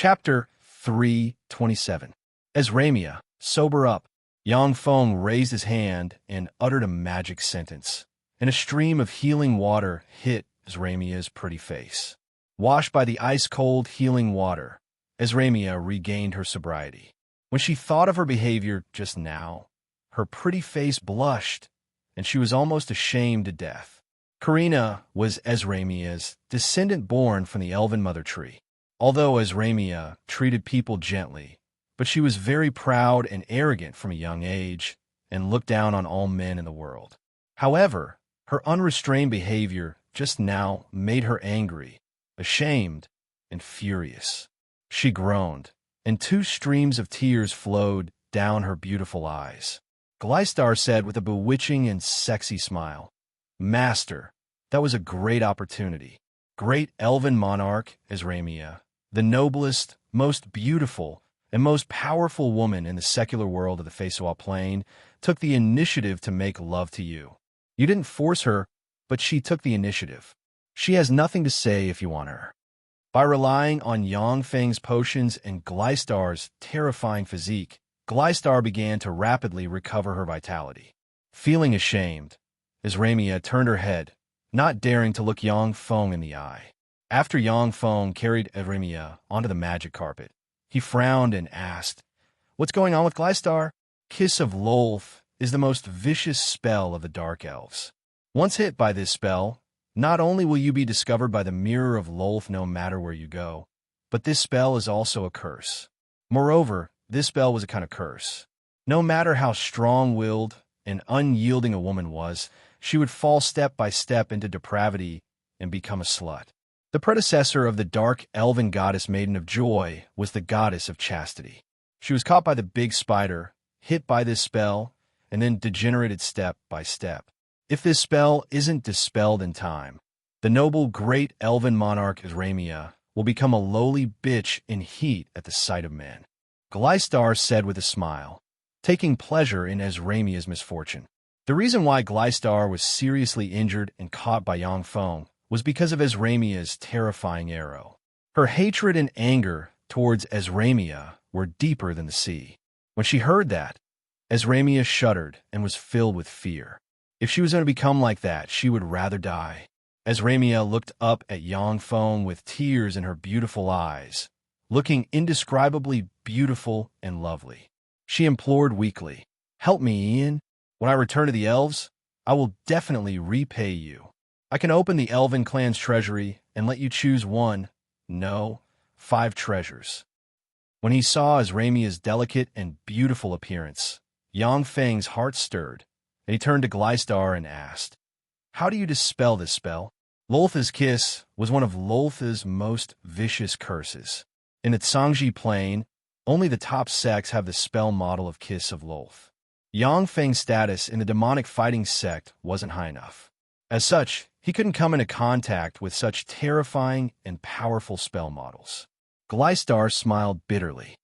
Chapter 327. Ezramia, sober up. Yang Feng raised his hand and uttered a magic sentence, and a stream of healing water hit Ezramia's pretty face. Washed by the ice-cold healing water, Ezramia regained her sobriety. When she thought of her behavior just now, her pretty face blushed, and she was almost ashamed to death. Karina was Ezramia's descendant born from the elven mother tree. Although Ezramia treated people gently, but she was very proud and arrogant from a young age and looked down on all men in the world. However, her unrestrained behavior just now made her angry, ashamed, and furious. She groaned, and 2 streams of tears flowed down her beautiful eyes. Glystar said with a bewitching and sexy smile, "Master, that was a great opportunity. Great elven monarch, Ezramia, the noblest, most beautiful, and most powerful woman in the secular world of the Feisual Plain, took the initiative to make love to you. You didn't force her, but she took the initiative. She has nothing to say if you want her." By relying on Yang Feng's potions and Glystar's terrifying physique, Glystar began to rapidly recover her vitality. Feeling ashamed, Ezramia turned her head, not daring to look Yang Feng in the eye. After Yang Feng carried Ezramia onto the magic carpet, he frowned and asked, "What's going on with Glystar?" Kiss of Lolth is the most vicious spell of the Dark Elves. Once hit by this spell, not only will you be discovered by the Mirror of Lolth no matter where you go, but this spell is also a curse. Moreover, this spell was a kind of curse. No matter how strong-willed and unyielding a woman was, she would fall step by step into depravity and become a slut. The predecessor of the dark elven goddess Maiden of Joy was the goddess of chastity. She was caught by the big spider, hit by this spell, and then degenerated step by step. If this spell isn't dispelled in time, the noble great elven monarch Ezramia will become a lowly bitch in heat at the sight of men. Glystar said with a smile, taking pleasure in Ezramia's misfortune. The reason why Glystar was seriously injured and caught by Yang Feng was because of Ezramia's terrifying arrow. Her hatred and anger towards Ezramia were deeper than the sea. When she heard that, Ezramia shuddered and was filled with fear. If she was going to become like that, she would rather die. Ezramia looked up at Yang Feng with tears in her beautiful eyes, looking indescribably beautiful and lovely. She implored weakly, "Help me, Ian. When I return to the elves, I will definitely repay you. I can open the elven clan's treasury and let you choose 1, no, 5 treasures." When he saw Ezramia's delicate and beautiful appearance, Yang Feng's heart stirred, and he turned to Glystar and asked, "How do you dispel this spell?" Lolth's kiss was one of Lolth's most vicious curses. In the Tsangji Plain, only the top sects have the spell model of Kiss of Lolth. Yang Feng's status in the demonic fighting sect wasn't high enough. As such, he couldn't come into contact with such terrifying and powerful spell models. Glystar smiled bitterly.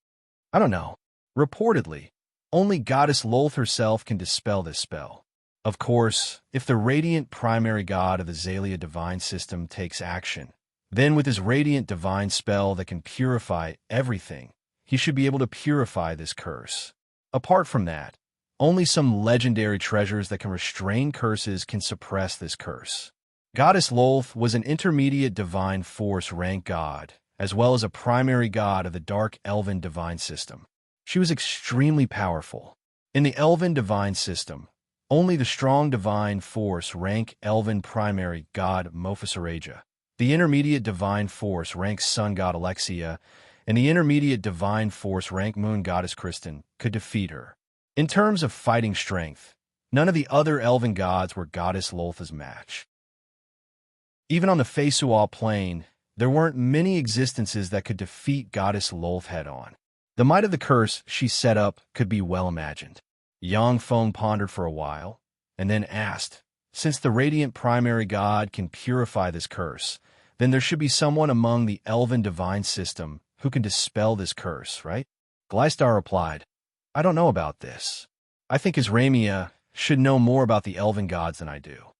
"I don't know. Reportedly, only Goddess Lolth herself can dispel this spell. Of course, if the radiant primary god of the Zalia divine system takes action, then with his radiant divine spell that can purify everything, he should be able to purify this curse. Apart from that, only some legendary treasures that can restrain curses can suppress this curse." Goddess Lolth was an intermediate divine force rank god, as well as a primary god of the dark elven divine system. She was extremely powerful. In the elven divine system, only the strong divine force rank elven primary god Mophisareja, the intermediate divine force rank sun god Alexia, and the intermediate divine force rank moon goddess Kristen could defeat her. In terms of fighting strength, none of the other elven gods were Goddess Lolth's match. Even on the Feisual Plain, there weren't many existences that could defeat Goddess Lolth head-on. The might of the curse she set up could be well imagined. Yang Feng pondered for a while, and then asked, "Since the radiant primary god can purify this curse, then there should be someone among the elven divine system who can dispel this curse, right?" Glystar replied, "I don't know about this. I think Ezramia should know more about the elven gods than I do."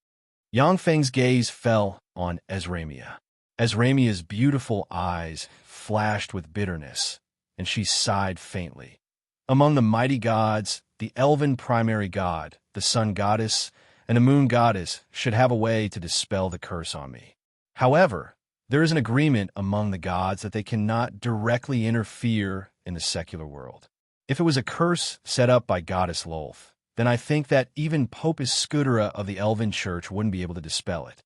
Yang Feng's gaze fell on Ezramia. As Ramia's beautiful eyes flashed with bitterness, and she sighed faintly. Among the mighty gods, the elven primary god, the sun goddess, and the moon goddess should have a way to dispel the curse on me. However, there is an agreement among the gods that they cannot directly interfere in the secular world. If it was a curse set up by Goddess Lolth, then I think that even Pope Iskudera of the Elven Church wouldn't be able to dispel it.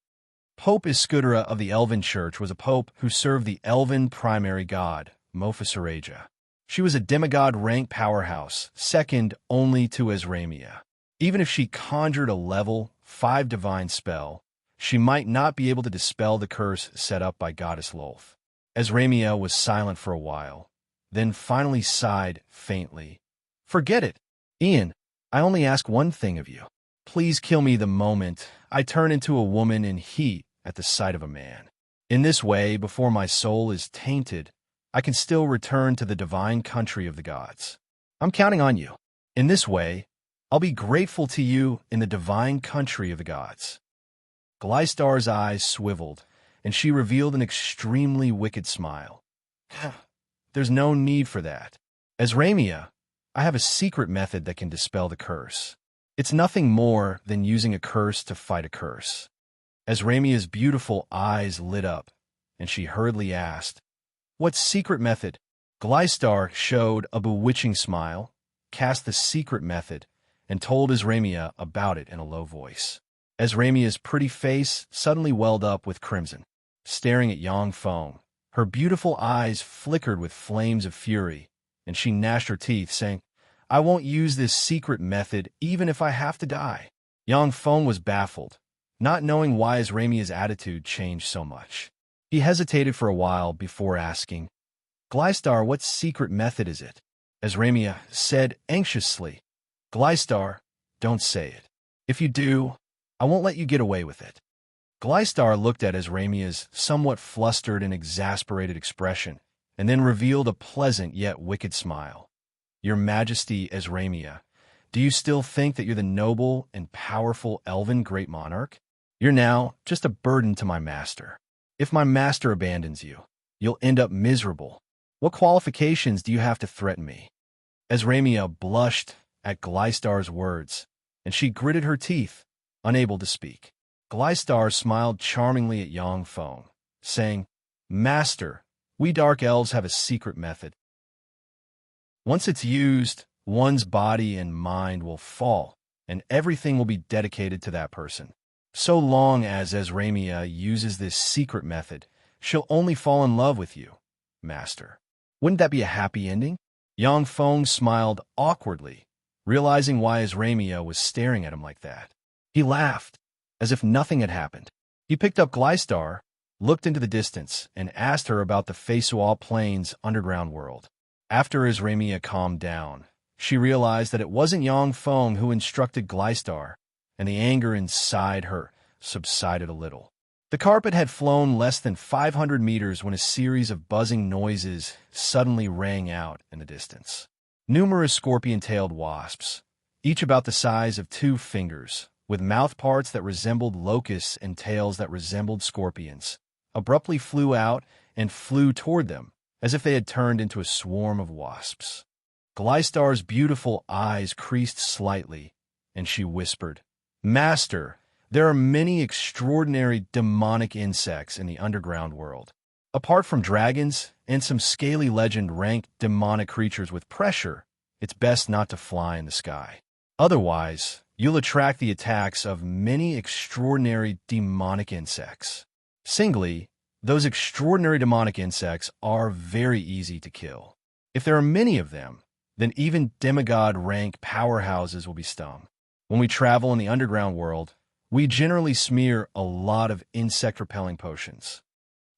Pope Iskudera of the Elven Church was a pope who served the elven primary god, Mophisareja. She was a demigod-rank powerhouse, second only to Ezramia. Even if she conjured a level 5 divine spell, she might not be able to dispel the curse set up by Goddess Lolth. Ezramia was silent for a while, then finally sighed faintly. "Forget it, Ian. I only ask one thing of you. Please kill me the moment I turn into a woman in heat at the sight of a man. In this way, before my soul is tainted, I can still return to the divine country of the gods. I'm counting on you. In this way, I'll be grateful to you in the divine country of the gods." Glistar's eyes swiveled, and she revealed an extremely wicked smile. "There's no need for that. Ezramia, I have a secret method that can dispel the curse. It's nothing more than using a curse to fight a curse." Ezramia's beautiful eyes lit up, and she hurriedly asked, "What secret method?" Glistar showed a bewitching smile, cast the secret method, and told Ezramia about it in a low voice. Ezramia's pretty face suddenly welled up with crimson. Staring at Yangfeng, her beautiful eyes flickered with flames of fury, and she gnashed her teeth, saying, "I won't use this secret method even if I have to die." Yangfeng was baffled, not knowing why Ezramia's attitude changed so much. He hesitated for a while before asking, "Glistar, what secret method is it?" Ezramia said anxiously, "Glistar, don't say it. If you do, I won't let you get away with it." Glistar looked at Ezramia's somewhat flustered and exasperated expression, and then revealed a pleasant yet wicked smile. "Your Majesty, Ezramia, do you still think that you're the noble and powerful elven great monarch? You're now just a burden to my master. If my master abandons you, you'll end up miserable. What qualifications do you have to threaten me?" Ezramia blushed at Glistar's words, and she gritted her teeth, unable to speak. Glistar smiled charmingly at Yangfeng, saying, "Master, we Dark Elves have a secret method. Once it's used, one's body and mind will fall, and everything will be dedicated to that person. So long as Ezramia uses this secret method, she'll only fall in love with you, Master. Wouldn't that be a happy ending?" Yangfeng smiled awkwardly, realizing why Ezramia was staring at him like that. He laughed, as if nothing had happened. He picked up Glistar, looked into the distance, and asked her about the Feisual Plains underground world. After Ezramia calmed down, she realized that it wasn't Yangfeng who instructed Glistar, and the anger inside her subsided a little. The carpet had flown less than 500 meters when a series of buzzing noises suddenly rang out in the distance. Numerous scorpion-tailed wasps, each about the size of 2 fingers, with mouthparts that resembled locusts and tails that resembled scorpions, abruptly flew out and flew toward them, as if they had turned into a swarm of wasps. Glistar's beautiful eyes creased slightly, and she whispered, "Master, there are many extraordinary demonic insects in the underground world. Apart from dragons and some scaly legend-ranked demonic creatures with pressure, it's best not to fly in the sky. Otherwise, you'll attract the attacks of many extraordinary demonic insects. Singly, those extraordinary demonic insects are very easy to kill. If there are many of them, then even demigod-rank powerhouses will be stung. When we travel in the underground world, we generally smear a lot of insect-repelling potions."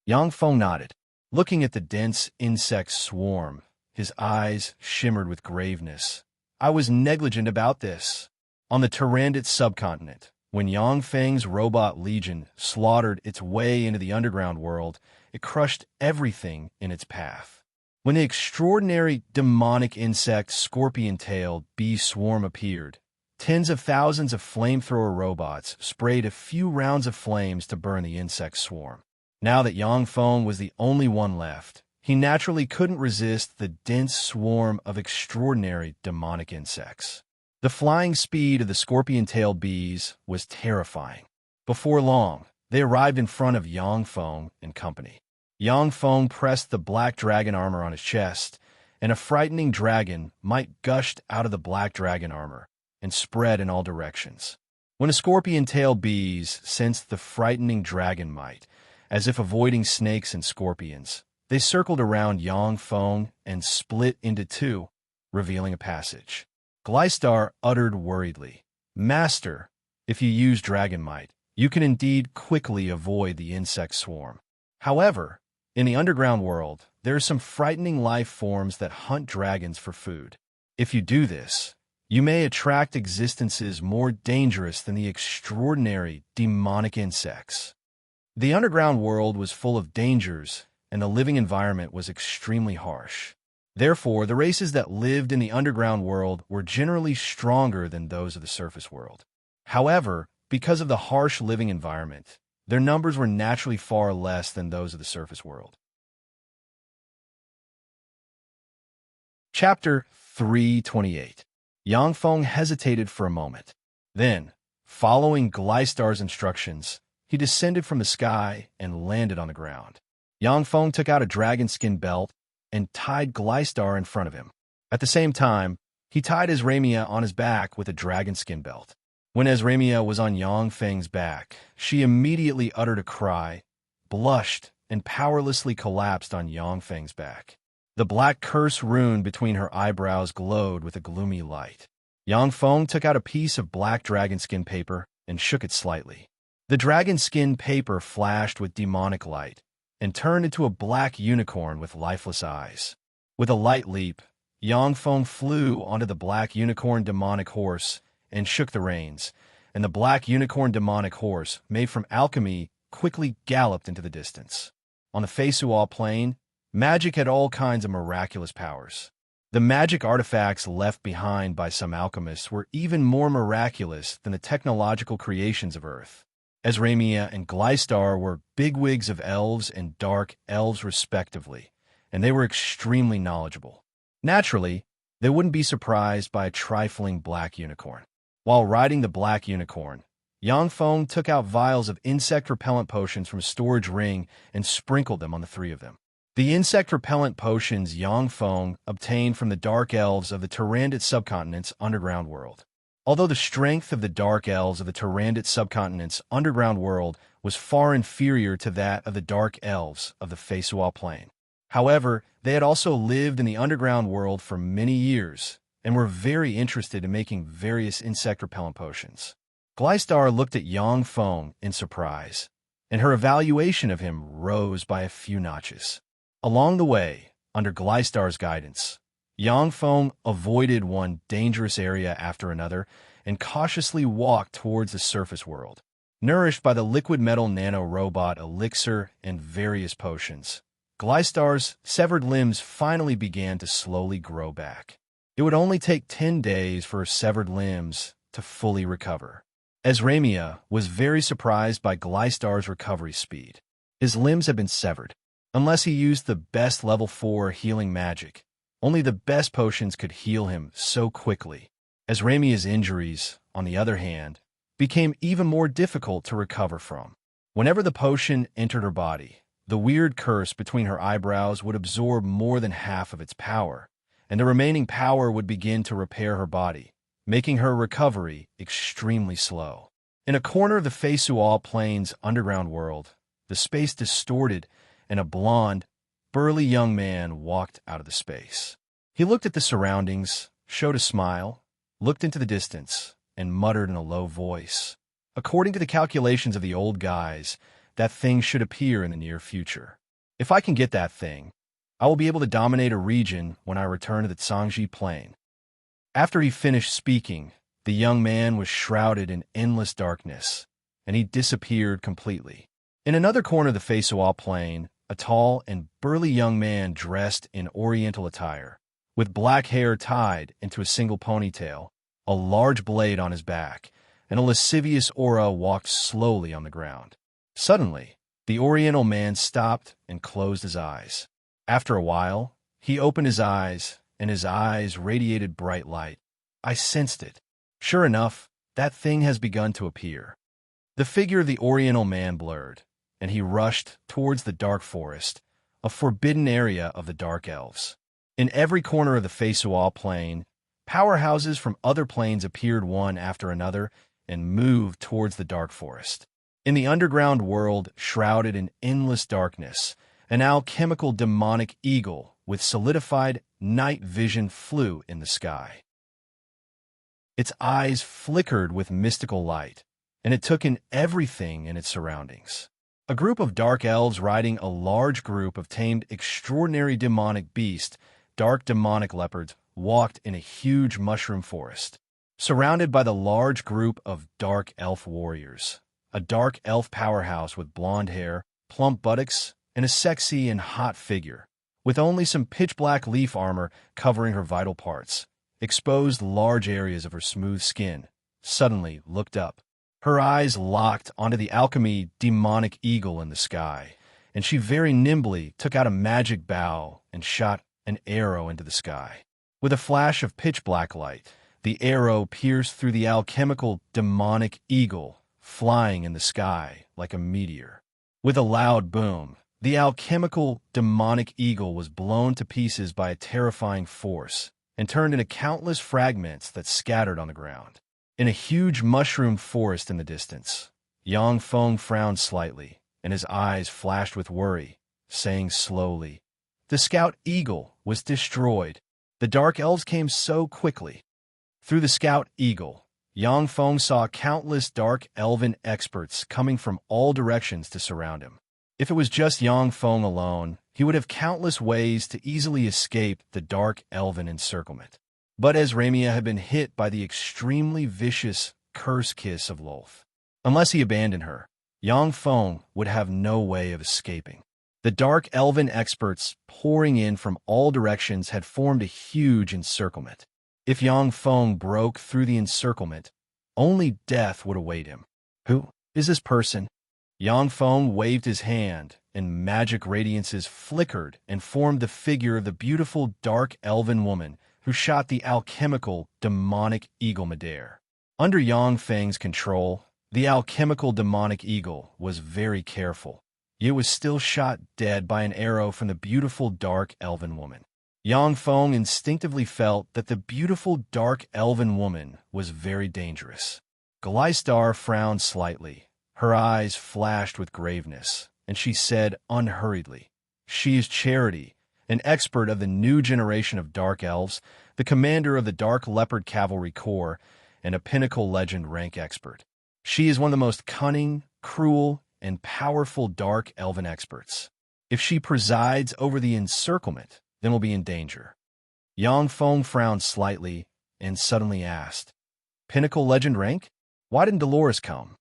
Yangfeng nodded. Looking at the dense insect swarm, his eyes shimmered with graveness. "I was negligent about this. On the Tyrannid subcontinent, when Yangfeng's robot legion slaughtered its way into the underground world, it crushed everything in its path. When the extraordinary demonic insect scorpion-tailed bee swarm appeared, tens of thousands of flamethrower robots sprayed a few rounds of flames to burn the insect swarm. Now that Yangfeng was the only one left, he naturally couldn't resist the dense swarm of extraordinary demonic insects. The flying speed of the scorpion-tailed bees was terrifying. Before long, they arrived in front of Yangfeng and company. Yangfeng pressed the black dragon armor on his chest, and a frightening dragon might gushed out of the black dragon armor and spread in all directions. When the scorpion-tailed bees sensed the frightening dragon might, as if avoiding snakes and scorpions, they circled around Yangfeng and split into two, revealing a passage. Glystar uttered worriedly, "Master, if you use dragon might, you can indeed quickly avoid the insect swarm. However, in the underground world, there are some frightening life forms that hunt dragons for food. If you do this, you may attract existences more dangerous than the extraordinary demonic insects." The underground world was full of dangers, and the living environment was extremely harsh. Therefore, the races that lived in the underground world were generally stronger than those of the surface world. However, because of the harsh living environment, their numbers were naturally far less than those of the surface world. Chapter 328. Yangfeng hesitated for a moment. Then, following Glystar's instructions, he descended from the sky and landed on the ground. Yangfeng took out a dragon skin belt and tied Glystar in front of him. At the same time, he tied Esramia on his back with a dragon skin belt. When Esramia was on Yangfeng's back, she immediately uttered a cry, blushed, and powerlessly collapsed on Yangfeng's back. The black curse rune between her eyebrows glowed with a gloomy light. Yangfeng took out a piece of black dragon skin paper and shook it slightly. The dragon skin paper flashed with demonic light and turned into a black unicorn with lifeless eyes. With a light leap, Yangfeng flew onto the black unicorn demonic horse and shook the reins, and the black unicorn demonic horse, made from alchemy, quickly galloped into the distance. On the Feisual plain, magic had all kinds of miraculous powers. The magic artifacts left behind by some alchemists were even more miraculous than the technological creations of Earth. Esramia and Glystar were bigwigs of elves and dark elves respectively, and they were extremely knowledgeable. Naturally, they wouldn't be surprised by a trifling black unicorn. While riding the black unicorn, Yangfeng took out vials of insect repellent potions from a storage ring and sprinkled them on the three of them. The insect repellent potions Yangfeng obtained from the dark elves of the Tyrannid subcontinent's underground world. Although the strength of the dark elves of the Tyrannid subcontinent's underground world was far inferior to that of the dark elves of the Feisual plain. However, they had also lived in the underground world for many years and were very interested in making various insect repellent potions. Glystar looked at Yangfeng in surprise, and her evaluation of him rose by a few notches. Along the way, under Glystar's guidance, Yangfeng avoided one dangerous area after another and cautiously walked towards the surface world. Nourished by the liquid metal nano-robot elixir and various potions, Glystar's severed limbs finally began to slowly grow back. It would only take 10 days for her severed limbs to fully recover. Esramia was very surprised by Glystar's recovery speed. His limbs had been severed. Unless he used the best level 4 healing magic, only the best potions could heal him so quickly. Esramia's injuries, on the other hand, became even more difficult to recover from. Whenever the potion entered her body, the weird curse between her eyebrows would absorb more than half of its power, and the remaining power would begin to repair her body, making her recovery extremely slow. In a corner of the Feisual Plains underground world, the space distorted, and a blonde, burly young man walked out of the space. He looked at the surroundings, showed a smile, looked into the distance, and muttered in a low voice, "According to the calculations of the old guys, that thing should appear in the near future. If I can get that thing, I will be able to dominate a region when I return to the Tsangji Plain." After he finished speaking, the young man was shrouded in endless darkness, and he disappeared completely. In another corner of the Feisual Plain, a tall and burly young man dressed in oriental attire, with black hair tied into a single ponytail, a large blade on his back, and a lascivious aura walked slowly on the ground. Suddenly, The Oriental man stopped and closed his eyes. After a while, he opened his eyes, and his eyes radiated bright light. I sensed it. Sure enough, that thing has begun to appear. The figure of the Oriental man blurred, and he rushed towards the dark forest, a forbidden area of the dark elves. In every corner of the Feisual plain, powerhouses from other planes appeared one after another and moved towards the dark forest. In the underground world, shrouded in endless darkness, an alchemical demonic eagle with solidified night vision flew in the sky. Its eyes flickered with mystical light, and it took in everything in its surroundings. A group of dark elves riding a large group of tamed extraordinary demonic beasts, dark demonic leopards, walked in a huge mushroom forest, surrounded by the large group of dark elf warriors. A dark elf powerhouse with blonde hair, plump buttocks, and a sexy and hot figure, with only some pitch-black leaf armor covering her vital parts, exposed large areas of her smooth skin, suddenly looked up. Her eyes locked onto the alchemy demonic eagle in the sky, and she very nimbly took out a magic bow and shot an arrow into the sky. With a flash of pitch-black light, the arrow pierced through the alchemical demonic eagle, flying in the sky like a meteor. With a loud boom, the alchemical demonic eagle was blown to pieces by a terrifying force and turned into countless fragments that scattered on the ground. In a huge mushroom forest in the distance, Yang Feng frowned slightly, and his eyes flashed with worry, saying slowly, "The scout eagle was destroyed. The dark elves came so quickly." Through the scout eagle, Yang Feng saw countless dark elven experts coming from all directions to surround him. If it was just Yang Feng alone, he would have countless ways to easily escape the dark elven encirclement. But as Ramia had been hit by the extremely vicious curse kiss of Lolth, unless he abandoned her, Yang Feng would have no way of escaping. The dark elven experts pouring in from all directions had formed a huge encirclement. If Yang Feng broke through the encirclement, only death would await him. Who is this person? Yang Feng waved his hand, and magic radiances flickered and formed the figure of the beautiful dark elven woman who shot the alchemical demonic eagle midair. Under Yang Feng's control, the alchemical demonic eagle was very careful. It was still shot dead by an arrow from the beautiful dark elven woman. Yang Feng instinctively felt that the beautiful dark elven woman was very dangerous. Gleistar frowned slightly. Her eyes flashed with graveness, and she said unhurriedly, "She is Charity, an expert of the new generation of dark elves, the commander of the Dark Leopard Cavalry Corps, and a pinnacle legend rank expert. She is one of the most cunning, cruel, and powerful dark elven experts. If she presides over the encirclement, then we'll be in danger." Yang Feng frowned slightly and suddenly asked, "Pinnacle legend rank? Why didn't Dolores come?"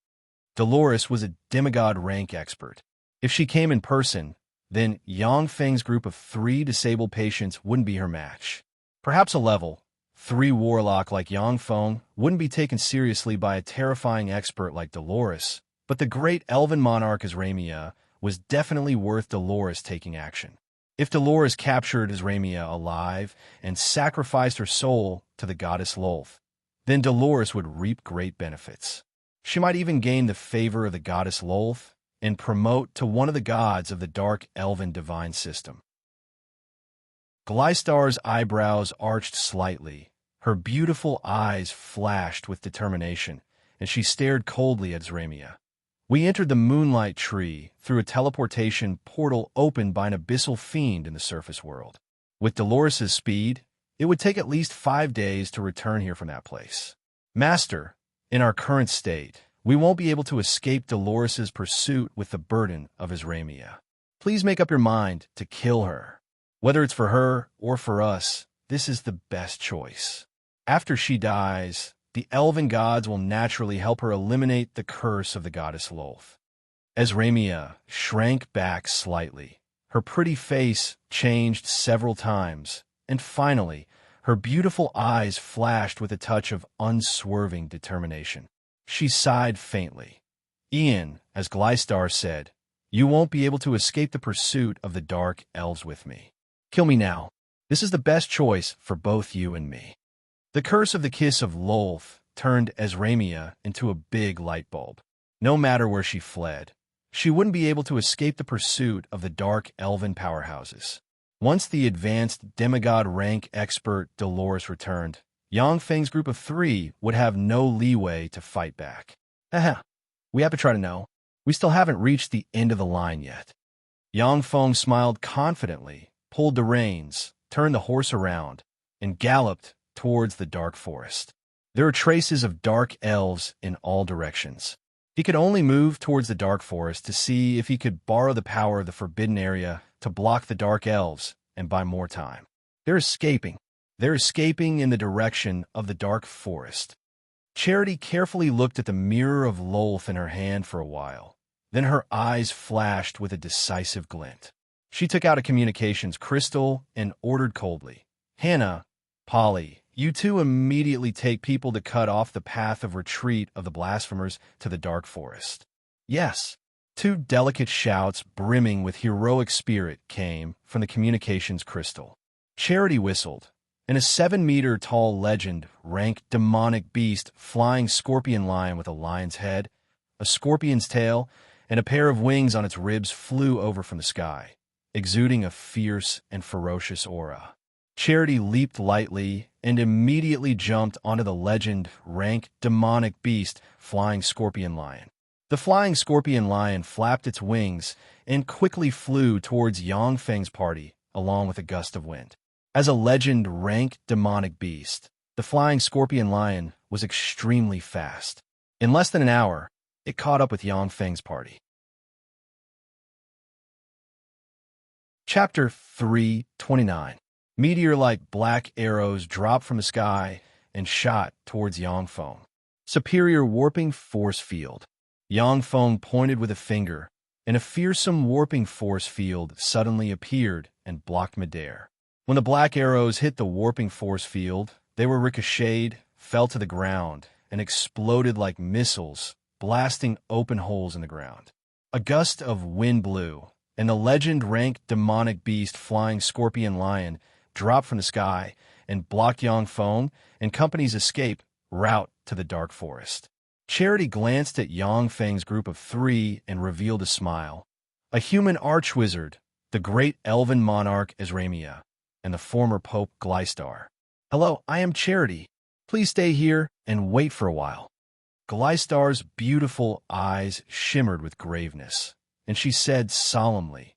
Dolores was a demigod rank expert. If she came in person, then Yang Feng's group of 3 disabled patients wouldn't be her match. Perhaps a level 3 warlock like Yang Feng wouldn't be taken seriously by a terrifying expert like Dolores, but the great elven monarch Azramia was definitely worth Dolores taking action. If Dolores captured Azramia alive and sacrificed her soul to the goddess Lolth, then Dolores would reap great benefits. She might even gain the favor of the goddess Lolth and promote to one of the gods of the dark elven divine system. Gleistar's eyebrows arched slightly. Her beautiful eyes flashed with determination, and she stared coldly at Azramia. "We entered the Moonlight Tree through a teleportation portal opened by an abyssal fiend in the surface world. With Dolores' speed, it would take at least 5 days to return here from that place. Master, in our current state, we won't be able to escape Dolores' pursuit with the burden of Azramia. Please make up your mind to kill her. Whether it's for her or for us, this is the best choice. After she dies, the elven gods will naturally help her eliminate the curse of the goddess Lolth." Azramia shrank back slightly. Her pretty face changed several times, and finally, her beautiful eyes flashed with a touch of unswerving determination. She sighed faintly. "Ian," as Gleistar said, You won't be able to escape the pursuit of the dark elves with me. Kill me now. This is the best choice for both you and me." The curse of the kiss of Lolth turned Esramia into a big light bulb. No matter where she fled, she wouldn't be able to escape the pursuit of the dark elven powerhouses. Once the advanced demigod rank expert Dolores returned, Yang Feng's group of 3 would have no leeway to fight back. Haha, we have to try to know. We still haven't reached the end of the line yet. Yang Feng smiled confidently, pulled the reins, turned the horse around, and galloped towards the dark forest. There were traces of dark elves in all directions. He could only move towards the dark forest to see if he could borrow the power of the forbidden area to block the dark elves and buy more time. They're escaping. They're escaping in the direction of the dark forest. Charity carefully looked at the mirror of Lolth in her hand for a while. Then her eyes flashed with a decisive glint. She took out a communications crystal and ordered coldly, "Hannah, Polly, you two immediately take people to cut off the path of retreat of the blasphemers to the dark forest." "Yes." 2 delicate shouts brimming with heroic spirit came from the communications crystal. Charity whistled, and a 7-meter-tall legend, ranked demonic beast, flying scorpion lion with a lion's head, a scorpion's tail, and a pair of wings on its ribs flew over from the sky, exuding a fierce and ferocious aura. Charity leaped lightly and immediately jumped onto the legend, ranked demonic beast, flying scorpion lion. The flying scorpion lion flapped its wings and quickly flew towards Yang Feng's party, along with a gust of wind. As a legend-ranked demonic beast, the flying scorpion lion was extremely fast. In less than an hour, it caught up with Yang Feng's party. Chapter 329. Meteor-like black arrows dropped from the sky and shot towards Yang Feng. Superior warping force field. Yang Feng pointed with a finger, and a fearsome warping force field suddenly appeared and blocked midair. When the black arrows hit the warping force field, they were ricocheted, fell to the ground, and exploded like missiles, blasting open holes in the ground. A gust of wind blew, and the legend-ranked demonic beast flying scorpion lion dropped from the sky and blocked Yang Feng and company's escape route to the dark forest. Charity glanced at Yang Feng's group of 3 and revealed a smile. A human archwizard, the great elven monarch Esramia, and the former Pope Gleistar. "Hello, I am Charity. Please stay here and wait for a while." Gleistar's beautiful eyes shimmered with graveness, and she said solemnly,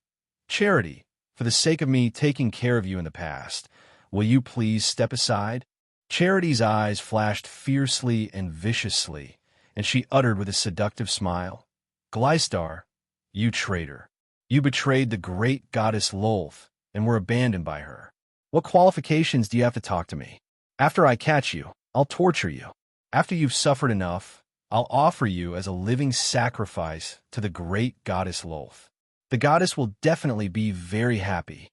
"Charity, for the sake of me taking care of you in the past, will you please step aside?" Charity's eyes flashed fiercely and viciously, and she uttered with a seductive smile, "Gleistar, you traitor. You betrayed the great goddess Lolth and were abandoned by her. What qualifications do you have to talk to me? After I catch you, I'll torture you. After you've suffered enough, I'll offer you as a living sacrifice to the great goddess Lolth. The goddess will definitely be very happy."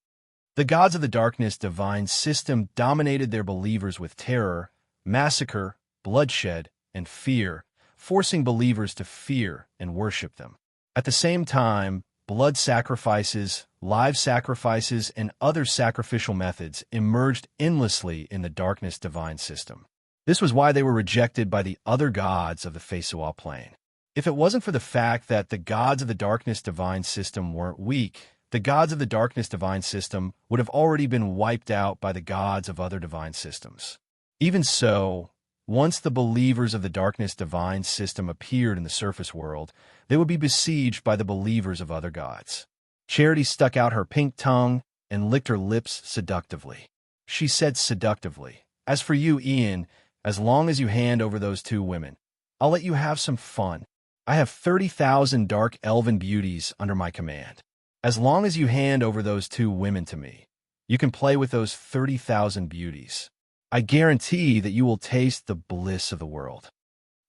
The gods of the darkness divine system dominated their believers with terror, massacre, bloodshed, and fear, forcing believers to fear and worship them. At the same time, blood sacrifices, live sacrifices, and other sacrificial methods emerged endlessly in the darkness divine system. This was why they were rejected by the other gods of the Feisual plane. If it wasn't for the fact that the gods of the darkness divine system weren't weak, the gods of the darkness divine system would have already been wiped out by the gods of other divine systems. Even so, once the believers of the darkness divine system appeared in the surface world, they would be besieged by the believers of other gods. Charity stuck out her pink tongue and licked her lips seductively. She said seductively, "As for you, Ian, as long as you hand over those 2 women, I'll let you have some fun. I have 30,000 dark elven beauties under my command. As long as you hand over those 2 women to me, you can play with those 30,000 beauties. I guarantee that you will taste the bliss of the world."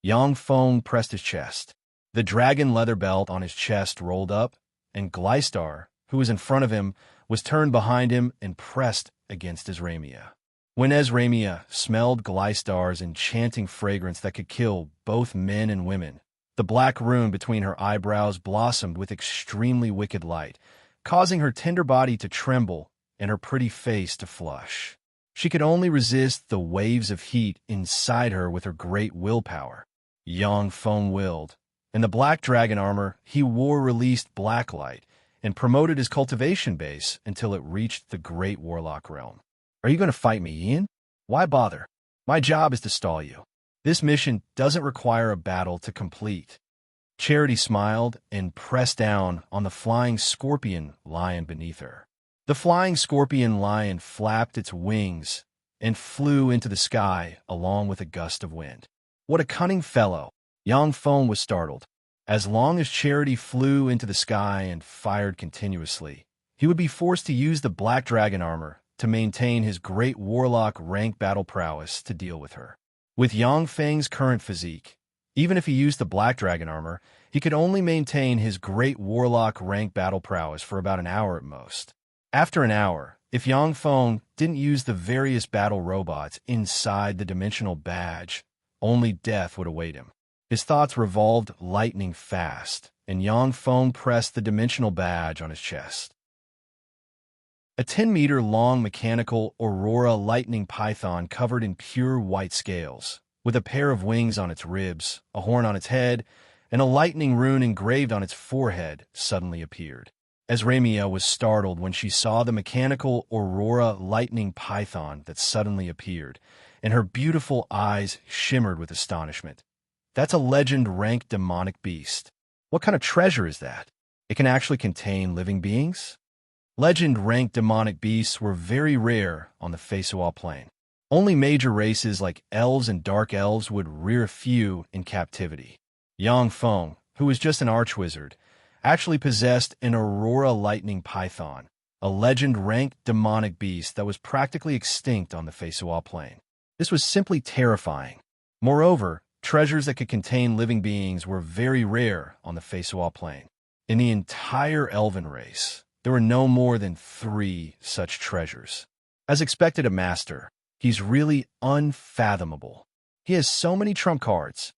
Yang Feng pressed his chest. The dragon leather belt on his chest rolled up, and Gleistar, who was in front of him, was turned behind him and pressed against Esramia. When Esramia smelled Gleistar's enchanting fragrance that could kill both men and women, The black rune between her eyebrows blossomed with extremely wicked light, causing her tender body to tremble and her pretty face to flush. She could only resist the waves of heat inside her with her great willpower. Yang Feng willed. In the black dragon armor, he wore released black light and promoted his cultivation base until it reached the great warlock realm. Are you going to fight me, Ian? Why bother? My job is to stall you. This mission doesn't require a battle to complete. Charity smiled and pressed down on the flying scorpion lion beneath her. The flying scorpion lion flapped its wings and flew into the sky along with a gust of wind. What a cunning fellow! Yang Feng was startled. As long as Charity flew into the sky and fired continuously, he would be forced to use the black dragon armor to maintain his great warlock rank battle prowess to deal with her. With Yang Feng's current physique, even if he used the black dragon armor, he could only maintain his great warlock rank battle prowess for about an hour at most. After an hour, if Yang Feng didn't use the various battle robots inside the dimensional badge, only death would await him. His thoughts revolved lightning fast, and Yang Feng pressed the dimensional badge on his chest. A 10-meter-long mechanical aurora lightning python covered in pure white scales, with a pair of wings on its ribs, a horn on its head, and a lightning rune engraved on its forehead, suddenly appeared. Esramia was startled when she saw the mechanical aurora lightning python that suddenly appeared, and her beautiful eyes shimmered with astonishment. That's a legend-ranked demonic beast. What kind of treasure is that? It can actually contain living beings? Legend-ranked demonic beasts were very rare on the Feisual Plain. Only major races like elves and dark elves would rear a few in captivity. Yang Feng, who was just an archwizard, actually possessed an aurora lightning python, a legend-ranked demonic beast that was practically extinct on the Feisual Plain. This was simply terrifying. Moreover, treasures that could contain living beings were very rare on the Feisual Plain. In the entire elven race, there were no more than 3 such treasures. As expected, a master, he's really unfathomable. He has so many trump cards.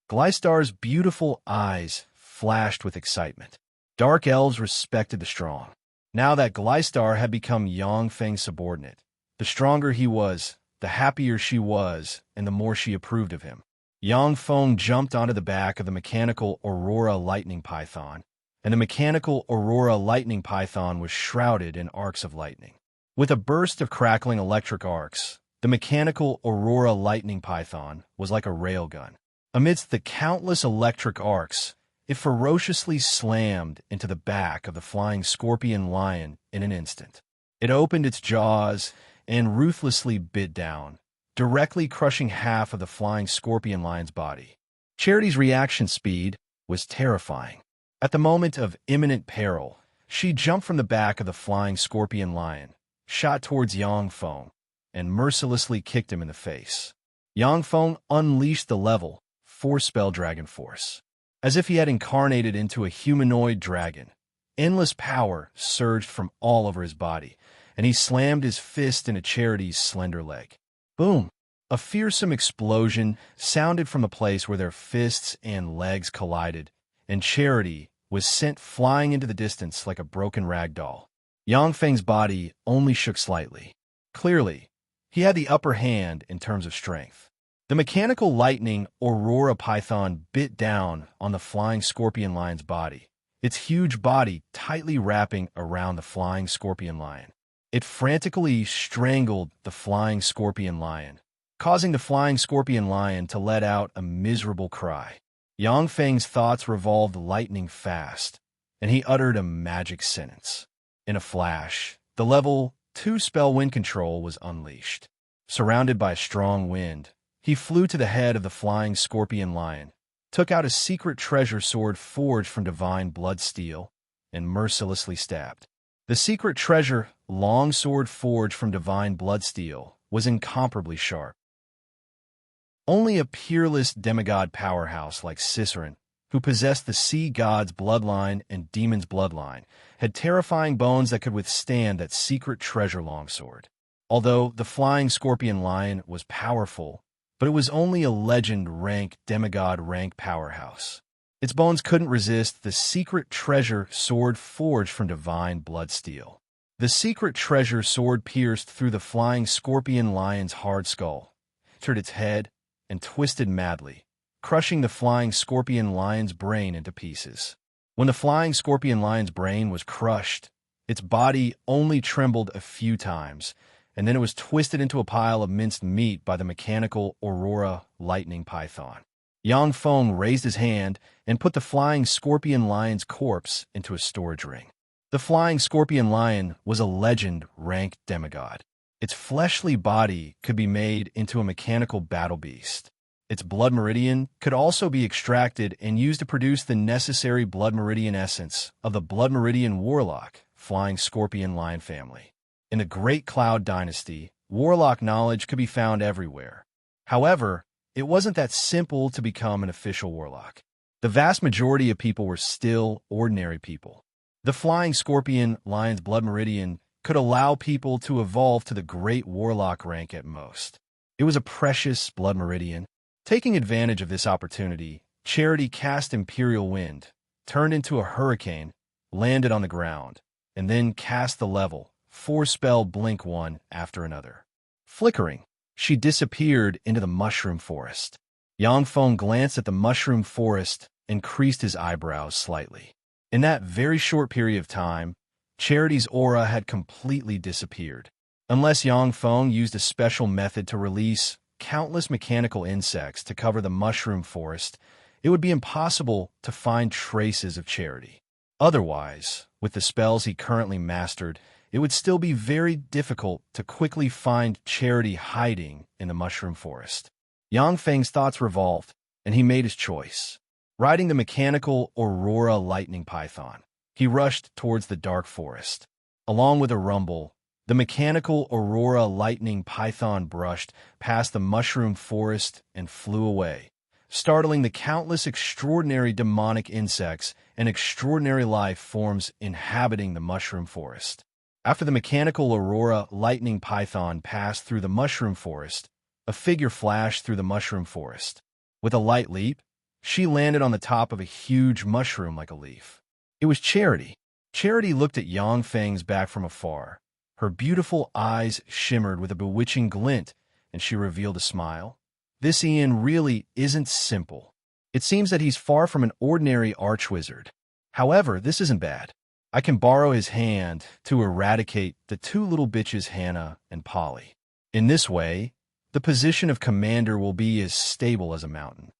Gleistar's beautiful eyes flashed with excitement. Dark elves respected the strong. Now that Gleistar had become Yang Feng's subordinate, the stronger he was, the happier she was, and the more she approved of him. Yang Feng jumped onto the back of the mechanical aurora lightning python, and the mechanical aurora lightning python was shrouded in arcs of lightning. With a burst of crackling electric arcs, the mechanical aurora lightning python was like a railgun. Amidst the countless electric arcs, it ferociously slammed into the back of the flying scorpion lion in an instant. It opened its jaws and ruthlessly bit down, directly crushing half of the flying scorpion lion's body. Charity's reaction speed was terrifying. At the moment of imminent peril, she jumped from the back of the flying scorpion lion, shot towards Yang Feng, and mercilessly kicked him in the face. Yang Feng unleashed the level 4 spell dragon force. As if he had incarnated into a humanoid dragon, endless power surged from all over his body, and he slammed his fist into Charity's slender leg. Boom! A fearsome explosion sounded from the place where their fists and legs collided, and Charity was sent flying into the distance like a broken rag doll. Yang Feng's body only shook slightly. Clearly, he had the upper hand in terms of strength. The mechanical lightning aurora python bit down on the flying scorpion lion's body, its huge body tightly wrapping around the flying scorpion lion. It frantically strangled the flying scorpion lion, causing the flying scorpion lion to let out a miserable cry. Yang Feng's thoughts revolved lightning fast, and he uttered a magic sentence. In a flash, the level 2 spell wind control was unleashed. Surrounded by a strong wind, he flew to the head of the flying scorpion lion, took out a secret treasure sword forged from divine blood steel, and mercilessly stabbed. The secret treasure long sword forged from divine blood steel was incomparably sharp. Only a peerless demigod powerhouse like Serene, who possessed the sea god's bloodline and demon's bloodline, had terrifying bones that could withstand that secret treasure longsword. Although the flying scorpion lion was powerful, but it was only a legend-rank demigod-rank powerhouse. Its bones couldn't resist the secret treasure sword forged from divine blood steel. The secret treasure sword pierced through the flying scorpion lion's hard skull, entered its head, and twisted madly, crushing the flying scorpion lion's brain into pieces. When the flying scorpion lion's brain was crushed, its body only trembled a few times, and then it was twisted into a pile of minced meat by the mechanical Aurora lightning python. Yang Feng raised his hand and put the flying scorpion lion's corpse into a storage ring. The flying scorpion lion was a legend-ranked demigod. Its fleshly body could be made into a mechanical battle beast. Its blood meridian could also be extracted and used to produce the necessary blood meridian essence of the blood meridian warlock flying scorpion lion family. In the Great Cloud Dynasty, warlock knowledge could be found everywhere. However, it wasn't that simple to become an official warlock. The vast majority of people were still ordinary people. The flying scorpion lion's blood meridian could allow people to evolve to the great warlock rank at most. It was a precious blood meridian. Taking advantage of this opportunity, Charity cast Imperial Wind, turned into a hurricane, landed on the ground, and then cast the level, 4-spell blink one after another. Flickering, she disappeared into the mushroom forest. Yang Feng glanced at the mushroom forest and creased his eyebrows slightly. In that very short period of time, Charity's aura had completely disappeared. Unless Yang Feng used a special method to release countless mechanical insects to cover the mushroom forest, it would be impossible to find traces of Charity. Otherwise, with the spells he currently mastered, it would still be very difficult to quickly find Charity hiding in the mushroom forest. Yang Feng's thoughts revolved, and he made his choice. Riding the mechanical Aurora lightning python, he rushed towards the dark forest. Along with a rumble, the mechanical Aurora lightning python brushed past the mushroom forest and flew away, startling the countless extraordinary demonic insects and extraordinary life forms inhabiting the mushroom forest. After the mechanical Aurora lightning python passed through the mushroom forest, a figure flashed through the mushroom forest. With a light leap, she landed on the top of a huge mushroom like a leaf. It was Charity. Charity looked at Yang Feng's back from afar. Her beautiful eyes shimmered with a bewitching glint, and she revealed a smile. This Ian really isn't simple. It seems that he's far from an ordinary archwizard. However, this isn't bad. I can borrow his hand to eradicate the two little bitches Hannah and Polly. In this way, the position of commander will be as stable as a mountain.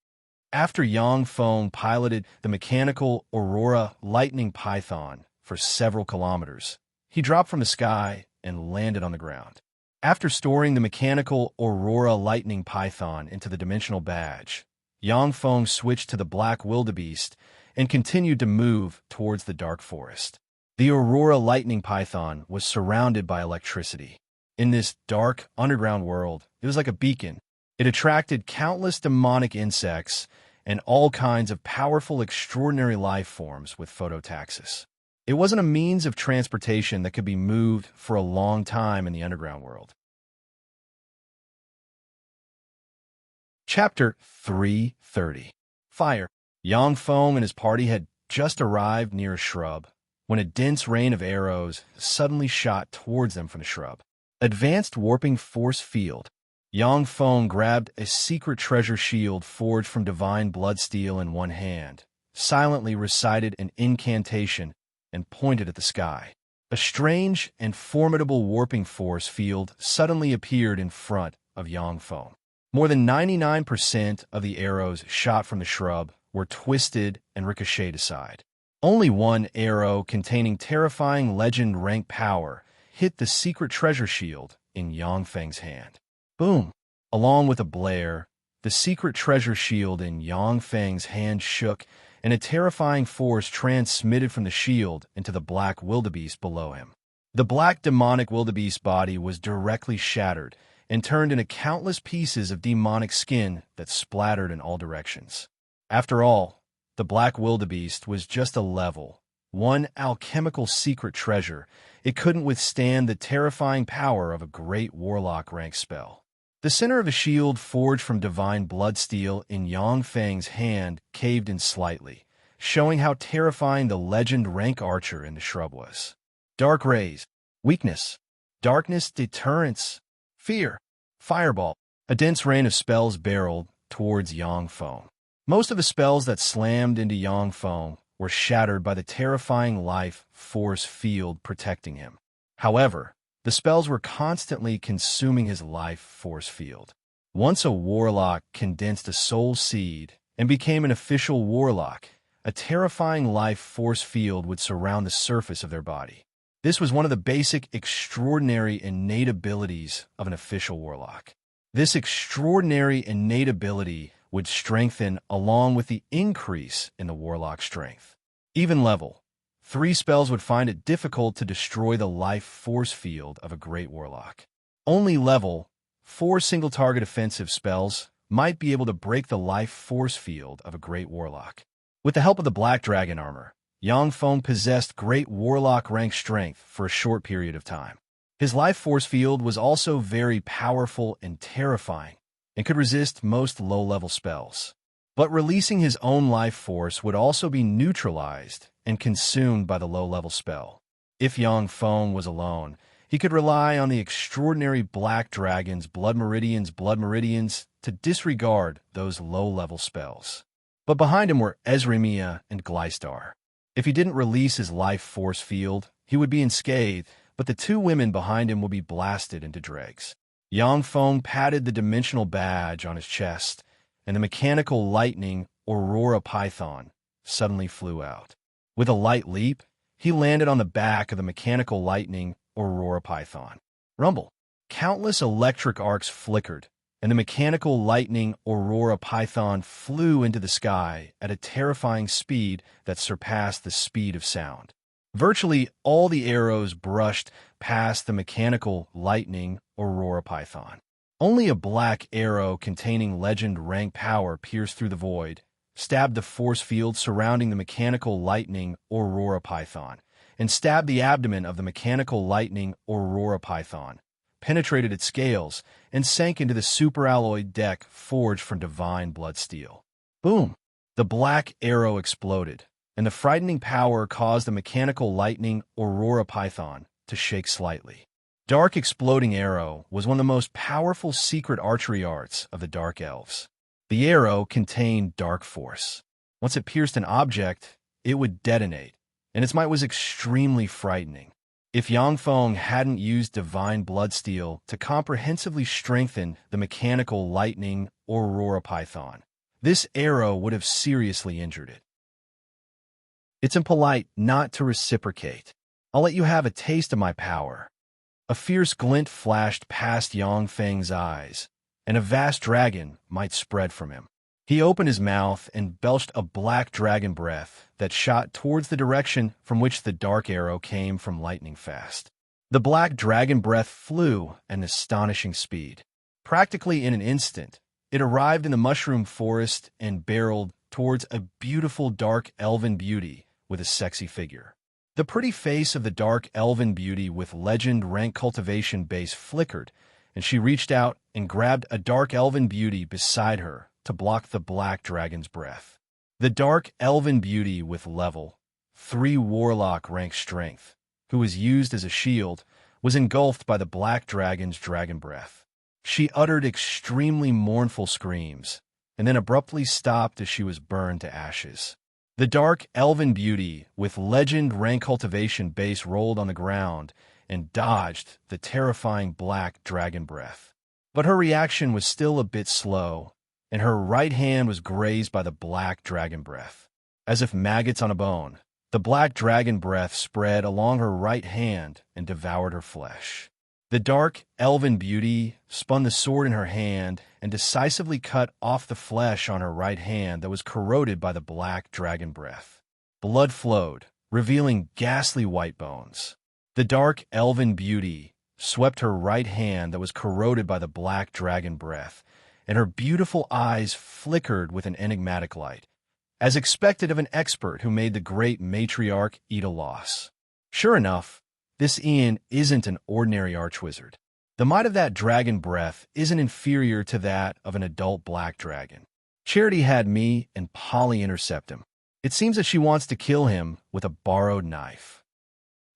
After Yang Feng piloted the mechanical Aurora lightning python for several kilometers, he dropped from the sky and landed on the ground. After storing the mechanical Aurora lightning python into the dimensional badge, Yang Feng switched to the black wildebeest and continued to move towards the dark forest. The Aurora lightning python was surrounded by electricity. In this dark, underground world, it was like a beacon. It attracted countless demonic insects and all kinds of powerful, extraordinary life forms with phototaxis. It wasn't a means of transportation that could be moved for a long time in the underground world. Chapter 330. Fire. Yang Feng and his party had just arrived near a shrub when a dense rain of arrows suddenly shot towards them from the shrub. Advanced warping force field. Yang Feng grabbed a secret treasure shield forged from divine blood steel in one hand, silently recited an incantation, and pointed at the sky. A strange and formidable warping force field suddenly appeared in front of Yang Feng. More than 99% of the arrows shot from the shrub were twisted and ricocheted aside. Only one arrow containing terrifying legend-rank power hit the secret treasure shield in Yang Feng's hand. Boom! Along with a blare, the secret treasure shield in Yang Feng's hand shook, and a terrifying force transmitted from the shield into the black wildebeest below him. The black demonic wildebeest body was directly shattered and turned into countless pieces of demonic skin that splattered in all directions. After all, the black wildebeest was just a level, one alchemical secret treasure. It couldn't withstand the terrifying power of a great warlock rank spell. The center of a shield forged from divine blood steel in Yang Feng's hand caved in slightly, showing how terrifying the legend rank archer in the shrub was. Dark rays, weakness, darkness, deterrence, fear, fireball. A dense rain of spells barreled towards Yang Feng. Most of the spells that slammed into Yang Feng were shattered by the terrifying life force field protecting him. However, the spells were constantly consuming his life force field. Once a warlock condensed a soul seed and became an official warlock, a terrifying life force field would surround the surface of their body. This was one of the basic, extraordinary innate abilities of an official warlock. This extraordinary innate ability would strengthen along with the increase in the warlock's strength. Even level, 3 spells would find it difficult to destroy the life force field of a great warlock. Only level, 4 single-target offensive spells might be able to break the life force field of a great warlock. With the help of the Black Dragon armor, Yang Feng possessed great warlock rank strength for a short period of time. His life force field was also very powerful and terrifying, and could resist most low-level spells. But releasing his own life force would also be neutralized and consumed by the low-level spell. If Yang Feng was alone, he could rely on the extraordinary Black Dragon's blood meridians to disregard those low-level spells. But behind him were Ezremia and Gleistar. If he didn't release his life force field, he would be unscathed, but the 2 women behind him would be blasted into dregs. Yang Feng patted the dimensional badge on his chest, and the mechanical lightning Aurora Python suddenly flew out. With a light leap, he landed on the back of the mechanical lightning Aurora Python. Rumble. Countless electric arcs flickered, and the mechanical lightning Aurora Python flew into the sky at a terrifying speed that surpassed the speed of sound. Virtually all the arrows brushed past the mechanical lightning Aurora Python. Only a black arrow containing legend rank power pierced through the void, stabbed the force field surrounding the mechanical lightning Aurora Python, and stabbed the abdomen of the mechanical lightning Aurora Python, penetrated its scales, and sank into the superalloy deck forged from divine blood steel. Boom! The black arrow exploded, and the frightening power caused the mechanical lightning Aurora Python to shake slightly. Dark Exploding Arrow was one of the most powerful secret archery arts of the Dark Elves. The arrow contained dark force. Once it pierced an object, it would detonate, and its might was extremely frightening. If Yang Feng hadn't used divine bloodsteel to comprehensively strengthen the mechanical lightning Aurora Python, this arrow would have seriously injured it. It's impolite not to reciprocate. I'll let you have a taste of my power. A fierce glint flashed past Yang Feng's eyes, and a vast dragon might spread from him. He opened his mouth and belched a black dragon breath that shot towards the direction from which the dark arrow came from lightning fast. The black dragon breath flew at an astonishing speed. Practically in an instant, it arrived in the mushroom forest and barreled towards a beautiful dark elven beauty with a sexy figure. The pretty face of the dark elven beauty with legend rank cultivation base flickered, and she reached out and grabbed a dark elven beauty beside her to block the black dragon's breath. The dark elven beauty with level 3 warlock rank strength, who was used as a shield, was engulfed by the black dragon's dragon breath. She uttered extremely mournful screams, and then abruptly stopped as she was burned to ashes. The dark elven beauty with legend rank cultivation base rolled on the ground and dodged the terrifying black dragon breath. But her reaction was still a bit slow, and her right hand was grazed by the black dragon breath. As if maggots on a bone, the black dragon breath spread along her right hand and devoured her flesh. The dark elven beauty spun the sword in her hand and decisively cut off the flesh on her right hand that was corroded by the black dragon breath. Blood flowed, revealing ghastly white bones. The dark elven beauty swept her right hand that was corroded by the black dragon breath, and her beautiful eyes flickered with an enigmatic light, as expected of an expert who made the great matriarch eat a loss. Sure enough, this Ian isn't an ordinary archwizard. The might of that dragon breath isn't inferior to that of an adult black dragon. Charity had me and Polly intercept him. It seems that she wants to kill him with a borrowed knife.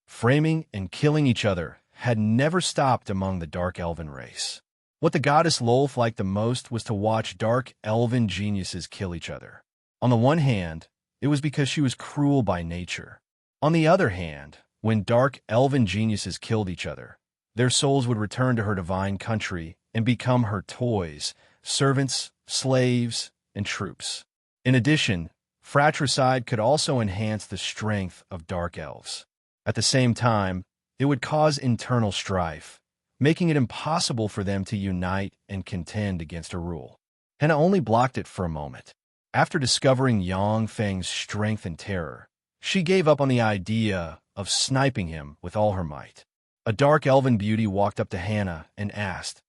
Framing and killing each other had never stopped among the dark elven race. What the goddess Lolth liked the most was to watch dark elven geniuses kill each other. On the one hand, it was because she was cruel by nature. On the other hand, when dark elven geniuses killed each other, their souls would return to her divine country and become her toys, servants, slaves, and troops. In addition, fratricide could also enhance the strength of dark elves. At the same time, it would cause internal strife, making it impossible for them to unite and contend against her rule. Henna only blocked it for a moment. After discovering Yang Feng's strength and terror, she gave up on the idea of sniping him with all her might. A dark elven beauty walked up to Hannah and asked,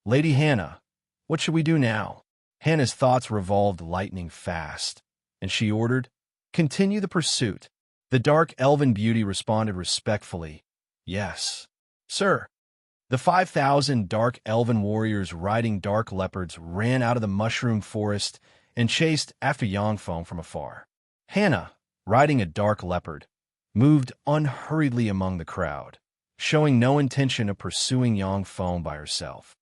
"Lady Hannah, what should we do now?" Hannah's thoughts revolved lightning fast, and she ordered, "Continue the pursuit." The dark elven beauty responded respectfully, "Yes, sir." The 5,000 dark elven warriors riding dark leopards ran out of the mushroom forest and chased after Yangfeng from afar. Hannah, riding a dark leopard, moved unhurriedly among the crowd, showing no intention of pursuing Yangfeng by herself.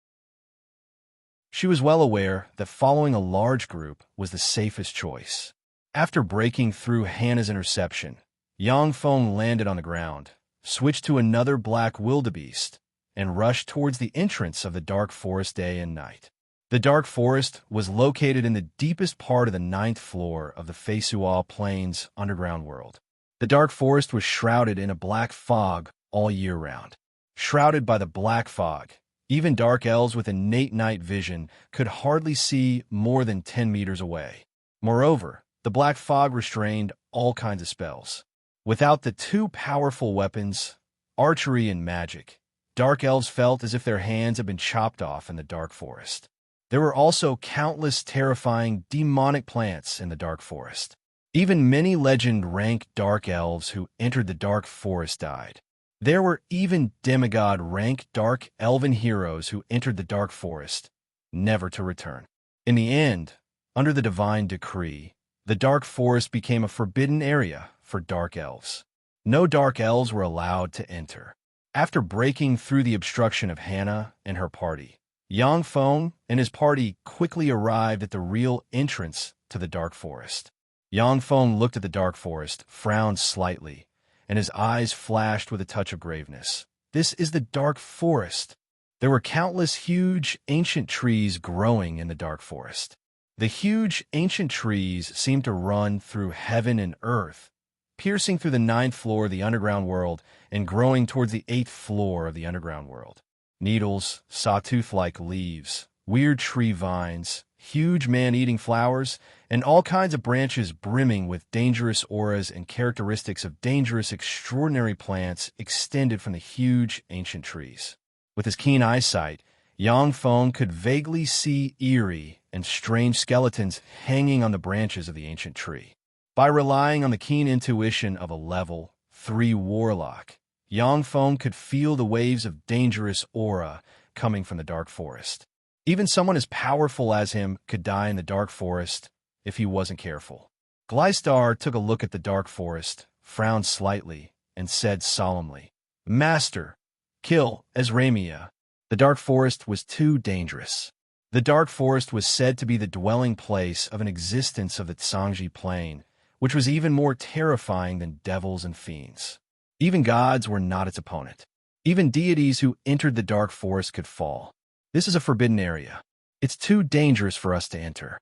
She was well aware that following a large group was the safest choice. After breaking through Hannah's interception, Yangfeng landed on the ground, switched to another black wildebeest, and rushed towards the entrance of the dark forest day and night. The dark forest was located in the deepest part of the 9th floor of the Feisual Plains underground world. The dark forest was shrouded in a black fog all year round. Shrouded by the black fog, even dark elves with innate night vision could hardly see more than 10 meters away. Moreover, the black fog restrained all kinds of spells. Without the two powerful weapons, archery and magic, dark elves felt as if their hands had been chopped off in the dark forest. There were also countless terrifying demonic plants in the dark forest. Even many legend-rank dark elves who entered the dark forest died. There were even demigod-rank dark elven heroes who entered the dark forest, never to return. In the end, under the divine decree, the dark forest became a forbidden area for dark elves. No dark elves were allowed to enter. After breaking through the obstruction of Hannah and her party, Yangfeng and his party quickly arrived at the real entrance to the dark forest. Yangfeng looked at the dark forest, frowned slightly, and his eyes flashed with a touch of graveness. This is the dark forest. There were countless huge, ancient trees growing in the dark forest. The huge, ancient trees seemed to run through heaven and earth, piercing through the 9th floor of the underground world and growing towards the 8th floor of the underground world. Needles, sawtooth-like leaves, weird tree vines, huge man-eating flowers, and all kinds of branches brimming with dangerous auras and characteristics of dangerous, extraordinary plants extended from the huge, ancient trees. With his keen eyesight, Yangfeng could vaguely see eerie and strange skeletons hanging on the branches of the ancient tree. By relying on the keen intuition of a level 3 warlock, Yangfeng could feel the waves of dangerous aura coming from the dark forest. Even someone as powerful as him could die in the dark forest if he wasn't careful. Gleistar took a look at the dark forest, frowned slightly, and said solemnly, "Master, kill Ezramia." The dark forest was too dangerous. The dark forest was said to be the dwelling place of an existence of the Tsangji Plain, which was even more terrifying than devils and fiends. Even gods were not its opponent. Even deities who entered the dark forest could fall. This is a forbidden area. It's too dangerous for us to enter.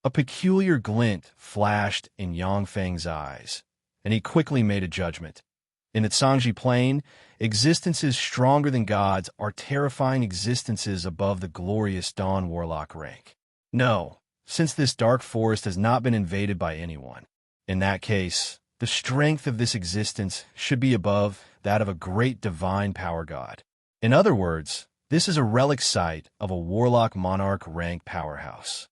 A peculiar glint flashed in Yangfeng's eyes, and he quickly made a judgment. In the Tsangji Plain, existences stronger than gods are terrifying existences above the glorious Dawn Warlock rank. No, since this dark forest has not been invaded by anyone. In that case, the strength of this existence should be above that of a great divine power god. In other words, this is a relic site of a warlock monarch rank powerhouse.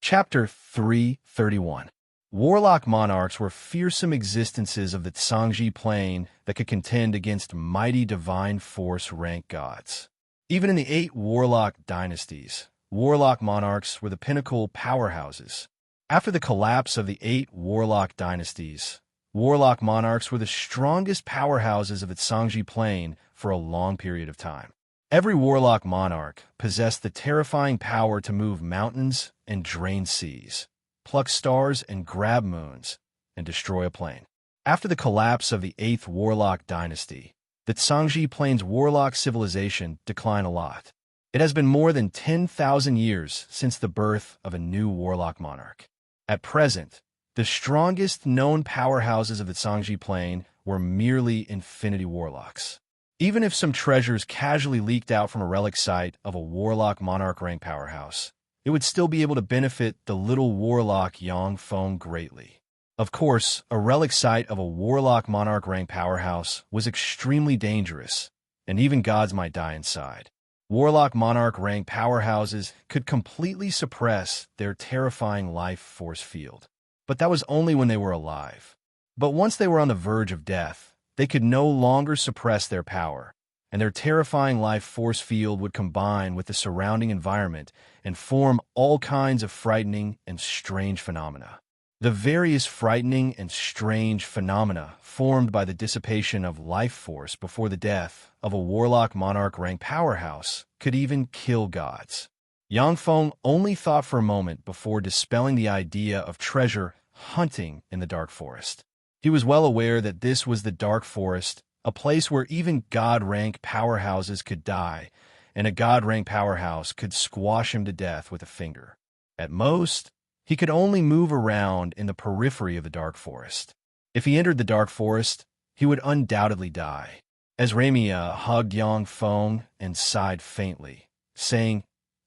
Chapter 331. Warlock monarchs were fearsome existences of the Tsangji Plain that could contend against mighty divine force rank gods. Even in the 8 warlock dynasties, warlock monarchs were the pinnacle powerhouses. After the collapse of the 8 warlock dynasties, warlock monarchs were the strongest powerhouses of the Sangji Plain for a long period of time. Every warlock monarch possessed the terrifying power to move mountains and drain seas, pluck stars and grab moons, and destroy a plane. After the collapse of the 8th warlock dynasty, the Sangji Plain's warlock civilization declined a lot. It has been more than 10,000 years since the birth of a new warlock monarch. At present, the strongest known powerhouses of the Sangji Plain were merely infinity warlocks. Even if some treasures casually leaked out from a relic site of a warlock monarch rank powerhouse, it would still be able to benefit the little warlock Yang Feng greatly. Of course, a relic site of a warlock monarch rank powerhouse was extremely dangerous, and even gods might die inside. Warlock monarch rank powerhouses could completely suppress their terrifying life force field. But that was only when they were alive. But once they were on the verge of death, they could no longer suppress their power, and their terrifying life force field would combine with the surrounding environment and form all kinds of frightening and strange phenomena. The various frightening and strange phenomena formed by the dissipation of life force before the death of a warlock monarch rank powerhouse could even kill gods. Yang Feng only thought for a moment before dispelling the idea of treasure hunting in the dark forest. He was well aware that this was the dark forest, a place where even god-rank powerhouses could die, and a god-rank powerhouse could squash him to death with a finger. At most, he could only move around in the periphery of the dark forest. If he entered the dark forest, he would undoubtedly die. As Ramia hugged Yang Feng and sighed faintly, saying,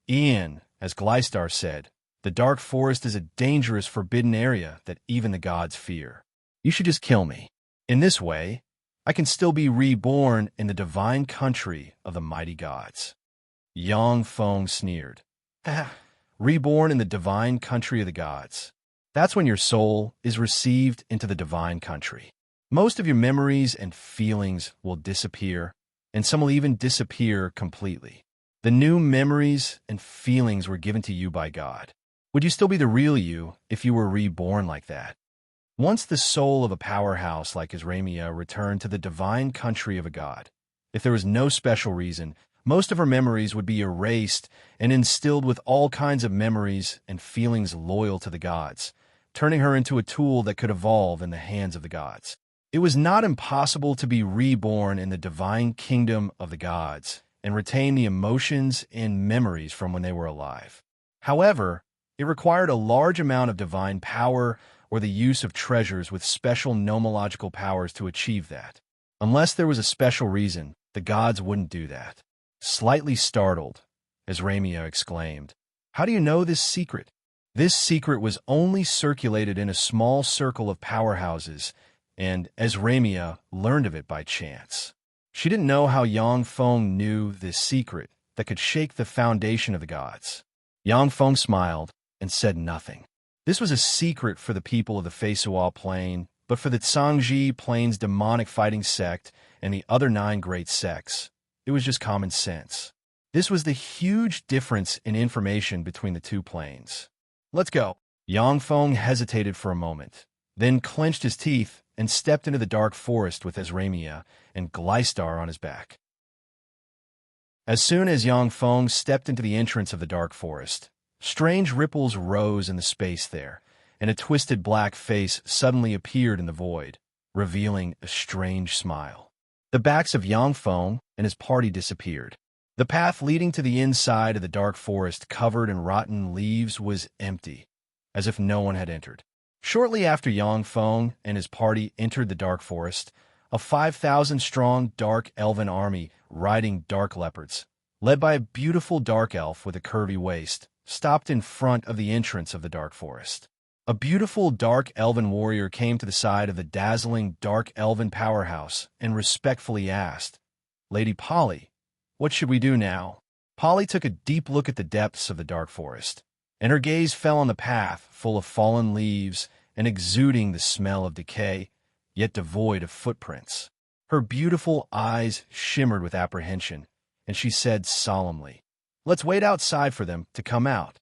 "Ian, as Glystar said, the dark forest is a dangerous, forbidden area that even the gods fear. You should just kill me. In this way, I can still be reborn in the divine country of the mighty gods." Yang Feng sneered. Reborn in the divine country of the gods. That's when your soul is received into the divine country. Most of your memories and feelings will disappear, and some will even disappear completely. The new memories and feelings were given to you by God. Would you still be the real you if you were reborn like that? Once the soul of a powerhouse like Isramia returned to the divine country of a god, if there was no special reason, most of her memories would be erased and instilled with all kinds of memories and feelings loyal to the gods, turning her into a tool that could evolve in the hands of the gods. It was not impossible to be reborn in the divine kingdom of the gods and retain the emotions and memories from when they were alive. However, it required a large amount of divine power or the use of treasures with special nomological powers to achieve that. Unless there was a special reason, the gods wouldn't do that. Slightly startled, Ramia exclaimed, "How do you know this secret?" This secret was only circulated in a small circle of powerhouses, and Ramia learned of it by chance. She didn't know how Yang Feng knew this secret that could shake the foundation of the gods. Yang Feng smiled and said nothing. This was a secret for the people of the Feisuo Plain, but for the Sangji Plain's demonic fighting sect and the other 9 great sects, it was just common sense. This was the huge difference in information between the two planes. "Let's go." Yang Feng hesitated for a moment, then clenched his teeth and stepped into the dark forest with Ramia and Glystar on his back. As soon as Yang Feng stepped into the entrance of the dark forest, strange ripples rose in the space there, and a twisted black face suddenly appeared in the void, revealing a strange smile. The backs of Yang Feng and his party disappeared. The path leading to the inside of the dark forest covered in rotten leaves was empty, as if no one had entered. Shortly after Yang Feng and his party entered the dark forest, a 5,000-strong dark elven army riding dark leopards, led by a beautiful dark elf with a curvy waist, stopped in front of the entrance of the dark forest. A beautiful dark elven warrior came to the side of the dazzling dark elven powerhouse and respectfully asked, "Lady Polly, what should we do now?" Polly took a deep look at the depths of the dark forest, and her gaze fell on the path full of fallen leaves and exuding the smell of decay, yet devoid of footprints. Her beautiful eyes shimmered with apprehension, and she said solemnly, Let's wait outside for them to come out."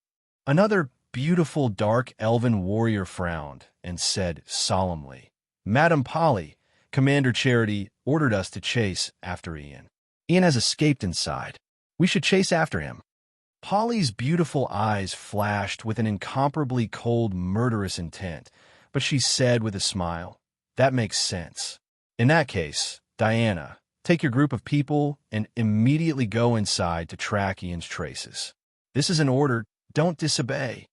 Another beautiful dark elven warrior frowned and said solemnly, "Madam Polly, Commander Charity ordered us to chase after Ian. Ian has escaped inside. We should chase after him." Polly's beautiful eyes flashed with an incomparably cold, murderous intent, but she said with a smile, "That makes sense. In that case, Diana, take your group of people and immediately go inside to track Ian's traces. This is an order. Don't disobey."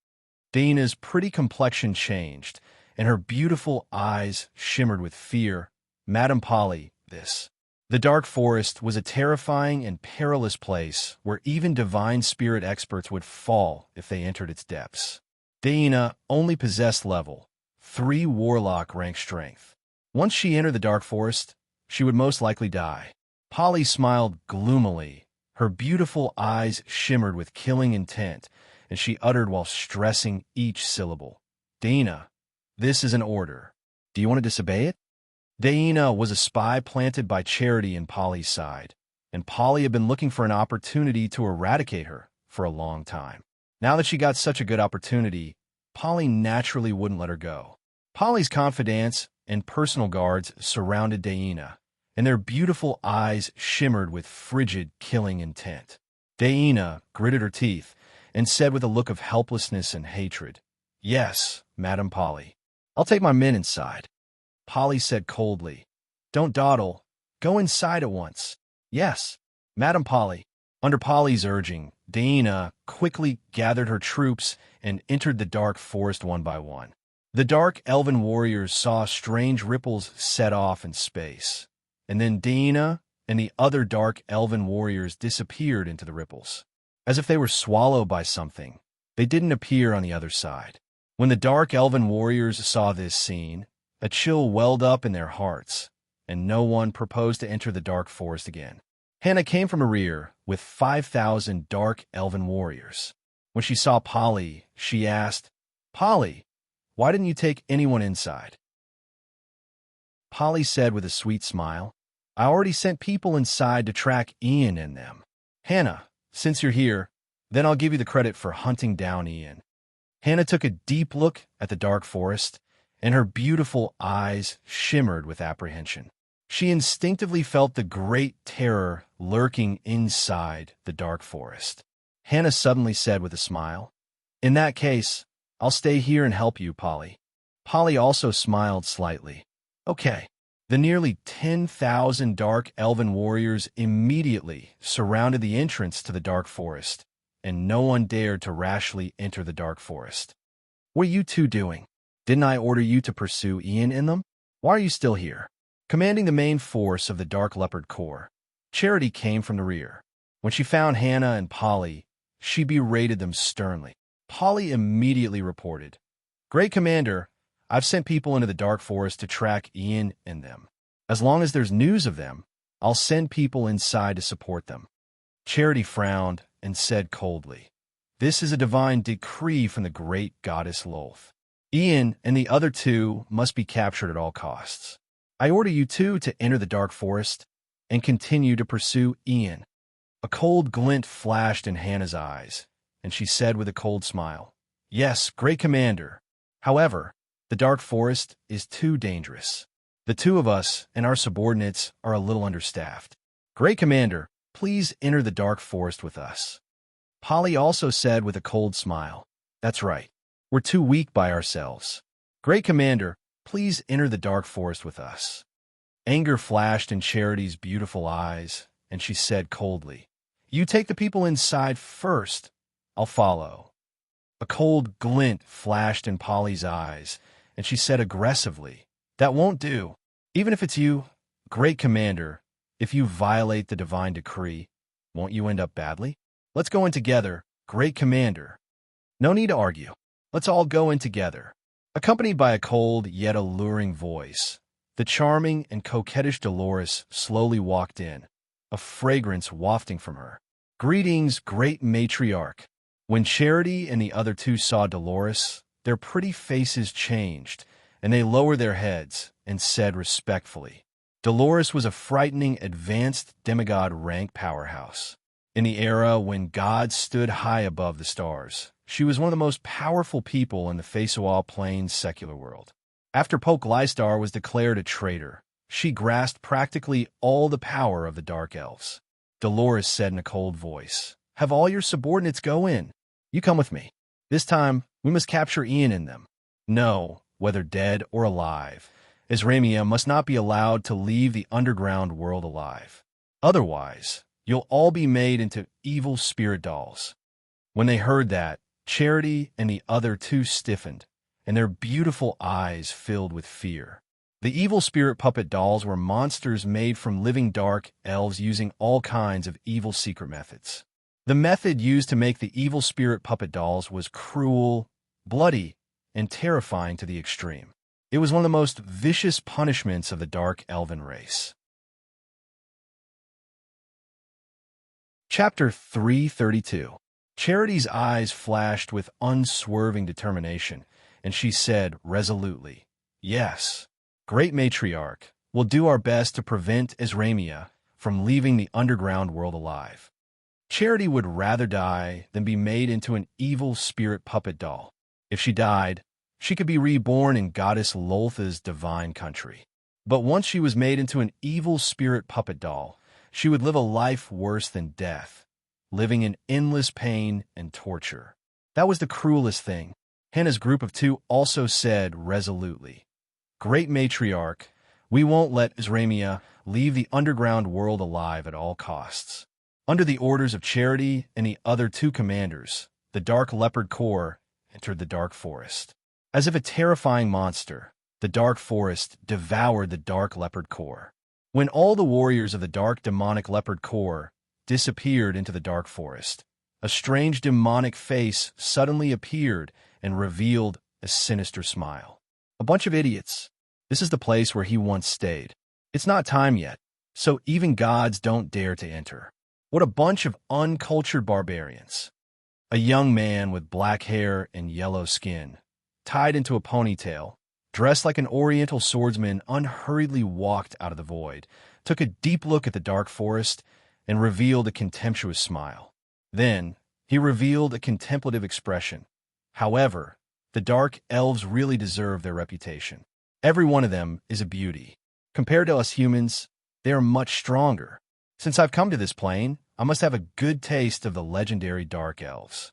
Diana's pretty complexion changed, and her beautiful eyes shimmered with fear. "Madam Polly, this." The dark forest was a terrifying and perilous place where even divine spirit experts would fall if they entered its depths. Diana only possessed level 3 warlock rank strength. Once she entered the dark forest, she would most likely die. Polly smiled gloomily. Her beautiful eyes shimmered with killing intent, and she uttered while stressing each syllable, "Diana, this is an order. Do you want to disobey it?" Diana was a spy planted by Charity in Polly's side, and Polly had been looking for an opportunity to eradicate her for a long time. Now that she got such a good opportunity, Polly naturally wouldn't let her go. Polly's confidants and personal guards surrounded Diana, and their beautiful eyes shimmered with frigid, killing intent. Diana gritted her teeth and said with a look of helplessness and hatred, "Yes, Madam Polly. I'll take my men inside." Polly said coldly, "Don't dawdle. Go inside at once." "Yes, Madam Polly." Under Polly's urging, Diana quickly gathered her troops and entered the dark forest one by one. The dark elven warriors saw strange ripples set off in space, and then Diana and the other dark elven warriors disappeared into the ripples. As if they were swallowed by something, they didn't appear on the other side. When the dark elven warriors saw this scene, a chill welled up in their hearts, and no one proposed to enter the dark forest again. Hannah came from a rear with 5,000 dark elven warriors. When she saw Polly, she asked, "Polly, why didn't you take anyone inside?" Polly said with a sweet smile, "I already sent people inside to track Ian and them." "Hannah, since you're here, then I'll give you the credit for hunting down Ian." Hannah took a deep look at the dark forest, and her beautiful eyes shimmered with apprehension. She instinctively felt the great terror lurking inside the dark forest. Hannah suddenly said with a smile, "In that case, I'll stay here and help you, Polly." Polly also smiled slightly. "Okay." The nearly 10,000 dark elven warriors immediately surrounded the entrance to the dark forest, and no one dared to rashly enter the dark forest. "What are you two doing? Didn't I order you to pursue Ian in them? Why are you still here?" Commanding the main force of the Dark Leopard Corps, Charity came from the rear. When she found Hannah and Polly, she berated them sternly. Polly immediately reported, "Great Commander, I've sent people into the dark forest to track Ian and them. As long as there's news of them, I'll send people inside to support them." Charity frowned and said coldly, "This is a divine decree from the great goddess Lolth. Ian and the other two must be captured at all costs. I order you two to enter the dark forest and continue to pursue Ian." A cold glint flashed in Hannah's eyes, and she said with a cold smile, "Yes, great commander. However, the dark forest is too dangerous. The two of us and our subordinates are a little understaffed. Great commander, please enter the dark forest with us." Polly also said with a cold smile, "That's right. We're too weak by ourselves. Great commander, please enter the dark forest with us." Anger flashed in Charity's beautiful eyes, and she said coldly, "You take the people inside first. I'll follow." A cold glint flashed in Polly's eyes, and she said aggressively, "That won't do. Even if it's you, great commander, if you violate the divine decree, won't you end up badly? Let's go in together, great commander. No need to argue. Let's all go in together." Accompanied by a cold yet alluring voice, the charming and coquettish Dolores slowly walked in, a fragrance wafting from her. "Greetings, great matriarch." When Charity and the other two saw Dolores, their pretty faces changed, and they lowered their heads and said respectfully, Dolores was a frightening advanced demigod rank powerhouse. In the era when God stood high above the stars, she was one of the most powerful people in the Feisual Plains secular world. After Poke Lystar was declared a traitor, she grasped practically all the power of the Dark Elves. Dolores said in a cold voice, "Have all your subordinates go in. You come with me. This time, we must capture Ian and them. No, whether dead or alive, Esramia must not be allowed to leave the underground world alive. Otherwise, you'll all be made into evil spirit dolls." When they heard that, Charity and the other two stiffened, and their beautiful eyes filled with fear. The evil spirit puppet dolls were monsters made from living dark elves using all kinds of evil secret methods. The method used to make the evil spirit puppet dolls was cruel, bloody, and terrifying to the extreme. It was one of the most vicious punishments of the dark elven race. Chapter 332. Charity's eyes flashed with unswerving determination, and she said resolutely, "Yes, Great Matriarch, we'll do our best to prevent Esramia from leaving the underground world alive." Charity would rather die than be made into an evil spirit puppet doll. If she died, she could be reborn in Goddess Loltha's divine country. But once she was made into an evil spirit puppet doll, she would live a life worse than death, living in endless pain and torture. That was the cruelest thing. Hannah's group of two also said resolutely, "Great Matriarch, we won't let Esramia leave the underground world alive at all costs." Under the orders of Charity and the other two commanders, the Dark Leopard Corps entered the Dark Forest. As if a terrifying monster, the Dark Forest devoured the Dark Leopard Corps. When all the warriors of the Dark Demonic Leopard Corps disappeared into the Dark Forest, a strange demonic face suddenly appeared and revealed a sinister smile. "A bunch of idiots. This is the place where he once stayed. It's not time yet, so even gods don't dare to enter. What a bunch of uncultured barbarians." A young man with black hair and yellow skin, tied into a ponytail, dressed like an oriental swordsman, unhurriedly walked out of the void, took a deep look at the Dark Forest, and revealed a contemptuous smile. Then, he revealed a contemplative expression. However, the Dark Elves really deserve their reputation. Every one of them is a beauty. Compared to us humans, they are much stronger. Since I've come to this plane, I must have a good taste of the legendary Dark Elves.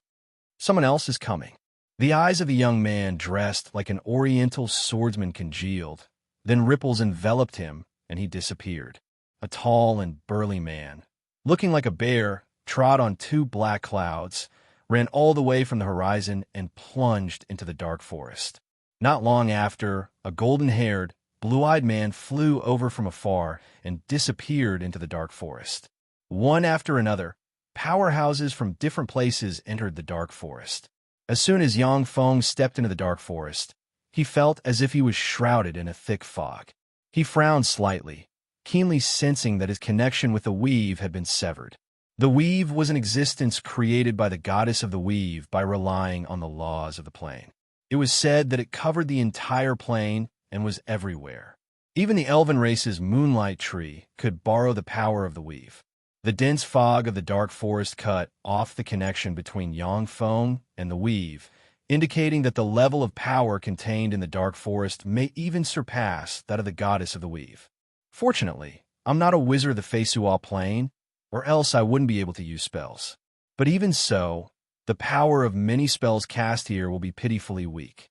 Someone else is coming. The eyes of the young man dressed like an oriental swordsman congealed. Then ripples enveloped him, and he disappeared. A tall and burly man, looking like a bear, trod on two black clouds, ran all the way from the horizon and plunged into the Dark Forest. Not long after, a golden-haired, blue-eyed man flew over from afar and disappeared into the Dark Forest. One after another, powerhouses from different places entered the Dark Forest. As soon as Yang Feng stepped into the Dark Forest, he felt as if he was shrouded in a thick fog. He frowned slightly, keenly sensing that his connection with the weave had been severed. The weave was an existence created by the goddess of the weave by relying on the laws of the plane. It was said that it covered the entire plane and was everywhere. Even the elven race's moonlight tree could borrow the power of the weave. The dense fog of the Dark Forest cut off the connection between Yang Feng and the weave, indicating that the level of power contained in the Dark Forest may even surpass that of the goddess of the weave. Fortunately, I'm not a wizard of the Feisual plane, or else I wouldn't be able to use spells. But even so, the power of many spells cast here will be pitifully weak.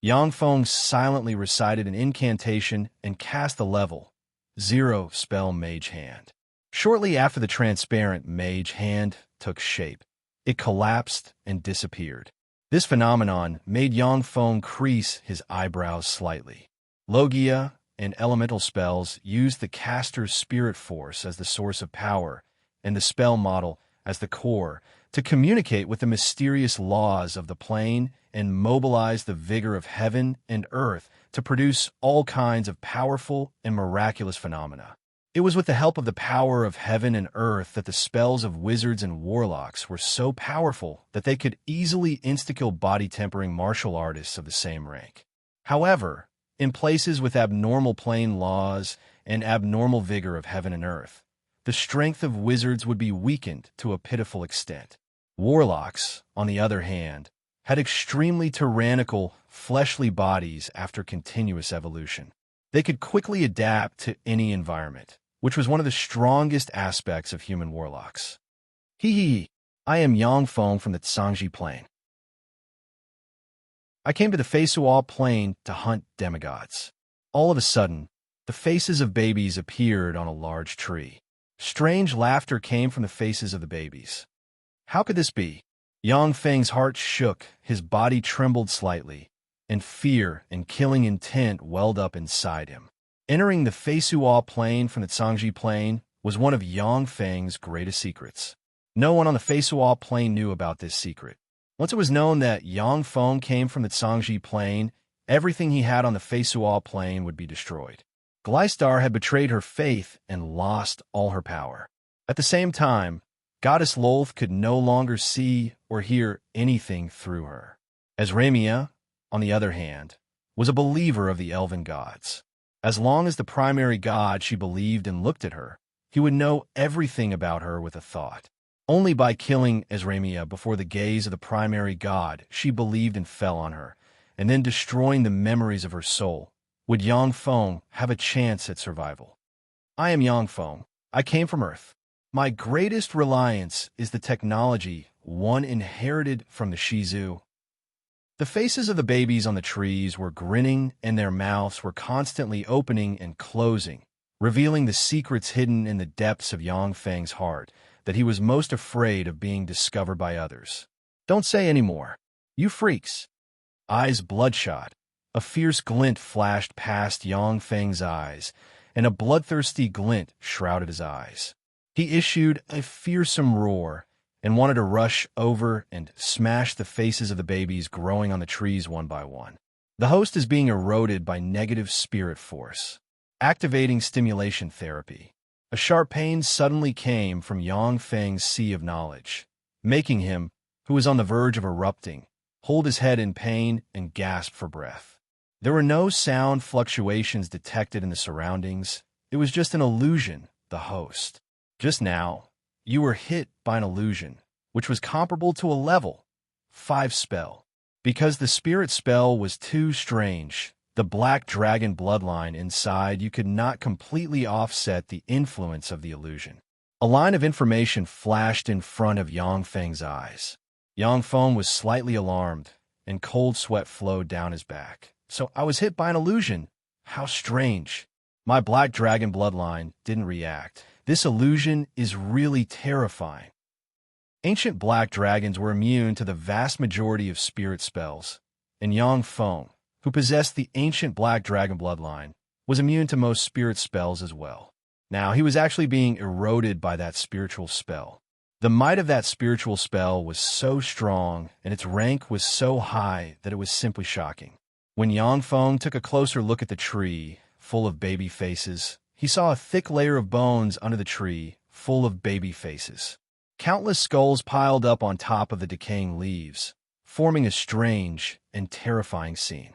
Yang Feng silently recited an incantation and cast the level 0 spell Mage Hand. Shortly after the transparent Mage Hand took shape, it collapsed and disappeared. This phenomenon made Yang Feng crease his eyebrows slightly. Logia and elemental spells used the caster's spirit force as the source of power and the spell model as the core to communicate with the mysterious laws of the plane and mobilize the vigor of heaven and earth to produce all kinds of powerful and miraculous phenomena. It was with the help of the power of heaven and earth that the spells of wizards and warlocks were so powerful that they could easily insta-kill body-tempering martial artists of the same rank. However, in places with abnormal plane laws and abnormal vigor of heaven and earth, the strength of wizards would be weakened to a pitiful extent. Warlocks, on the other hand, had extremely tyrannical, fleshly bodies after continuous evolution. They could quickly adapt to any environment, which was one of the strongest aspects of human warlocks. Hee. I am Yangfeng from the Tsangji Plain. I came to the Feisuo Plain to hunt demigods. All of a sudden, the faces of babies appeared on a large tree. Strange laughter came from the faces of the babies. How could this be? Yang Feng's heart shook, his body trembled slightly, and fear and killing intent welled up inside him. Entering the Feisuo Plain from the Tsangji Plain was one of Yang Feng's greatest secrets. No one on the Feisuo Plain knew about this secret. Once it was known that Yang Feng came from the Tsangji Plain, everything he had on the Feisuo Plain would be destroyed. Gleistar had betrayed her faith and lost all her power. At the same time, Goddess Lolth could no longer see or hear anything through her. Esramia, on the other hand, was a believer of the elven gods. As long as the primary god she believed and looked at her, he would know everything about her with a thought. Only by killing Esramia before the gaze of the primary god she believed and fell on her, and then destroying the memories of her soul, would Yang Feng have a chance at survival. I am Yang Feng. I came from Earth. My greatest reliance is the technology one inherited from the Shizu. The faces of the babies on the trees were grinning and their mouths were constantly opening and closing, revealing the secrets hidden in the depths of Yang Feng's heart that he was most afraid of being discovered by others. Don't say any more. You freaks. Eyes bloodshot. A fierce glint flashed past Yang Feng's eyes, and a bloodthirsty glint shrouded his eyes. He issued a fearsome roar and wanted to rush over and smash the faces of the babies growing on the trees one by one. The host is being eroded by negative spirit force. Activating stimulation therapy. A sharp pain suddenly came from Yang Feng's sea of knowledge, making him, who was on the verge of erupting, hold his head in pain and gasp for breath. There were no sound fluctuations detected in the surroundings. It was just an illusion, the host. Just now, you were hit by an illusion, which was comparable to a level 5 spell. Because the spirit spell was too strange, the black dragon bloodline inside you could not completely offset the influence of the illusion. A line of information flashed in front of Yang Feng's eyes. Yang Feng was slightly alarmed, and cold sweat flowed down his back. So I was hit by an illusion. How strange. My black dragon bloodline didn't react. This illusion is really terrifying. Ancient black dragons were immune to the vast majority of spirit spells, and Yang Feng, who possessed the ancient black dragon bloodline, was immune to most spirit spells as well. Now, he was actually being eroded by that spiritual spell. The might of that spiritual spell was so strong, and its rank was so high that it was simply shocking. When Yang Feng took a closer look at the tree, full of baby faces, he saw a thick layer of bones under the tree, full of baby faces. Countless skulls piled up on top of the decaying leaves, forming a strange and terrifying scene.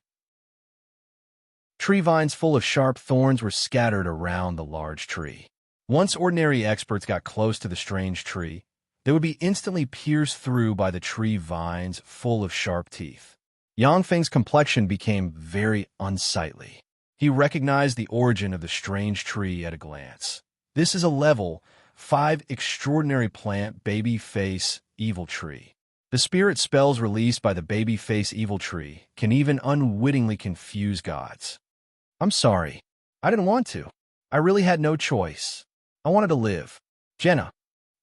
Tree vines full of sharp thorns were scattered around the large tree. Once ordinary experts got close to the strange tree, they would be instantly pierced through by the tree vines full of sharp teeth. Yang Feng's complexion became very unsightly. He recognized the origin of the strange tree at a glance. This is a level 5 extraordinary plant baby face evil tree. The spirit spells released by the baby face evil tree can even unwittingly confuse gods. I'm sorry. I didn't want to. I really had no choice. I wanted to live. Jenna.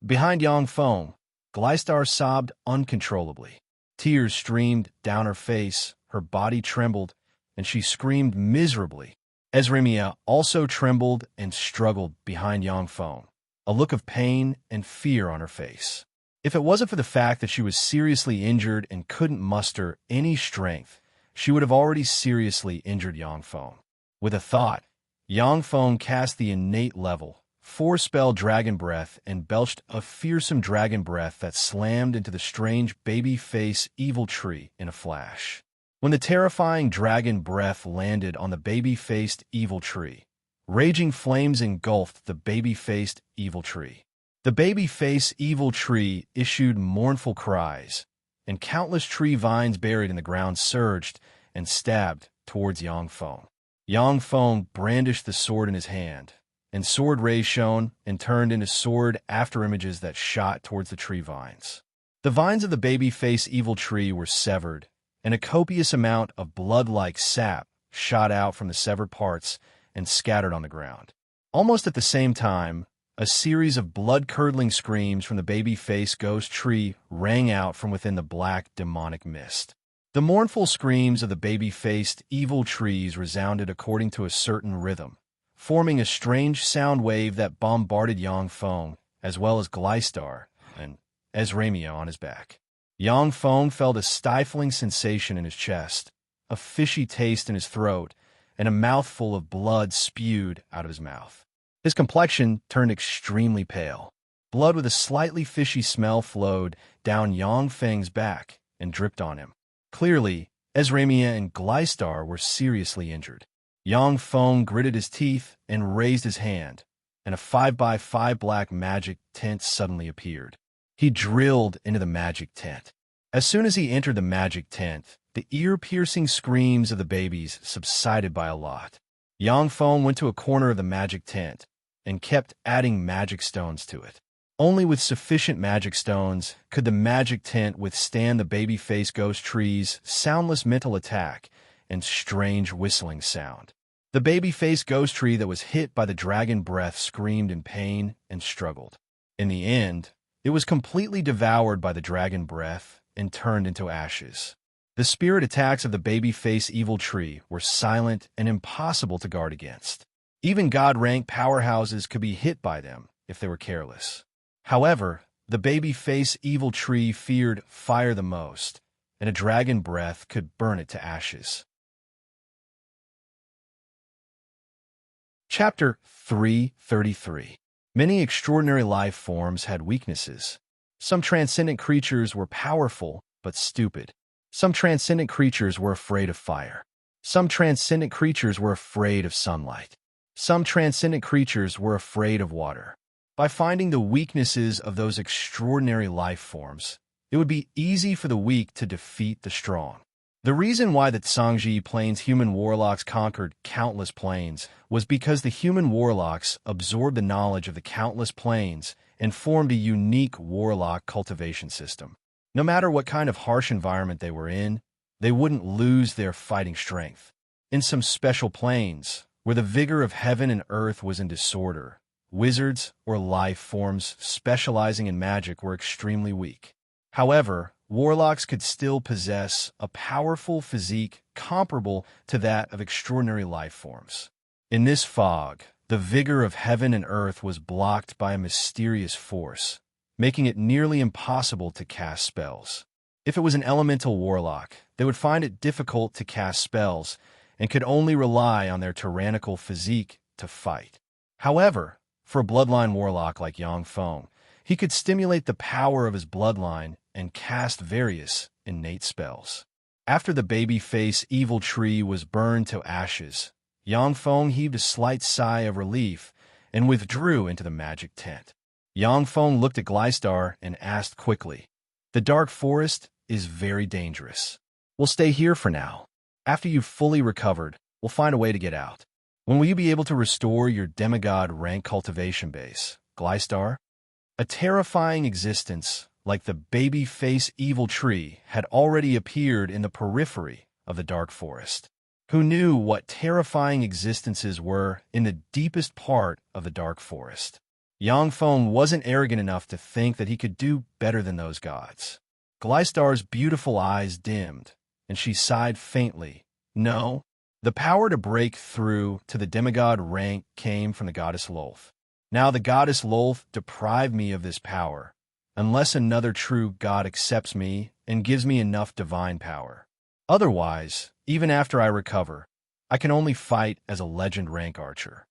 Behind Yang Feng, Gleistar sobbed uncontrollably. Tears streamed down her face, her body trembled, and she screamed miserably. Esramia also trembled and struggled behind Yang Feng, a look of pain and fear on her face. If it wasn't for the fact that she was seriously injured and couldn't muster any strength, she would have already seriously injured Yang Feng. With a thought, Yang Feng cast the innate level 4-spell Dragon Breath and belched a fearsome dragon breath that slammed into the strange baby face evil tree in a flash. When the terrifying dragon breath landed on the baby-faced evil tree, Raging flames engulfed the baby-faced evil tree. The baby-faced evil tree issued mournful cries, and countless tree vines buried in the ground surged and stabbed towards Yang Feng. Yang Feng brandished the sword in his hand, and sword rays shone and turned into sword after-images that shot towards the tree vines. The vines of the baby-faced evil tree were severed, and a copious amount of blood-like sap shot out from the severed parts and scattered on the ground. Almost at the same time, a series of blood-curdling screams from the baby-faced ghost tree rang out from within the black demonic mist. The mournful screams of the baby-faced evil trees resounded according to a certain rhythm, forming a strange sound wave that bombarded Yang Feng, as well as Gleistar and Ezramia on his back. Yang Feng felt a stifling sensation in his chest, a fishy taste in his throat, and a mouthful of blood spewed out of his mouth. His complexion turned extremely pale. Blood with a slightly fishy smell flowed down Yang Feng's back and dripped on him. Clearly, Ezramia and Gleistar were seriously injured. Yang Feng gritted his teeth and raised his hand, and a 5x5 black magic tent suddenly appeared. He drilled into the magic tent. As soon as he entered the magic tent, the ear-piercing screams of the babies subsided by a lot. Yang Feng went to a corner of the magic tent and kept adding magic stones to it. Only with sufficient magic stones could the magic tent withstand the baby-faced ghost tree's soundless mental attack and strange whistling sound. The baby-faced ghost tree that was hit by the dragon breath screamed in pain and struggled. In the end, it was completely devoured by the dragon breath and turned into ashes. The spirit attacks of the baby-faced evil tree were silent and impossible to guard against. Even God-rank powerhouses could be hit by them if they were careless. However, the baby-faced evil tree feared fire the most, and a dragon breath could burn it to ashes. Chapter 333. Many extraordinary life forms had weaknesses. Some transcendent creatures were powerful but stupid. Some transcendent creatures were afraid of fire. Some transcendent creatures were afraid of sunlight. Some transcendent creatures were afraid of water. By finding the weaknesses of those extraordinary life forms, it would be easy for the weak to defeat the strong. The reason why the Tsangji Plains human warlocks conquered countless plains was because the human warlocks absorbed the knowledge of the countless plains and formed a unique warlock cultivation system. No matter what kind of harsh environment they were in, they wouldn't lose their fighting strength. In some special plains, where the vigor of heaven and earth was in disorder, wizards or life forms specializing in magic were extremely weak. However, warlocks could still possess a powerful physique comparable to that of extraordinary life forms. In this fog, the vigor of heaven and earth was blocked by a mysterious force, making it nearly impossible to cast spells. If it was an elemental warlock, they would find it difficult to cast spells and could only rely on their tyrannical physique to fight. However, for a bloodline warlock like Yang Feng, he could stimulate the power of his bloodline and cast various innate spells. After the baby-faced evil tree was burned to ashes, Yang Feng heaved a slight sigh of relief and withdrew into the magic tent. Yang Feng looked at Gleistar and asked quickly, "The dark forest is very dangerous. We'll stay here for now. After you've fully recovered, we'll find a way to get out. When will you be able to restore your demigod rank cultivation base, Gleistar?" A terrifying existence, like the baby-faced evil tree, had already appeared in the periphery of the dark forest. Who knew what terrifying existences were in the deepest part of the dark forest? Yang Feng wasn't arrogant enough to think that he could do better than those gods. Gleistar's beautiful eyes dimmed, and she sighed faintly. No, the power to break through to the demigod rank came from the goddess Lolth. Now the goddess Lolth deprived me of this power, unless another true god accepts me and gives me enough divine power. Otherwise, even after I recover, I can only fight as a legend rank archer.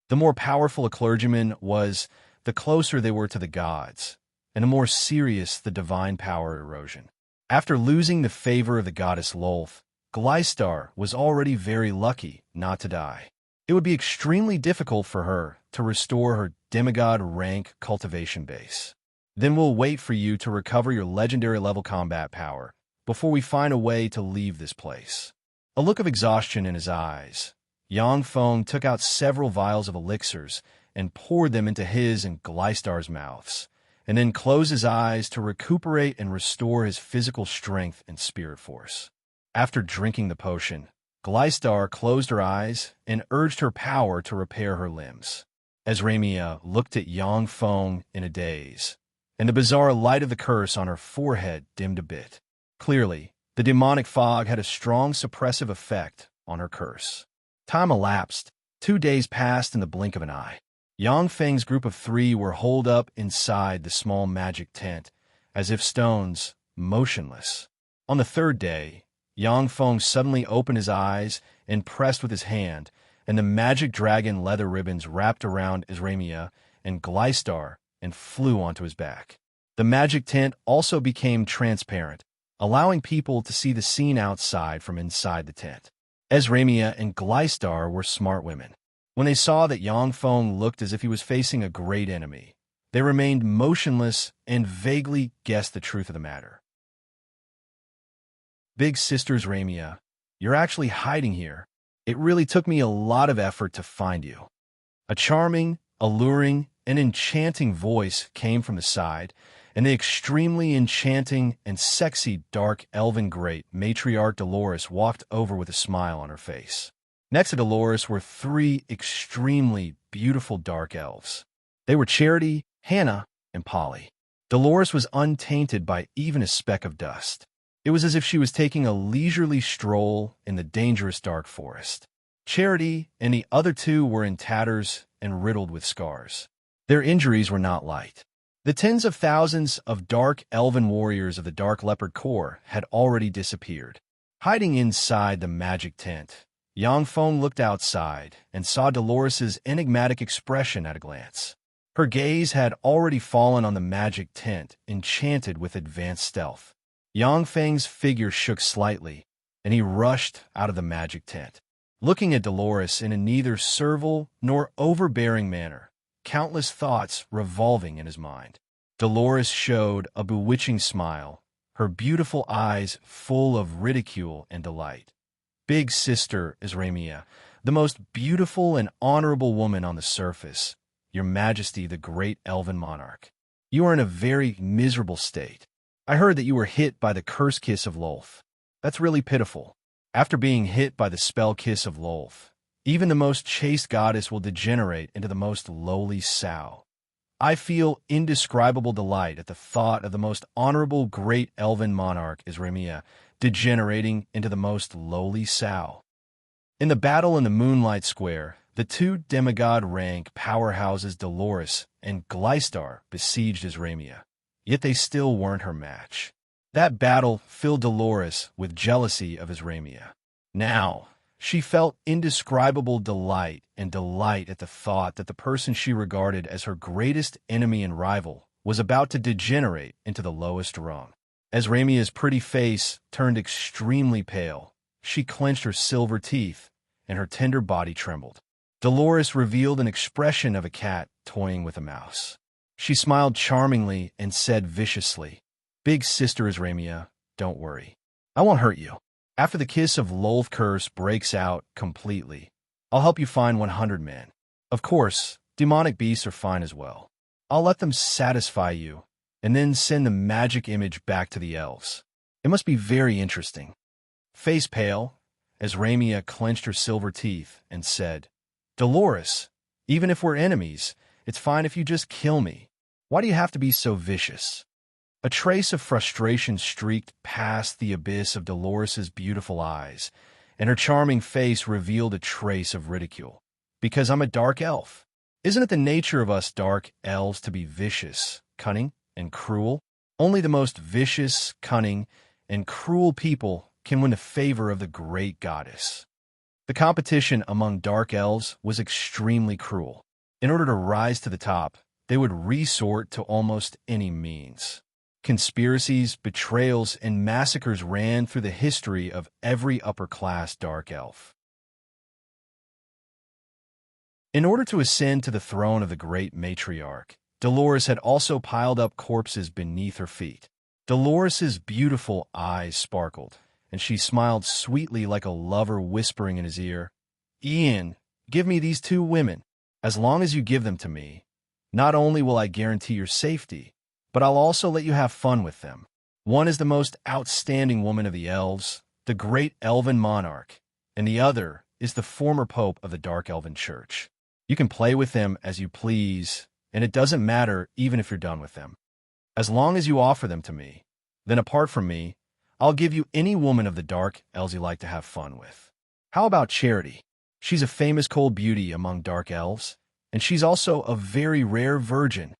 The more powerful a clergyman was, the closer they were to the gods, and the more serious the divine power erosion. After losing the favor of the goddess Lolth, Gleistar was already very lucky not to die. it would be extremely difficult for her to restore her demigod rank cultivation base. Then we'll wait for you to recover your legendary level combat power before we find a way to leave this place. A look of exhaustion in his eyes, Yang Feng took out several vials of elixirs and poured them into his and Gleistar's mouths, and then closed his eyes to recuperate and restore his physical strength and spirit force. After drinking the potion, Gleistar closed her eyes and urged her power to repair her limbs. Esramia looked at Yang Feng in a daze, and the bizarre light of the curse on her forehead dimmed a bit. Clearly, the demonic fog had a strong suppressive effect on her curse. Time elapsed. 2 days passed in the blink of an eye. Yang Feng's group of 3 were holed up inside the small magic tent, as if stones, motionless. On the 3rd day, Yang Feng suddenly opened his eyes and pressed with his hand, and the magic dragon leather ribbons wrapped around Esramia and Gleistar and flew onto his back. The magic tent also became transparent, allowing people to see the scene outside from inside the tent. Esramia and Gleistar were smart women. When they saw that Yang Feng looked as if he was facing a great enemy, they remained motionless and vaguely guessed the truth of the matter. Big Sister Esramia, you're actually hiding here. It really took me a lot of effort to find you. A charming, alluring, and enchanting voice came from the side, and the extremely enchanting and sexy dark elven great matriarch Dolores walked over with a smile on her face. Next to Dolores were 3 extremely beautiful dark elves. They were Charity, Hannah, and Polly. Dolores was untainted by even a speck of dust. It was as if she was taking a leisurely stroll in the dangerous dark forest. Charity and the other 2 were in tatters and riddled with scars. Their injuries were not light. The tens of thousands of dark elven warriors of the Dark Leopard Corps had already disappeared. Hiding inside the magic tent, Yang Feng looked outside and saw Dolores's enigmatic expression at a glance. Her gaze had already fallen on the magic tent, enchanted with advanced stealth. Yang Feng's figure shook slightly, and he rushed out of the magic tent. Looking at Dolores in a neither servile nor overbearing manner, countless thoughts revolving in his mind. Dolores showed a bewitching smile, her beautiful eyes full of ridicule and delight. Big Sister Esramia, the most beautiful and honorable woman on the surface, Your Majesty the great elven monarch. You are in a very miserable state. I heard that you were hit by the curse kiss of Lolth. That's really pitiful. After being hit by the spell kiss of Lolth, even the most chaste goddess will degenerate into the most lowly sow. I feel indescribable delight at the thought of the most honorable great elven monarch Esramia degenerating into the most lowly sow. In the battle in the Moonlight Square, the 2 demigod rank powerhouses Dolores and Gleistar besieged Esramia, yet they still weren't her match. That battle filled Dolores with jealousy of Esramia. Now, she felt indescribable delight at the thought that the person she regarded as her greatest enemy and rival was about to degenerate into the lowest rung. Esramia's pretty face turned extremely pale. She clenched her silver teeth, and her tender body trembled. Dolores revealed an expression of a cat toying with a mouse. She smiled charmingly and said viciously, "Big Sister Esramia, don't worry. I won't hurt you. After the kiss of Lolth curse breaks out completely, I'll help you find 100 men. Of course, demonic beasts are fine as well. I'll let them satisfy you, and then send the magic image back to the elves. It must be very interesting." Face pale, Esramia clenched her silver teeth and said, "Dolores, even if we're enemies, it's fine if you just kill me. Why do you have to be so vicious?" A trace of frustration streaked past the abyss of Dolores's beautiful eyes, and her charming face revealed a trace of ridicule. "Because I'm a dark elf. Isn't it the nature of us dark elves to be vicious, cunning, and cruel? Only the most vicious, cunning, and cruel people can win the favor of the great goddess." The competition among dark elves was extremely cruel. In order to rise to the top, they would resort to almost any means. Conspiracies, betrayals, and massacres ran through the history of every upper-class dark elf. In order to ascend to the throne of the great matriarch, Dolores had also piled up corpses beneath her feet. Dolores's beautiful eyes sparkled, and she smiled sweetly like a lover whispering in his ear, "Ian, give me these 2 women. As long as you give them to me, not only will I guarantee your safety, but I'll also let you have fun with them. One is the most outstanding woman of the elves, the great elven monarch, and the other is the former pope of the Dark Elven Church. You can play with them as you please, and it doesn't matter even if you're done with them. As long as you offer them to me, then apart from me, I'll give you any woman of the Dark Elves you like to have fun with. How about Charity? She's a famous cold beauty among Dark Elves, and she's also a very rare virgin."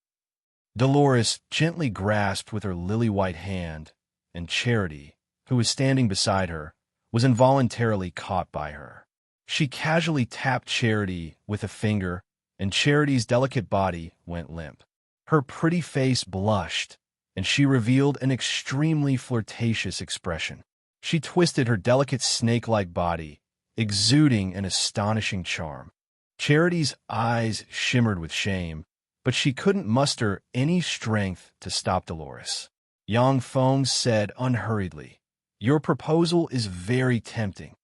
Dolores gently grasped with her lily-white hand, and Charity, who was standing beside her, was involuntarily caught by her. She casually tapped Charity with a finger, and Charity's delicate body went limp. Her pretty face blushed, and she revealed an extremely flirtatious expression. She twisted her delicate snake-like body, exuding an astonishing charm. Charity's eyes shimmered with shame, but she couldn't muster any strength to stop Dolores. Yangfeng said unhurriedly, "Your proposal is very tempting."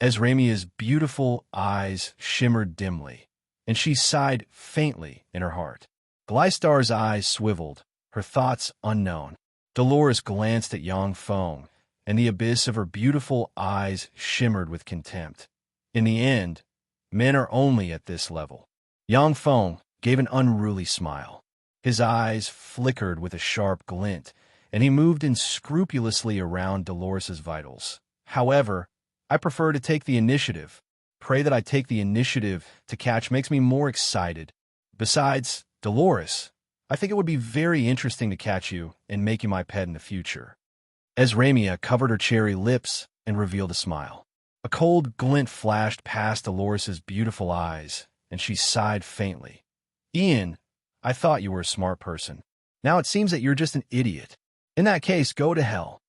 Esramia's beautiful eyes shimmered dimly, and she sighed faintly in her heart. Gleistar's eyes swiveled, her thoughts unknown. Dolores glanced at Yangfeng, and the abyss of her beautiful eyes shimmered with contempt. In the end, men are only at this level. Yangfeng gave an unruly smile. His eyes flickered with a sharp glint, and he moved unscrupulously around Dolores's vitals. "However, I prefer to take the initiative. Pray that I take the initiative to catch makes me more excited. Besides, Dolores, I think it would be very interesting to catch you and make you my pet in the future." Esramia covered her cherry lips and revealed a smile. A cold glint flashed past Dolores's beautiful eyes, and she sighed faintly. "Ian, I thought you were a smart person. Now it seems that you're just an idiot. In that case, go to hell."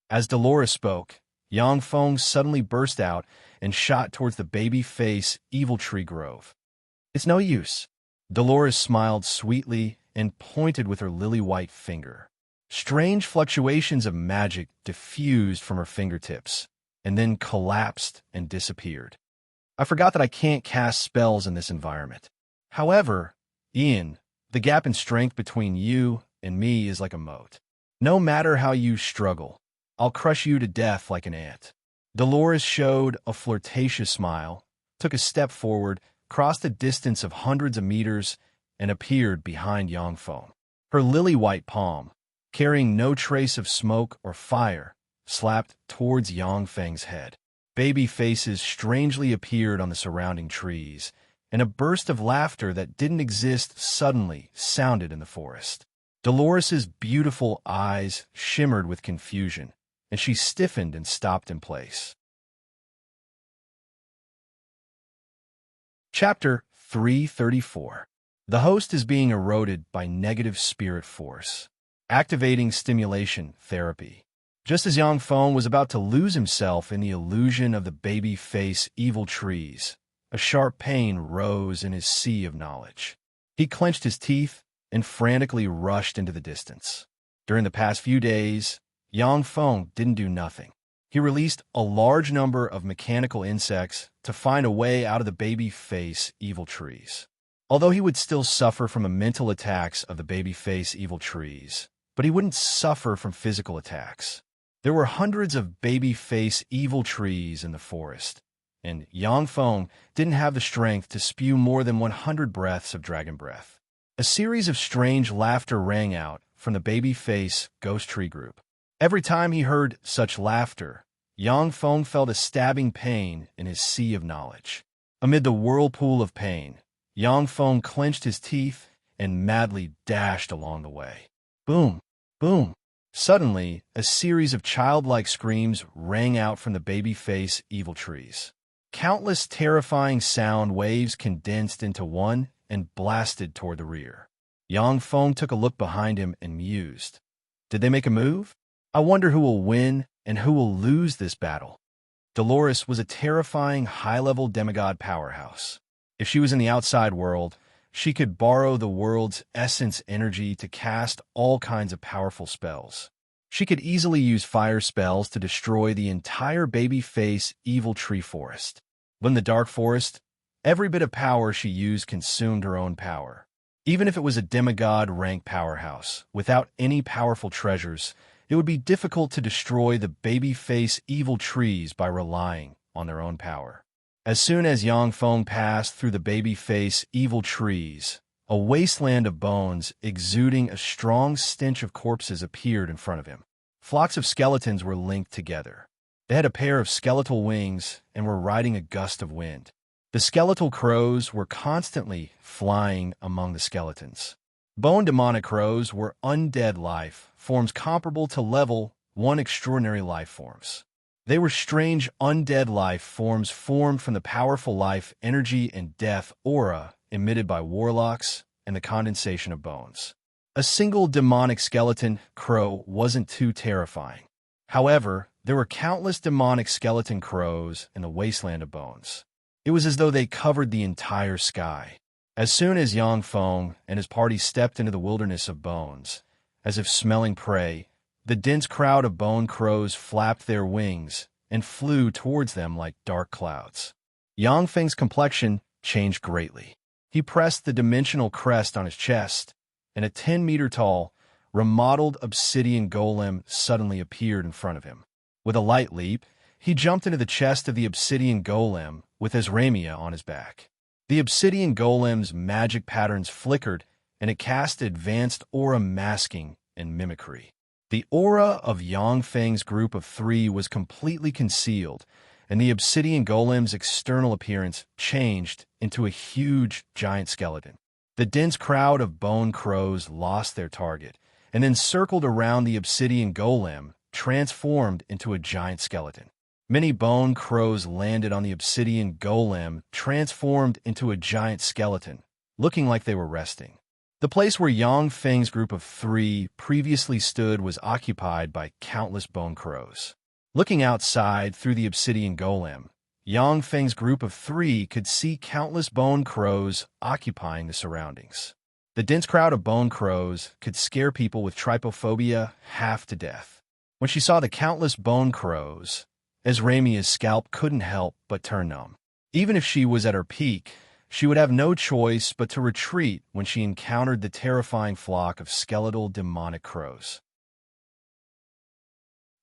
As Dolores spoke, Yangfeng suddenly burst out and shot towards the baby-face evil tree grove. "It's no use." Dolores smiled sweetly and pointed with her lily-white finger. Strange fluctuations of magic diffused from her fingertips, and then collapsed and disappeared. "I forgot that I can't cast spells in this environment. However, Ian, the gap in strength between you and me is like a moat. No matter how you struggle, I'll crush you to death like an ant." Dolores showed a flirtatious smile, took a step forward, crossed a distance of hundreds of meters, and appeared behind Yangfeng. Her lily-white palm, carrying no trace of smoke or fire, slapped towards Yangfeng's head. Baby faces strangely appeared on the surrounding trees, and a burst of laughter that didn't exist suddenly sounded in the forest. Dolores's beautiful eyes shimmered with confusion, and she stiffened and stopped in place. Chapter 334. The host is being eroded by negative spirit force. Activating stimulation therapy. Just as Yangfeng was about to lose himself in the illusion of the baby-face evil trees, a sharp pain rose in his sea of knowledge. He clenched his teeth and frantically rushed into the distance. During the past few days, Yangfeng didn't do nothing. He released a large number of mechanical insects to find a way out of the baby-face evil trees. Although he would still suffer from the mental attacks of the baby-face evil trees, but he wouldn't suffer from physical attacks. There were hundreds of baby-face evil trees in the forest, and Yangfeng didn't have the strength to spew more than 100 breaths of dragon breath. A series of strange laughter rang out from the baby-face ghost tree group. Every time he heard such laughter, Yangfeng felt a stabbing pain in his sea of knowledge. Amid the whirlpool of pain, Yangfeng clenched his teeth and madly dashed along the way. Boom! Boom! Suddenly, a series of childlike screams rang out from the baby-face evil trees. Countless terrifying sound waves condensed into one and blasted toward the rear. Yangfeng took a look behind him and mused. Did they make a move? I wonder who will win and who will lose this battle. Dolores was a terrifying high-level demigod powerhouse. If she was in the outside world, she could borrow the world's essence energy to cast all kinds of powerful spells. She could easily use fire spells to destroy the entire baby-face evil tree forest. But in the dark forest, every bit of power she used consumed her own power. Even if it was a demigod-rank powerhouse, without any powerful treasures, it would be difficult to destroy the baby-face evil trees by relying on their own power. As soon as Yang Feng passed through the baby-face evil trees, a wasteland of bones exuding a strong stench of corpses appeared in front of him. Flocks of skeletons were linked together. They had a pair of skeletal wings and were riding a gust of wind. The skeletal crows were constantly flying among the skeletons. Bone demonic crows were undead life forms comparable to level 1 extraordinary life forms. They were strange undead life forms formed from the powerful life, energy, and death aura emitted by warlocks and the condensation of bones. A single demonic skeleton crow wasn't too terrifying. However, there were countless demonic skeleton crows in the wasteland of bones. It was as though they covered the entire sky. As soon as Yang Feng and his party stepped into the wilderness of bones, as if smelling prey, the dense crowd of bone crows flapped their wings and flew towards them like dark clouds. Yang Feng's complexion changed greatly. He pressed the dimensional crest on his chest, and a 10-meter-tall, remodeled obsidian golem suddenly appeared in front of him. With a light leap, he jumped into the chest of the obsidian golem with Azramia on his back. The obsidian golem's magic patterns flickered, and it cast advanced aura masking and mimicry. The aura of Yang Feng's group of 3 was completely concealed, and the obsidian golem's external appearance changed into a huge giant skeleton. The dense crowd of bone crows lost their target, and then circled around the obsidian golem, transformed into a giant skeleton. Many bone crows landed on the obsidian golem, transformed into a giant skeleton, looking like they were resting. The place where Yang Feng's group of 3 previously stood was occupied by countless bone crows. Looking outside through the obsidian golem, Yang Feng's group of 3 could see countless bone crows occupying the surroundings. The dense crowd of bone crows could scare people with trypophobia half to death. When she saw the countless bone crows, Azramia's scalp couldn't help but turn numb. Even if she was at her peak, she would have no choice but to retreat when she encountered the terrifying flock of skeletal demonic crows.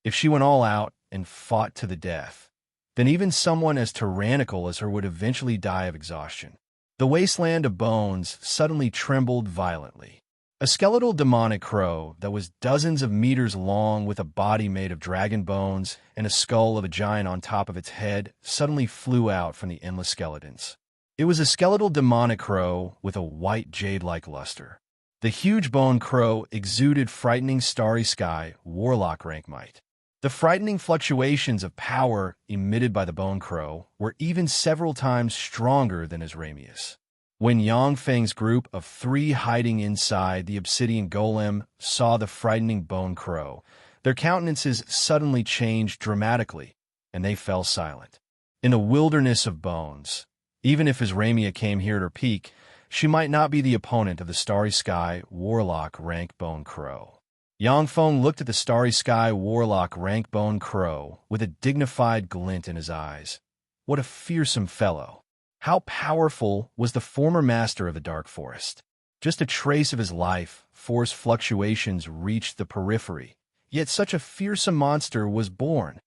If she went all out and fought to the death, then even someone as tyrannical as her would eventually die of exhaustion. The wasteland of bones suddenly trembled violently. A skeletal demonic crow that was dozens of meters long with a body made of dragon bones and a skull of a giant on top of its head suddenly flew out from the endless skeletons. It was a skeletal demonic crow with a white jade-like luster. The huge bone crow exuded frightening starry sky, warlock rank might. The frightening fluctuations of power emitted by the bone crow were even several times stronger than Azramia's. When Yang Feng's group of 3 hiding inside the obsidian golem saw the frightening bone crow, their countenances suddenly changed dramatically, and they fell silent. In a wilderness of bones, even if Azramia came here at her peak, she might not be the opponent of the starry sky warlock rank bone crow. Yang Feng looked at the starry sky warlock rank bone crow with a dignified glint in his eyes. What a fearsome fellow! How powerful was the former master of the dark forest? Just a trace of his life force fluctuations reached the periphery, yet such a fearsome monster was born.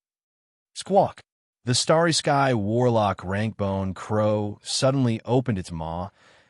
Squawk! The starry sky warlock rankbone crow suddenly opened its maw,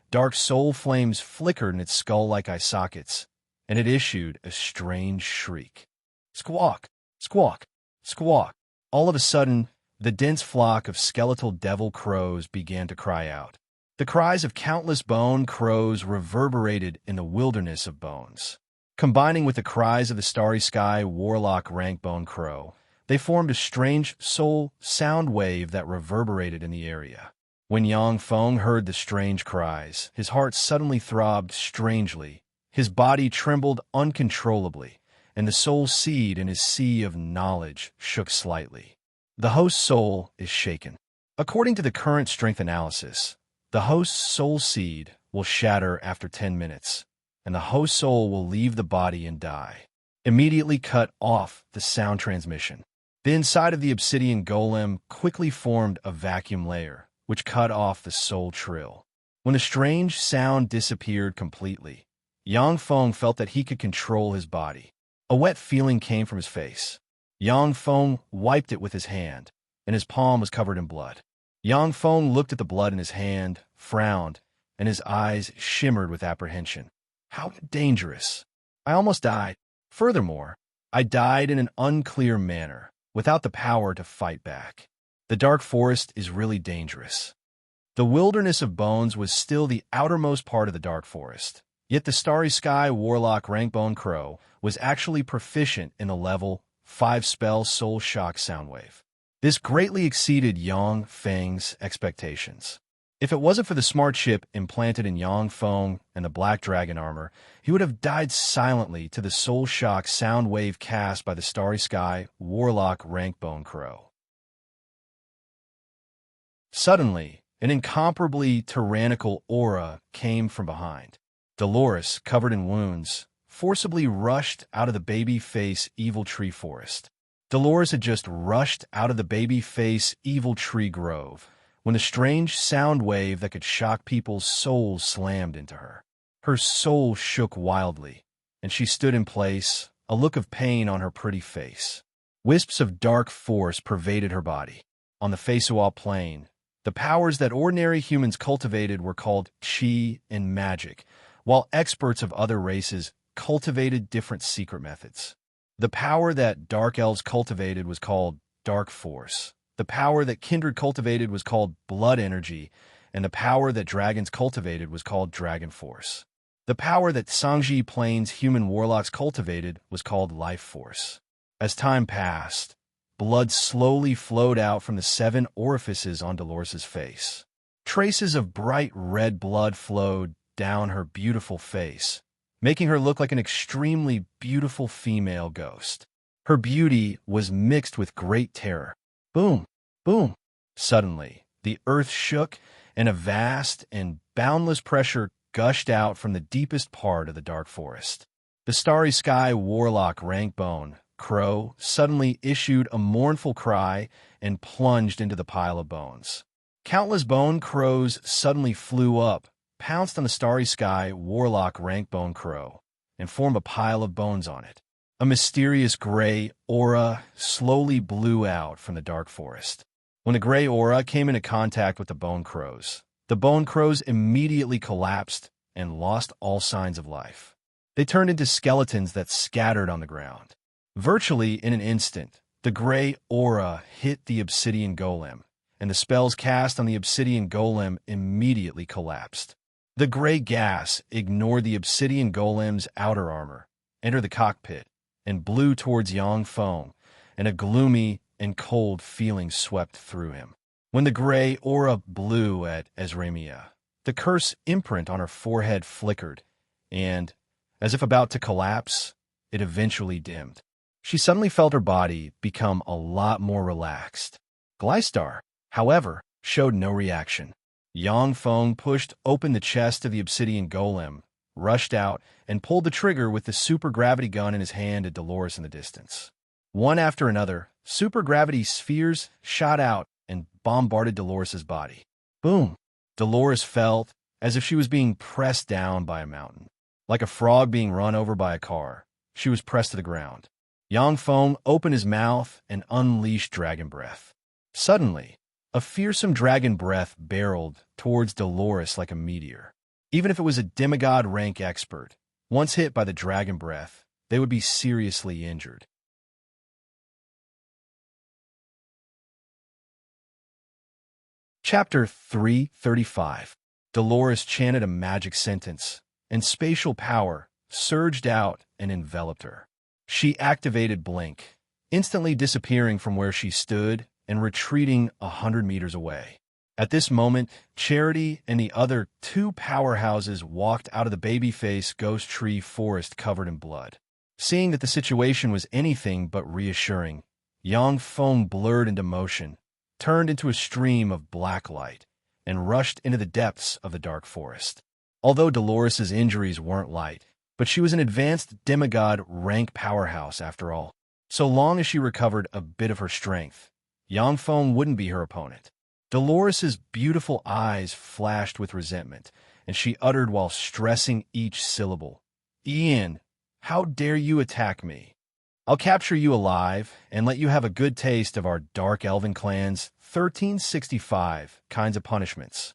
dark soul flames flickered in its skull like eye sockets, and it issued a strange shriek. Squawk! Squawk! Squawk! All of a sudden, the dense flock of skeletal devil crows began to cry out. The cries of countless bone crows reverberated in the wilderness of bones. Combining with the cries of the starry sky warlock rankbone crow, they formed a strange soul sound wave that reverberated in the area. When Yang Feng heard the strange cries, his heart suddenly throbbed strangely, his body trembled uncontrollably, and the soul seed in his sea of knowledge shook slightly. The host's soul is shaken. According to the current strength analysis, The host's soul seed will shatter after 10 minutes, and the host soul will leave the body and die. Immediately cut off the sound transmission. The inside of the obsidian golem quickly formed a vacuum layer, which cut off the soul trill. When the strange sound disappeared completely, Yang Feng felt that he could control his body. A wet feeling came from his face. Yang Feng wiped it with his hand, and his palm was covered in blood. Yang Feng looked at the blood in his hand, frowned, and his eyes shimmered with apprehension. How dangerous! I almost died. Furthermore, I died in an unclear manner, without the power to fight back. The dark forest is really dangerous. The wilderness of bones was still the outermost part of the dark forest, yet the starry sky warlock Rankbone Crow was actually proficient in the level 5 spell Soul Shock Soundwave. This greatly exceeded Yang Feng's expectations. If it wasn't for the smart chip implanted in Yang Feng and the Black Dragon armor, he would have died silently to the Soul Shock sound wave cast by the Starry Sky Warlock Rankbone Crow. Suddenly, an incomparably tyrannical aura came from behind. Dolores, covered in wounds, forcibly rushed out of the baby-face evil tree forest. Dolores had just rushed out of the baby-face evil tree grove when the strange sound wave that could shock people's souls slammed into her. Her soul shook wildly, and she stood in place, a look of pain on her pretty face. Wisps of dark force pervaded her body. On the Feisual plane, the powers that ordinary humans cultivated were called qi and magic, while experts of other races cultivated different secret methods. The power that dark elves cultivated was called dark force. The power that kindred cultivated was called blood energy, and the power that dragons cultivated was called dragon force. The power that Sangji Plains human warlocks cultivated was called life force. As time passed, blood slowly flowed out from the 7 orifices on Dolores' face. Traces of bright red blood flowed down her beautiful face, making her look like an extremely beautiful female ghost. Her beauty was mixed with great terror. Boom! Boom! Suddenly, the earth shook, and a vast and boundless pressure gushed out from the deepest part of the dark forest. The Starry Sky Warlock Rankbone Crow suddenly issued a mournful cry and plunged into the pile of bones. Countless bone crows suddenly flew up, pounced on the Starry Sky Warlock Rankbone Crow, and formed a pile of bones on it. A mysterious gray aura slowly blew out from the dark forest. When the gray aura came into contact with the bone crows immediately collapsed and lost all signs of life. They turned into skeletons that scattered on the ground. Virtually in an instant, the gray aura hit the obsidian golem, and the spells cast on the obsidian golem immediately collapsed. The gray gas ignored the obsidian golem's outer armor, entered the cockpit, and blew towards Yang Feng, and a gloomy and cold feeling swept through him. When the gray aura blew at Esramia, the curse imprint on her forehead flickered, and, as if about to collapse, it eventually dimmed. She suddenly felt her body become a lot more relaxed. Glystar, however, showed no reaction. Yang Feng pushed open the chest of the obsidian golem, rushed out, and pulled the trigger with the supergravity gun in his hand at Dolores in the distance. One after another, supergravity spheres shot out and bombarded Dolores' body. Boom! Dolores felt as if she was being pressed down by a mountain. Like a frog being run over by a car, she was pressed to the ground. Yang Feng opened his mouth and unleashed dragon breath. Suddenly, a fearsome dragon breath barreled towards Dolores like a meteor. Even if it was a demigod rank expert, once hit by the dragon breath, they would be seriously injured. Chapter 335. Dolores chanted a magic sentence, and spatial power surged out and enveloped her. She activated Blink, instantly disappearing from where she stood and retreating 100 meters away. At this moment, Charity and the other 2 powerhouses walked out of the babyface ghost tree forest covered in blood. Seeing that the situation was anything but reassuring, Yang Feng blurred into motion, turned into a stream of black light, and rushed into the depths of the dark forest. Although Dolores's injuries weren't light, but she was an advanced demigod rank powerhouse after all. So long as she recovered a bit of her strength, Yangfeng wouldn't be her opponent. Dolores's beautiful eyes flashed with resentment, and she uttered while stressing each syllable, "Ian, how dare you attack me? I'll capture you alive and let you have a good taste of our Dark Elven clan's 1365 kinds of punishments."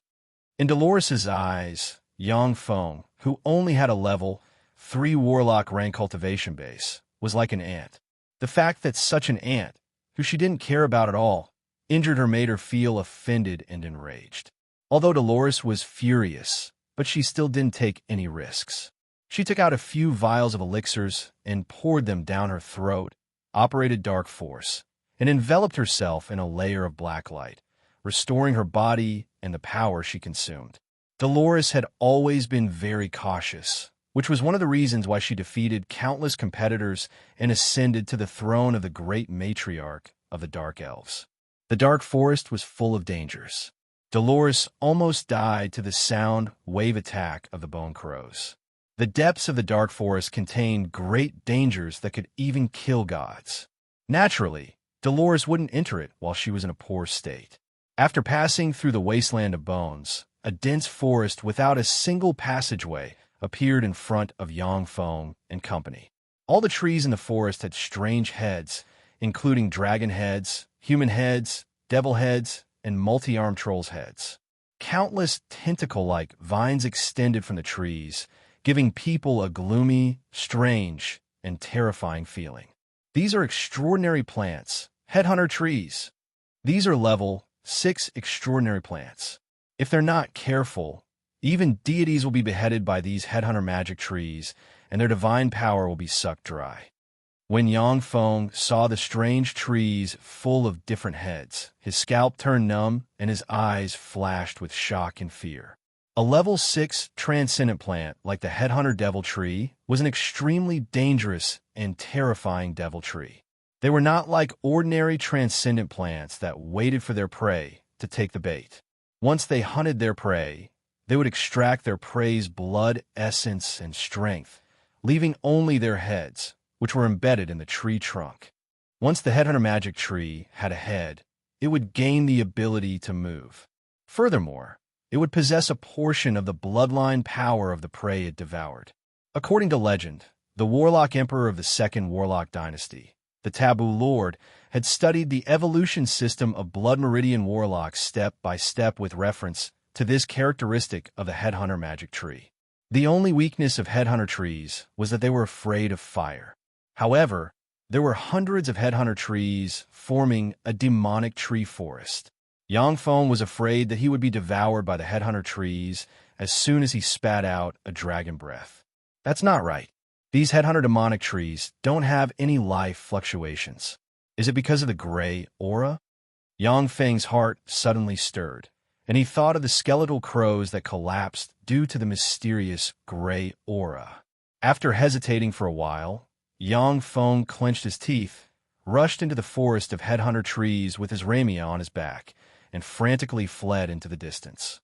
In Dolores's eyes, Yangfeng, who only had a level 3 warlock rank cultivation base, was like an ant. The fact that such an ant, who she didn't care about at all, injured her made her feel offended and enraged. Although Dolores was furious, but she still didn't take any risks. She took out a few vials of elixirs and poured them down her throat, operated dark force, and enveloped herself in a layer of black light, restoring her body and the power she consumed. Dolores had always been very cautious, which was one of the reasons why she defeated countless competitors and ascended to the throne of the great matriarch of the Dark Elves. The dark forest was full of dangers. Dolores almost died to the sound wave attack of the bone crows. The depths of the dark forest contained great dangers that could even kill gods. Naturally, Dolores wouldn't enter it while she was in a poor state. After passing through the wasteland of bones, a dense forest without a single passageway appeared in front of Yangfeng and company. All the trees in the forest had strange heads, including dragon heads, human heads, devil heads, and multi-armed trolls' heads. Countless tentacle-like vines extended from the trees, giving people a gloomy, strange, and terrifying feeling. These are extraordinary plants, headhunter trees. These are level 6 extraordinary plants. If they're not careful, even deities will be beheaded by these headhunter magic trees, and their divine power will be sucked dry. When Yangfeng saw the strange trees full of different heads, his scalp turned numb and his eyes flashed with shock and fear. A level 6 transcendent plant like the headhunter devil tree was an extremely dangerous and terrifying devil tree. They were not like ordinary transcendent plants that waited for their prey to take the bait. Once they hunted their prey, they would extract their prey's blood, essence, and strength, leaving only their heads, which were embedded in the tree trunk. Once the headhunter magic tree had a head, it would gain the ability to move. Furthermore, it would possess a portion of the bloodline power of the prey it devoured. According to legend, the Warlock Emperor of the Second Warlock Dynasty, the Taboo Lord, had studied the evolution system of Blood Meridian Warlocks step by step with reference to this characteristic of the headhunter magic tree. The only weakness of headhunter trees was that they were afraid of fire. However, there were hundreds of headhunter trees forming a demonic tree forest. Yangfeng was afraid that he would be devoured by the headhunter trees as soon as he spat out a dragon breath. That's not right. These headhunter demonic trees don't have any life fluctuations. Is it because of the gray aura? Yangfeng's heart suddenly stirred, and he thought of the skeletal crows that collapsed due to the mysterious gray aura. After hesitating for a while, Yangfeng clenched his teeth, rushed into the forest of headhunter trees with his ramia on his back, and frantically fled into the distance.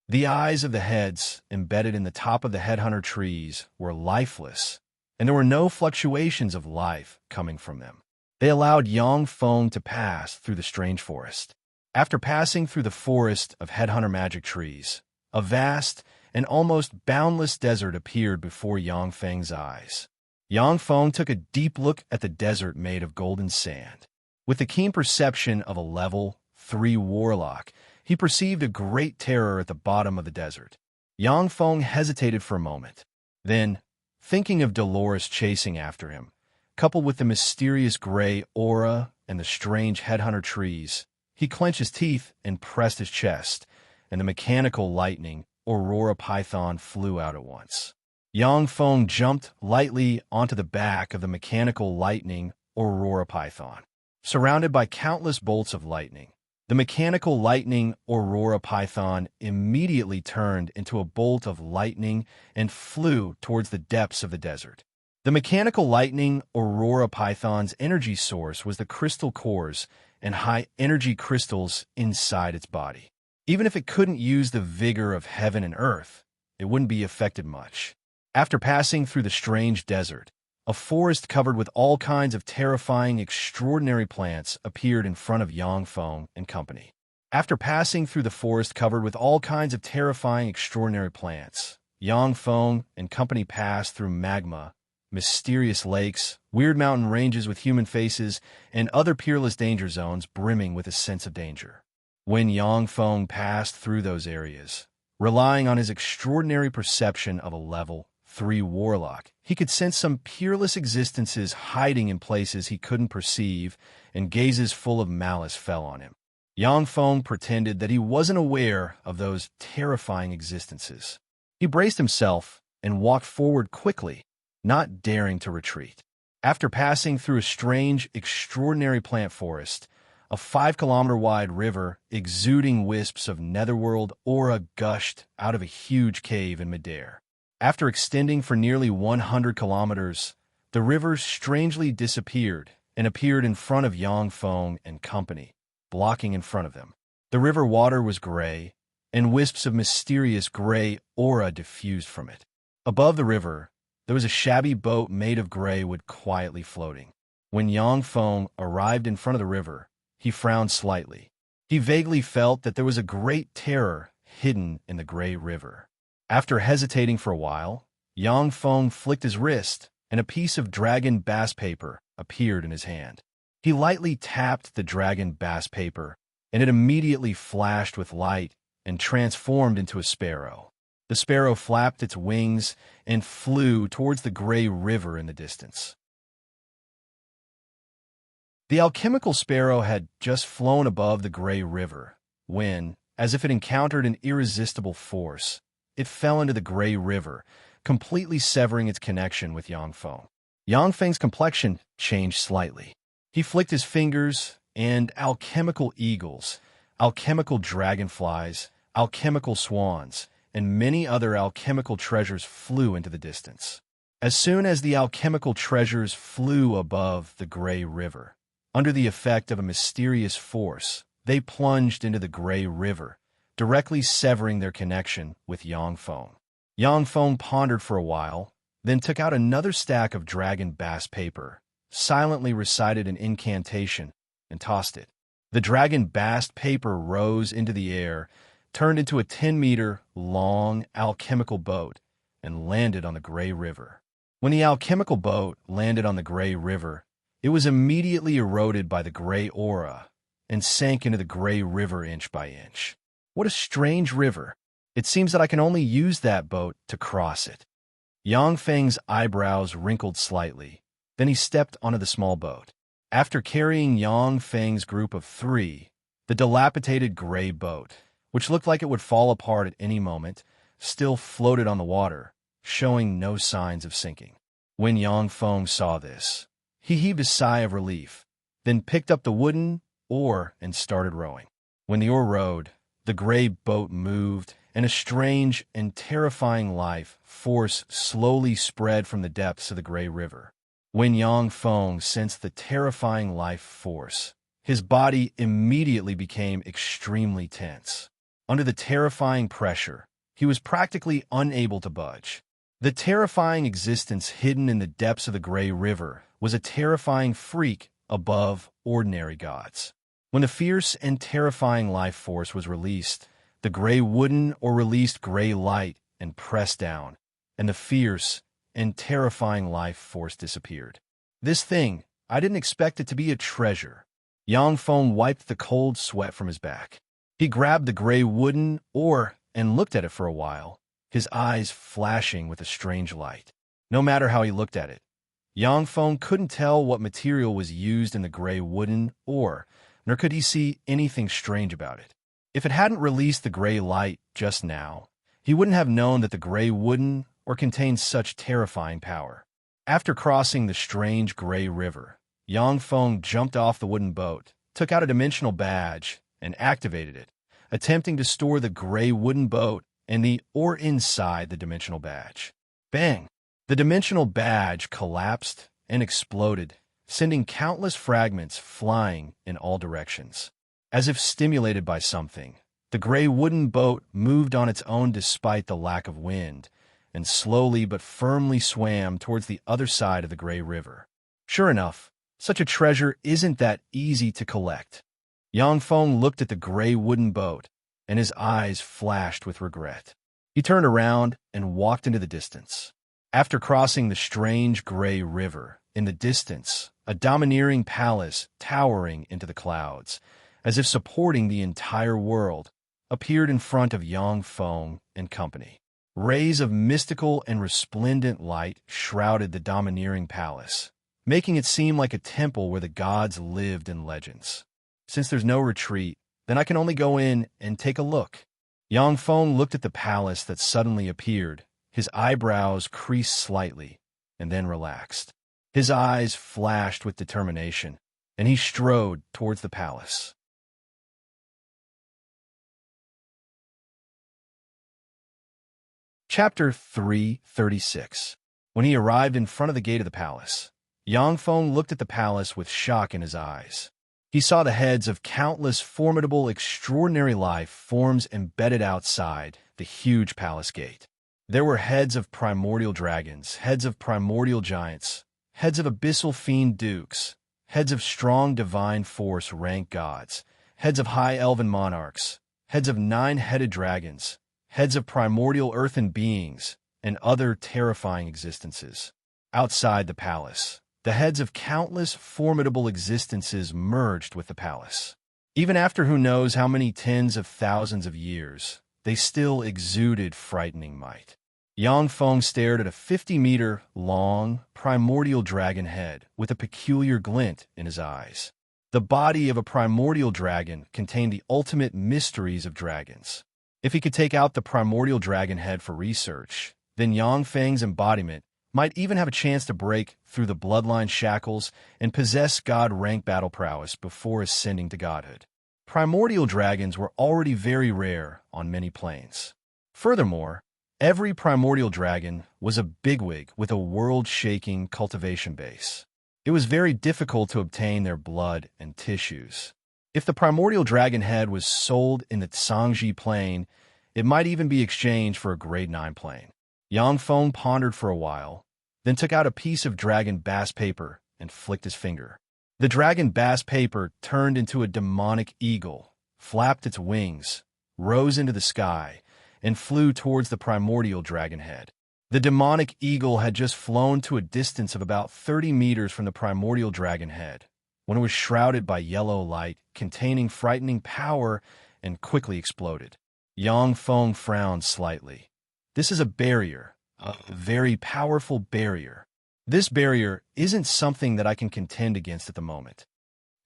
The eyes of the heads embedded in the top of the headhunter trees were lifeless, and there were no fluctuations of life coming from them. They allowed Yangfeng to pass through the strange forest. After passing through the forest of headhunter magic trees, a vast and almost boundless desert appeared before Yangfeng's eyes. Yangfeng took a deep look at the desert made of golden sand. With the keen perception of a level 3 warlock, he perceived a great terror at the bottom of the desert. Yangfeng hesitated for a moment. Then, thinking of Dolores chasing after him, coupled with the mysterious gray aura and the strange headhunter trees, he clenched his teeth and pressed his chest, and the mechanical lightning Aurora Python flew out at once. Yangfeng jumped lightly onto the back of the mechanical lightning Aurora Python. Surrounded by countless bolts of lightning, the mechanical lightning Aurora Python immediately turned into a bolt of lightning and flew towards the depths of the desert. The mechanical lightning Aurora Python's energy source was the crystal cores and high-energy crystals inside its body. Even if it couldn't use the vigor of heaven and earth, it wouldn't be affected much. After passing through the strange desert, a forest covered with all kinds of terrifying, extraordinary plants appeared in front of Yang Feng and company. After passing through the forest covered with all kinds of terrifying, extraordinary plants, Yang Feng and company passed through magma, mysterious lakes, weird mountain ranges with human faces, and other peerless danger zones brimming with a sense of danger. When Yang Feng passed through those areas, relying on his extraordinary perception of a level 3 warlock, he could sense some peerless existences hiding in places he couldn't perceive, and gazes full of malice fell on him. Yang Feng pretended that he wasn't aware of those terrifying existences. He braced himself and walked forward quickly, not daring to retreat. After passing through a strange, extraordinary plant forest, a 5-kilometer-wide river exuding wisps of netherworld aura gushed out of a huge cave in midair. After extending for nearly 100 kilometers, the river strangely disappeared and appeared in front of Yang Feng and company, blocking in front of them. The river water was gray, and wisps of mysterious gray aura diffused from it. Above the river, there was a shabby boat made of gray wood quietly floating. When Yang Feng arrived in front of the river, he frowned slightly. He vaguely felt that there was a great terror hidden in the gray river. After hesitating for a while, Yang Feng flicked his wrist, and a piece of dragon bass paper appeared in his hand. He lightly tapped the dragon bass paper, and it immediately flashed with light and transformed into a sparrow. The sparrow flapped its wings and flew towards the gray river in the distance. The alchemical sparrow had just flown above the gray river when, as if it encountered an irresistible force, it fell into the gray river, completely severing its connection with Yang Feng. Yang Feng's complexion changed slightly. He flicked his fingers, and alchemical eagles, alchemical dragonflies, alchemical swans, and many other alchemical treasures flew into the distance. As soon as the alchemical treasures flew above the gray river, under the effect of a mysterious force, they plunged into the gray river, directly severing their connection with Yang Feng. Yang Feng pondered for a while, then took out another stack of dragon bass paper, silently recited an incantation, and tossed it. The dragon bass paper rose into the air, turned into a 10-meter-long alchemical boat, and landed on the gray river. When the alchemical boat landed on the gray river, it was immediately eroded by the gray aura and sank into the gray river inch by inch. What a strange river. It seems that I can only use that boat to cross it. Yang Feng's eyebrows wrinkled slightly. Then he stepped onto the small boat. After carrying Yang Feng's group of 3, the dilapidated gray boat, which looked like it would fall apart at any moment, still floated on the water, showing no signs of sinking. When Yang Feng saw this, he heaved a sigh of relief, then picked up the wooden oar and started rowing. When the oar rowed, the gray boat moved, and a strange and terrifying life force slowly spread from the depths of the gray river. When Yang Feng sensed the terrifying life force, his body immediately became extremely tense. Under the terrifying pressure, he was practically unable to budge. The terrifying existence hidden in the depths of the gray river was a terrifying freak above ordinary gods. When the fierce and terrifying life force was released, the gray wooden or released gray light and pressed down, and the fierce and terrifying life force disappeared. This thing, I didn't expect it to be a treasure. Yang Feng wiped the cold sweat from his back. He grabbed the gray wooden oar and looked at it for a while, his eyes flashing with a strange light. No matter how he looked at it, Yang Feng couldn't tell what material was used in the gray wooden oar, nor could he see anything strange about it. If it hadn't released the gray light just now, he wouldn't have known that the gray wooden oar contained such terrifying power. After crossing the strange gray river, Yang Feng jumped off the wooden boat, took out a dimensional badge, and activated it, attempting to store the gray wooden boat and the oar inside the dimensional badge. Bang! The dimensional badge collapsed and exploded, sending countless fragments flying in all directions. As if stimulated by something, the gray wooden boat moved on its own despite the lack of wind, and slowly but firmly swam towards the other side of the gray river. Sure enough, such a treasure isn't that easy to collect. Yangfeng looked at the gray wooden boat, and his eyes flashed with regret. He turned around and walked into the distance. After crossing the strange gray river, in the distance, a domineering palace towering into the clouds, as if supporting the entire world, appeared in front of Yangfeng and company. Rays of mystical and resplendent light shrouded the domineering palace, making it seem like a temple where the gods lived in legends. Since there's no retreat, then I can only go in and take a look. Yangfeng looked at the palace that suddenly appeared. His eyebrows creased slightly, and then relaxed. His eyes flashed with determination, and he strode towards the palace. Chapter 336. When he arrived in front of the gate of the palace, Yangfeng looked at the palace with shock in his eyes. He saw the heads of countless formidable, extraordinary life forms embedded outside the huge palace gate. There were heads of primordial dragons, heads of primordial giants, heads of abyssal fiend dukes, heads of strong divine force rank gods, heads of high elven monarchs, heads of nine-headed dragons, heads of primordial earthen beings, and other terrifying existences. Outside the palace, the heads of countless formidable existences merged with the palace. Even after who knows how many tens of thousands of years, they still exuded frightening might. Yangfeng stared at a 50-meter-long, primordial dragon head with a peculiar glint in his eyes. The body of a primordial dragon contained the ultimate mysteries of dragons. If he could take out the primordial dragon head for research, then Yangfeng's embodiment might even have a chance to break through the bloodline shackles and possess god-rank battle prowess before ascending to godhood. Primordial dragons were already very rare on many planes. Furthermore, every primordial dragon was a bigwig with a world-shaking cultivation base. It was very difficult to obtain their blood and tissues. If the primordial dragon head was sold in the Tsangji plane, it might even be exchanged for a grade 9 plane. Yangfeng pondered for a while, then took out a piece of dragon bass paper and flicked his finger. The dragon bass paper turned into a demonic eagle, flapped its wings, rose into the sky, and flew towards the primordial dragon head. The demonic eagle had just flown to a distance of about 30 meters from the primordial dragon head, when it was shrouded by yellow light containing frightening power and quickly exploded. Yangfeng frowned slightly. This is a barrier, a very powerful barrier. This barrier isn't something that I can contend against at the moment.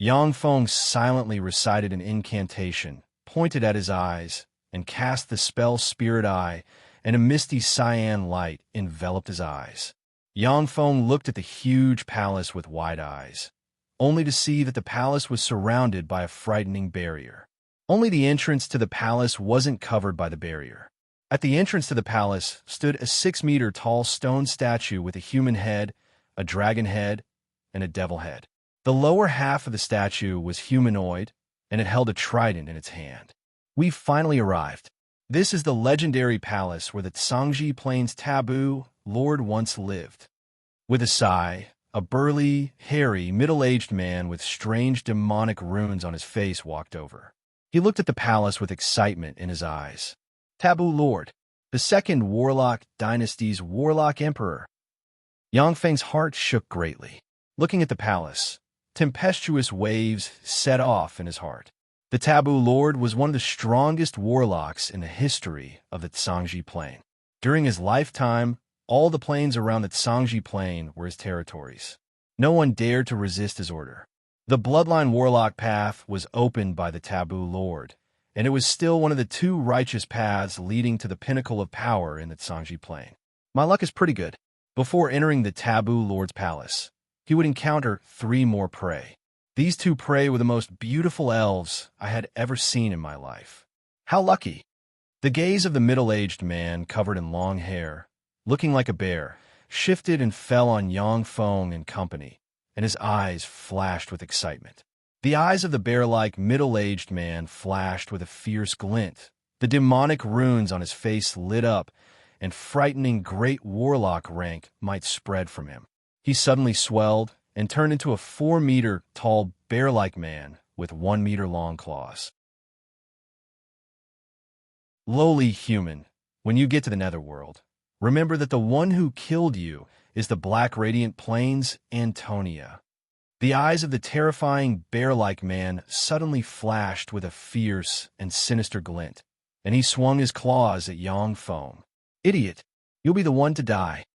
Yangfeng silently recited an incantation, pointed at his eyes, and cast the spell Spirit Eye, and a misty cyan light enveloped his eyes. Yangfeng looked at the huge palace with wide eyes, only to see that the palace was surrounded by a frightening barrier. Only the entrance to the palace wasn't covered by the barrier. At the entrance to the palace stood a 6-meter-tall stone statue with a human head, a dragon head, and a devil head. The lower half of the statue was humanoid, and it held a trident in its hand. We've finally arrived. This is the legendary palace where the Tsangji Plains Taboo Lord once lived. With a sigh, a burly, hairy, middle-aged man with strange demonic runes on his face walked over. He looked at the palace with excitement in his eyes. Taboo Lord, the second Warlock Dynasty's Warlock Emperor. Yangfeng's heart shook greatly. Looking at the palace, tempestuous waves set off in his heart. The Taboo Lord was one of the strongest warlocks in the history of the Tsangji Plain. During his lifetime, all the plains around the Tsangji Plain were his territories. No one dared to resist his order. The Bloodline Warlock path was opened by the Taboo Lord, and it was still one of the 2 righteous paths leading to the pinnacle of power in the Tsangji Plain. My luck is pretty good. Before entering the Taboo Lord's palace, he would encounter 3 more prey. These 2 prey were the most beautiful elves I had ever seen in my life. How lucky! The gaze of the middle-aged man covered in long hair, looking like a bear, shifted and fell on Yangfeng and company, and his eyes flashed with excitement. The eyes of the bear-like middle-aged man flashed with a fierce glint. The demonic runes on his face lit up, and frightening great warlock rank might spread from him. He suddenly swelled and turned into a 4-meter-tall bear-like man with 1-meter-long claws. Lowly human, when you get to the netherworld, remember that the one who killed you is the black radiant plains Antonia. The eyes of the terrifying bear-like man suddenly flashed with a fierce and sinister glint, and he swung his claws at Yang Feng. Idiot, you'll be the one to die.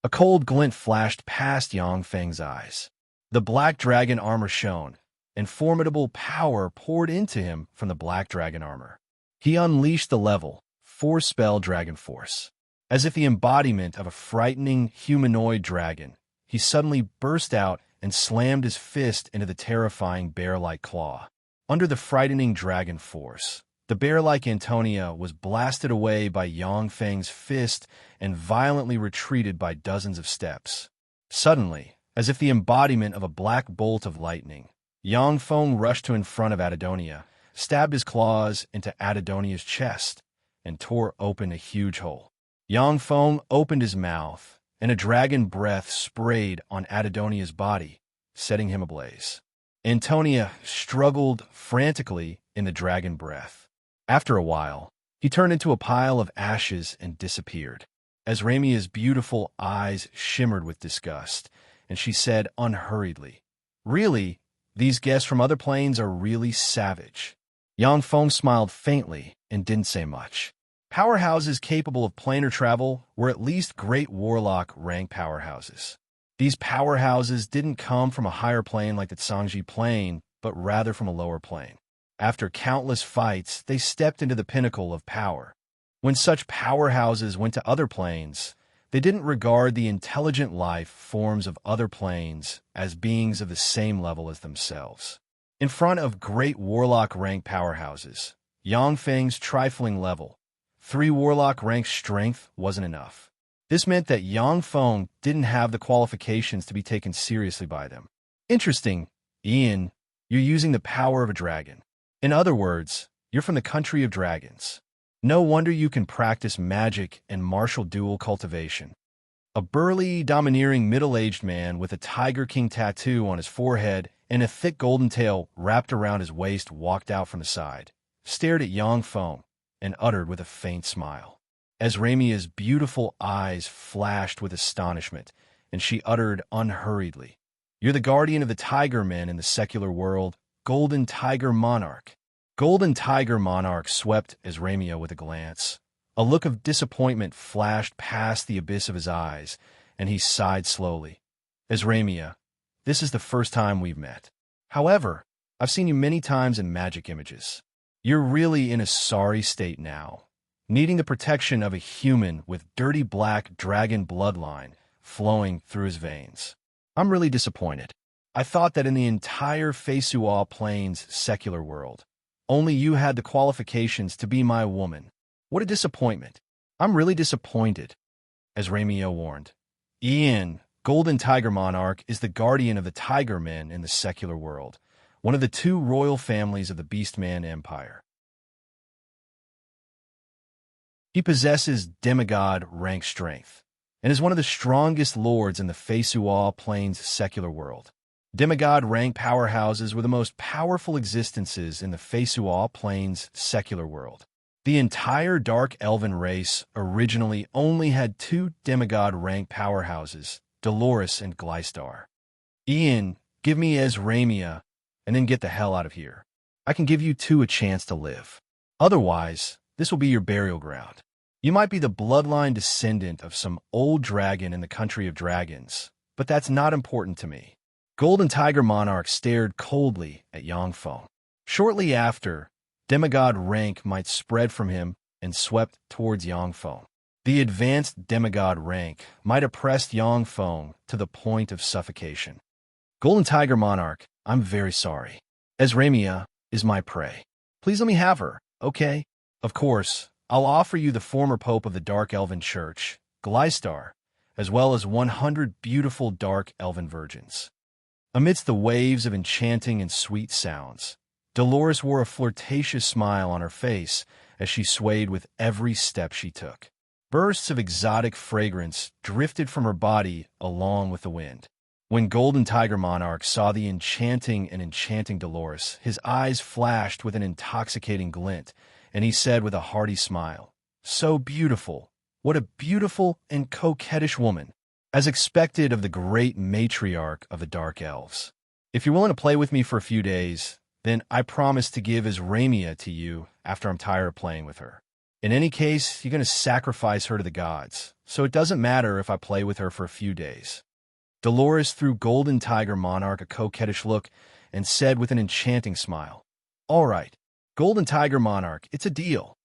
A cold glint flashed past Yang Feng's eyes. The black dragon armor shone, and formidable power poured into him from the black dragon armor. He unleashed the level 4 spell dragon force. As if the embodiment of a frightening humanoid dragon, he suddenly burst out and slammed his fist into the terrifying bear-like claw. Under the frightening dragon force, the bear-like Antonia was blasted away by Yang Feng's fist and violently retreated by dozens of steps. Suddenly, as if the embodiment of a black bolt of lightning, Yang Feng rushed to in front of Adonia, stabbed his claws into Adonia's chest, and tore open a huge hole. Yang Feng opened his mouth, and a dragon breath sprayed on Adonia's body, setting him ablaze. Antonia struggled frantically in the dragon breath. After a while, he turned into a pile of ashes and disappeared. As Ramia's beautiful eyes shimmered with disgust, and she said unhurriedly, "Really, these guests from other planes are really savage." Yang Feng smiled faintly and didn't say much. Powerhouses capable of planar travel were at least great warlock rank powerhouses. These powerhouses didn't come from a higher plane like the Zhangji plane, but rather from a lower plane. After countless fights, they stepped into the pinnacle of power. When such powerhouses went to other planes, they didn't regard the intelligent life forms of other planes as beings of the same level as themselves. In front of great warlock rank powerhouses, Yang Feng's trifling level 3 warlock rank strength wasn't enough. This meant that Yang Feng didn't have the qualifications to be taken seriously by them. Interesting, Ian, you're using the power of a dragon. In other words, you're from the country of dragons. No wonder you can practice magic and martial dual cultivation. A burly, domineering middle-aged man with a Tiger King tattoo on his forehead and a thick golden tail wrapped around his waist walked out from the side, stared at Yang Feng, and uttered with a faint smile. As Ramia's beautiful eyes flashed with astonishment, and she uttered unhurriedly, "You're the guardian of the tiger men in the secular world, Golden Tiger Monarch." Golden Tiger Monarch swept as Ramia with a glance. A look of disappointment flashed past the abyss of his eyes, and he sighed slowly. "As Ramia, this is the first time we've met. However, I've seen you many times in magic images. You're really in a sorry state now, needing the protection of a human with dirty black dragon bloodline flowing through his veins. I'm really disappointed. I thought that in the entire Feisuo Plains secular world, only you had the qualifications to be my woman. What a disappointment. I'm really disappointed." As Ramio warned, "Ian, Golden Tiger Monarch is the guardian of the tiger men in the secular world, one of the 2 royal families of the Beastman Empire. He possesses demigod rank strength, and is one of the strongest lords in the Feisuo Plains secular world. Demigod rank powerhouses were the most powerful existences in the Feisuo Plains secular world. The entire Dark Elven race originally only had 2 demigod rank powerhouses, Dolores and Gleistar. Ian, give me Ramia, and then get the hell out of here. I can give you 2 a chance to live. Otherwise, this will be your burial ground. You might be the bloodline descendant of some old dragon in the country of dragons, but that's not important to me." Golden Tiger Monarch stared coldly at Yang Feng. Shortly after, demigod rank might spread from him and swept towards Yang Feng. The advanced demigod rank might have pressed Yang Feng to the point of suffocation. "Golden Tiger Monarch, I'm very sorry. As Ramia is my prey. Please let me have her, okay? Of course, I'll offer you the former Pope of the Dark Elven Church, Gleistar, as well as 100 beautiful Dark Elven virgins." Amidst the waves of enchanting and sweet sounds, Dolores wore a flirtatious smile on her face as she swayed with every step she took. Bursts of exotic fragrance drifted from her body along with the wind. When Golden Tiger Monarch saw the enchanting Dolores, his eyes flashed with an intoxicating glint, and he said with a hearty smile, "So beautiful! What a beautiful and coquettish woman!" As expected of the great matriarch of the Dark Elves. "If you're willing to play with me for a few days, then I promise to give Azramia to you after I'm tired of playing with her. In any case, you're going to sacrifice her to the gods, so it doesn't matter if I play with her for a few days." Dolores threw Golden Tiger Monarch a coquettish look and said with an enchanting smile, "All right, Golden Tiger Monarch, it's a deal."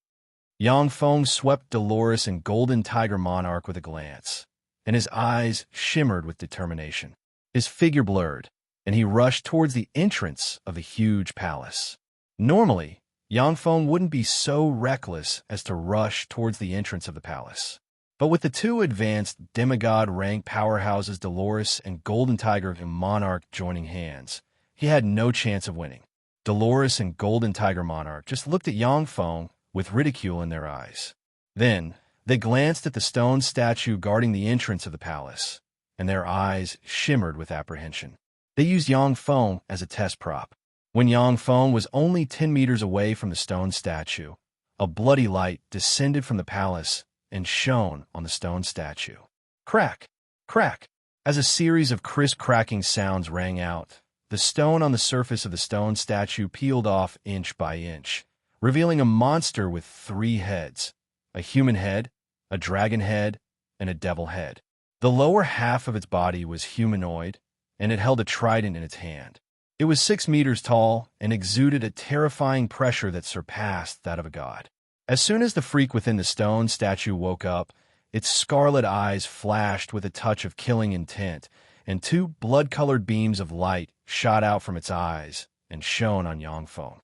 Yang Feng swept Dolores and Golden Tiger Monarch with a glance, and his eyes shimmered with determination. His figure blurred, and he rushed towards the entrance of the huge palace. Normally, Yang Feng wouldn't be so reckless as to rush towards the entrance of the palace. But with the two advanced demigod-rank powerhouses Dolores and Golden Tiger Monarch joining hands, he had no chance of winning. Dolores and Golden Tiger Monarch just looked at Yang Feng with ridicule in their eyes. Then, they glanced at the stone statue guarding the entrance of the palace, and their eyes shimmered with apprehension. They used Yang Feng as a test prop. When Yang Feng was only 10 meters away from the stone statue, a bloody light descended from the palace and shone on the stone statue. Crack! Crack! As a series of crisp cracking sounds rang out, the stone on the surface of the stone statue peeled off inch by inch, revealing a monster with 3 heads: a human head, a dragon head, and a devil head. The lower half of its body was humanoid, and it held a trident in its hand. It was 6 meters tall and exuded a terrifying pressure that surpassed that of a god. As soon as the freak within the stone statue woke up, its scarlet eyes flashed with a touch of killing intent, and 2 blood-colored beams of light shot out from its eyes and shone on Yang Feng.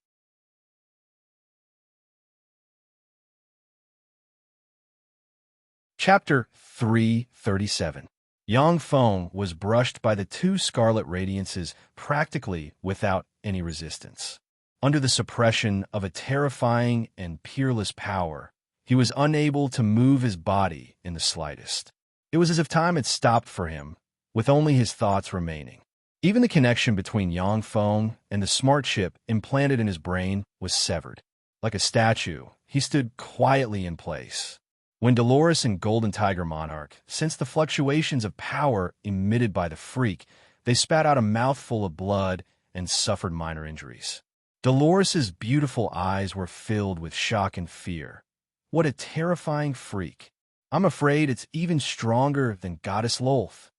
Chapter 337. Yang Feng was brushed by the 2 scarlet radiances practically without any resistance. Under the suppression of a terrifying and peerless power, he was unable to move his body in the slightest. It was as if time had stopped for him, with only his thoughts remaining. Even the connection between Yang Feng and the smart chip implanted in his brain was severed. Like a statue, he stood quietly in place. When Dolores and Golden Tiger Monarch sensed the fluctuations of power emitted by the freak, they spat out a mouthful of blood and suffered minor injuries. Dolores's beautiful eyes were filled with shock and fear. What a terrifying freak. I'm afraid it's even stronger than Goddess Lolth.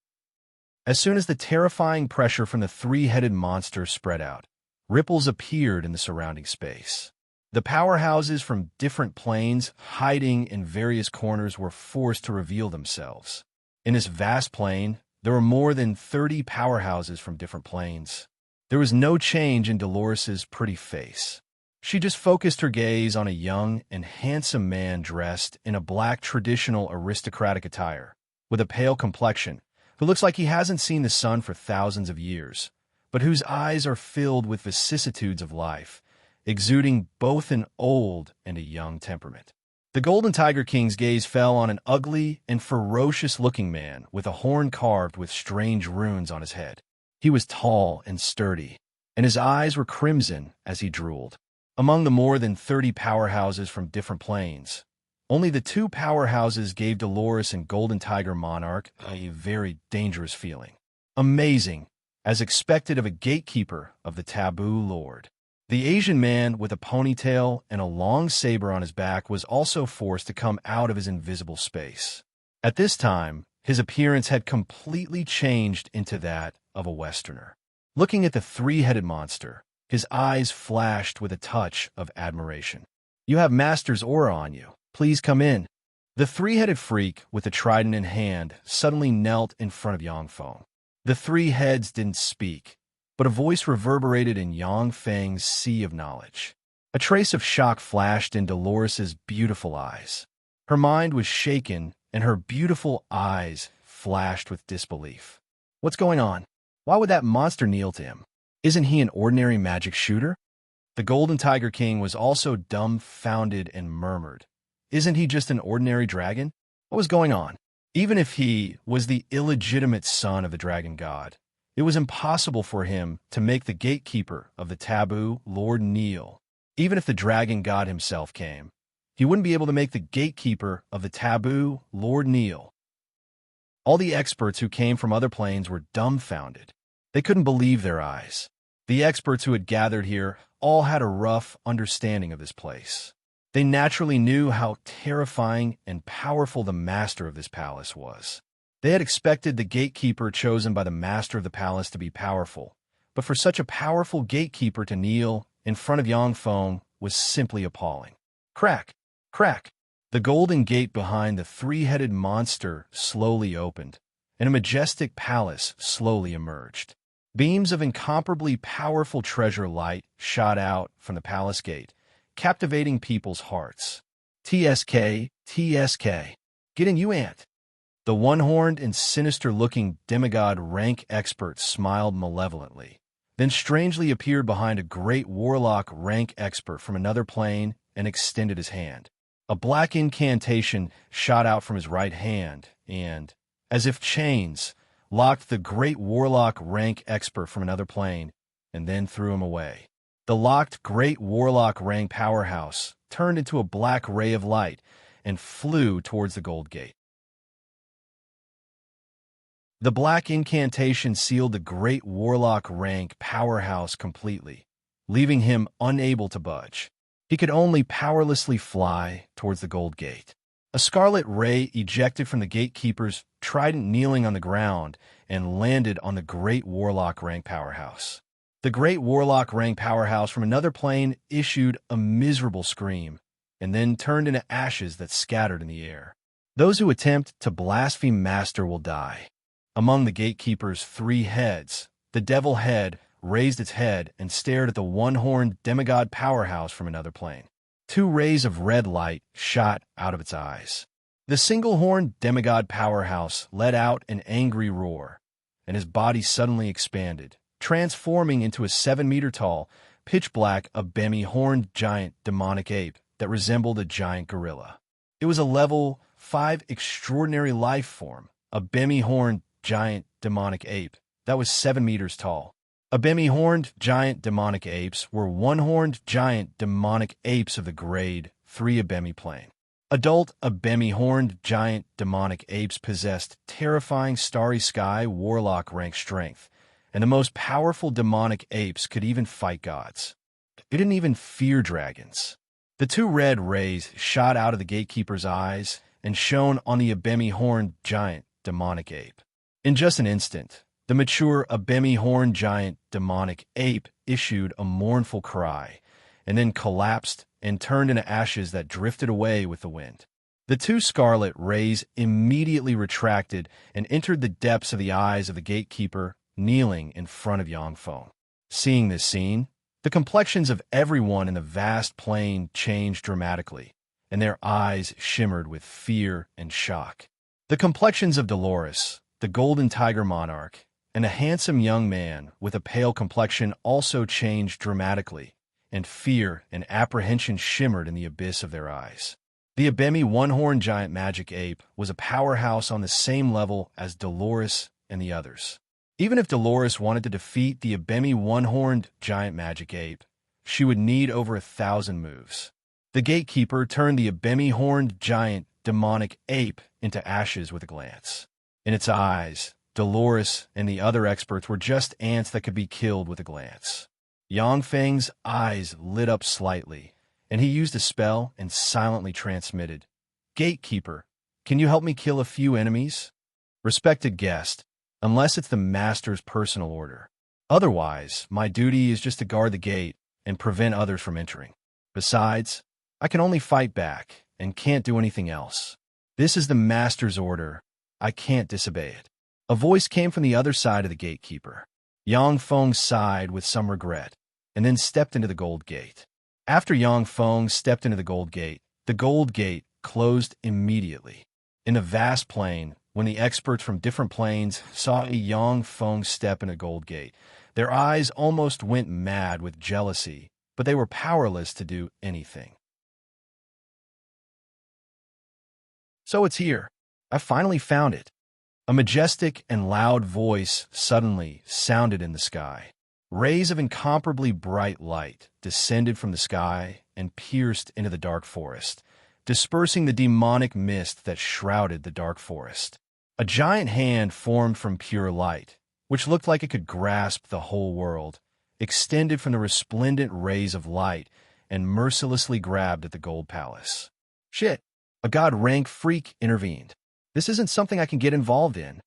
As soon as the terrifying pressure from the 3-headed monster spread out, ripples appeared in the surrounding space. The powerhouses from different planes hiding in various corners were forced to reveal themselves. In this vast plane, there were more than 30 powerhouses from different planes. There was no change in Dolores's pretty face. She just focused her gaze on a young and handsome man dressed in a black traditional aristocratic attire, with a pale complexion, who looks like he hasn't seen the sun for thousands of years, but whose eyes are filled with vicissitudes of life, exuding both an old and a young temperament. The Golden Tiger King's gaze fell on an ugly and ferocious-looking man with a horn carved with strange runes on his head. He was tall and sturdy, and his eyes were crimson as he drooled. Among the more than 30 powerhouses from different planes, only the 2 powerhouses gave Dolores and Golden Tiger Monarch a very dangerous feeling. Amazing, as expected of a gatekeeper of the Taboo Lord. The Asian man with a ponytail and a long saber on his back was also forced to come out of his invisible space. At this time, his appearance had completely changed into that of a Westerner. Looking at the 3-headed monster, his eyes flashed with a touch of admiration. "You have Master's aura on you. Please come in." The 3-headed freak with the trident in hand suddenly knelt in front of Yang Feng. The 3 heads didn't speak, but a voice reverberated in Yang Feng's sea of knowledge. A trace of shock flashed in Dolores's beautiful eyes. Her mind was shaken, and her beautiful eyes flashed with disbelief. "What's going on?" Why would that monster kneel to him? Isn't he an ordinary magic shooter? The Golden Tiger King was also dumbfounded and murmured, "Isn't he just an ordinary dragon? What was going on?" Even if he was the illegitimate son of the dragon god, it was impossible for him to make the gatekeeper of the taboo Lord kneel. Even if the dragon god himself came, he wouldn't be able to make the gatekeeper of the taboo Lord kneel. All the experts who came from other planes were dumbfounded. They couldn't believe their eyes. The experts who had gathered here all had a rough understanding of this place. They naturally knew how terrifying and powerful the master of this palace was. They had expected the gatekeeper chosen by the master of the palace to be powerful, but for such a powerful gatekeeper to kneel in front of Yang Feng was simply appalling. Crack! Crack! The golden gate behind the three-headed monster slowly opened, and a majestic palace slowly emerged. Beams of incomparably powerful treasure light shot out from the palace gate, captivating people's hearts. TSK, TSK. Get in, you ant. The one-horned and sinister-looking demigod rank expert smiled malevolently, then strangely appeared behind a great warlock rank expert from another plane and extended his hand. A black incantation shot out from his right hand and, as if chains, locked the great warlock rank expert from another plane and then threw him away. The locked great warlock rank powerhouse turned into a black ray of light and flew towards the gold gate. The black incantation sealed the great warlock rank powerhouse completely, leaving him unable to budge. He could only powerlessly fly towards the gold gate. A scarlet ray ejected from the gatekeeper's trident kneeling on the ground and landed on the great warlock rank powerhouse. The great warlock rank powerhouse from another plane issued a miserable scream and then turned into ashes that scattered in the air. Those who attempt to blaspheme master will die. Among the gatekeeper's three heads, the devil head raised its head and stared at the one-horned demigod powerhouse from another plane. Two rays of red light shot out of its eyes. The single-horned demigod powerhouse let out an angry roar, and his body suddenly expanded, transforming into a 7-meter-tall, pitch-black, Abemi-horned giant demonic ape that resembled a giant gorilla. It was a level 5 extraordinary life form, a Abemi-horned giant demonic ape that was 7 meters tall. Abemi-horned giant demonic apes were one-horned giant demonic apes of the grade 3 Abemi plane. Adult Abemi-horned giant demonic apes possessed terrifying starry sky warlock rank strength, and the most powerful demonic apes could even fight gods. They didn't even fear dragons. The two red rays shot out of the gatekeeper's eyes and shone on the Abemi-horned giant demonic ape. In just an instant, the mature Abemi-horned giant demonic ape issued a mournful cry and then collapsed and turned into ashes that drifted away with the wind. The two scarlet rays immediately retracted and entered the depths of the eyes of the gatekeeper kneeling in front of Yang Feng. Seeing this scene, the complexions of everyone in the vast plain changed dramatically, and their eyes shimmered with fear and shock. The complexions of Dolores, the golden tiger monarch, and a handsome young man with a pale complexion also changed dramatically, and fear and apprehension shimmered in the abyss of their eyes. The Abemi one-horned giant magic ape was a powerhouse on the same level as Dolores and the others. Even if Dolores wanted to defeat the Abemi one-horned giant magic ape, she would need over 1,000 moves. The gatekeeper turned the Abemi-horned giant demonic ape into ashes with a glance. In its eyes, Dolores and the other experts were just ants that could be killed with a glance. Yang Feng's eyes lit up slightly, and he used a spell and silently transmitted, "Gatekeeper, can you help me kill a few enemies? Respected guest, unless it's the master's personal order. Otherwise, my duty is just to guard the gate and prevent others from entering. Besides, I can only fight back and can't do anything else. This is the master's order. I can't disobey it." A voice came from the other side of the gatekeeper. Yang Feng sighed with some regret, and then stepped into the gold gate. After Yang Feng stepped into the gold gate closed immediately. In the vast plain, when the experts from different planes saw a Yang Feng step in a gold gate. Their eyes almost went mad with jealousy, but they were powerless to do anything. So it's here. I finally found it. A majestic and loud voice suddenly sounded in the sky. Rays of incomparably bright light descended from the sky and pierced into the dark forest, dispersing the demonic mist that shrouded the dark forest. A giant hand formed from pure light, which looked like it could grasp the whole world, extended from the resplendent rays of light and mercilessly grabbed at the gold palace. Shit, a god-rank freak intervened. This isn't something I can get involved in.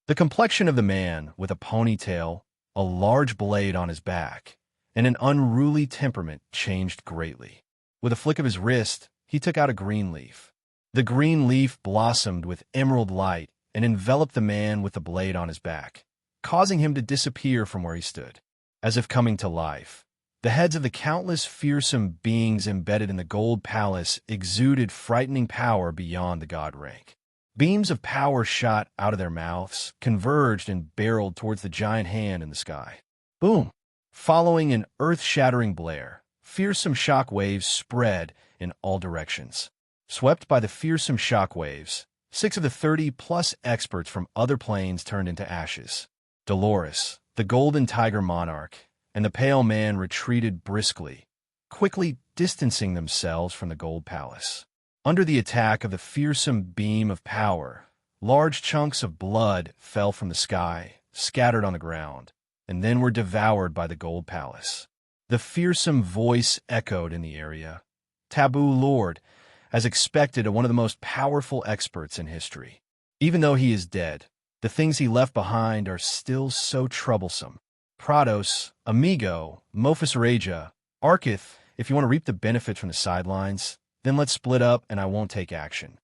The complexion of the man, with a ponytail, a large blade on his back, and an unruly temperament changed greatly. With a flick of his wrist, he took out a green leaf. The green leaf blossomed with emerald light and enveloped the man with the blade on his back, causing him to disappear from where he stood. As if coming to life, the heads of the countless fearsome beings embedded in the gold palace exuded frightening power beyond the god rank. Beams of power shot out of their mouths, converged and barreled towards the giant hand in the sky. Boom! Following an earth-shattering blare, fearsome shock waves spread in all directions. Swept by the fearsome shock waves, 6 of the 30-plus experts from other planes turned into ashes. Dolores, the golden tiger monarch, and the pale man retreated briskly, quickly distancing themselves from the gold palace. Under the attack of the fearsome beam of power, large chunks of blood fell from the sky, scattered on the ground, and then were devoured by the gold palace. The fearsome voice echoed in the area. Taboo Lord, as expected, one of the most powerful experts in history. Even though he is dead, the things he left behind are still so troublesome. Prados, Amigo, Mophus Raja, Arkith, if you want to reap the benefit from the sidelines, then let's split up and I won't take action.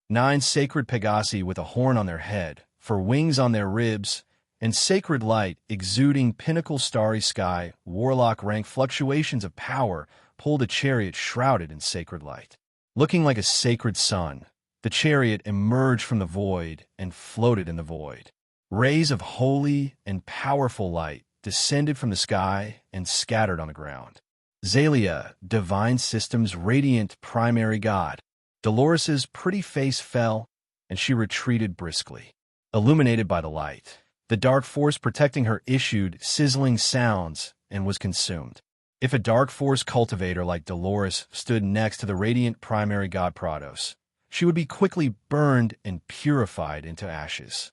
9 sacred Pegasi with a horn on their head, for wings on their ribs, and sacred light exuding pinnacle starry sky, warlock rank fluctuations of power pulled a chariot shrouded in sacred light. Looking like a sacred sun, the chariot emerged from the void and floated in the void. Rays of holy and powerful light descended from the sky and scattered on the ground. Zalia, divine system's radiant primary god. Dolores's pretty face fell, and she retreated briskly. Illuminated by the light, the dark force protecting her issued sizzling sounds and was consumed. If a dark force cultivator like Dolores stood next to the radiant primary god Prados, she would be quickly burned and purified into ashes.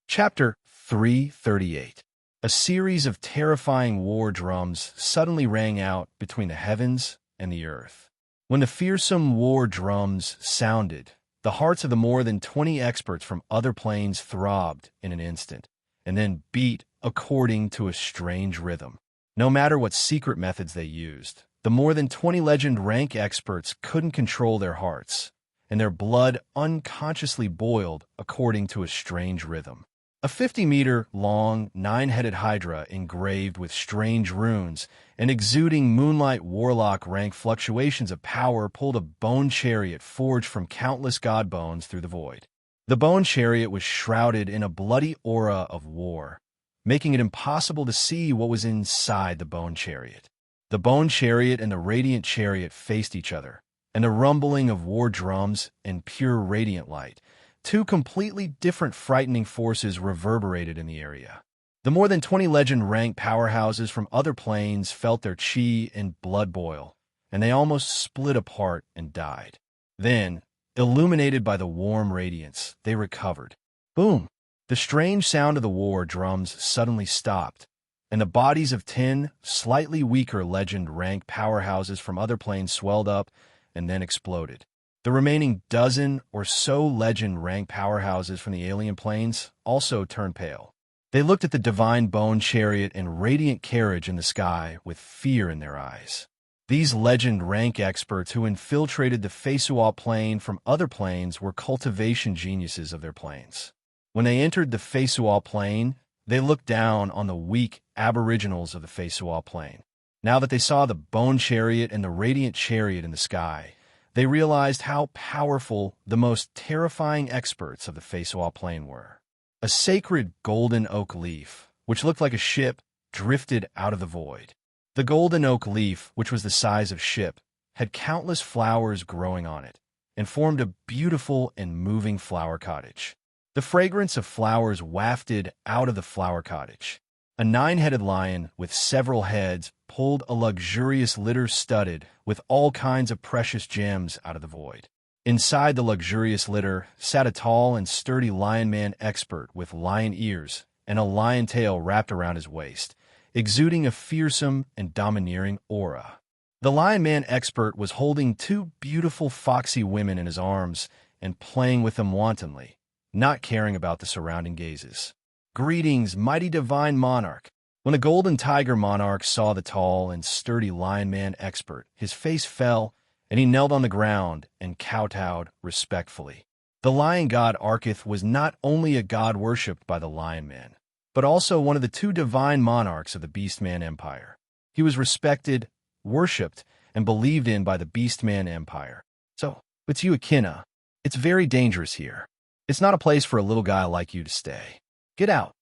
Chapter 338. A series of terrifying war drums suddenly rang out between the heavens and the earth. When the fearsome war drums sounded, the hearts of the more than 20 experts from other planes throbbed in an instant, and then beat according to a strange rhythm. No matter what secret methods they used, the more than 20 legend rank experts couldn't control their hearts, and their blood unconsciously boiled according to a strange rhythm. A 50-meter-long, 9-headed hydra engraved with strange runes and exuding moonlight warlock rank fluctuations of power pulled a bone chariot forged from countless god bones through the void. The bone chariot was shrouded in a bloody aura of war, making it impossible to see what was inside the bone chariot. The bone chariot and the radiant chariot faced each other, and the rumbling of war drums and pure radiant light, 2 completely different frightening forces reverberated in the area. The more than 20 legend-rank powerhouses from other planes felt their chi and blood boil, and they almost split apart and died. Then, illuminated by the warm radiance, they recovered. Boom! The strange sound of the war drums suddenly stopped, and the bodies of 10 slightly weaker legend-rank powerhouses from other planes swelled up and then exploded. The remaining dozen or so legend-rank powerhouses from the alien planes also turned pale. They looked at the divine bone chariot and radiant carriage in the sky with fear in their eyes. These legend-rank experts who infiltrated the Fesual plane from other planes were cultivation geniuses of their planes. When they entered the Fesual plane, they looked down on the weak aboriginals of the Fesual plane. Now that they saw the bone chariot and the radiant chariot in the sky, they realized how powerful the most terrifying experts of the Feisual Plain were. A sacred golden oak leaf, which looked like a ship, drifted out of the void. The golden oak leaf, which was the size of ship, had countless flowers growing on it, and formed a beautiful and moving flower cottage. The fragrance of flowers wafted out of the flower cottage. A 9-headed lion with several heads pulled a luxurious litter studded with all kinds of precious gems out of the void. Inside the luxurious litter sat a tall and sturdy lion man expert with lion ears and a lion tail wrapped around his waist, exuding a fearsome and domineering aura. The lion man expert was holding 2 beautiful foxy women in his arms and playing with them wantonly, not caring about the surrounding gazes. "Greetings, mighty divine monarch." When the golden tiger monarch saw the tall and sturdy lion man expert, his face fell, and he knelt on the ground and kowtowed respectfully. The lion god Arkith was not only a god worshipped by the lion man, but also one of the 2 divine monarchs of the Beastman Empire. He was respected, worshipped, and believed in by the Beastman Empire. "So, it's you, Akina. It's very dangerous here. It's not a place for a little guy like you to stay. Get out."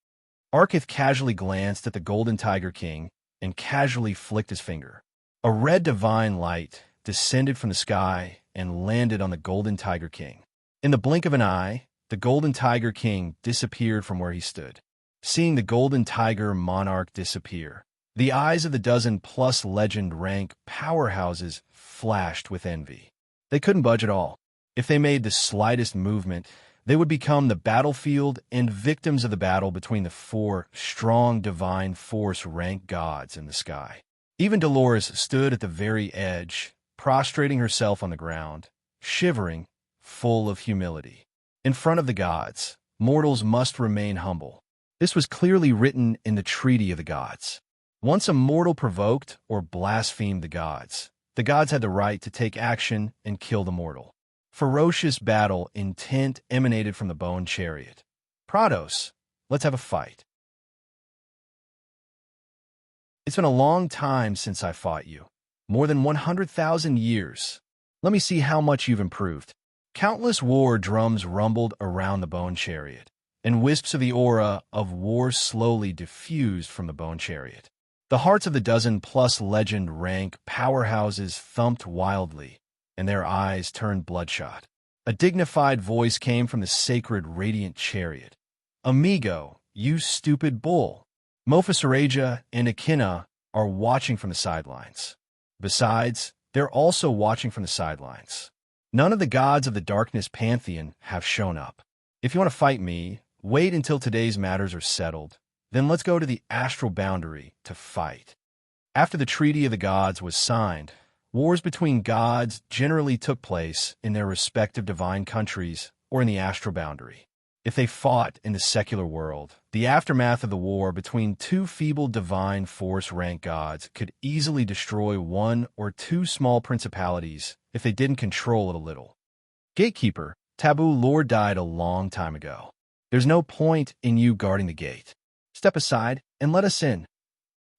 Arkith casually glanced at the Golden Tiger King and casually flicked his finger. A red divine light descended from the sky and landed on the Golden Tiger King. In the blink of an eye, the Golden Tiger King disappeared from where he stood. Seeing the Golden Tiger monarch disappear, the eyes of the dozen-plus legend rank powerhouses flashed with envy. They couldn't budge at all. If they made the slightest movement, they would become the battlefield and victims of the battle between the 4 strong divine force rank gods in the sky. Even Dolores stood at the very edge, prostrating herself on the ground, shivering, full of humility. In front of the gods, mortals must remain humble. This was clearly written in the Treaty of the Gods. Once a mortal provoked or blasphemed the gods had the right to take action and kill the mortal. Ferocious battle intent emanated from the bone chariot. "Prados, let's have a fight." "It's been a long time since I fought you. More than 100,000 years. Let me see how much you've improved." Countless war drums rumbled around the bone chariot, and wisps of the aura of war slowly diffused from the bone chariot. The hearts of the dozen-plus legend rank powerhouses thumped wildly, and their eyes turned bloodshot. A dignified voice came from the sacred radiant chariot. "Amigo, you stupid bull. Mophisareja and Akina are watching from the sidelines. Besides, they're also watching from the sidelines. None of the gods of the Darkness Pantheon have shown up. If you want to fight me, wait until today's matters are settled. Then let's go to the astral boundary to fight." After the Treaty of the Gods was signed, wars between gods generally took place in their respective divine countries or in the astral boundary. If they fought in the secular world, the aftermath of the war between 2 feeble divine force rank gods could easily destroy 1 or 2 small principalities if they didn't control it a little. "Gatekeeper, Taboo Lord died a long time ago. There's no point in you guarding the gate. Step aside and let us in.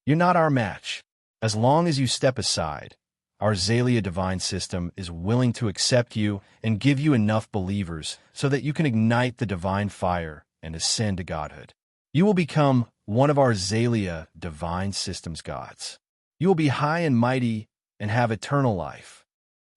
You're not our match. As long as you step aside, our Zalia divine system is willing to accept you and give you enough believers so that you can ignite the divine fire and ascend to godhood. You will become one of our Zalia divine system's gods. You will be high and mighty and have eternal life."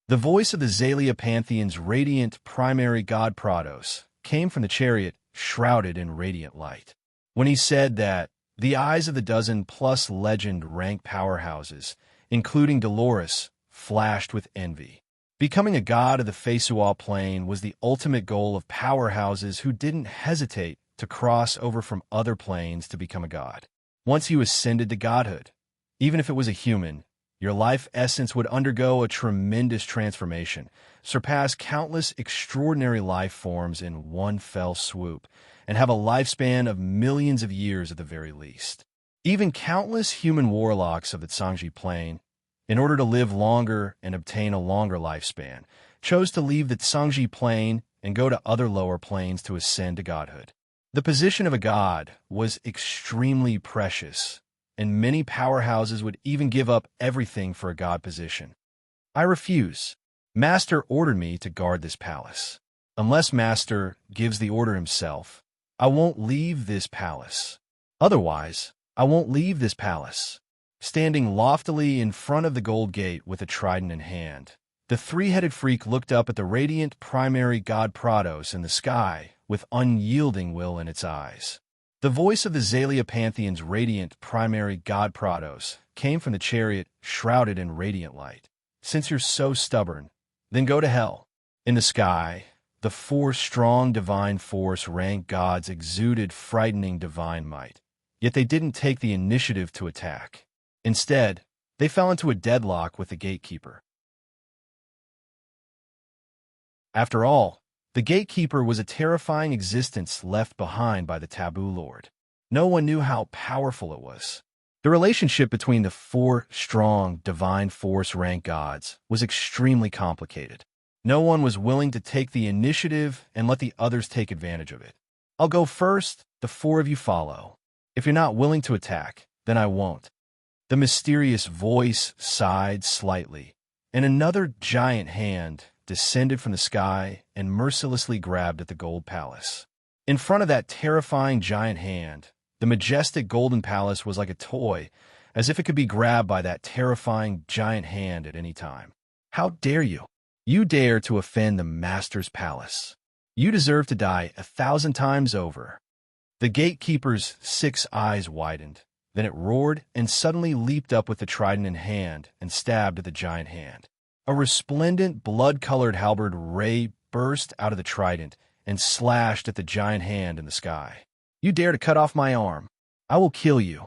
The voice of the Zalia Pantheon's radiant primary god Prados came from the chariot shrouded in radiant light. When he said that, the eyes of the dozen-plus legend rank powerhouses, including Dolores, flashed with envy. Becoming a god of the Feisual Plain was the ultimate goal of powerhouses who didn't hesitate to cross over from other planes to become a god. Once you ascended to godhood, even if it was a human, your life essence would undergo a tremendous transformation, surpass countless extraordinary life forms in one fell swoop, and have a lifespan of millions of years at the very least. Even countless human warlocks of the Tsangji Plain, in order to live longer and obtain a longer lifespan, chose to leave the Tsangji Plain and go to other lower planes to ascend to godhood. The position of a god was extremely precious, and many powerhouses would even give up everything for a god position. I refuse. Master ordered me to guard this palace. Unless Master gives the order himself, I won't leave this palace. Otherwise, I won't leave this palace. Standing loftily in front of the gold gate with a trident in hand, the three-headed freak looked up at the radiant primary god Prados in the sky with unyielding will in its eyes. The voice of the Zalia Pantheon's radiant primary god Prados came from the chariot shrouded in radiant light. Since you're so stubborn, then go to hell. In the sky, the four strong divine force rank gods exuded frightening divine might. Yet they didn't take the initiative to attack. Instead, they fell into a deadlock with the gatekeeper. After all, the gatekeeper was a terrifying existence left behind by the Taboo Lord. No one knew how powerful it was. The relationship between the four strong divine force rank gods was extremely complicated. No one was willing to take the initiative and let the others take advantage of it. I'll go first, the four of you follow. If you're not willing to attack, then I won't. The mysterious voice sighed slightly, and another giant hand descended from the sky and mercilessly grabbed at the gold palace. In front of that terrifying giant hand, the majestic golden palace was like a toy, as if it could be grabbed by that terrifying giant hand at any time. How dare you? You dare to offend the master's palace. You deserve to die 1,000 times over. The gatekeeper's 6 eyes widened. Then it roared and suddenly leaped up with the trident in hand and stabbed at the giant hand. A resplendent, blood-colored halberd ray burst out of the trident and slashed at the giant hand in the sky. You dare to cut off my arm. I will kill you.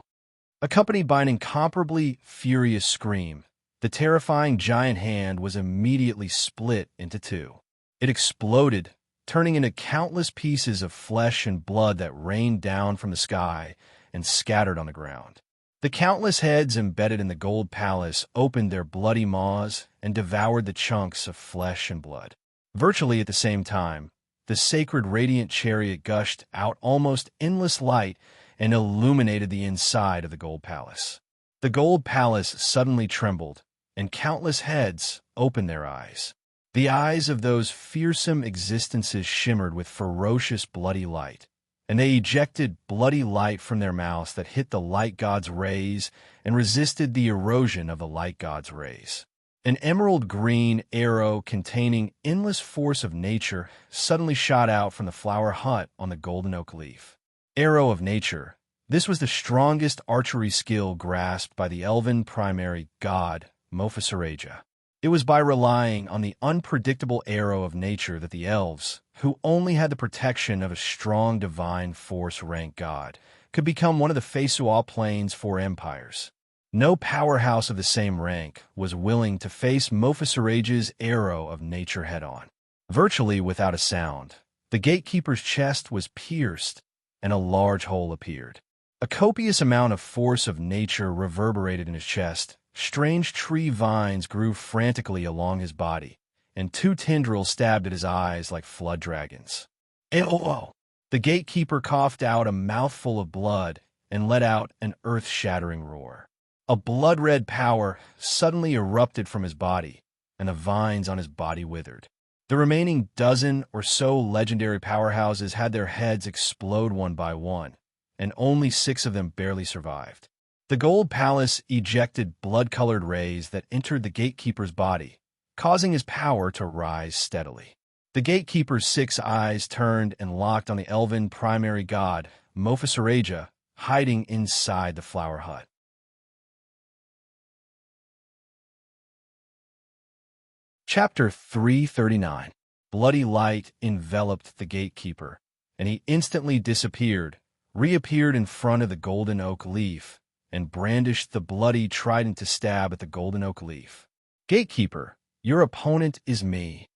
Accompanied by an incomparably furious scream, the terrifying giant hand was immediately split into two. It exploded, turning into countless pieces of flesh and blood that rained down from the sky and scattered on the ground. The countless heads embedded in the gold palace opened their bloody maws and devoured the chunks of flesh and blood. Virtually at the same time, the sacred radiant chariot gushed out almost endless light and illuminated the inside of the gold palace. The gold palace suddenly trembled, and countless heads opened their eyes. The eyes of those fearsome existences shimmered with ferocious bloody light, and they ejected bloody light from their mouths that hit the light god's rays and resisted the erosion of the light god's rays. An emerald green arrow containing endless force of nature suddenly shot out from the flower hut on the golden oak leaf. Arrow of nature. This was the strongest archery skill grasped by the elven primary god, Mophisareja. It was by relying on the unpredictable arrow of nature that the elves, who only had the protection of a strong divine force rank god, could become one of the Fesual Plains' 4 empires. No powerhouse of the same rank was willing to face Mophisareja's arrow of nature head-on. Virtually without a sound, the gatekeeper's chest was pierced, and a large hole appeared. A copious amount of force of nature reverberated in his chest. Strange tree vines grew frantically along his body, and 2 tendrils stabbed at his eyes like flood dragons. Oh! The gatekeeper coughed out a mouthful of blood and let out an earth-shattering roar. A blood-red power suddenly erupted from his body, and the vines on his body withered. The remaining dozen or so legendary powerhouses had their heads explode one by one, and only 6 of them barely survived. The gold palace ejected blood-colored rays that entered the gatekeeper's body, causing his power to rise steadily. The gatekeeper's 6 eyes turned and locked on the elven primary god, Mophisareja, hiding inside the flower hut. Chapter 339. Bloody light enveloped the gatekeeper, and he instantly disappeared, reappeared in front of the golden oak leaf, and brandished the bloody trident to stab at the golden oak leaf. Gatekeeper, your opponent is me.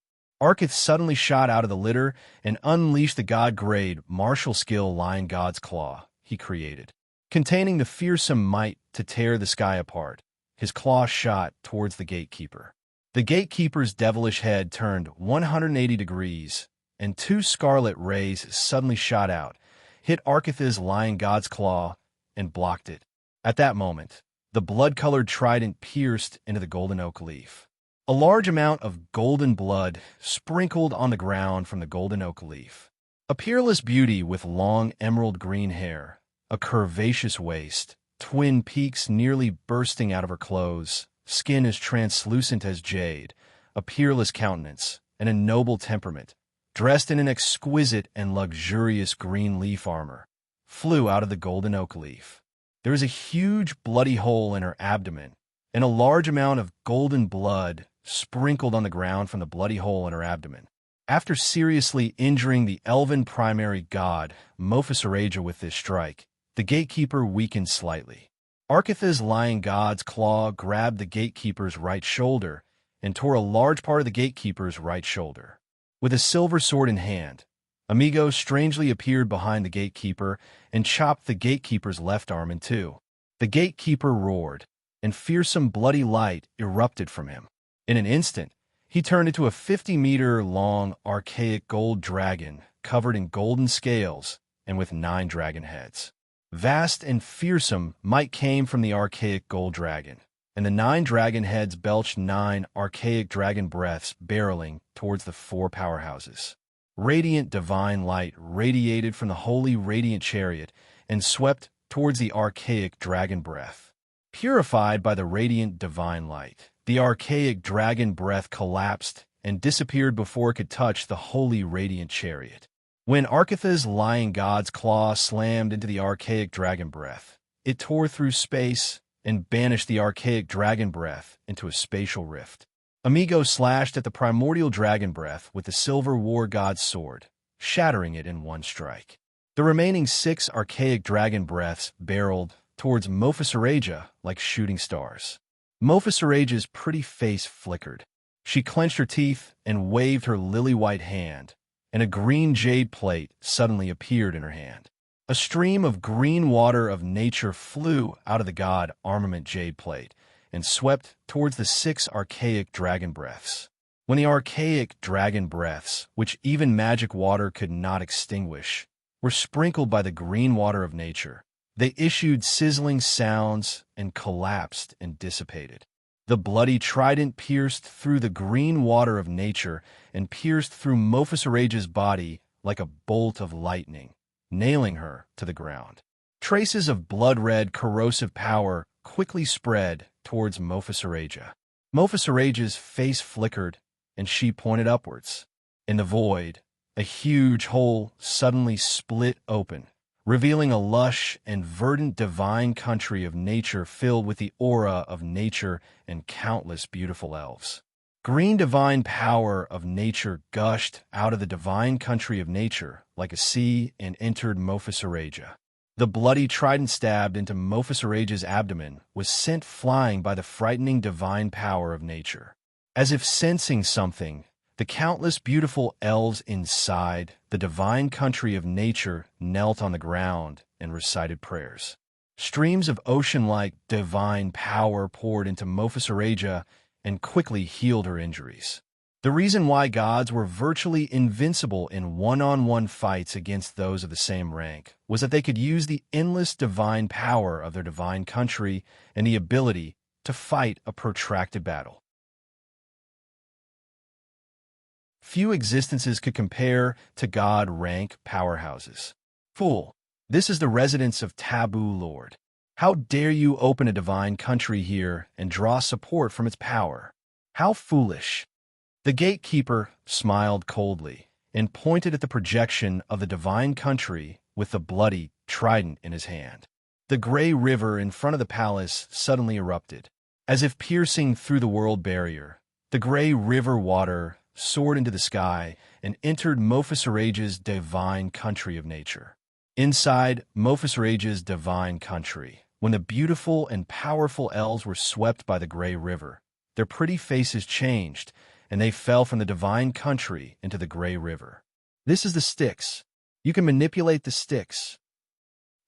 Arkith suddenly shot out of the litter and unleashed the god-grade martial skill Lion God's Claw he created. Containing the fearsome might to tear the sky apart, his claw shot towards the gatekeeper. The gatekeeper's devilish head turned 180 degrees, and 2 scarlet rays suddenly shot out, hit Arkith's Lion God's Claw, and blocked it. At that moment, the blood-colored trident pierced into the golden oak leaf. A large amount of golden blood sprinkled on the ground from the golden oak leaf. A peerless beauty with long emerald green hair, a curvaceous waist, twin peaks nearly bursting out of her clothes, skin as translucent as jade, a peerless countenance, and a noble temperament, dressed in an exquisite and luxurious green leaf armor, flew out of the golden oak leaf. There was a huge bloody hole in her abdomen, and a large amount of golden blood sprinkled on the ground from the bloody hole in her abdomen. After seriously injuring the elven primary god, Mophisareja, with this strike, the gatekeeper weakened slightly. Arkitha's lion god's claw grabbed the gatekeeper's right shoulder and tore a large part of the gatekeeper's right shoulder. With a silver sword in hand, Amigo strangely appeared behind the gatekeeper and chopped the gatekeeper's left arm in two. The gatekeeper roared, and fearsome bloody light erupted from him. In an instant, he turned into a 50-meter-long archaic gold dragon covered in golden scales and with 9 dragon heads. Vast and fearsome might came from the archaic gold dragon, and the 9 dragon heads belched 9 archaic dragon breaths barreling towards the 4 powerhouses. Radiant divine light radiated from the holy radiant chariot and swept towards the archaic dragon breath. Purified by the radiant divine light, the archaic dragon breath collapsed and disappeared before it could touch the holy radiant chariot. When Arkitha's lion god's claw slammed into the archaic dragon breath, it tore through space and banished the archaic dragon breath into a spatial rift. Amigo slashed at the primordial dragon breath with the silver war god's sword, shattering it in one strike. The remaining 6 archaic dragon breaths barreled towards Mophisareja like shooting stars. Mophisareja's pretty face flickered. She clenched her teeth and waved her lily-white hand, and a green jade plate suddenly appeared in her hand. A stream of green water of nature flew out of the god armament jade plate and swept towards the 6 archaic dragon breaths. When the archaic dragon breaths, which even magic water could not extinguish, were sprinkled by the green water of nature, they issued sizzling sounds and collapsed and dissipated. The bloody trident pierced through the green water of nature and pierced through Mophisareja's body like a bolt of lightning, nailing her to the ground. Traces of blood-red corrosive power quickly spread towards Mophisareja. Mophisareja's face flickered, and she pointed upwards. In the void, a huge hole suddenly split open, revealing a lush and verdant divine country of nature filled with the aura of nature and countless beautiful elves. Green divine power of nature gushed out of the divine country of nature like a sea and entered Mophisareja. The bloody trident stabbed into Mophisareja's abdomen was sent flying by the frightening divine power of nature. As if sensing something, the countless beautiful elves inside the divine country of nature knelt on the ground and recited prayers. Streams of ocean-like divine power poured into Mophisareja and quickly healed her injuries. The reason why gods were virtually invincible in one-on-one fights against those of the same rank was that they could use the endless divine power of their divine country and the ability to fight a protracted battle. Few existences could compare to god-rank powerhouses. Fool, this is the residence of Taboo Lord. How dare you open a divine country here and draw support from its power? How foolish! The gatekeeper smiled coldly and pointed at the projection of the divine country with the bloody trident in his hand. The gray river in front of the palace suddenly erupted. As if piercing through the world barrier, the gray river water soared into the sky and entered Mophisareja's divine country of nature. Inside Mophisareja's divine country, when the beautiful and powerful elves were swept by the gray river, their pretty faces changed, and they fell from the divine country into the gray river. This is the Styx. You can manipulate the Styx.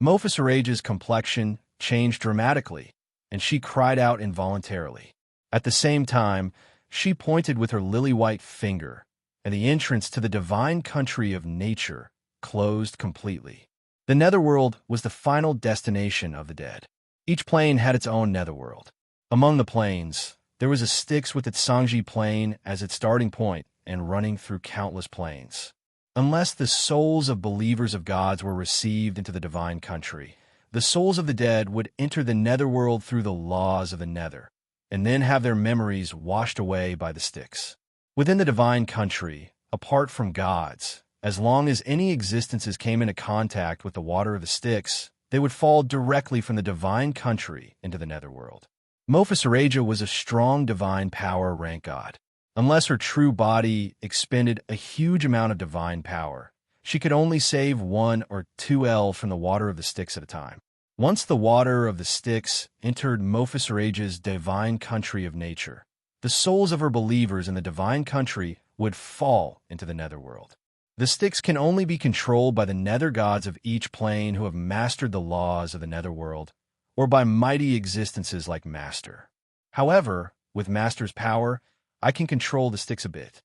Mophisareja's complexion changed dramatically, and she cried out involuntarily. At the same time, she pointed with her lily-white finger, and the entrance to the divine country of nature closed completely. The netherworld was the final destination of the dead. Each plane had its own netherworld. Among the planes, there was a Styx with its Sangji plane as its starting point and running through countless planes. Unless the souls of believers of gods were received into the divine country, the souls of the dead would enter the netherworld through the laws of the nether, and then have their memories washed away by the Styx. Within the divine country, apart from gods, as long as any existences came into contact with the water of the Styx, they would fall directly from the divine country into the netherworld. Mophisareja was a strong divine power rank god. Unless her true body expended a huge amount of divine power, she could only save 1 or 2 L from the water of the Styx at a time. Once the water of the Styx entered Mophisareja's divine country of nature, the souls of her believers in the divine country would fall into the netherworld. The Styx can only be controlled by the nether gods of each plane who have mastered the laws of the netherworld, or by mighty existences like Master. However, with Master's power, I can control the Styx a bit.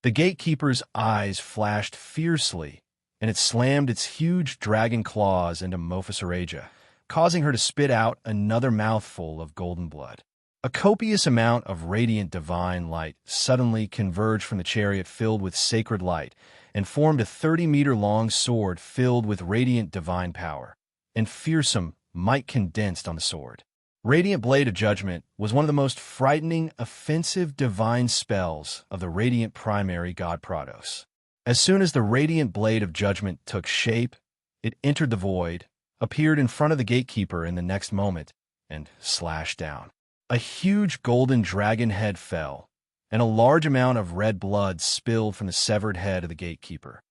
The gatekeeper's eyes flashed fiercely, and it slammed its huge dragon claws into Mophisareja, causing her to spit out another mouthful of golden blood. A copious amount of radiant divine light suddenly converged from the chariot filled with sacred light and formed a 30-meter-long sword filled with radiant divine power, and fearsome might condensed on the sword. Radiant Blade of Judgment was one of the most frightening, offensive divine spells of the radiant primary god Prados. As soon as the Radiant Blade of Judgment took shape, it entered the void, appeared in front of the gatekeeper in the next moment, and slashed down. A huge golden dragon head fell, and a large amount of red blood spilled from the severed head of the gatekeeper.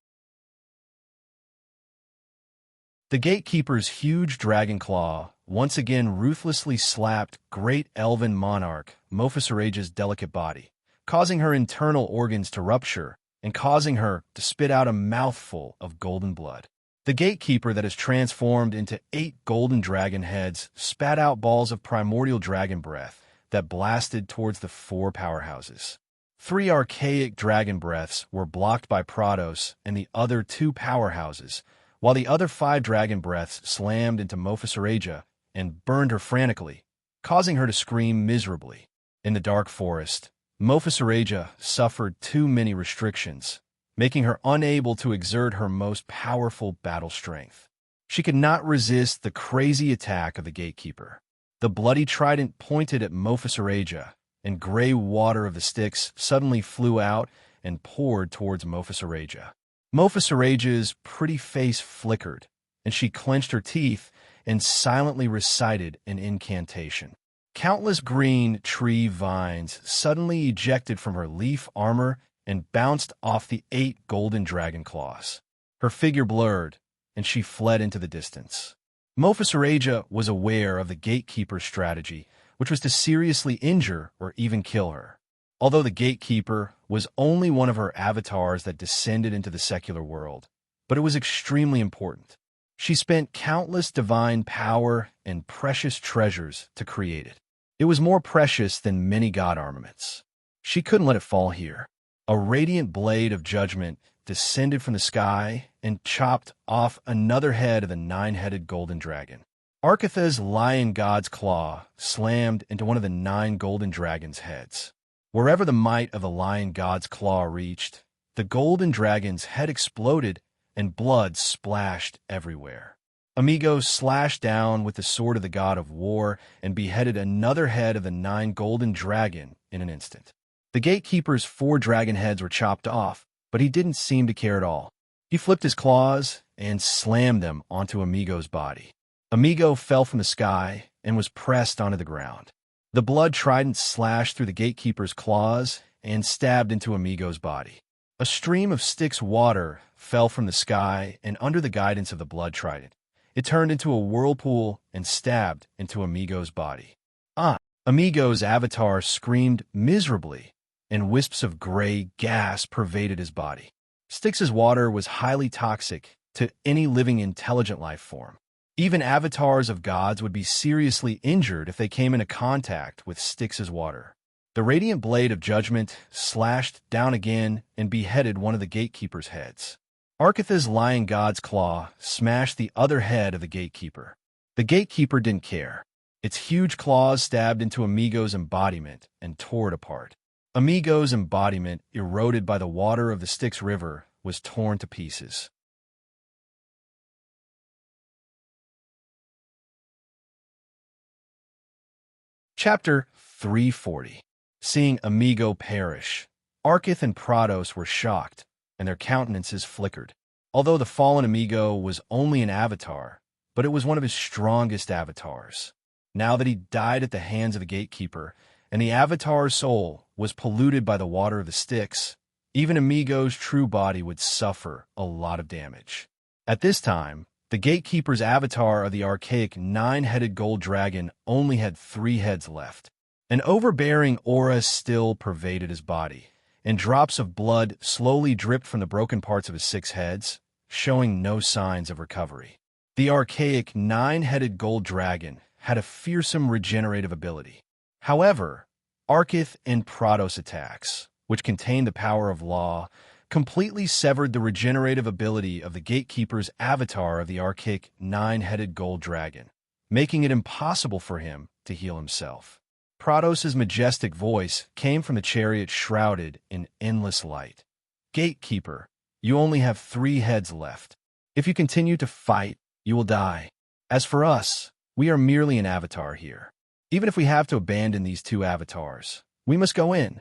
The gatekeeper's huge dragon claw once again ruthlessly slapped great elven monarch Mophisareja's delicate body, causing her internal organs to rupture and causing her to spit out a mouthful of golden blood. The gatekeeper that is transformed into 8 golden dragon heads spat out balls of primordial dragon breath that blasted towards the 4 powerhouses. 3 archaic dragon breaths were blocked by Prados and the other 2 powerhouses, while the other 5 dragon breaths slammed into Mophisareja and burned her frantically, causing her to scream miserably. In the dark forest, Mophisareja suffered too many restrictions, making her unable to exert her most powerful battle strength. She could not resist the crazy attack of the gatekeeper. The bloody trident pointed at Mophisareja, and gray water of the Styx suddenly flew out and poured towards Mophisareja. Mophisareja's pretty face flickered, and she clenched her teeth and silently recited an incantation. Countless green tree vines suddenly ejected from her leaf armor and bounced off the 8 golden dragon claws. Her figure blurred, and she fled into the distance. Mophisareja was aware of the gatekeeper's strategy, which was to seriously injure or even kill her. Although the gatekeeper was only one of her avatars that descended into the secular world, but it was extremely important. She spent countless divine power and precious treasures to create it. It was more precious than many god armaments. She couldn't let it fall here. A radiant blade of judgment descended from the sky and chopped off another head of the 9-headed golden dragon. Arkatha's lion god's claw slammed into one of the 9 golden dragon's heads. Wherever the might of the lion god's claw reached, the golden dragon's head exploded and blood splashed everywhere. Amigo slashed down with the sword of the god of war and beheaded another head of the 9 golden dragon in an instant. The gatekeeper's 4 dragon heads were chopped off, but he didn't seem to care at all. He flipped his claws and slammed them onto Amigo's body. Amigo fell from the sky and was pressed onto the ground. The blood trident slashed through the gatekeeper's claws and stabbed into Amigo's body. A stream of Styx water fell from the sky, and under the guidance of the blood trident, it turned into a whirlpool and stabbed into Amigo's body. Amigo's avatar screamed miserably, and wisps of gray gas pervaded his body. Styx's water was highly toxic to any living intelligent life form. Even avatars of gods would be seriously injured if they came into contact with Styx's water. The Radiant Blade of Judgment slashed down again and beheaded one of the gatekeeper's heads. Arkatha's lion god's claw smashed the other head of the gatekeeper. The gatekeeper didn't care. Its huge claws stabbed into Amigo's embodiment and tore it apart. Amigo's embodiment, eroded by the water of the Styx River, was torn to pieces. Chapter 340. Seeing Amigo perish. Archith and Prados were shocked, and their countenances flickered. Although the fallen Amigo was only an avatar, but it was one of his strongest avatars. Now that he died at the hands of the gatekeeper, and the avatar's soul was polluted by the water of the Styx, even Amigo's true body would suffer a lot of damage. At this time, the gatekeeper's avatar of the archaic nine-headed gold dragon only had 3 heads left. An overbearing aura still pervaded his body, and drops of blood slowly dripped from the broken parts of his 6 heads, showing no signs of recovery. The archaic nine-headed gold dragon had a fearsome regenerative ability. However, Archith and Prados attacks, which contained the power of law, completely severed the regenerative ability of the gatekeeper's avatar of the archaic nine-headed gold dragon, making it impossible for him to heal himself. Prados' majestic voice came from the chariot shrouded in endless light. Gatekeeper, you only have 3 heads left. If you continue to fight, you will die. As for us, we are merely an avatar here. Even if we have to abandon these 2 avatars, we must go in.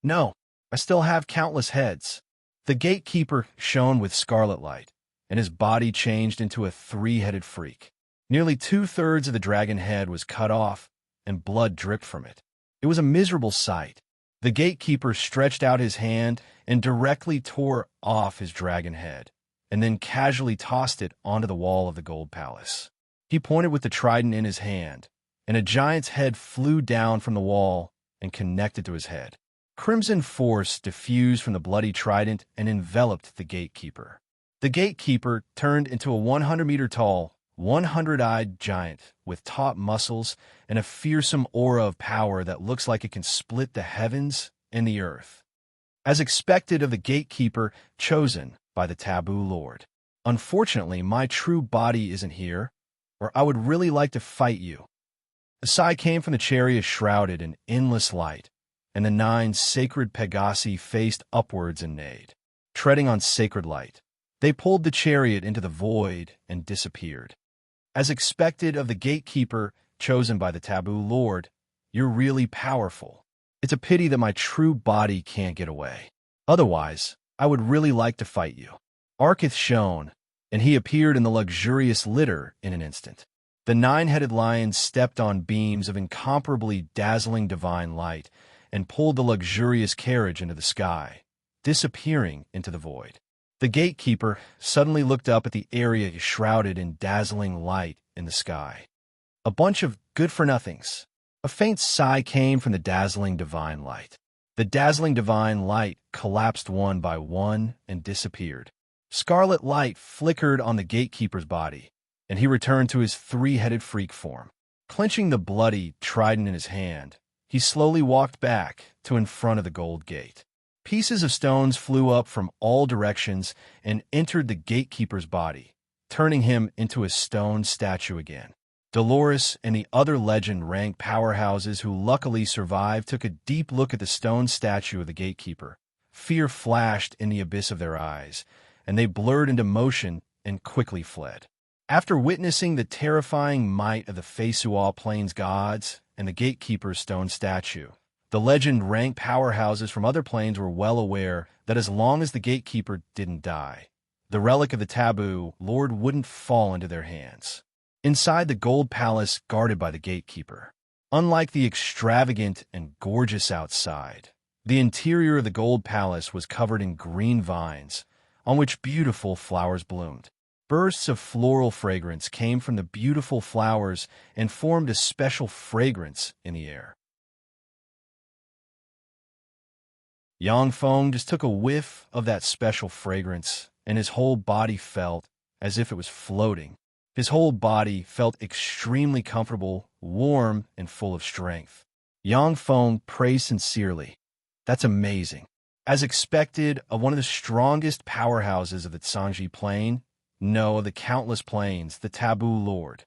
No, I still have countless heads. The gatekeeper shone with scarlet light, and his body changed into a 3-headed freak. Nearly 2/3 of the dragon head was cut off, and blood dripped from it. It was a miserable sight. The gatekeeper stretched out his hand and directly tore off his dragon head, and then casually tossed it onto the wall of the gold palace. He pointed with the trident in his hand, and a giant's head flew down from the wall and connected to his head. Crimson force diffused from the bloody trident and enveloped the gatekeeper. The gatekeeper turned into a 100-meter-tall, 100-eyed giant with taut muscles and a fearsome aura of power that looks like it can split the heavens and the earth. As expected of the gatekeeper chosen by the Taboo Lord. Unfortunately, my true body isn't here, or I would really like to fight you. The sigh came from the chariot shrouded in endless light, and the 9 sacred Pegasi faced upwards and neighed, treading on sacred light. They pulled the chariot into the void and disappeared. As expected of the gatekeeper chosen by the Taboo Lord, you're really powerful. It's a pity that my true body can't get away. Otherwise, I would really like to fight you. Archith shone, and he appeared in the luxurious litter in an instant. The 9-headed lion stepped on beams of incomparably dazzling divine light and pulled the luxurious carriage into the sky, disappearing into the void. The gatekeeper suddenly looked up at the area shrouded in dazzling light in the sky. A bunch of good-for-nothings. A faint sigh came from the dazzling divine light. The dazzling divine light collapsed one by one and disappeared. Scarlet light flickered on the gatekeeper's body, and he returned to his 3-headed freak form. Clenching the bloody trident in his hand, he slowly walked back to in front of the gold gate. Pieces of stones flew up from all directions and entered the gatekeeper's body, turning him into a stone statue again. Dolores and the other legend-ranked powerhouses who luckily survived took a deep look at the stone statue of the gatekeeper. Fear flashed in the abyss of their eyes, and they blurred into motion and quickly fled. After witnessing the terrifying might of the Fesual Plains gods and the gatekeeper's stone statue, the legend-ranked powerhouses from other planes were well aware that as long as the gatekeeper didn't die, the relic of the Taboo Lord wouldn't fall into their hands. Inside the gold palace guarded by the gatekeeper, unlike the extravagant and gorgeous outside, the interior of the gold palace was covered in green vines, on which beautiful flowers bloomed. Bursts of floral fragrance came from the beautiful flowers and formed a special fragrance in the air. Yang Feng just took a whiff of that special fragrance, and his whole body felt as if it was floating. His whole body felt extremely comfortable, warm, and full of strength. Yang Feng praised sincerely. That's amazing. As expected of one of the strongest powerhouses of the Tsanji Plain, no, of the countless plains, the Taboo Lord.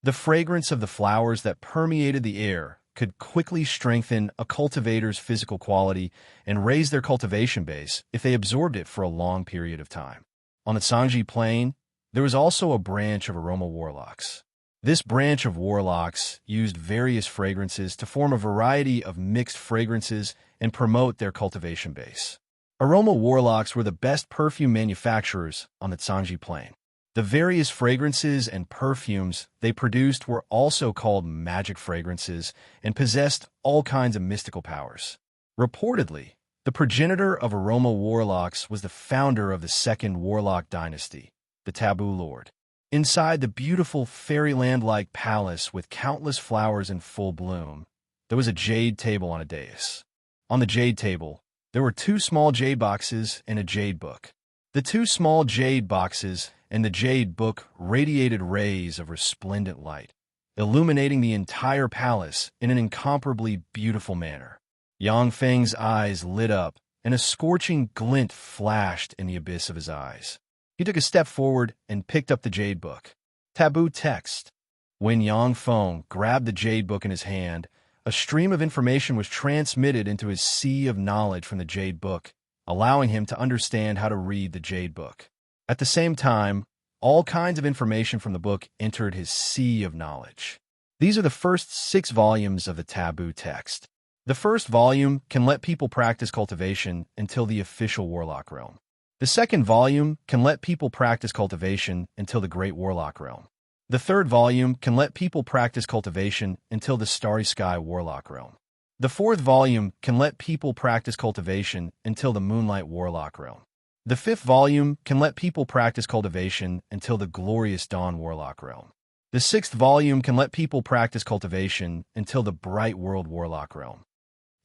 The fragrance of the flowers that permeated the air could quickly strengthen a cultivator's physical quality and raise their cultivation base if they absorbed it for a long period of time. On the Sangji Plain, there was also a branch of aroma warlocks. This branch of warlocks used various fragrances to form a variety of mixed fragrances and promote their cultivation base. Aroma warlocks were the best perfume manufacturers on the Sangji Plain. The various fragrances and perfumes they produced were also called magic fragrances and possessed all kinds of mystical powers. Reportedly, the progenitor of aroma warlocks was the founder of the second warlock dynasty, the Taboo Lord. Inside the beautiful fairyland-like palace with countless flowers in full bloom, there was a jade table on a dais. On the jade table, there were 2 small jade boxes and a jade book. The 2 small jade boxes and the jade book radiated rays of resplendent light, illuminating the entire palace in an incomparably beautiful manner. Yang Feng's eyes lit up, and a scorching glint flashed in the abyss of his eyes. He took a step forward and picked up the jade book. Taboo text. When Yang Feng grabbed the jade book in his hand, a stream of information was transmitted into his sea of knowledge from the jade book, allowing him to understand how to read the jade book. At the same time, all kinds of information from the book entered his sea of knowledge. These are the first 6 volumes of the taboo text. The first volume can let people practice cultivation until the official warlock realm. The second volume can let people practice cultivation until the great warlock realm. The third volume can let people practice cultivation until the starry sky warlock realm. The fourth volume can let people practice cultivation until the moonlight warlock realm. The fifth volume can let people practice cultivation until the glorious dawn warlock realm. The sixth volume can let people practice cultivation until the bright world warlock realm.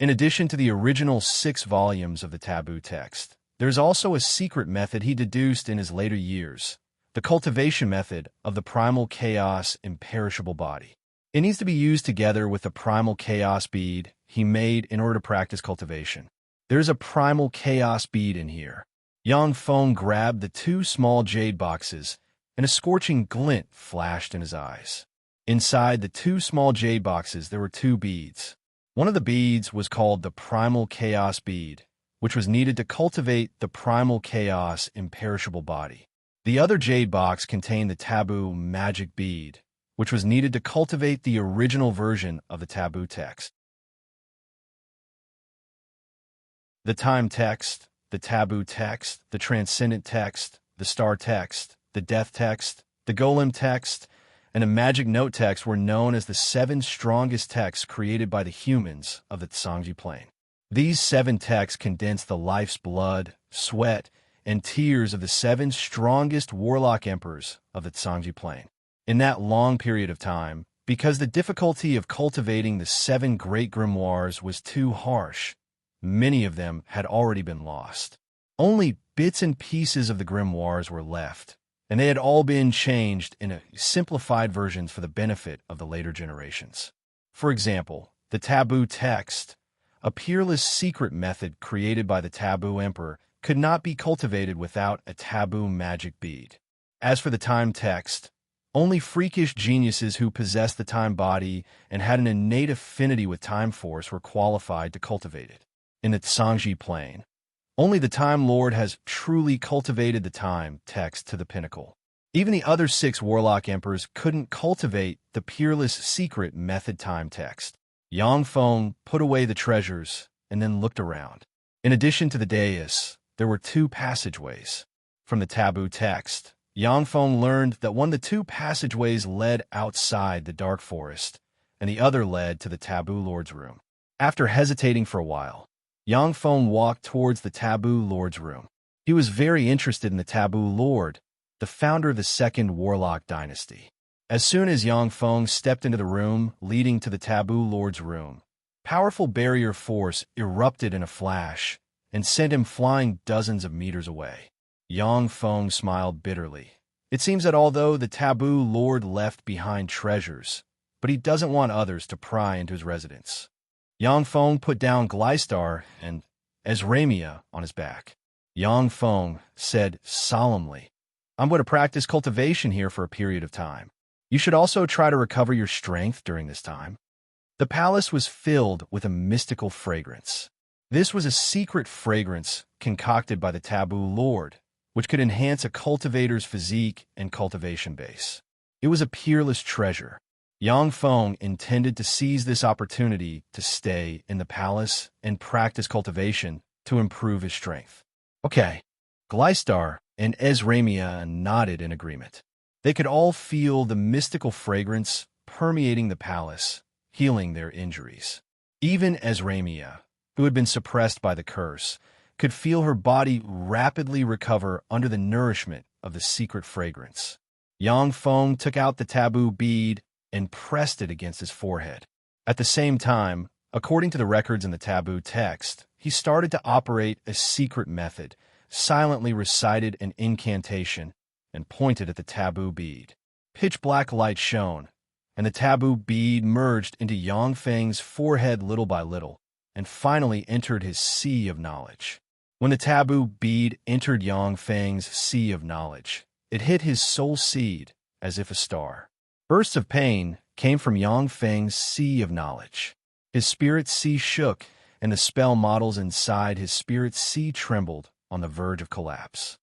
In addition to the original 6 volumes of the taboo text, there is also a secret method he deduced in his later years, the cultivation method of the primal chaos imperishable body. It needs to be used together with the primal chaos bead he made in order to practice cultivation. There's a primal chaos bead in here. Yang Feng grabbed the 2 small jade boxes, and a scorching glint flashed in his eyes. Inside the 2 small jade boxes there were 2 beads. One of the beads was called the primal chaos bead, which was needed to cultivate the primal chaos imperishable body. The other jade box contained the taboo magic bead, which was needed to cultivate the original version of the taboo text. The time text, the taboo text, the transcendent text, the star text, the death text, the golem text, and the magic note text were known as the 7 strongest texts created by the humans of the Sangji Plain. These 7 texts condense the life's blood, sweat, and tears of the 7 strongest warlock emperors of the Sangji Plain. In that long period of time, because the difficulty of cultivating the 7 great grimoires was too harsh, many of them had already been lost. Only bits and pieces of the grimoires were left, and they had all been changed into simplified versions for the benefit of the later generations. For example, the taboo text, a peerless secret method created by the taboo emperor, could not be cultivated without a taboo magic bead. As for the time text, only freakish geniuses who possessed the time body and had an innate affinity with time force were qualified to cultivate it. In the Sangji Plain, only the Time Lord has truly cultivated the time text to the pinnacle. Even the other 6 warlock emperors couldn't cultivate the peerless secret method time text. Yang Feng put away the treasures and then looked around. In addition to the dais, there were 2 passageways. From the taboo text, Yang Feng learned that one of the 2 passageways led outside the dark forest, and the other led to the taboo lord's room. After hesitating for a while, Yang Feng walked towards the taboo lord's room. He was very interested in the taboo lord, the founder of the second warlock dynasty. As soon as Yang Feng stepped into the room leading to the taboo lord's room, powerful barrier force erupted in a flash and sent him flying dozens of meters away. Yang Feng smiled bitterly. It seems that although the taboo lord left behind treasures, but he doesn't want others to pry into his residence. Yang Feng put down Gleistar and Esramia on his back. Yang Feng said solemnly, "I'm going to practice cultivation here for a period of time. You should also try to recover your strength during this time. The palace was filled with a mystical fragrance. This was a secret fragrance concocted by the taboo lord, which could enhance a cultivator's physique and cultivation base. It was a peerless treasure. Yang Feng intended to seize this opportunity to stay in the palace and practice cultivation to improve his strength. Okay, Gleistar and Ezramia nodded in agreement. They could all feel the mystical fragrance permeating the palace, healing their injuries. Even Ezramia, who had been suppressed by the curse, could feel her body rapidly recover under the nourishment of the secret fragrance. Yang Feng took out the taboo bead and pressed it against his forehead. At the same time, according to the records in the taboo text, he started to operate a secret method, silently recited an incantation, and pointed at the taboo bead. Pitch-black light shone, and the taboo bead merged into Yang Feng's forehead little by little, and finally entered his sea of knowledge. When the taboo bead entered Yang Feng's sea of knowledge, it hit his soul seed as if a star. Bursts of pain came from Yang Feng's sea of knowledge. His spirit sea shook, and the spell models inside his spirit sea trembled on the verge of collapse.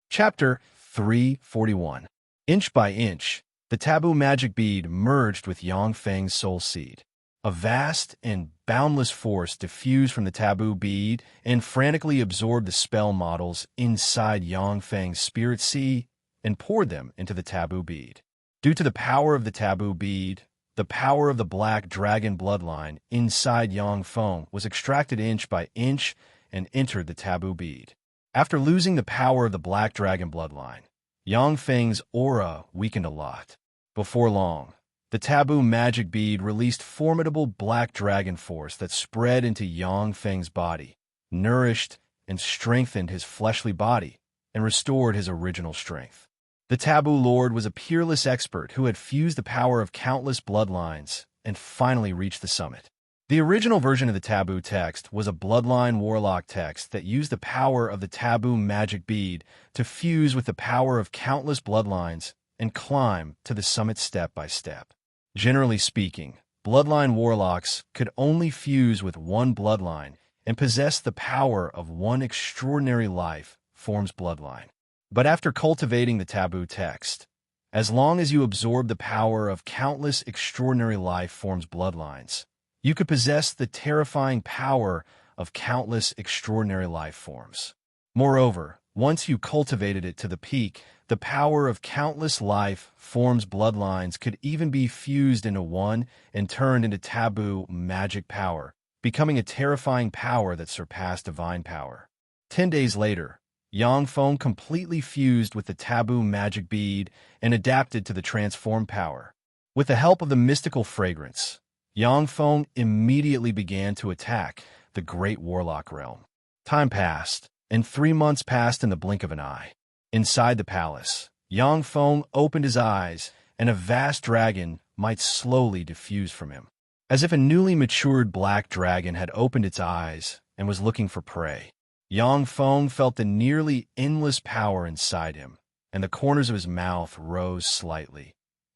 Chapter 341. Inch by inch, the taboo magic bead merged with Yang Feng's soul seed. A vast and boundless force diffused from the taboo bead and frantically absorbed the spell models inside Yang Feng's spirit sea and poured them into the taboo bead. Due to the power of the taboo bead, the power of the black dragon bloodline inside Yang Feng was extracted inch by inch and entered the taboo bead. After losing the power of the black dragon bloodline, Yang Feng's aura weakened a lot. Before long, the taboo magic bead released formidable black dragon force that spread into Yang Feng's body, nourished and strengthened his fleshly body, and restored his original strength. The taboo lord was a peerless expert who had fused the power of countless bloodlines and finally reached the summit. The original version of the taboo text was a bloodline warlock text that used the power of the taboo magic bead to fuse with the power of countless bloodlines and climb to the summit step by step. Generally speaking, bloodline warlocks could only fuse with one bloodline and possess the power of one extraordinary life form's bloodline. But after cultivating the taboo text, as long as you absorb the power of countless extraordinary life forms bloodlines, you could possess the terrifying power of countless extraordinary life forms. Moreover, once you cultivated it to the peak, the power of countless life forms bloodlines could even be fused into one and turned into taboo magic power, becoming a terrifying power that surpassed divine power. 10 days later, Yang Feng completely fused with the taboo magic bead and adapted to the transformed power. With the help of the mystical fragrance, Yang Feng immediately began to attack the great warlock realm. Time passed, and 3 months passed in the blink of an eye. Inside the palace, Yang Feng opened his eyes, and a vast dragon might slowly diffuse from him. As if a newly matured black dragon had opened its eyes and was looking for prey, Yang Feng felt the nearly endless power inside him, and the corners of his mouth rose slightly.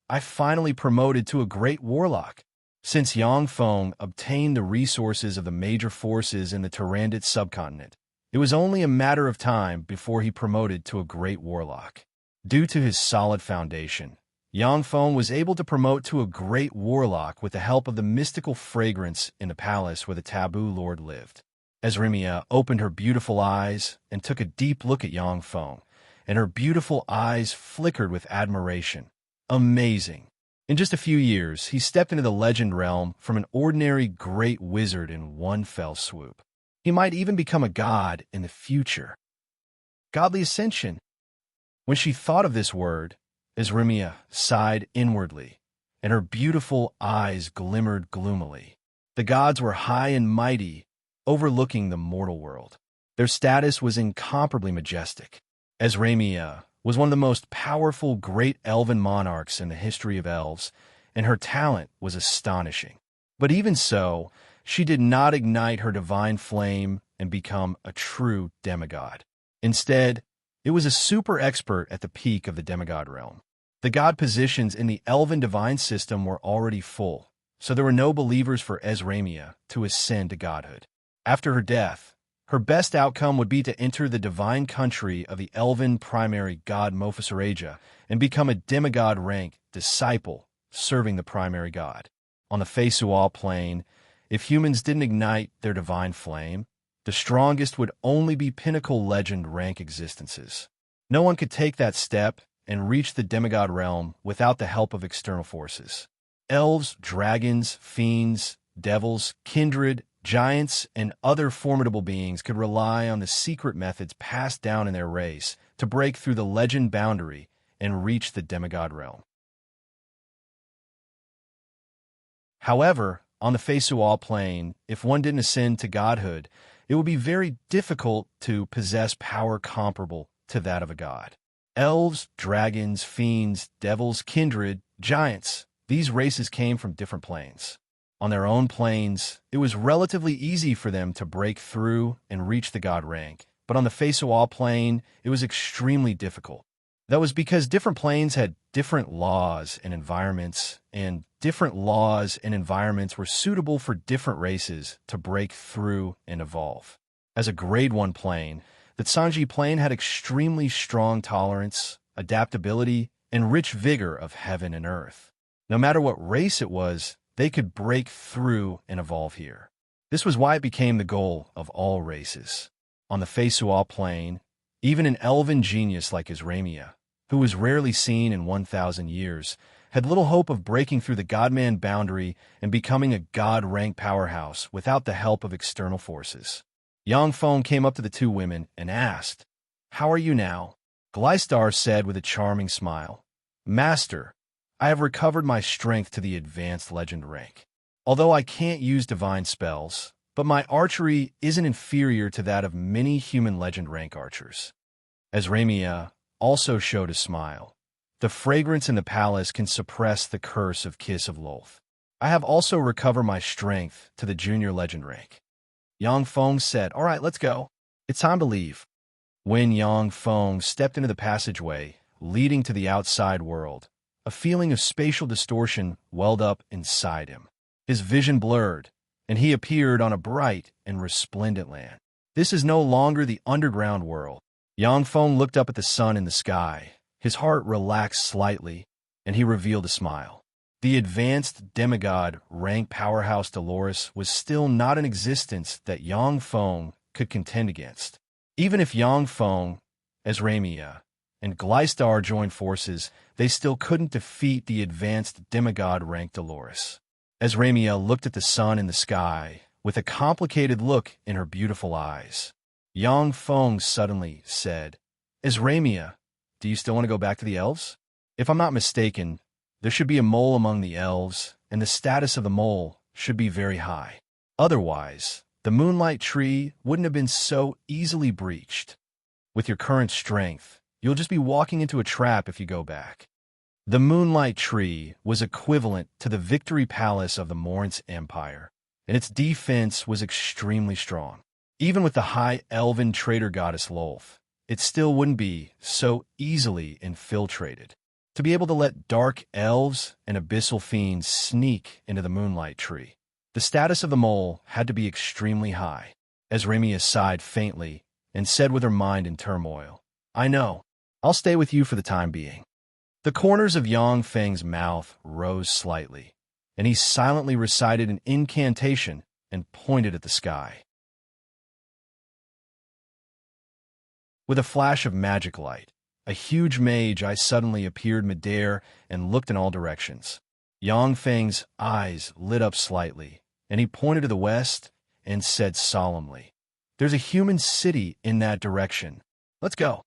I finally promoted to a great warlock. Since Yang Feng obtained the resources of the major forces in the Tyrannid subcontinent, it was only a matter of time before he promoted to a great warlock. Due to his solid foundation, Yang Feng was able to promote to a great warlock with the help of the mystical fragrance in the palace where the taboo lord lived. Ezramia opened her beautiful eyes and took a deep look at Yang Feng, and her beautiful eyes flickered with admiration. Amazing! In just a few years, he stepped into the legend realm from an ordinary great wizard in one fell swoop. He might even become a god in the future. Godly ascension. When she thought of this word, Ezramia sighed inwardly, and her beautiful eyes glimmered gloomily. The gods were high and mighty, overlooking the mortal world. Their status was incomparably majestic. Ezramia was one of the most powerful great elven monarchs in the history of elves, and her talent was astonishing. But even so, she did not ignite her divine flame and become a true demigod. Instead, it was a super expert at the peak of the demigod realm. The god positions in the elven divine system were already full, so there were no believers for Ezramia to ascend to godhood. After her death, her best outcome would be to enter the divine country of the elven primary god Mophisareja and become a demigod rank disciple serving the primary god. On the Fesual plane, if humans didn't ignite their divine flame, the strongest would only be pinnacle legend rank existences. No one could take that step and reach the demigod realm without the help of external forces. Elves, dragons, fiends, devils, kindred, giants, and other formidable beings could rely on the secret methods passed down in their race to break through the legend boundary and reach the demigod realm. However, on the Fesual plane, if one didn't ascend to godhood, it would be very difficult to possess power comparable to that of a god. Elves, dragons, fiends, devils, kindred, giants, these races came from different planes. On their own planes, it was relatively easy for them to break through and reach the god rank, but on the Fesual plane, it was extremely difficult. That was because different planes had different laws and environments, and different laws and environments were suitable for different races to break through and evolve. As a Grade 1 plane, the Sanji plane had extremely strong tolerance, adaptability, and rich vigor of heaven and earth. No matter what race it was, they could break through and evolve here. This was why it became the goal of all races. On the Fesual plane, even an elven genius like Ezramia, who was rarely seen in 1,000 years, had little hope of breaking through the godman boundary and becoming a god-rank powerhouse without the help of external forces. Yang Feng came up to the two women and asked, "How are you now?" Gleistar said with a charming smile, "Master, I have recovered my strength to the advanced legend rank. Although I can't use divine spells, but my archery isn't inferior to that of many human legend rank archers." Ezramia also showed a smile. "The fragrance in the palace can suppress the curse of Kiss of Lolth. I have also recovered my strength to the junior legend rank." Yang Feng said, "All right, let's go. It's time to leave." When Yang Feng stepped into the passageway leading to the outside world, a feeling of spatial distortion welled up inside him. His vision blurred, and he appeared on a bright and resplendent land. This is no longer the underground world. Yang Feng looked up at the sun in the sky. His heart relaxed slightly, and he revealed a smile. The advanced demigod rank powerhouse Dolores was still not in existence that Yang Feng could contend against. Even if Yang Feng, Ezramia, and Gleistar joined forces, they still couldn't defeat the advanced demigod rank Dolores. Ezramia looked at the sun in the sky with a complicated look in her beautiful eyes. Yang Feng suddenly said, "Ezramia, do you still want to go back to the elves? If I'm not mistaken, there should be a mole among the elves, and the status of the mole should be very high. Otherwise, the moonlight tree wouldn't have been so easily breached. With your current strength, you'll just be walking into a trap if you go back." The moonlight tree was equivalent to the Victory Palace of the Morntz Empire, and its defense was extremely strong. Even with the high elven traitor goddess Lolth, it still wouldn't be so easily infiltrated. To be able to let dark elves and abyssal fiends sneak into the moonlight tree, the status of the mole had to be extremely high. Ezramia sighed faintly and said with her mind in turmoil, "I know. I'll stay with you for the time being." The corners of Yang Feng's mouth rose slightly, and he silently recited an incantation and pointed at the sky. With a flash of magic light, a huge mage eye suddenly appeared midair and looked in all directions. Yang Feng's eyes lit up slightly, and he pointed to the west and said solemnly, "There's a human city in that direction. Let's go."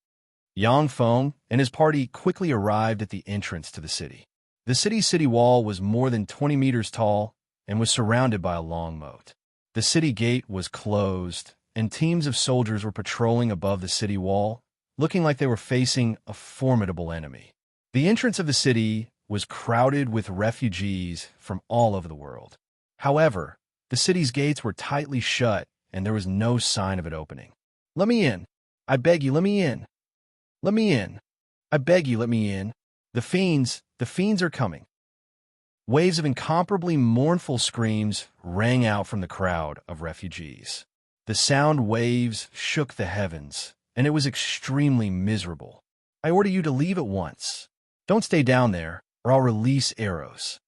Yang Feng and his party quickly arrived at the entrance to the city. The city's city wall was more than 20 meters tall and was surrounded by a long moat. The city gate was closed, and teams of soldiers were patrolling above the city wall, looking like they were facing a formidable enemy. The entrance of the city was crowded with refugees from all over the world. However, the city's gates were tightly shut, and there was no sign of it opening. "Let me in! I beg you, let me in! Let me in! I beg you, let me in! The fiends are coming!" Waves of incomparably mournful screams rang out from the crowd of refugees. The sound waves shook the heavens, and it was extremely miserable. "I order you to leave at once. Don't stay down there, or I'll release arrows."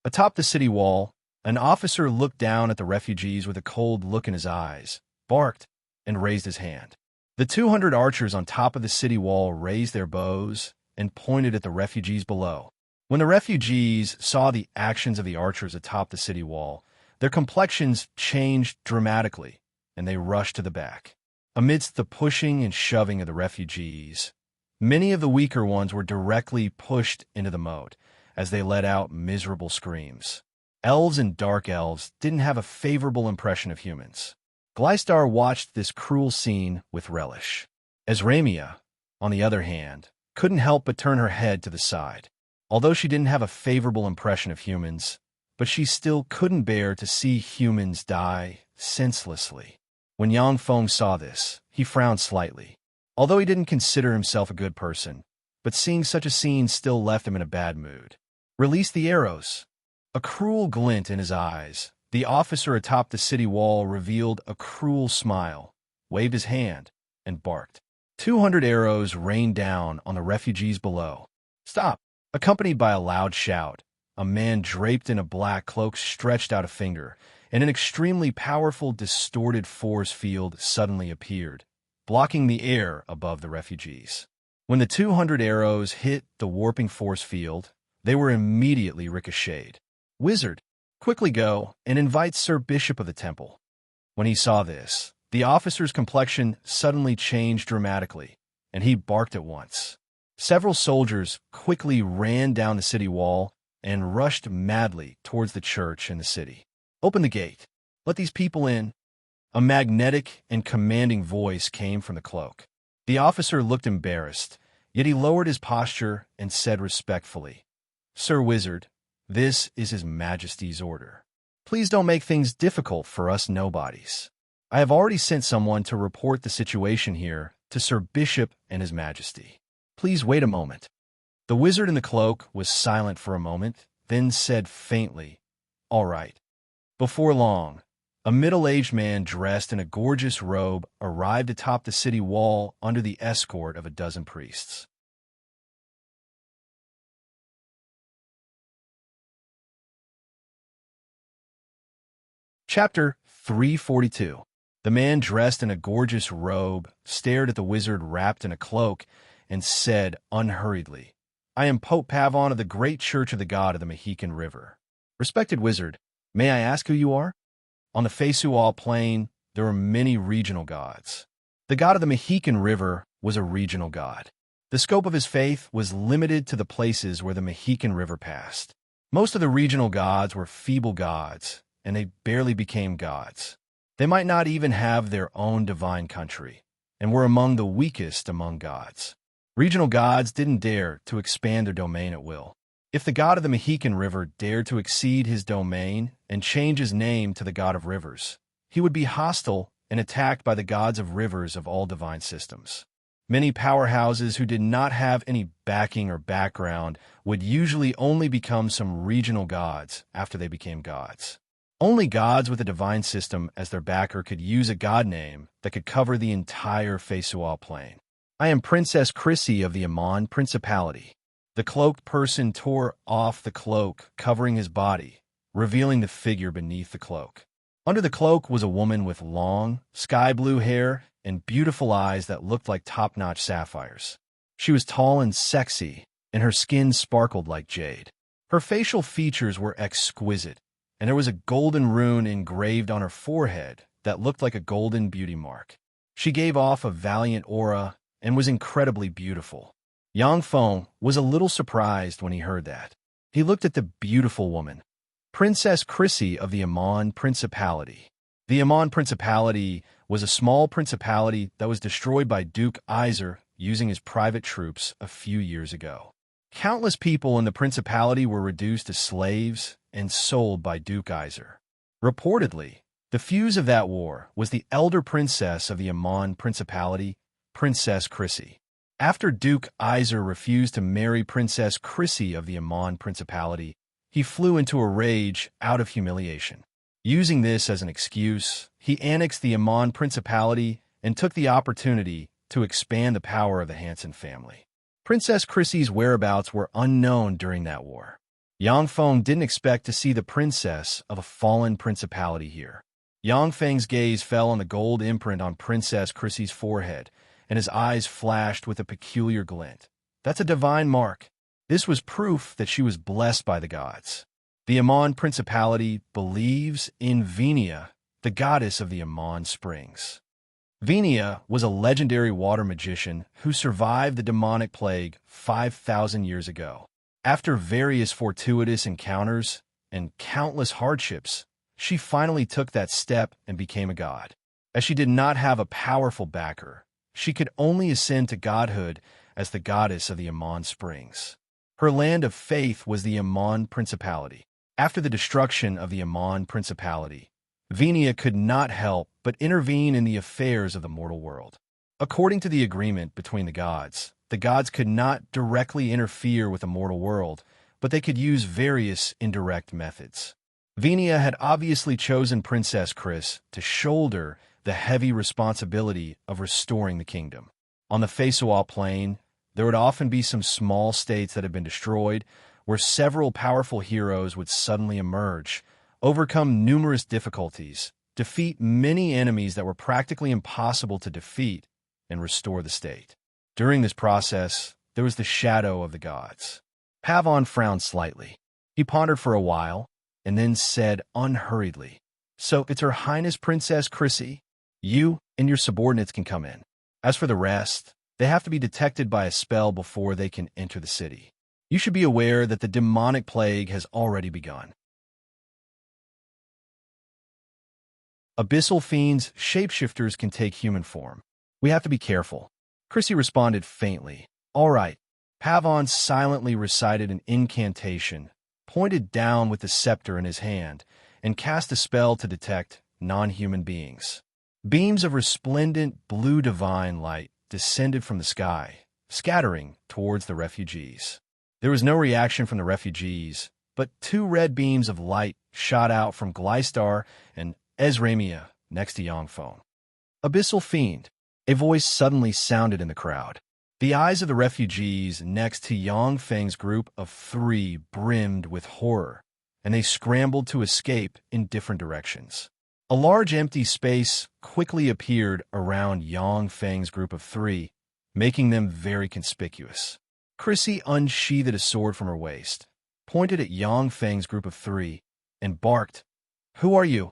Atop the city wall, an officer looked down at the refugees with a cold look in his eyes, barked, and raised his hand. The 200 archers on top of the city wall raised their bows and pointed at the refugees below. When the refugees saw the actions of the archers atop the city wall, their complexions changed dramatically, and they rushed to the back. Amidst the pushing and shoving of the refugees, many of the weaker ones were directly pushed into the moat as they let out miserable screams. Elves and dark elves didn't have a favorable impression of humans. Gleistar watched this cruel scene with relish. Esramia, on the other hand, couldn't help but turn her head to the side. Although she didn't have a favorable impression of humans, but she still couldn't bear to see humans die senselessly. When Yang Feng saw this, he frowned slightly. Although he didn't consider himself a good person, but seeing such a scene still left him in a bad mood. "Release the arrows." A cruel glint in his eyes, the officer atop the city wall revealed a cruel smile, waved his hand, and barked. 200 arrows rained down on the refugees below. "Stop!" Accompanied by a loud shout, a man draped in a black cloak stretched out a finger, and an extremely powerful, distorted force field suddenly appeared, blocking the air above the refugees. When the 200 arrows hit the warping force field, they were immediately ricocheted. "Wizard, quickly go and invite Sir Bishop of the Temple." When he saw this, the officer's complexion suddenly changed dramatically, and he barked at once. Several soldiers quickly ran down the city wall and rushed madly towards the church in the city. "Open the gate. Let these people in." A magnetic and commanding voice came from the cloak. The officer looked embarrassed, yet he lowered his posture and said respectfully, "Sir Wizard, this is His Majesty's order. Please don't make things difficult for us nobodies. I have already sent someone to report the situation here to Sir Bishop and His Majesty. Please wait a moment." The wizard in the cloak was silent for a moment, then said faintly, "All right." Before long, a middle-aged man dressed in a gorgeous robe arrived atop the city wall under the escort of a dozen priests. Chapter 342. The man dressed in a gorgeous robe stared at the wizard wrapped in a cloak and said unhurriedly, "I am Pope Pavon of the Great Church of the God of the Mohican River." "Respected wizard, may I ask who you are?" On the Feisual plain, there were many regional gods. The god of the Mohican River was a regional god. The scope of his faith was limited to the places where the Mohican River passed. Most of the regional gods were feeble gods, and they barely became gods. They might not even have their own divine country, and were among the weakest among gods. Regional gods didn't dare to expand their domain at will. If the god of the Mohican River dared to exceed his domain and change his name to the god of rivers, he would be hostile and attacked by the gods of rivers of all divine systems. Many powerhouses who did not have any backing or background would usually only become some regional gods after they became gods. Only gods with a divine system as their backer could use a god name that could cover the entire Feisual plain. "I am Princess Chrissy of the Amon Principality." The cloaked person tore off the cloak covering his body, revealing the figure beneath the cloak. Under the cloak was a woman with long, sky-blue hair and beautiful eyes that looked like top-notch sapphires. She was tall and sexy, and her skin sparkled like jade. Her facial features were exquisite, and there was a golden rune engraved on her forehead that looked like a golden beauty mark. She gave off a valiant aura and was incredibly beautiful. Yang Feng was a little surprised when he heard that. He looked at the beautiful woman, Princess Chrissy of the Amon Principality. The Amon Principality was a small principality that was destroyed by Duke Iser using his private troops a few years ago. Countless people in the principality were reduced to slaves and sold by Duke Iser. Reportedly, The fuse of that war was the elder princess of the Amon Principality, Princess Chrissy. After Duke Iser refused to marry Princess Chrissy of the Amon Principality, he flew into a rage out of humiliation. Using this as an excuse, he annexed the Amon Principality and took the opportunity to expand the power of the Hanson family. Princess Chrissy's whereabouts were unknown during that war. Yang Feng didn't expect to see the princess of a fallen principality here. Yang Feng's gaze fell on the gold imprint on Princess Chrissy's forehead, and his eyes flashed with a peculiar glint. That's a divine mark. This was proof that she was blessed by the gods. The Amon Principality believes in Venia, the goddess of the Amon Springs. Venia was a legendary water magician who survived the demonic plague 5,000 years ago. After various fortuitous encounters and countless hardships, she finally took that step and became a god. As she did not have a powerful backer, she could only ascend to godhood as the goddess of the Amon Springs. Her land of faith was the Amon Principality. After the destruction of the Amon Principality, Venia could not help but intervene in the affairs of the mortal world. According to the agreement between the gods could not directly interfere with the mortal world, but they could use various indirect methods. Venia had obviously chosen Princess Chris to shoulder the heavy responsibility of restoring the kingdom. On the Fesual Plain, there would often be some small states that had been destroyed, where several powerful heroes would suddenly emerge, overcome numerous difficulties, defeat many enemies that were practically impossible to defeat, and restore the state. During this process, there was the shadow of the gods. Pavon frowned slightly. He pondered for a while, and then said unhurriedly, "So it's Her Highness Princess Chrissy? You and your subordinates can come in. As for the rest, they have to be detected by a spell before they can enter the city. You should be aware that the demonic plague has already begun." Abyssal fiends, shapeshifters can take human form. We have to be careful. Chrissy responded faintly. "All right." Pavon silently recited an incantation, pointed down with the scepter in his hand, and cast a spell to detect non-human beings. Beams of resplendent blue divine light descended from the sky, scattering towards the refugees. There was no reaction from the refugees, but two red beams of light shot out from Glystar and Ezramia next to Yangfeng. "Abyssal fiend," a voice suddenly sounded in the crowd. The eyes of the refugees next to Yangfeng's group of three brimmed with horror, and they scrambled to escape in different directions. A large empty space quickly appeared around Yangfeng's group of three, making them very conspicuous. Chrissy unsheathed a sword from her waist, pointed at Yangfeng's group of three, and barked, "Who are you?"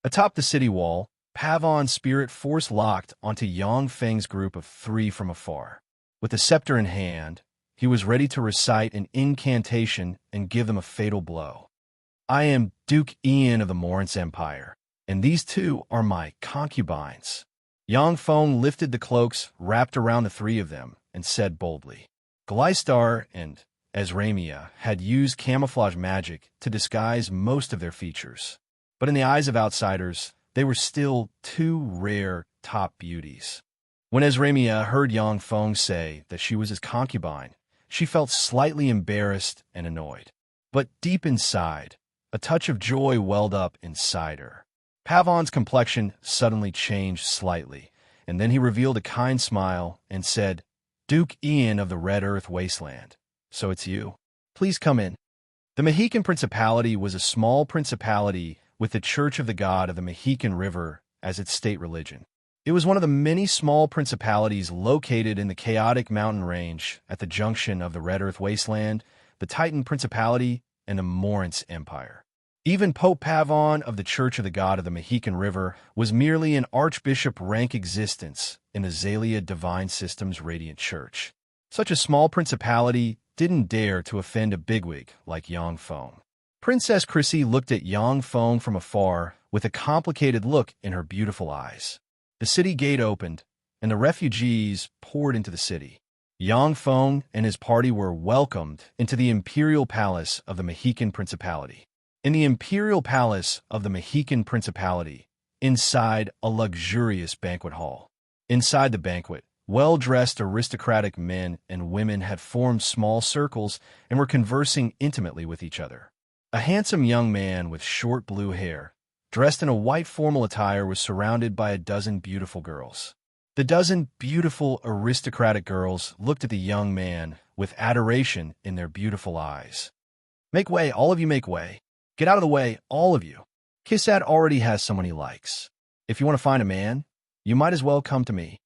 Atop the city wall, Pavon's spirit force locked onto Yangfeng's group of three from afar. With the scepter in hand, he was ready to recite an incantation and give them a fatal blow. "I am Duke Ian of the Morance Empire, and these two are my concubines." Yangfeng lifted the cloaks wrapped around the three of them and said boldly. Glystar and Ezramia had used camouflage magic to disguise most of their features, but in the eyes of outsiders, they were still two rare top beauties. When Ezramia heard Yangfeng say that she was his concubine, she felt slightly embarrassed and annoyed. But deep inside, a touch of joy welled up inside her. Pavon's complexion suddenly changed slightly, and then he revealed a kind smile and said, "Duke Ian of the Red Earth Wasteland, so it's you. Please come in." The Mexican Principality was a small principality with the Church of the God of the Mexican River as its state religion. It was one of the many small principalities located in the chaotic mountain range at the junction of the Red Earth Wasteland, the Titan Principality, and the Morance Empire. Even Pope Pavon of the Church of the God of the Mexican River was merely an archbishop rank existence in the Zalia Divine System's Radiant Church. Such a small principality didn't dare to offend a bigwig like Yangfeng. Princess Chrissy looked at Yangfeng from afar with a complicated look in her beautiful eyes. The city gate opened, and the refugees poured into the city. Yangfeng and his party were welcomed into the imperial palace of the Mexican Principality. In the imperial palace of the Mexican Principality, inside a luxurious banquet hall. Inside the banquet, well-dressed aristocratic men and women had formed small circles and were conversing intimately with each other. A handsome young man with short blue hair, dressed in a white formal attire, was surrounded by a dozen beautiful girls. The dozen beautiful aristocratic girls looked at the young man with adoration in their beautiful eyes. "Make way, all of you, make way. Get out of the way, all of you. Kissad already has someone he likes. If you want to find a man, you might as well come to me."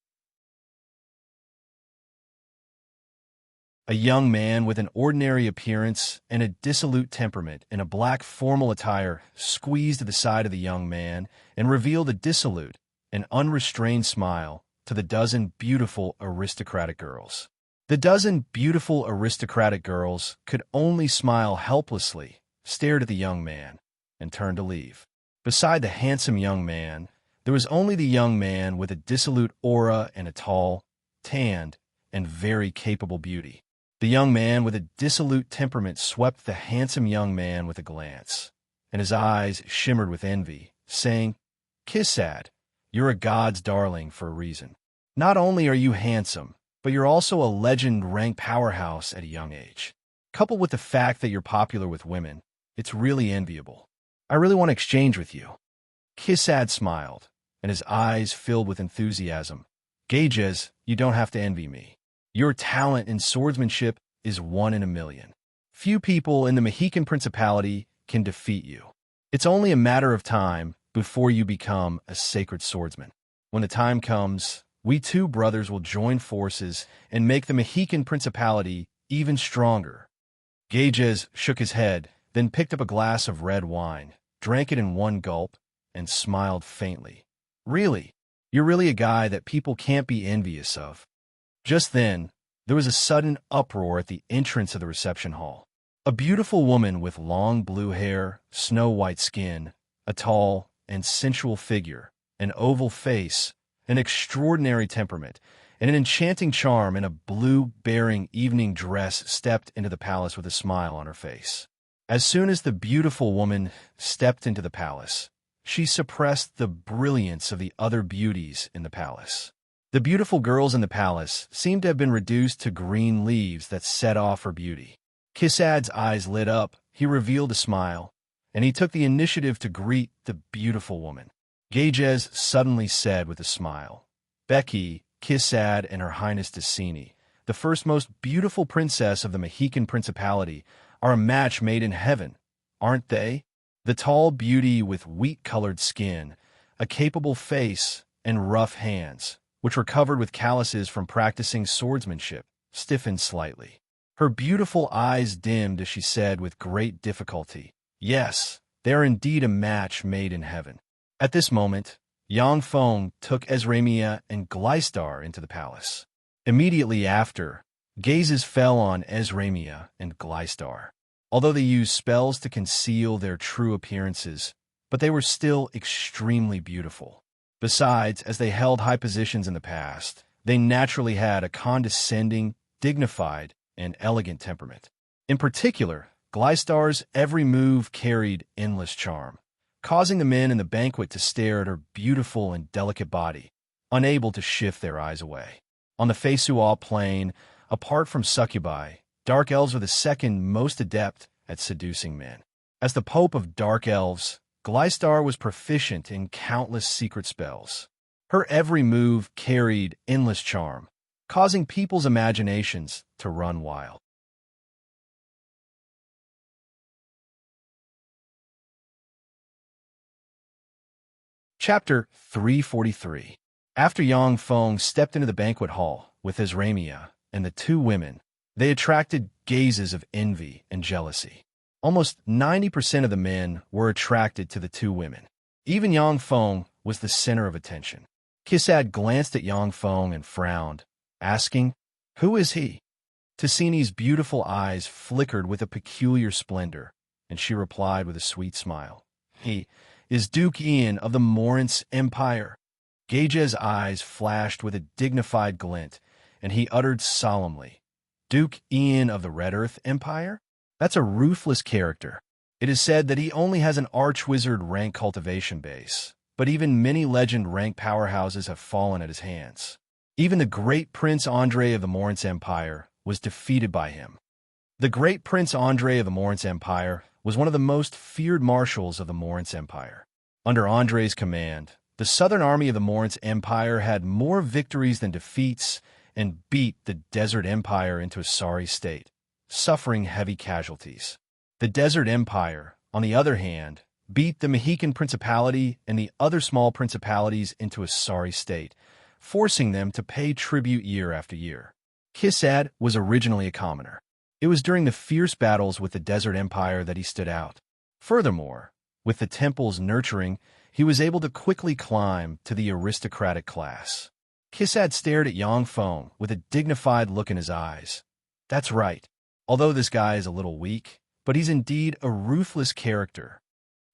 A young man with an ordinary appearance and a dissolute temperament in a black formal attire squeezed to the side of the young man and revealed a dissolute and unrestrained smile to the dozen beautiful aristocratic girls. The dozen beautiful aristocratic girls could only smile helplessly, stared at the young man, and turned to leave. Beside the handsome young man, there was only the young man with a dissolute aura and a tall, tanned, and very capable beauty. The young man with a dissolute temperament swept the handsome young man with a glance, and his eyes shimmered with envy, saying, "Kissad, you're a god's darling for a reason. Not only are you handsome, but you're also a legend-ranked powerhouse at a young age. Coupled with the fact that you're popular with women, it's really enviable. I really want to exchange with you." Kissad smiled, and his eyes filled with enthusiasm. "Gages, you don't have to envy me. Your talent in swordsmanship is 1 in a million. Few people in the Mexican Principality can defeat you. It's only a matter of time before you become a sacred swordsman. When the time comes, we two brothers will join forces and make the Mexican Principality even stronger." Gages shook his head, then picked up a glass of red wine, drank it in one gulp, and smiled faintly. "Really? You're really a guy that people can't be envious of." Just then, there was a sudden uproar at the entrance of the reception hall. A beautiful woman with long blue hair, snow-white skin, a tall and sensual figure, an oval face, an extraordinary temperament, and an enchanting charm in a blue-bearing evening dress stepped into the palace with a smile on her face. As soon as the beautiful woman stepped into the palace, she suppressed the brilliance of the other beauties in the palace. The beautiful girls in the palace seemed to have been reduced to green leaves that set off her beauty. Kissad's eyes lit up, he revealed a smile, and he took the initiative to greet the beautiful woman. Gages suddenly said with a smile, "Becky, Kissad, and Her Highness Dicini, the first most beautiful princess of the Mexican Principality, are a match made in heaven, aren't they?" The tall beauty with wheat-colored skin, a capable face, and rough hands, which were covered with calluses from practicing swordsmanship, stiffened slightly. Her beautiful eyes dimmed as she said with great difficulty, "Yes, they are indeed a match made in heaven." At this moment, Yang Feng took Ezramia and Gleistar into the palace. Immediately after, gazes fell on Ezramia and Gleistar. Although they used spells to conceal their true appearances, but they were still extremely beautiful. Besides, as they held high positions in the past, they naturally had a condescending, dignified, and elegant temperament. In particular, Gleistar's every move carried endless charm, causing the men in the banquet to stare at her beautiful and delicate body, unable to shift their eyes away. On the Feisual plain, apart from succubi, dark elves are the second most adept at seducing men. As the Pope of Dark Elves, Gleistar was proficient in countless secret spells. Her every move carried endless charm, causing people's imaginations to run wild. Chapter 343. After Yang Feng stepped into the banquet hall with Ezramia and the two women, they attracted gazes of envy and jealousy. Almost 90% of the men were attracted to the two women. Even Yang Feng was the center of attention. Kissad glanced at Yang Feng and frowned, asking, "Who is he?" Ticini's beautiful eyes flickered with a peculiar splendor, and she replied with a sweet smile, "He is Duke Ian of the Morance Empire." Gage's eyes flashed with a dignified glint, and he uttered solemnly, "Duke Ian of the Red Earth Empire? That's a ruthless character. It is said that he only has an archwizard rank cultivation base, but even many legend-ranked powerhouses have fallen at his hands. Even the great Prince Andrei of the Morince Empire was defeated by him. The great Prince Andrei of the Morince Empire was one of the most feared marshals of the Morince Empire. Under Andrei's command, the southern army of the Morince Empire had more victories than defeats and beat the Desert Empire into a sorry state, suffering heavy casualties. The Desert Empire, on the other hand, beat the Mexican Principality and the other small principalities into a sorry state, forcing them to pay tribute year after year. Kisad was originally a commoner. It was during the fierce battles with the Desert Empire that he stood out. Furthermore, with the temple's nurturing, he was able to quickly climb to the aristocratic class. Kisad stared at Yang Feng with a dignified look in his eyes. That's right. Although this guy is a little weak, but he's indeed a ruthless character.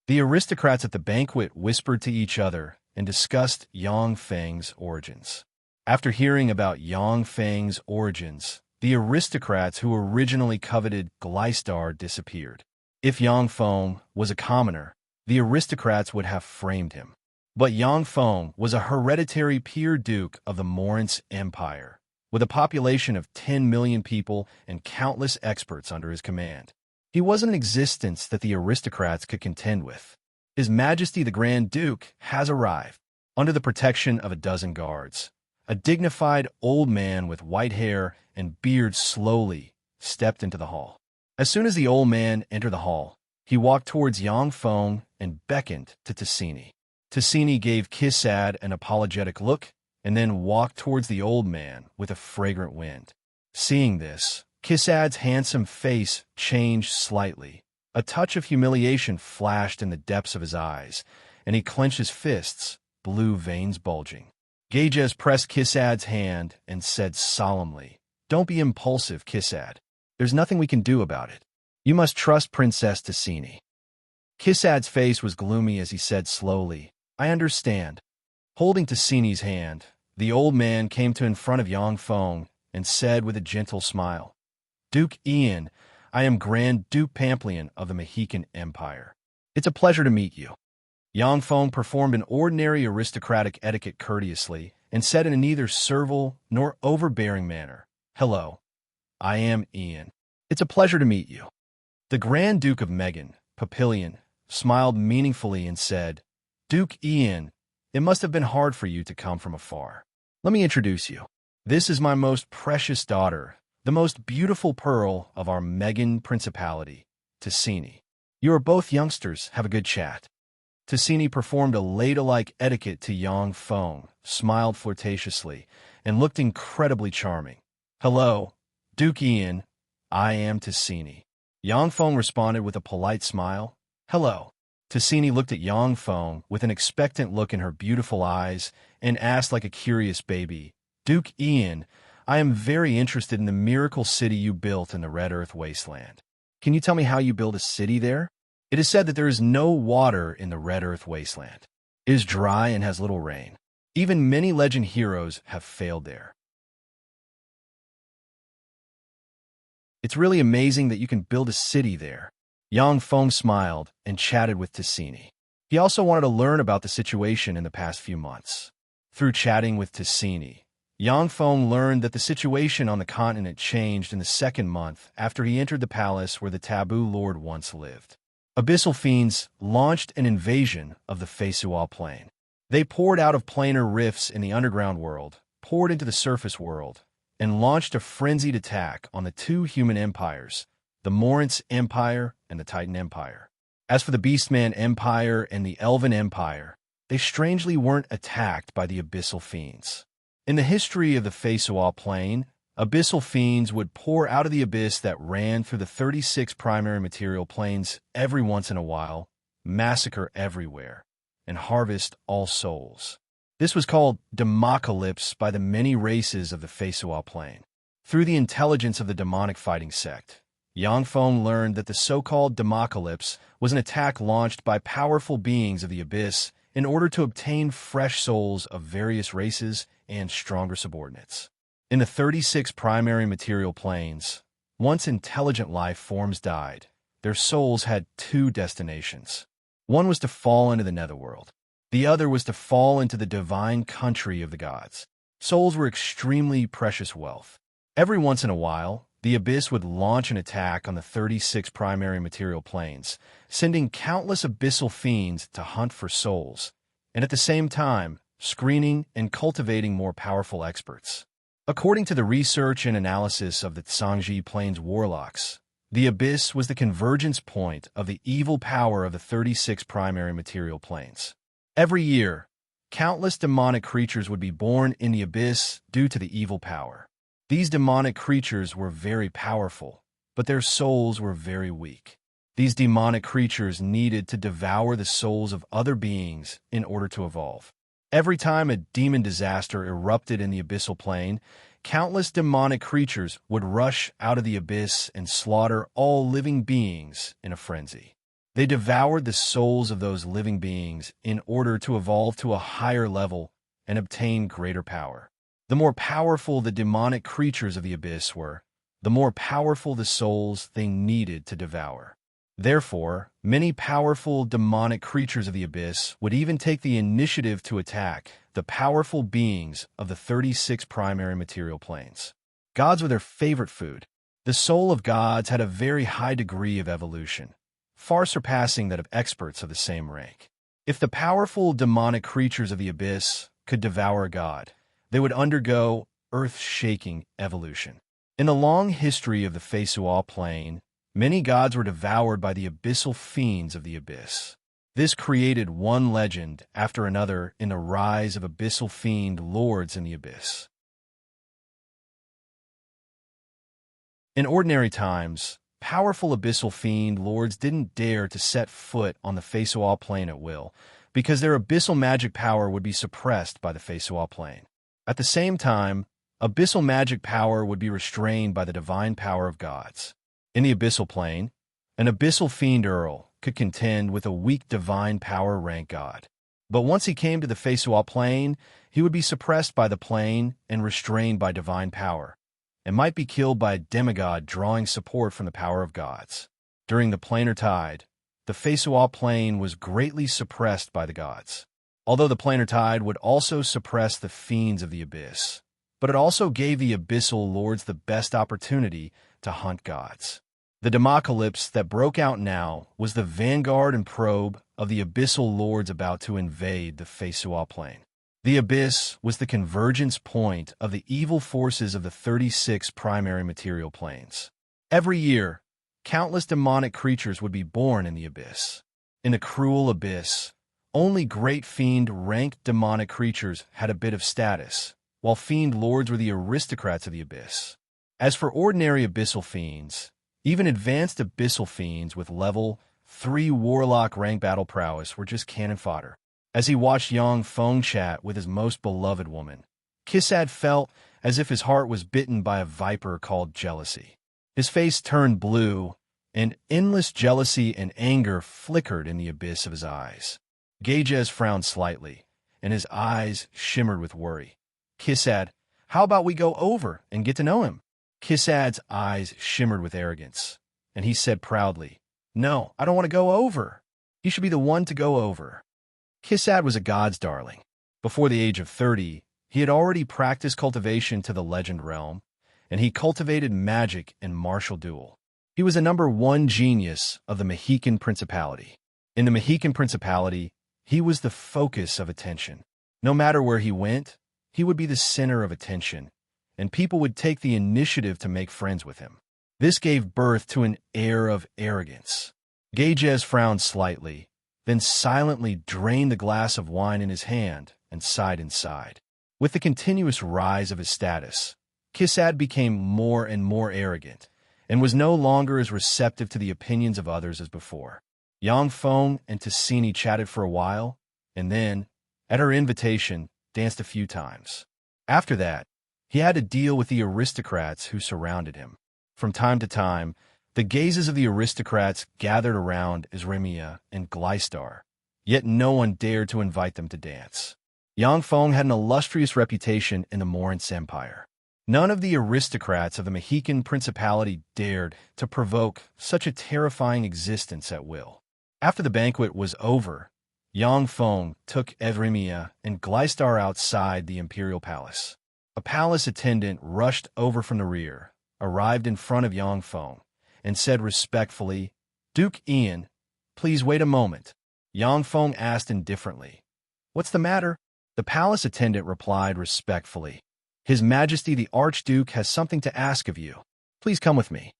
The aristocrats at the banquet whispered to each other and discussed Yang Feng's origins. After hearing about Yang Feng's origins, the aristocrats who originally coveted Gleistar disappeared. If Yang Feng was a commoner, the aristocrats would have framed him. But Yang Feng was a hereditary peer duke of the Morince Empire, with a population of 10 million people and countless experts under his command. He was an existence that the aristocrats could contend with. His Majesty the Grand Duke has arrived. Under the protection of a dozen guards, a dignified old man with white hair and beard slowly stepped into the hall. As soon as the old man entered the hall, he walked towards Yang Feng and beckoned to Tassini. Tassini gave Kisad an apologetic look and then walked towards the old man with a fragrant wind. Seeing this, Kisad's handsome face changed slightly. A touch of humiliation flashed in the depths of his eyes, and he clenched his fists, blue veins bulging. Gages pressed Kisad's hand and said solemnly, "Don't be impulsive, Kisad. There's nothing we can do about it. You must trust Princess Tassini." Kisad's face was gloomy as he said slowly, "I understand." Holding Tassini's hand, the old man came to in front of Yang Feng and said with a gentle smile, "Duke Ian, I am Grand Duke Pamplian of the Mexican Empire. It's a pleasure to meet you." Yang Feng performed an ordinary aristocratic etiquette courteously and said in a neither servile nor overbearing manner, "Hello, I am Ian. It's a pleasure to meet you." The Grand Duke of Megan, Papillion, smiled meaningfully and said, "Duke Ian, it must have been hard for you to come from afar. Let me introduce you. This is my most precious daughter, the most beautiful pearl of our Megan Principality, Tassini. You are both youngsters, have a good chat." Tassini performed a ladylike etiquette to Yang Feng, smiled flirtatiously, and looked incredibly charming. "Hello, Duke Ian, I am Tassini." Yang Feng responded with a polite smile. "Hello." Tassini looked at Yang Feng with an expectant look in her beautiful eyes and asked like a curious baby, "Duke Ian, I am very interested in the miracle city you built in the Red Earth Wasteland. Can you tell me how you built a city there? It is said that there is no water in the Red Earth Wasteland. It is dry and has little rain. Even many legend heroes have failed there. It's really amazing that you can build a city there." Yang Feng smiled and chatted with Tassini. He also wanted to learn about the situation in the past few months. Through chatting with Tassini, Yang Feng learned that the situation on the continent changed in the second month after he entered the palace where the Taboo Lord once lived. Abyssal fiends launched an invasion of the Feisual Plain. They poured out of planar rifts in the underground world, poured into the surface world, and launched a frenzied attack on the two human empires, the Morince Empire and the Titan Empire. As for the Beastman Empire and the Elven Empire, they strangely weren't attacked by the Abyssal fiends. In the history of the Feisual Plain, Abyssal fiends would pour out of the abyss that ran through the 36 primary material planes every once in a while, massacre everywhere, and harvest all souls. This was called Democalypse by the many races of the Feisual Plain. Through the intelligence of the demonic fighting sect, Yang Feng learned that the so-called Democalypse was an attack launched by powerful beings of the abyss in order to obtain fresh souls of various races and stronger subordinates. In the 36 primary material planes, once intelligent life forms died, their souls had two destinations. One was to fall into the netherworld. The other was to fall into the divine country of the gods. Souls were extremely precious wealth. Every once in a while, the abyss would launch an attack on the 36 primary material planes, sending countless abyssal fiends to hunt for souls, and at the same time, screening and cultivating more powerful experts. According to the research and analysis of the Tsangji Plains warlocks, the abyss was the convergence point of the evil power of the 36 primary material planes. Every year, countless demonic creatures would be born in the abyss due to the evil power. These demonic creatures were very powerful, but their souls were very weak. These demonic creatures needed to devour the souls of other beings in order to evolve. Every time a demon disaster erupted in the abyssal plane, countless demonic creatures would rush out of the abyss and slaughter all living beings in a frenzy. They devoured the souls of those living beings in order to evolve to a higher level and obtain greater power. The more powerful the demonic creatures of the abyss were, the more powerful the souls they needed to devour. Therefore, many powerful demonic creatures of the abyss would even take the initiative to attack the powerful beings of the 36 primary material planes. Gods were their favorite food. The soul of gods had a very high degree of evolution, far surpassing that of experts of the same rank. If the powerful demonic creatures of the abyss could devour a god, they would undergo earth-shaking evolution. In the long history of the Feisual plane, many gods were devoured by the abyssal fiends of the abyss. This created one legend after another in the rise of abyssal fiend lords in the abyss. In ordinary times, powerful abyssal fiend lords didn't dare to set foot on the Feisual plane at will, because their abyssal magic power would be suppressed by the Feisual plane. At the same time, abyssal magic power would be restrained by the divine power of gods. In the abyssal plane, an abyssal fiend earl could contend with a weak divine power rank god. But once he came to the Feisual plane, he would be suppressed by the plane and restrained by divine power, and might be killed by a demigod drawing support from the power of gods. During the planar tide, the Feisual plane was greatly suppressed by the gods. Although the planar tide would also suppress the fiends of the abyss, but it also gave the abyssal lords the best opportunity to hunt gods. The democalypse that broke out now was the vanguard and probe of the abyssal lords about to invade the Feisual plane. The abyss was the convergence point of the evil forces of the 36 primary material planes. Every year, countless demonic creatures would be born in the abyss. In the cruel abyss, only great fiend-ranked demonic creatures had a bit of status, while fiend lords were the aristocrats of the abyss. As for ordinary abyssal fiends, even advanced abyssal fiends with level 3 warlock rank battle prowess were just cannon fodder. As he watched Yang Feng chat with his most beloved woman, Kisad felt as if his heart was bitten by a viper called jealousy. His face turned blue, and endless jealousy and anger flickered in the abyss of his eyes. Gagez frowned slightly, and his eyes shimmered with worry. Kisad, how about we go over and get to know him? Kisad's eyes shimmered with arrogance, and he said proudly, No, I don't want to go over. You should be the one to go over. Kisad was a god's darling. Before the age of 30, he had already practiced cultivation to the legend realm, and he cultivated magic and martial duel. He was a #1 genius of the Mexican Principality. In the Mexican Principality, he was the focus of attention. No matter where he went, he would be the center of attention, and people would take the initiative to make friends with him. This gave birth to an air of arrogance. Gagez frowned slightly, then silently drained the glass of wine in his hand and sighed inside. With the continuous rise of his status, Kisad became more and more arrogant, and was no longer as receptive to the opinions of others as before. Yang Feng and Tassini chatted for a while, and then, at her invitation, danced a few times. After that, he had to deal with the aristocrats who surrounded him. From time to time, the gazes of the aristocrats gathered around Esremia and Gleistar, yet no one dared to invite them to dance. Yang Feng had an illustrious reputation in the Moritz Empire. None of the aristocrats of the Mexican Principality dared to provoke such a terrifying existence at will. After the banquet was over, Yang Feng took Evremia and Gleistar outside the imperial palace. A palace attendant rushed over from the rear, arrived in front of Yang Feng, and said respectfully, "Duke Ian, please wait a moment." Yang Feng asked indifferently, "What's the matter?" The palace attendant replied respectfully, "His Majesty the Archduke has something to ask of you. Please come with me.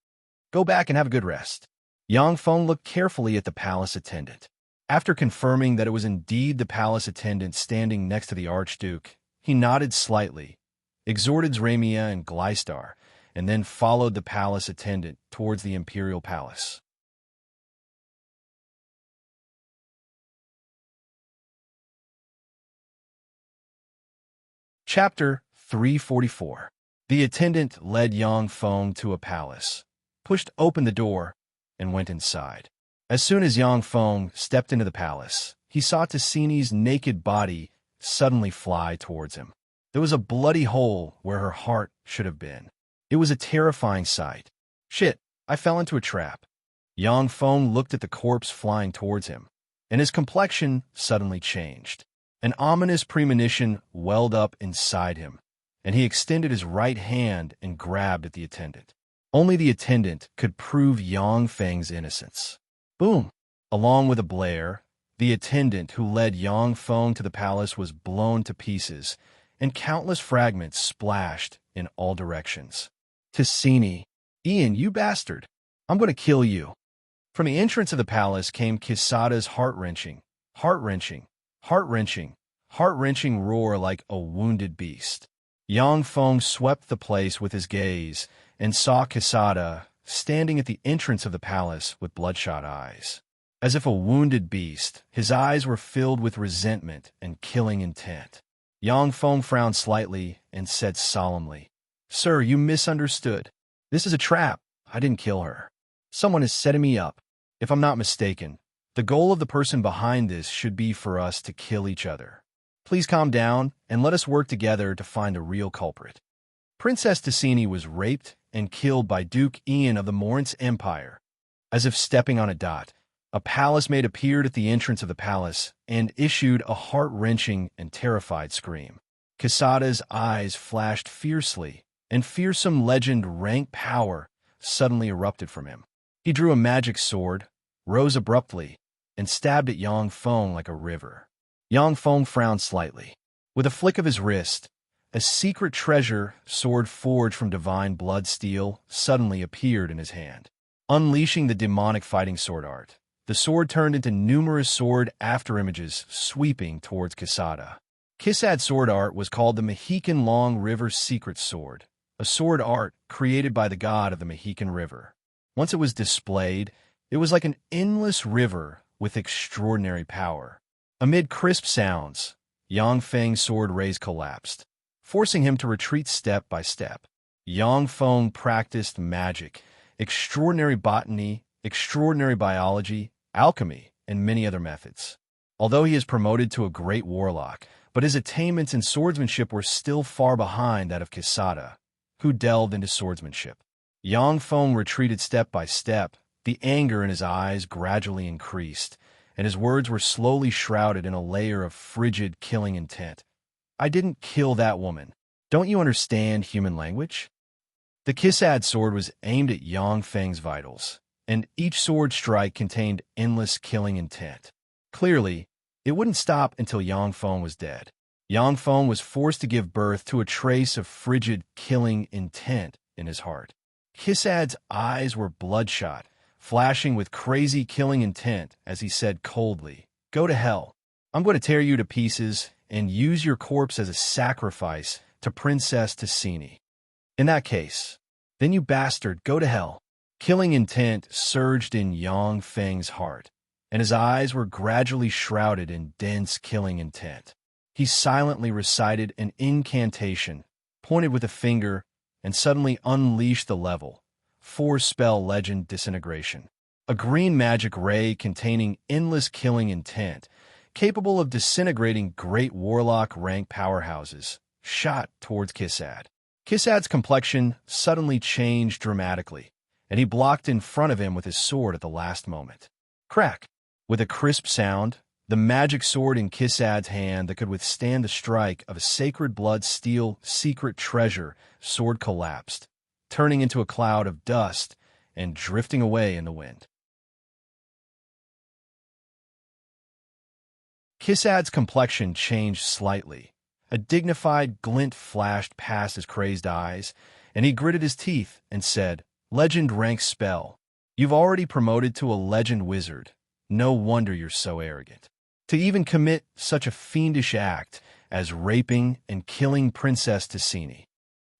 Go back and have a good rest." Yang Feng looked carefully at the palace attendant. After confirming that it was indeed the palace attendant standing next to the Archduke, he nodded slightly, exhorted Zramia and Gleistar, and then followed the palace attendant towards the imperial palace. Chapter 344. The attendant led Yang Feng to a palace, pushed open the door, and went inside. As soon as Yang Feng stepped into the palace, he saw Tassini's naked body suddenly fly towards him. There was a bloody hole where her heart should have been. It was a terrifying sight. "Shit, I fell into a trap." Yang Feng looked at the corpse flying towards him, and his complexion suddenly changed. An ominous premonition welled up inside him, and he extended his right hand and grabbed at the attendant. Only the attendant could prove Yang Feng's innocence. Boom! Along with a blare, the attendant who led Yang Feng to the palace was blown to pieces, and countless fragments splashed in all directions. Tassini, "Ian, you bastard! I'm going to kill you." From the entrance of the palace came Kisada's heart-wrenching, heart-wrenching, heart-wrenching, heart-wrenching roar like a wounded beast. Yang Feng swept the place with his gaze and saw Kisada standing at the entrance of the palace with bloodshot eyes. As if a wounded beast, his eyes were filled with resentment and killing intent. Yang Feng frowned slightly and said solemnly, "Sir, you misunderstood. This is a trap. I didn't kill her. Someone is setting me up. If I'm not mistaken, the goal of the person behind this should be for us to kill each other. Please calm down and let us work together to find a real culprit." Princess Tassini was raped and killed by Duke Ian of the Moritz Empire. As if stepping on a dot, a palace maid appeared at the entrance of the palace and issued a heart-wrenching and terrified scream. Kisada's eyes flashed fiercely, and fearsome legend rank power suddenly erupted from him. He drew a magic sword, rose abruptly, and stabbed at Yang Feng like a river. Yang Feng frowned slightly. With a flick of his wrist, a secret treasure sword forged from divine blood steel suddenly appeared in his hand. Unleashing the demonic fighting sword art, the sword turned into numerous sword afterimages sweeping towards Kisada. Kisad's sword art was called the Mohican Long River Secret Sword, a sword art created by the god of the Mohican River. Once it was displayed, it was like an endless river with extraordinary power. Amid crisp sounds, Yang Feng's sword rays collapsed, forcing him to retreat step by step. Yang Feng practiced magic, extraordinary botany, extraordinary biology, alchemy, and many other methods. Although he is promoted to a great warlock, but his attainments in swordsmanship were still far behind that of Kisada, who delved into swordsmanship. Yang Feng retreated step by step, the anger in his eyes gradually increased, and his words were slowly shrouded in a layer of frigid, killing intent. "I didn't kill that woman. Don't you understand human language?" The Kisad sword was aimed at Yang Feng's vitals, and each sword strike contained endless killing intent. Clearly, it wouldn't stop until Yang Feng was dead. Yang Feng was forced to give birth to a trace of frigid, killing intent in his heart. Kisad's eyes were bloodshot, flashing with crazy killing intent as he said coldly, "Go to hell. I'm going to tear you to pieces and use your corpse as a sacrifice to Princess Tassini. In that case, then you bastard, go to hell." Killing intent surged in Yang Feng's heart, and his eyes were gradually shrouded in dense killing intent. He silently recited an incantation, pointed with a finger, and suddenly unleashed the level 4 spell legend disintegration. A green magic ray containing endless killing intent, capable of disintegrating great warlock rank powerhouses, shot towards Kisad. Kisad's complexion suddenly changed dramatically, and he blocked in front of him with his sword at the last moment. Crack! With a crisp sound, The magic sword in Kisad's hand that could withstand the strike of a sacred blood steel secret treasure sword collapsed, turning into a cloud of dust and drifting away in the wind. Kisad's complexion changed slightly. A dignified glint flashed past his crazed eyes, and he gritted his teeth and said, "Legend rank spell. You've already promoted to a legend wizard. No wonder you're so arrogant. To even commit such a fiendish act as raping and killing Princess Ticini.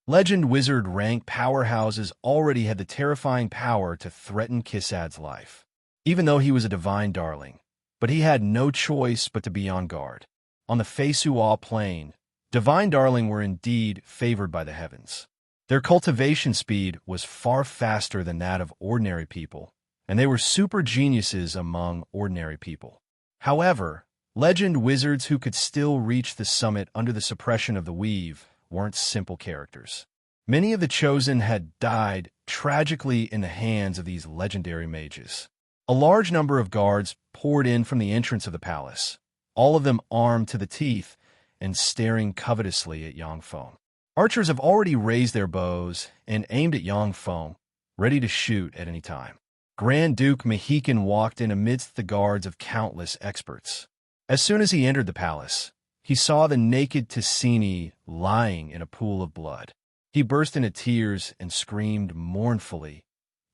Legend wizard rank powerhouses already had the terrifying power to threaten Kisad's life, even though he was a divine darling. But he had no choice but to be on guard. On the Feisual plain, divine darling were indeed favored by the heavens. Their cultivation speed was far faster than that of ordinary people, and they were super geniuses among ordinary people. However, legend wizards who could still reach the summit under the suppression of the weave weren't simple characters. Many of the chosen had died tragically in the hands of these legendary mages. A large number of guards poured in from the entrance of the palace, all of them armed to the teeth and staring covetously at Yang Feng. Archers have already raised their bows and aimed at Yang Feng, ready to shoot at any time. Grand Duke Mexican walked in amidst the guards of countless experts. As soon as he entered the palace, he saw the naked Ticini lying in a pool of blood. He burst into tears and screamed mournfully,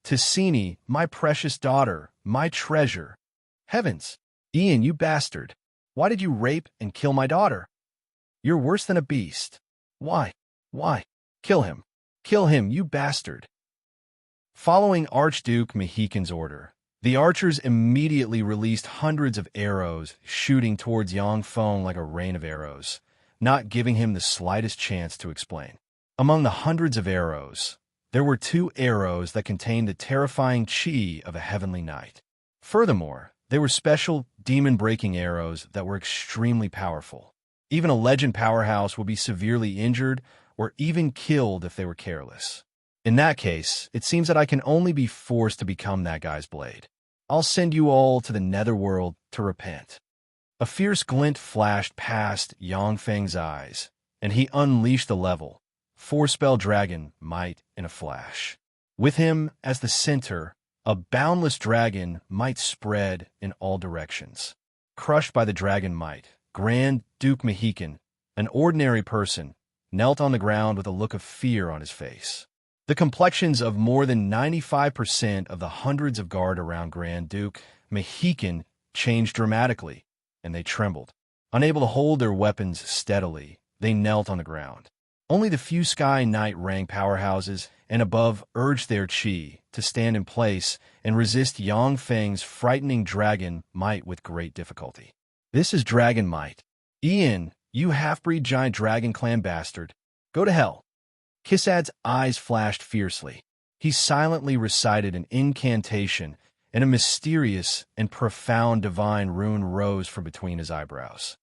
"Ticini, my precious daughter, my treasure! Heavens! Ian, you bastard! Why did you rape and kill my daughter? You're worse than a beast. Why? Why? Kill him! Kill him, you bastard!" Following Archduke Mexican's order, the archers immediately released hundreds of arrows, shooting towards Yang Feng like a rain of arrows, not giving him the slightest chance to explain. Among the hundreds of arrows, there were 2 arrows that contained the terrifying chi of a heavenly knight. Furthermore, they were special demon-breaking arrows that were extremely powerful. Even a legend powerhouse would be severely injured or even killed if they were careless. In that case, it seems that I can only be forced to become that guy's blade. I'll send you all to the netherworld to repent. A fierce glint flashed past Yang Feng's eyes, and he unleashed the level, 4-spell dragon might in a flash. With him as the center, a boundless dragon might spread in all directions. Crushed by the dragon might, Grand Duke Mexican, an ordinary person, knelt on the ground with a look of fear on his face. The complexions of more than 95% of the hundreds of guard around Grand Duke Mexican changed dramatically, and they trembled. Unable to hold their weapons steadily, they knelt on the ground. Only the few Sky Knight rank powerhouses and above urged their chi to stand in place and resist Yang Feng's frightening dragon might with great difficulty. "This is dragon might. Ian, you half-breed giant dragon clan bastard. Go to hell." Kisad's eyes flashed fiercely. He silently recited an incantation, and a mysterious and profound divine rune rose from between his eyebrows.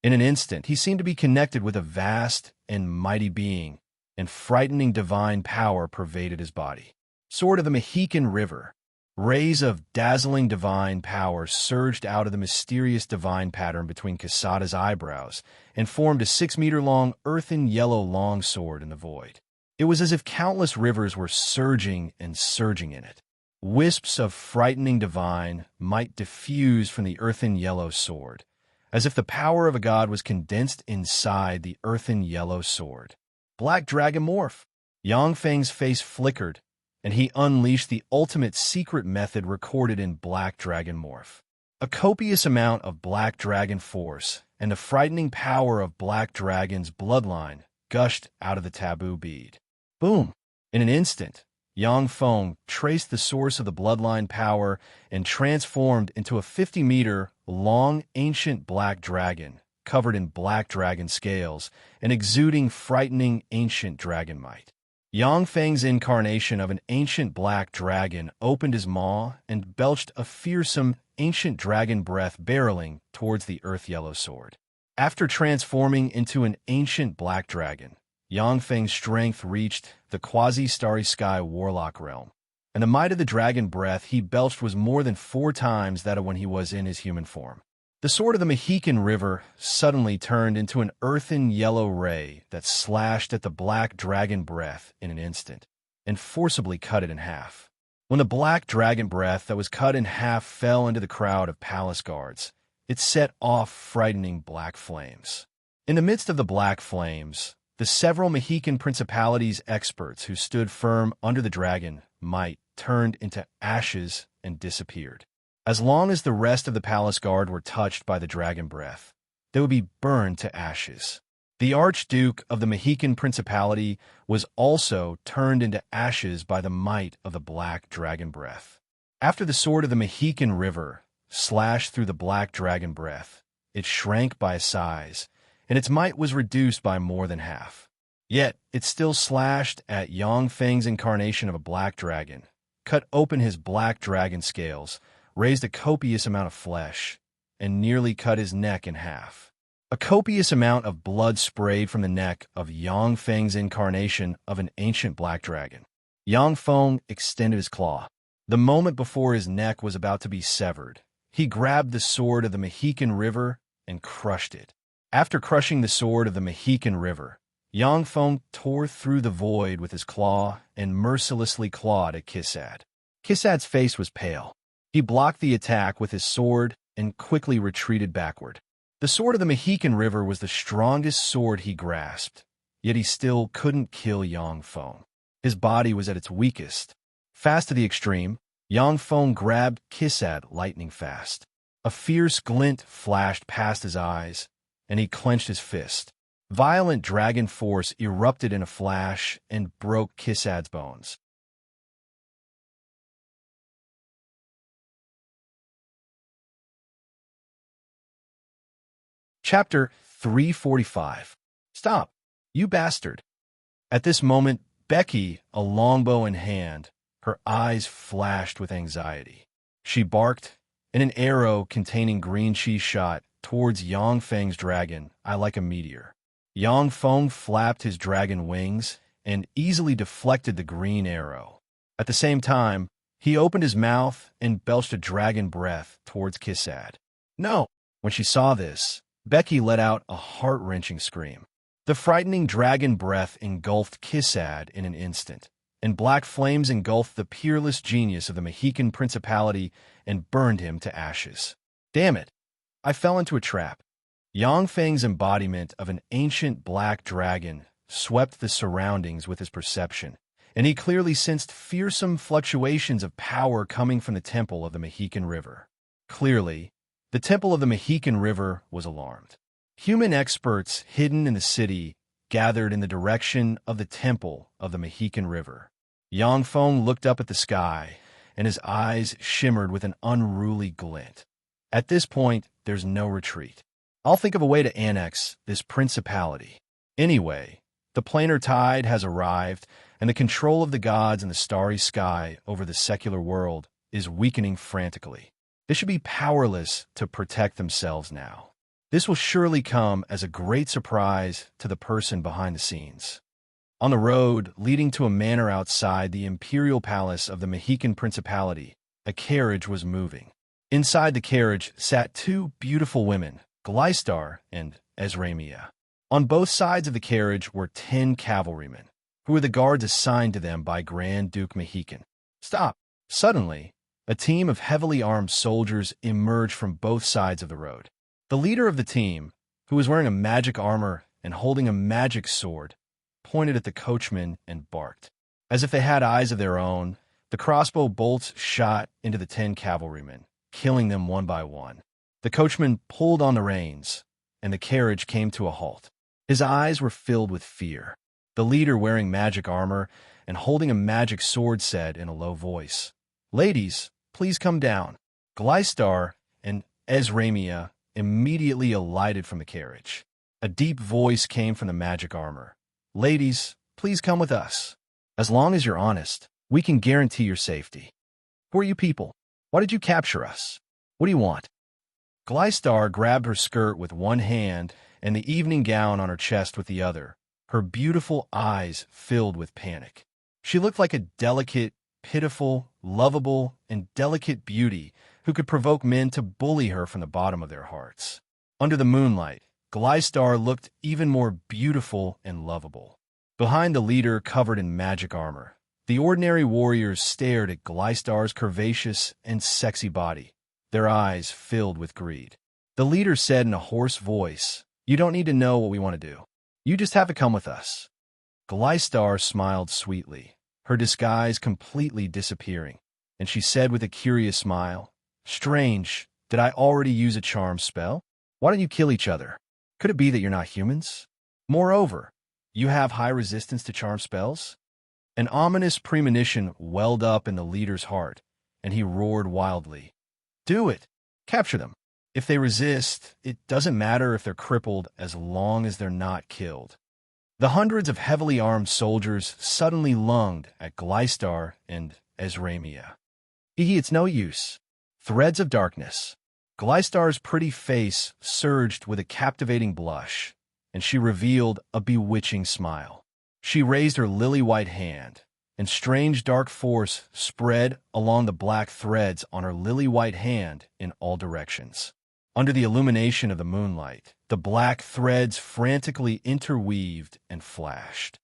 In an instant, he seemed to be connected with a vast and mighty being, and frightening divine power pervaded his body. Sword of the Mexican River. Rays of dazzling divine power surged out of the mysterious divine pattern between Quesada's eyebrows and formed a 6-meter-long earthen yellow longsword in the void. It was as if countless rivers were surging and surging in it. Wisps of frightening divine might diffuse from the earthen yellow sword, as if the power of a god was condensed inside the earthen yellow sword. Black Dragon Morph! Yang Feng's face flickered, and he unleashed the ultimate secret method recorded in Black Dragon Morph. A copious amount of Black Dragon force and the frightening power of Black Dragon's bloodline gushed out of the taboo bead. Boom! In an instant, Yang Feng traced the source of the bloodline power and transformed into a 50-meter-long ancient black dragon, covered in black dragon scales and exuding frightening ancient dragon might. Yang Feng's incarnation of an ancient black dragon opened his maw and belched a fearsome ancient dragon breath barreling towards the earth-yellow sword. After transforming into an ancient black dragon, Yang Feng's strength reached the quasi-starry sky warlock realm. and the might of the dragon breath he belched was more than 4 times that of when he was in his human form. The sword of the Mexican River suddenly turned into an earthen yellow ray that slashed at the black dragon breath in an instant, and forcibly cut it in half. When the black dragon breath that was cut in half fell into the crowd of palace guards, it set off frightening black flames. In the midst of the black flames, the several Mexican principalities' experts who stood firm under the dragon might turned into ashes and disappeared. As long as the rest of the palace guard were touched by the dragon breath, they would be burned to ashes. The Archduke of the Mexican Principality was also turned into ashes by the might of the black dragon breath. After the sword of the Mexican River slashed through the black dragon breath, it shrank by size, and its might was reduced by more than half. Yet it still slashed at Yang Feng's incarnation of a black dragon, cut open his black dragon scales, raised a copious amount of flesh, and nearly cut his neck in half. A copious amount of blood sprayed from the neck of Yang Feng's incarnation of an ancient black dragon. Yang Feng extended his claw. The moment before his neck was about to be severed, he grabbed the sword of the Mexican River and crushed it. After crushing the sword of the Mexican River, Yang Feng tore through the void with his claw and mercilessly clawed at Kissad. Kissad's face was pale. He blocked the attack with his sword and quickly retreated backward. The sword of the Mexican River was the strongest sword he grasped, yet he still couldn't kill Yang Feng. His body was at its weakest. Fast to the extreme, Yang Feng grabbed Kissad lightning fast. A fierce glint flashed past his eyes, and he clenched his fist. Violent dragon force erupted in a flash and broke Kissad's bones. Chapter 345. Stop, you bastard. At this moment, Becky, a longbow in hand, her eyes flashed with anxiety. She barked, and an arrow containing green cheese shot towards Yang Feng's dragon, like a meteor. Yang Feng flapped his dragon wings and easily deflected the green arrow. At the same time, he opened his mouth and belched a dragon breath towards Kissad. No! When she saw this, Becky let out a heart-wrenching scream. The frightening dragon breath engulfed Kissad in an instant, and black flames engulfed the peerless genius of the Mexican Principality and burned him to ashes. Damn it! I fell into a trap. Yang Feng's embodiment of an ancient black dragon swept the surroundings with his perception, and he clearly sensed fearsome fluctuations of power coming from the temple of the Mexican River. Clearly, the temple of the Mexican River was alarmed. Human experts hidden in the city gathered in the direction of the temple of the Mexican River. Yang Feng looked up at the sky, and his eyes shimmered with an unruly glint. At this point, there's no retreat. I'll think of a way to annex this principality. Anyway, the planar tide has arrived, and the control of the gods in the starry sky over the secular world is weakening frantically. They should be powerless to protect themselves now. This will surely come as a great surprise to the person behind the scenes. On the road leading to a manor outside the imperial palace of the Mexican Principality, a carriage was moving. Inside the carriage sat 2 beautiful women, Gleistar and Esramia. On both sides of the carriage were 10 cavalrymen, who were the guards assigned to them by Grand Duke Mexican. Stop! Suddenly, a team of heavily armed soldiers emerged from both sides of the road. The leader of the team, who was wearing a magic armor and holding a magic sword, pointed at the coachman and barked. As if they had eyes of their own, the crossbow bolts shot into the 10 cavalrymen, killing them one by one. The coachman pulled on the reins, and the carriage came to a halt. His eyes were filled with fear. The leader, wearing magic armor and holding a magic sword, said in a low voice, "Ladies, please come down." Gleistar and Esramia immediately alighted from the carriage. A deep voice came from the magic armor. "Ladies, please come with us. As long as you're honest, we can guarantee your safety." "Who are you people? Why did you capture us? What do you want?" Gleistar grabbed her skirt with one hand and the evening gown on her chest with the other, her beautiful eyes filled with panic. She looked like a delicate, pitiful, lovable, and delicate beauty who could provoke men to bully her from the bottom of their hearts. Under the moonlight, Glystar looked even more beautiful and lovable. Behind the leader covered in magic armor, the ordinary warriors stared at Glystar's curvaceous and sexy body, their eyes filled with greed. The leader said in a hoarse voice, "You don't need to know what we want to do. You just have to come with us." Glystar smiled sweetly, her disguise completely disappearing, and she said with a curious smile, "Strange, did I already use a charm spell? Why don't you kill each other? Could it be that you're not humans? Moreover, you have high resistance to charm spells?" An ominous premonition welled up in the leader's heart, and he roared wildly, "Do it! Capture them! If they resist, it doesn't matter if they're crippled as long as they're not killed." The hundreds of heavily armed soldiers suddenly lunged at Glystar and Ezramia. It's no use. Threads of darkness. Glystar's pretty face surged with a captivating blush, and she revealed a bewitching smile. She raised her lily-white hand, and strange dark force spread along the black threads on her lily-white hand in all directions. Under the illumination of the moonlight, the black threads frantically interweaved and flashed.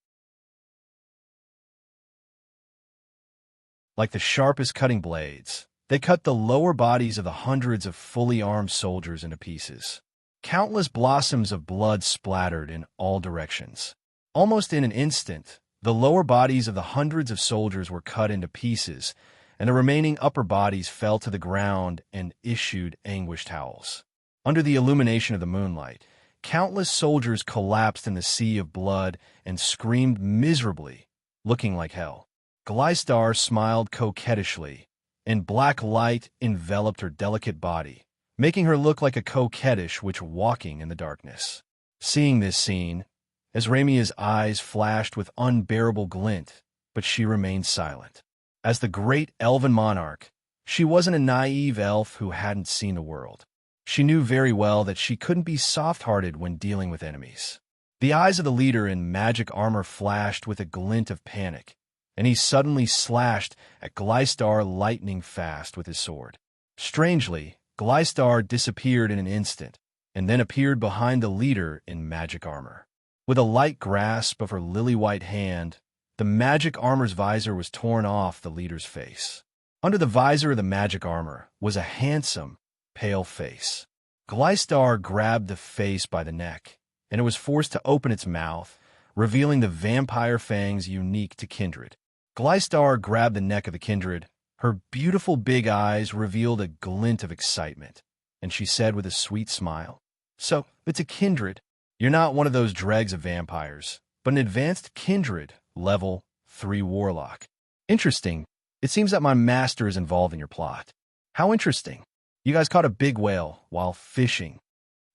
Like the sharpest cutting blades, they cut the lower bodies of the hundreds of fully armed soldiers into pieces. Countless blossoms of blood splattered in all directions. Almost in an instant, the lower bodies of the hundreds of soldiers were cut into pieces, and the remaining upper bodies fell to the ground and issued anguished howls. Under the illumination of the moonlight, countless soldiers collapsed in the sea of blood and screamed miserably, looking like hell. Glystar smiled coquettishly, and black light enveloped her delicate body, making her look like a coquettish witch walking in the darkness. Seeing this scene, Ezramia's eyes flashed with unbearable glint, but she remained silent. As the great elven monarch, she wasn't a naive elf who hadn't seen the world. She knew very well that she couldn't be soft-hearted when dealing with enemies. The eyes of the leader in magic armor flashed with a glint of panic, and he suddenly slashed at Glystar lightning fast with his sword. Strangely, Glystar disappeared in an instant, and then appeared behind the leader in magic armor. With a light grasp of her lily-white hand, the magic armor's visor was torn off the leader's face. Under the visor of the magic armor was a handsome, pale face. Glystar grabbed the face by the neck, and it was forced to open its mouth, revealing the vampire fangs unique to Kindred. Glystar grabbed the neck of the Kindred. Her beautiful big eyes revealed a glint of excitement, and she said with a sweet smile, "So, it's a Kindred. You're not one of those dregs of vampires, but an advanced Kindred, level 3 warlock. Interesting. It seems that my master is involved in your plot. How interesting. You guys caught a big whale while fishing."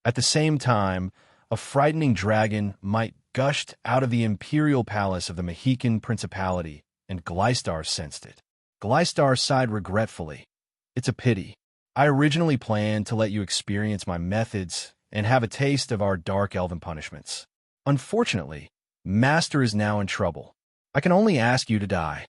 At the same time, a frightening dragon might gushed out of the imperial palace of the Mexican principality, and Glystar sensed it. Glystar sighed regretfully. "It's a pity. I originally planned to let you experience my methods and have a taste of our dark elven punishments. Unfortunately, Master is now in trouble. I can only ask you to die."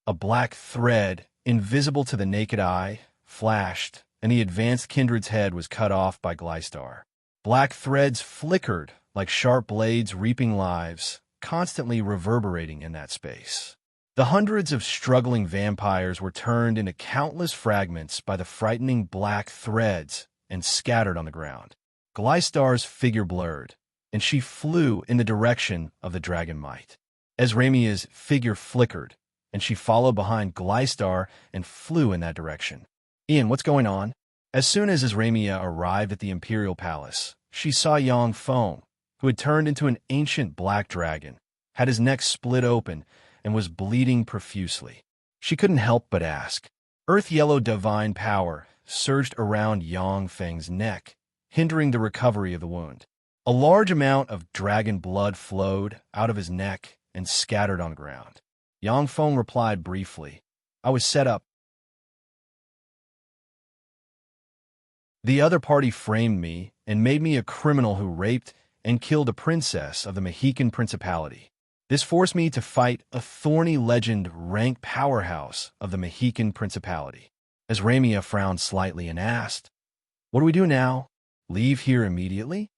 A black thread, invisible to the naked eye, flashed, and the advanced Kindred's head was cut off by Glystar. Black threads flickered like sharp blades reaping lives, constantly reverberating in that space. The hundreds of struggling vampires were turned into countless fragments by the frightening black threads and scattered on the ground. Glystar's figure blurred, and she flew in the direction of the dragon might. Ezramia's figure flickered, and she followed behind Glystar and flew in that direction. "Ian, what's going on?" As soon as Ezramia arrived at the Imperial Palace, she saw Yang Feng, who had turned into an ancient black dragon, had his neck split open, and was bleeding profusely. She couldn't help but ask. Earth-yellow divine power surged around Yang Feng's neck, hindering the recovery of the wound. A large amount of dragon blood flowed out of his neck and scattered on the ground. Yang Feng replied briefly, "I was set up. The other party framed me and made me a criminal who raped and killed a princess of the Mexican principality. This forced me to fight a thorny legend rank powerhouse of the Mexican Principality. As Ramia frowned slightly and asked, "What do we do now? Leave here immediately?"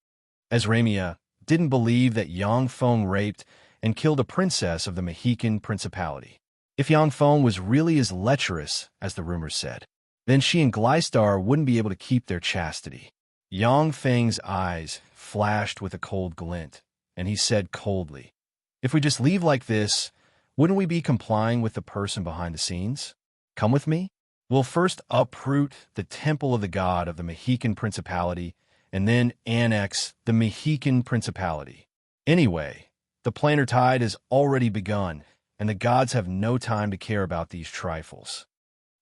As Ramia didn't believe that Yang Feng raped and killed a princess of the Mexican Principality. If Yang Feng was really as lecherous as the rumors said, then she and Gleistar wouldn't be able to keep their chastity. Yang Feng's eyes flashed with a cold glint, and he said coldly, "If we just leave like this, wouldn't we be complying with the person behind the scenes? Come with me. We'll first uproot the temple of the god of the Mexican Principality and then annex the Mexican Principality. Anyway, the planar tide has already begun, and the gods have no time to care about these trifles."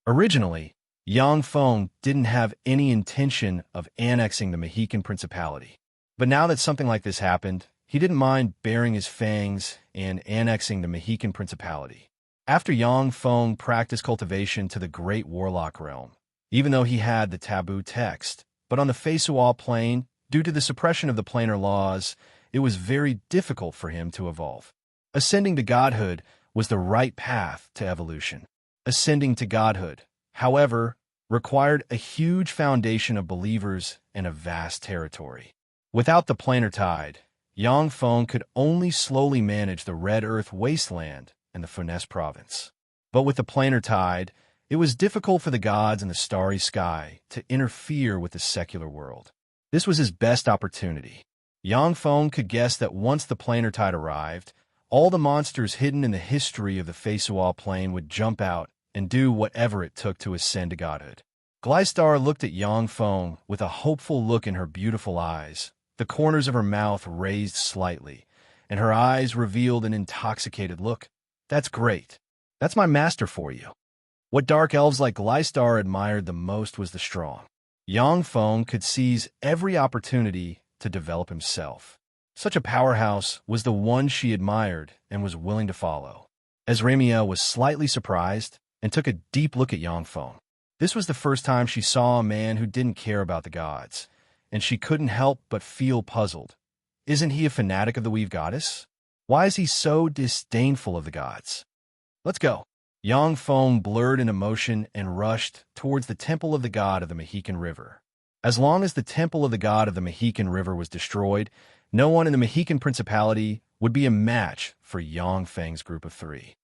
Originally, Yang Feng didn't have any intention of annexing the Mexican Principality. But now that something like this happened, he didn't mind baring his fangs and annexing the Mexican Principality. After Yang Feng practiced cultivation to the Great Warlock realm, even though he had the taboo text, but on the Feisual plane, due to the suppression of the planar laws, it was very difficult for him to evolve. Ascending to godhood was the right path to evolution. Ascending to godhood, however, required a huge foundation of believers and a vast territory. Without the planar tide, Yang Feng could only slowly manage the Red Earth wasteland and the Funès province. But with the planar tide, it was difficult for the gods in the starry sky to interfere with the secular world. This was his best opportunity. Yang Feng could guess that once the planar tide arrived, all the monsters hidden in the history of the Feisual plane would jump out and do whatever it took to ascend to godhood. Gleistar looked at Yang Feng with a hopeful look in her beautiful eyes. The corners of her mouth raised slightly, and her eyes revealed an intoxicated look. "That's great. That's my master for you." What dark elves like Gleistar admired the most was the strong. Yang Feng could seize every opportunity to develop himself. Such a powerhouse was the one she admired and was willing to follow. As Ramia was slightly surprised and took a deep look at Yang Feng. This was the first time she saw a man who didn't care about the gods, and she couldn't help but feel puzzled. Isn't he a fanatic of the Weave Goddess? Why is he so disdainful of the gods? "Let's go." Yang Feng blurred in emotion and rushed towards the temple of the god of the Mexican River. As long as the temple of the god of the Mexican River was destroyed, no one in the Mexican Principality would be a match for Yang Feng's group of three.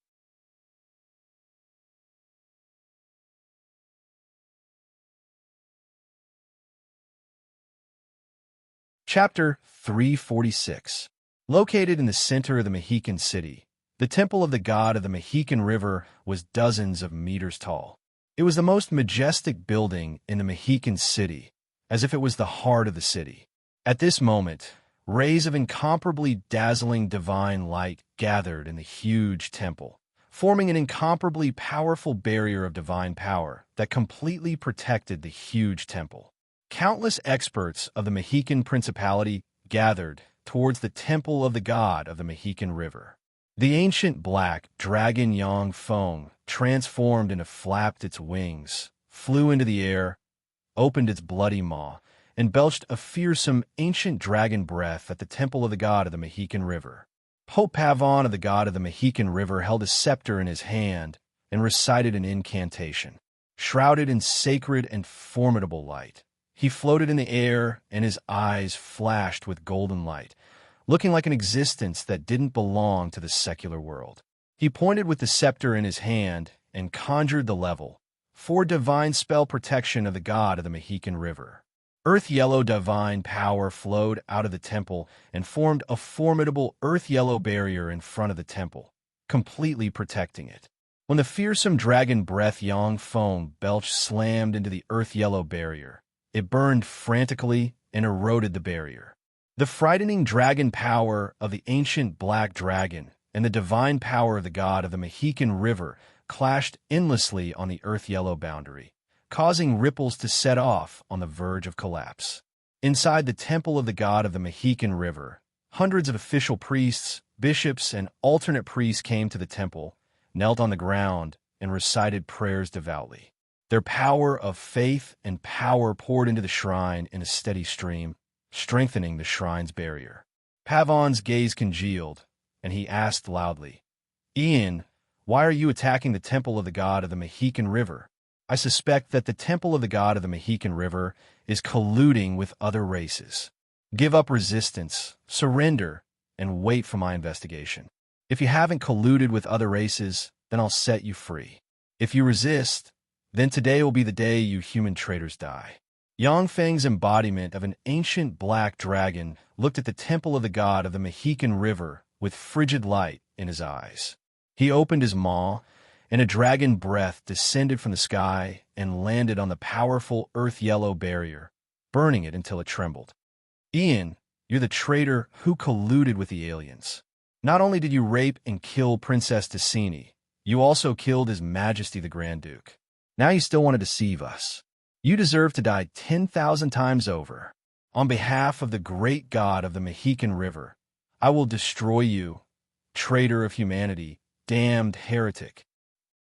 Chapter 346. Located in the center of the Mexican city, the temple of the god of the Mexican River was dozens of meters tall. It was the most majestic building in the Mexican city, as if it was the heart of the city. At this moment, rays of incomparably dazzling divine light gathered in the huge temple, forming an incomparably powerful barrier of divine power that completely protected the huge temple. Countless experts of the Mexican Principality gathered towards the temple of the god of the Mexican River. The ancient black dragon Yang Feng transformed and flapped its wings, flew into the air, opened its bloody maw, and belched a fearsome ancient dragon breath at the temple of the god of the Mexican River. Pope Pavon of the god of the Mexican River held a scepter in his hand and recited an incantation. Shrouded in sacred and formidable light, he floated in the air, and his eyes flashed with golden light, looking like an existence that didn't belong to the secular world. He pointed with the scepter in his hand and conjured the level for divine spell protection of the god of the Mexican River. Earth-yellow divine power flowed out of the temple and formed a formidable earth-yellow barrier in front of the temple, completely protecting it. When the fearsome dragon breath Yang Feng belched slammed into the earth-yellow barrier, it burned frantically and eroded the barrier. The frightening dragon power of the ancient black dragon and the divine power of the god of the Mexican River clashed endlessly on the earth-yellow boundary, causing ripples to set off on the verge of collapse. Inside the temple of the god of the Mexican River, hundreds of official priests, bishops, and alternate priests came to the temple, knelt on the ground, and recited prayers devoutly. Their power of faith and power poured into the shrine in a steady stream, strengthening the shrine's barrier. Pavon's gaze congealed, and he asked loudly, "Ian, why are you attacking the temple of the god of the Mexican River? I suspect that the temple of the god of the Mexican River is colluding with other races. Give up resistance, surrender, and wait for my investigation. If you haven't colluded with other races, then I'll set you free. If you resist, then today will be the day you human traitors die." Yang Feng's embodiment of an ancient black dragon looked at the temple of the god of the Mexican River with frigid light in his eyes. He opened his maw, and a dragon breath descended from the sky and landed on the powerful earth-yellow barrier, burning it until it trembled. "Ian, you're the traitor who colluded with the aliens. Not only did you rape and kill Princess Ticini, you also killed His Majesty the Grand Duke. Now you still want to deceive us. You deserve to die 10,000 times over. On behalf of the great god of the Mexican River, I will destroy you, traitor of humanity, damned heretic."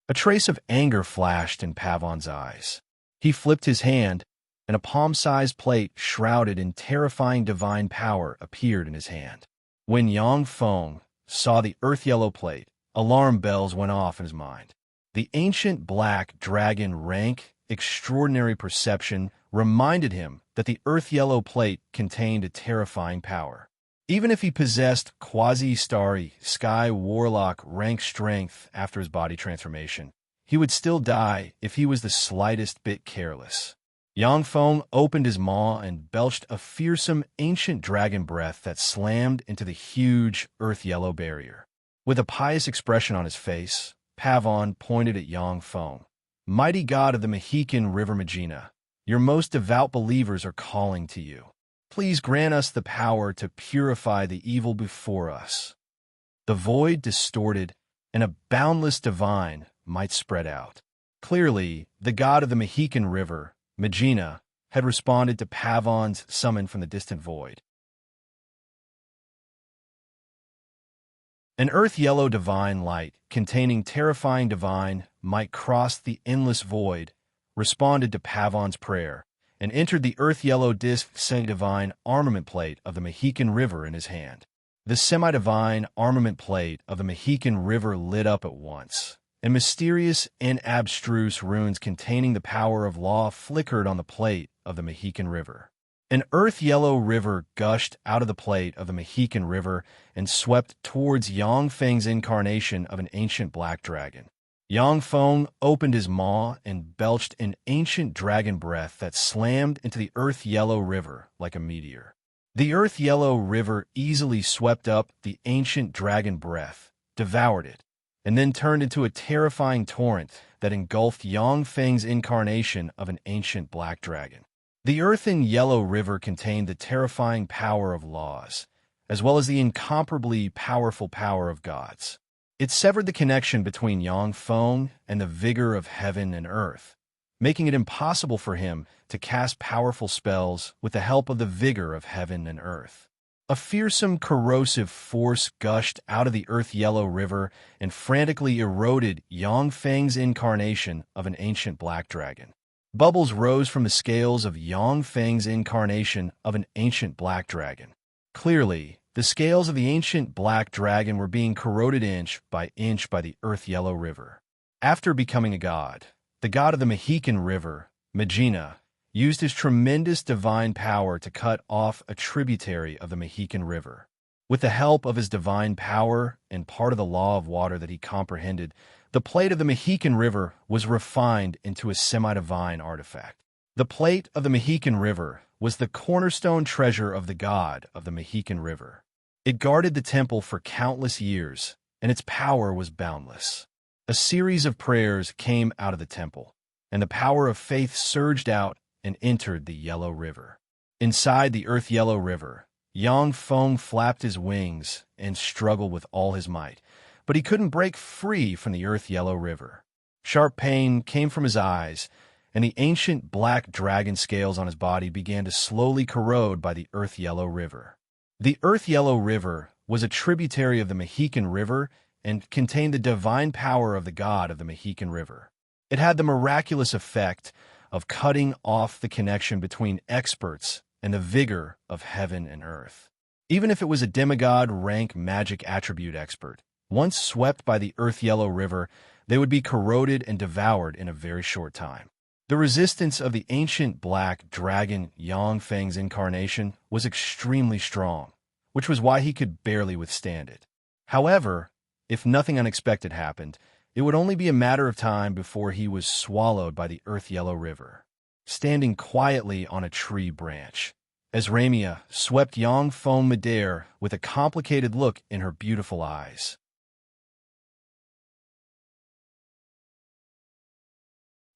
A trace of anger flashed in Pavon's eyes. He flipped his hand, and a palm-sized plate shrouded in terrifying divine power appeared in his hand. When Yang Feng saw the earth-yellow plate, alarm bells went off in his mind. The ancient black dragon rank extraordinary perception reminded him that the earth-yellow plate contained a terrifying power. Even if he possessed quasi-starry sky warlock rank strength after his body transformation, he would still die if he was the slightest bit careless. Yang Feng opened his maw and belched a fearsome ancient dragon breath that slammed into the huge earth-yellow barrier. With a pious expression on his face, Pavon pointed at Yang Feng. "Mighty god of the Mexican River Magina, your most devout believers are calling to you. Please grant us the power to purify the evil before us." The void distorted, and a boundless divine might spread out. Clearly, the god of the Mexican River, Magina, had responded to Pavon's summon from the distant void. An earth-yellow divine light, containing terrifying divine might cross the endless void, responded to Pavon's prayer, and entered the earth-yellow disc semi-divine armament plate of the Mexican River in his hand. The semi-divine armament plate of the Mexican River lit up at once, and mysterious and abstruse runes containing the power of law flickered on the plate of the Mexican River. An earth-yellow river gushed out of the plate of the Mexican River and swept towards Yang Feng's incarnation of an ancient black dragon. Yang Feng opened his maw and belched an ancient dragon breath that slammed into the earth-yellow river like a meteor. The earth-yellow river easily swept up the ancient dragon breath, devoured it, and then turned into a terrifying torrent that engulfed Yang Feng's incarnation of an ancient black dragon. The earthen-yellow river contained the terrifying power of laws, as well as the incomparably powerful power of gods. It severed the connection between Yang Feng and the vigor of heaven and earth, making it impossible for him to cast powerful spells with the help of the vigor of heaven and earth. A fearsome corrosive force gushed out of the earth-yellow river and frantically eroded Yang Feng's incarnation of an ancient black dragon. Bubbles rose from the scales of Yang Feng's incarnation of an ancient black dragon. Clearly, the scales of the ancient black dragon were being corroded inch by the earth-yellow river. After becoming a god, the god of the Mexican River, Magina, used his tremendous divine power to cut off a tributary of the Mexican River. With the help of his divine power and part of the law of water that he comprehended, the plate of the Mexican River was refined into a semi-divine artifact. The plate of the Mexican River was the cornerstone treasure of the god of the Mexican River. It guarded the temple for countless years, and its power was boundless. A series of prayers came out of the temple, and the power of faith surged out and entered the yellow river. Inside the earth-yellow river, Yang Feng flapped his wings and struggled with all his might, but he couldn't break free from the earth-yellow river. Sharp pain came from his eyes, and the ancient black dragon scales on his body began to slowly corrode by the earth-yellow river. The earth-yellow river was a tributary of the Mexican River and contained the divine power of the god of the Mexican River. It had the miraculous effect of cutting off the connection between experts and the vigor of heaven and earth. Even if it was a demigod rank magic attribute expert, once swept by the earth-yellow river, they would be corroded and devoured in a very short time. The resistance of the ancient black dragon Yangfeng's incarnation was extremely strong, which was why he could barely withstand it. However, if nothing unexpected happened, it would only be a matter of time before he was swallowed by the earth-yellow river, standing quietly on a tree branch. As Ramia swept Yangfeng midair with a complicated look in her beautiful eyes.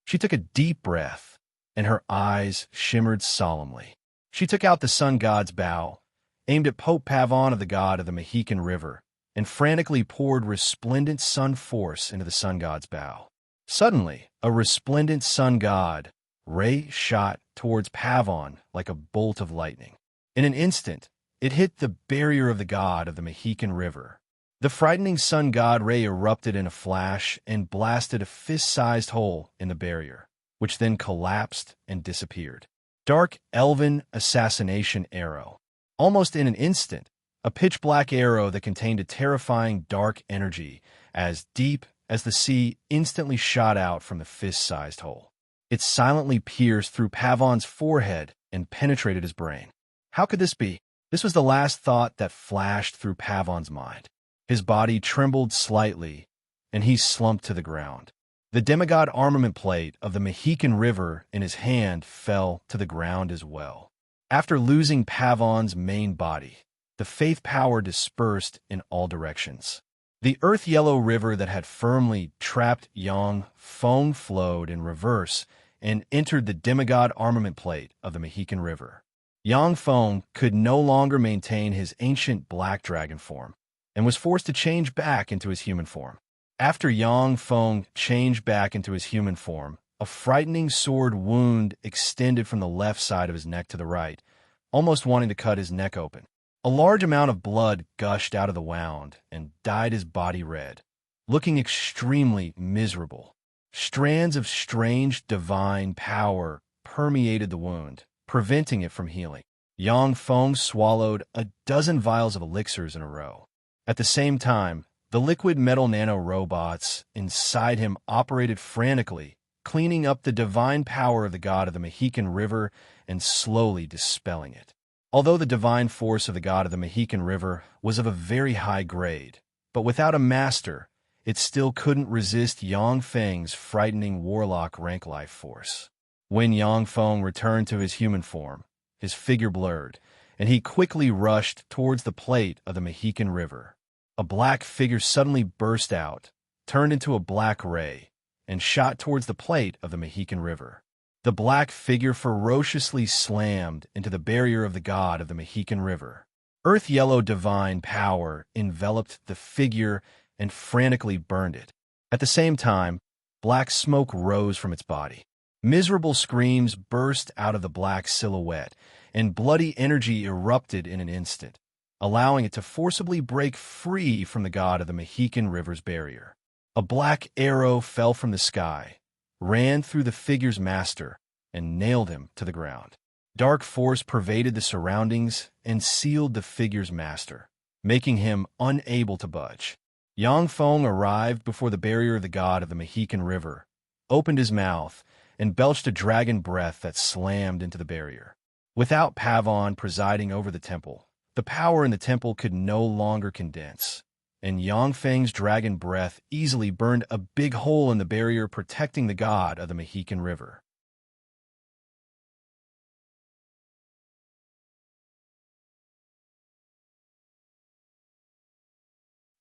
She took a deep breath, and her eyes shimmered solemnly. She took out the sun god's bow, aimed at Pope Pavon of the god of the Mexican River, and frantically poured resplendent sun force into the sun god's bow. Suddenly, a resplendent sun god ray shot towards Pavon like a bolt of lightning. In an instant, it hit the barrier of the god of the Mexican River. The frightening sun god ray erupted in a flash and blasted a fist-sized hole in the barrier, which then collapsed and disappeared. Dark elven assassination arrow. Almost in an instant, a pitch-black arrow that contained a terrifying dark energy as deep as the sea instantly shot out from the fist-sized hole. It silently pierced through Pavon's forehead and penetrated his brain. How could this be? This was the last thought that flashed through Pavon's mind. His body trembled slightly, and he slumped to the ground. The demigod armament plate of the Mexican River in his hand fell to the ground as well. After losing Pavon's main body, the faith power dispersed in all directions. The earth-yellow river that had firmly trapped Yangfeng flowed in reverse and entered the demigod armament plate of the Mexican River. Yangfeng could no longer maintain his ancient black dragon form, and was forced to change back into his human form. After Yangfeng changed back into his human form, a frightening sword wound extended from the left side of his neck to the right, almost wanting to cut his neck open. A large amount of blood gushed out of the wound and dyed his body red, looking extremely miserable. Strands of strange divine power permeated the wound, preventing it from healing. Yangfeng swallowed a dozen vials of elixirs in a row. At the same time, the liquid metal nanorobots inside him operated frantically, cleaning up the divine power of the god of the Mexican River and slowly dispelling it. Although the divine force of the god of the Mexican River was of a very high grade, but without a master, it still couldn't resist Yangfeng's frightening warlock rank life force. When Yangfeng returned to his human form, his figure blurred, and he quickly rushed towards the plate of the Mexican River. A black figure suddenly burst out, turned into a black ray, and shot towards the plate of the Mexican River. The black figure ferociously slammed into the barrier of the god of the Mexican River. Earth-yellow divine power enveloped the figure and frantically burned it. At the same time, black smoke rose from its body. Miserable screams burst out of the black silhouette, and bloody energy erupted in an instant, allowing it to forcibly break free from the god of the Mexican River's barrier. A black arrow fell from the sky, ran through the figure's master, and nailed him to the ground. Dark force pervaded the surroundings and sealed the figure's master, making him unable to budge. Yangfeng arrived before the barrier of the god of the Mexican River, opened his mouth, and belched a dragon breath that slammed into the barrier. Without Pavon presiding over the temple, the power in the temple could no longer condense, and Yangfeng's dragon breath easily burned a big hole in the barrier protecting the god of the Mexican River.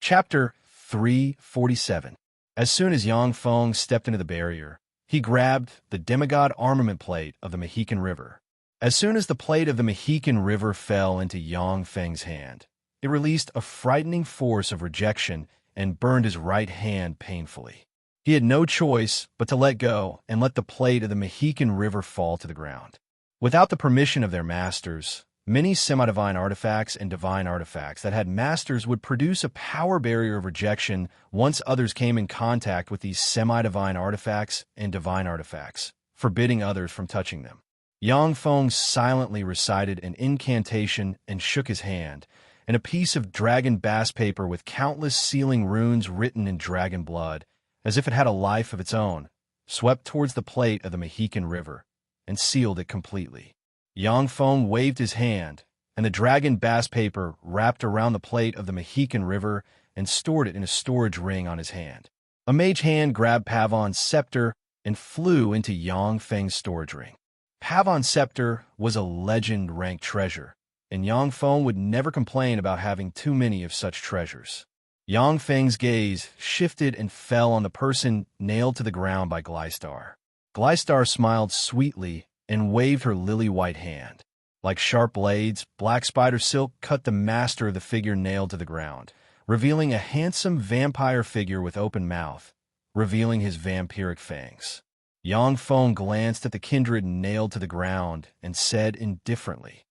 Chapter 347. As soon as Yangfeng stepped into the barrier, he grabbed the demigod armament plate of the Mexican River. As soon as the plate of the Mexican River fell into Yangfeng's hand, it released a frightening force of rejection and burned his right hand painfully. He had no choice but to let go and let the plate of the Mexican River fall to the ground. Without the permission of their masters, many semi-divine artifacts and divine artifacts that had masters would produce a power barrier of rejection once others came in contact with these semi-divine artifacts and divine artifacts, forbidding others from touching them. Yang Feng silently recited an incantation and shook his hand, and a piece of dragon bass paper with countless sealing runes written in dragon blood, as if it had a life of its own, swept towards the plate of the Mexican River and sealed it completely. Yang Feng waved his hand, and the dragon bass paper wrapped around the plate of the Mexican River and stored it in a storage ring on his hand. A mage hand grabbed Pavon's scepter and flew into Yang Feng's storage ring. Pavon's scepter was a legend-ranked treasure, and Yang Feng would never complain about having too many of such treasures. Yang Feng's gaze shifted and fell on the person nailed to the ground by Glystar. Glystar smiled sweetly and waved her lily-white hand. Like sharp blades, black spider silk cut the master of the figure nailed to the ground, revealing a handsome vampire figure with open mouth, revealing his vampiric fangs. Yang Feng glanced at the kindred nailed to the ground and said indifferently,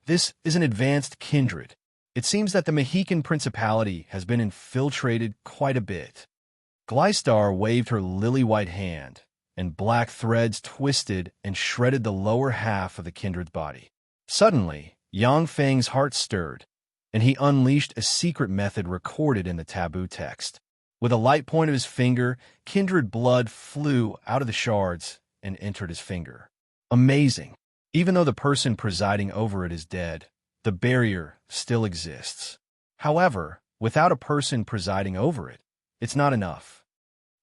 "This is an advanced kindred. It seems that the Mexican Principality has been infiltrated quite a bit." Glystar waved her lily-white hand, and black threads twisted and shredded the lower half of the kindred's body. Suddenly, Yang Feng's heart stirred, and he unleashed a secret method recorded in the taboo text. With a light point of his finger, kindred blood flew out of the shards and entered his finger. Amazing! Even though the person presiding over it is dead, the barrier still exists. However, without a person presiding over it, it's not enough.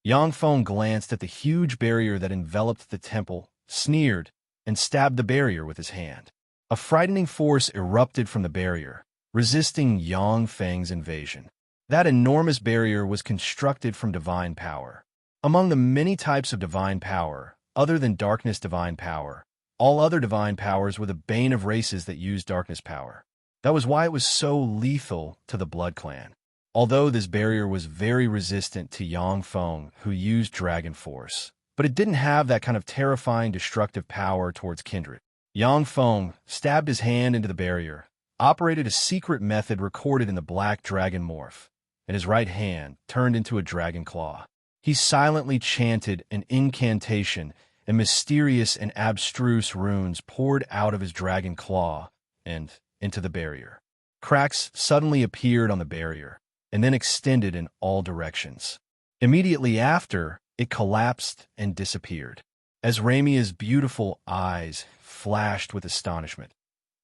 Yang Feng glanced at the huge barrier that enveloped the temple, sneered, and stabbed the barrier with his hand. A frightening force erupted from the barrier, resisting Yang Feng's invasion. That enormous barrier was constructed from divine power. Among the many types of divine power, other than darkness divine power, all other divine powers were the bane of races that used darkness power. That was why it was so lethal to the Blood Clan. Although this barrier was very resistant to Yang Feng, who used Dragon Force, but it didn't have that kind of terrifying destructive power towards kindred. Yang Feng stabbed his hand into the barrier, operated a secret method recorded in the black dragon morph, and his right hand turned into a dragon claw. He silently chanted an incantation, and mysterious and abstruse runes poured out of his dragon claw and into the barrier. Cracks suddenly appeared on the barrier, and then extended in all directions. Immediately after, it collapsed and disappeared. As Ramia's beautiful eyes flashed with astonishment.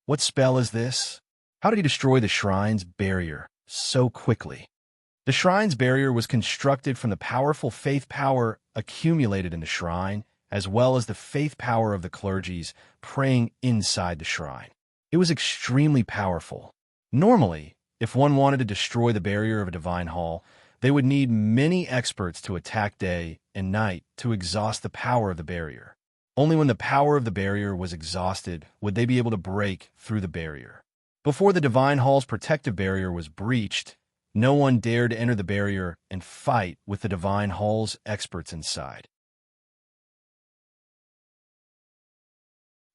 What spell is this? How did he destroy the shrine's barrier so quickly? The shrine's barrier was constructed from the powerful faith power accumulated in the shrine, as well as the faith power of the clergies praying inside the shrine. It was extremely powerful. Normally, if one wanted to destroy the barrier of a divine hall, they would need many experts to attack day and night to exhaust the power of the barrier. Only when the power of the barrier was exhausted would they be able to break through the barrier. Before the divine hall's protective barrier was breached, no one dared to enter the barrier and fight with the divine hall's experts inside.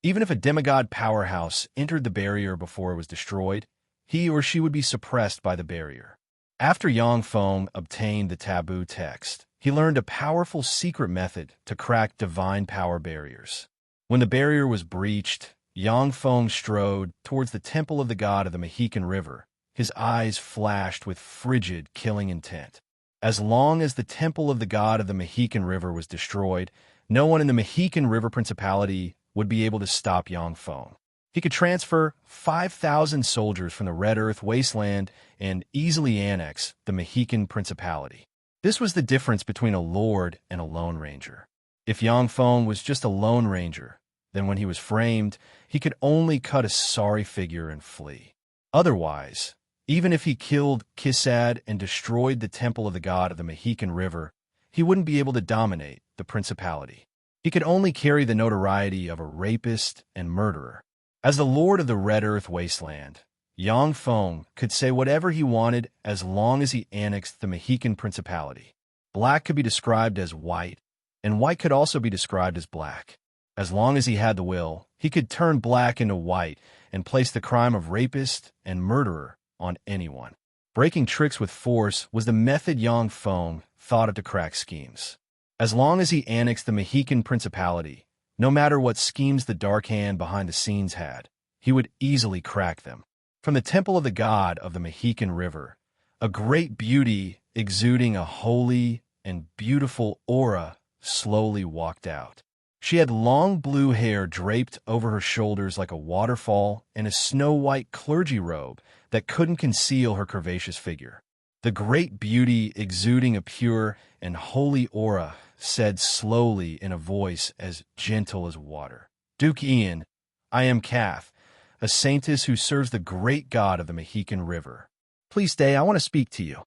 Even if a demigod powerhouse entered the barrier before it was destroyed, he or she would be suppressed by the barrier. After Yang Feng obtained the taboo text, he learned a powerful secret method to crack divine power barriers. When the barrier was breached, Yang Feng strode towards the temple of the god of the Mexican River. His eyes flashed with frigid, killing intent. As long as the temple of the god of the Mexican River was destroyed, no one in the Mexican River Principality would be able to stop Yang Feng. He could transfer 5,000 soldiers from the Red Earth wasteland and easily annex the Mexican Principality. This was the difference between a lord and a lone ranger. If Yang Feng was just a lone ranger, then when he was framed, he could only cut a sorry figure and flee. Otherwise, even if he killed Kisad and destroyed the temple of the god of the Mexican River, he wouldn't be able to dominate the principality. He could only carry the notoriety of a rapist and murderer. As the lord of the Red Earth wasteland, Yang Feng could say whatever he wanted as long as he annexed the Mexican Principality. Black could be described as white, and white could also be described as black. As long as he had the will, he could turn black into white and place the crime of rapist and murderer on anyone. Breaking tricks with force was the method Yang Feng thought of to crack schemes. As long as he annexed the Mexican Principality, No matter what schemes the dark hand behind the scenes had, he would easily crack them. From the temple of the god of the Mexican River, a great beauty exuding a holy and beautiful aura slowly walked out. She had long blue hair draped over her shoulders like a waterfall and a snow-white clergy robe that couldn't conceal her curvaceous figure. The great beauty exuding a pure and holy aura said slowly in a voice as gentle as water, "Duke Ian, I am Kath, a saintess who serves the great god of the Mexican River. Please stay, I want to speak to you."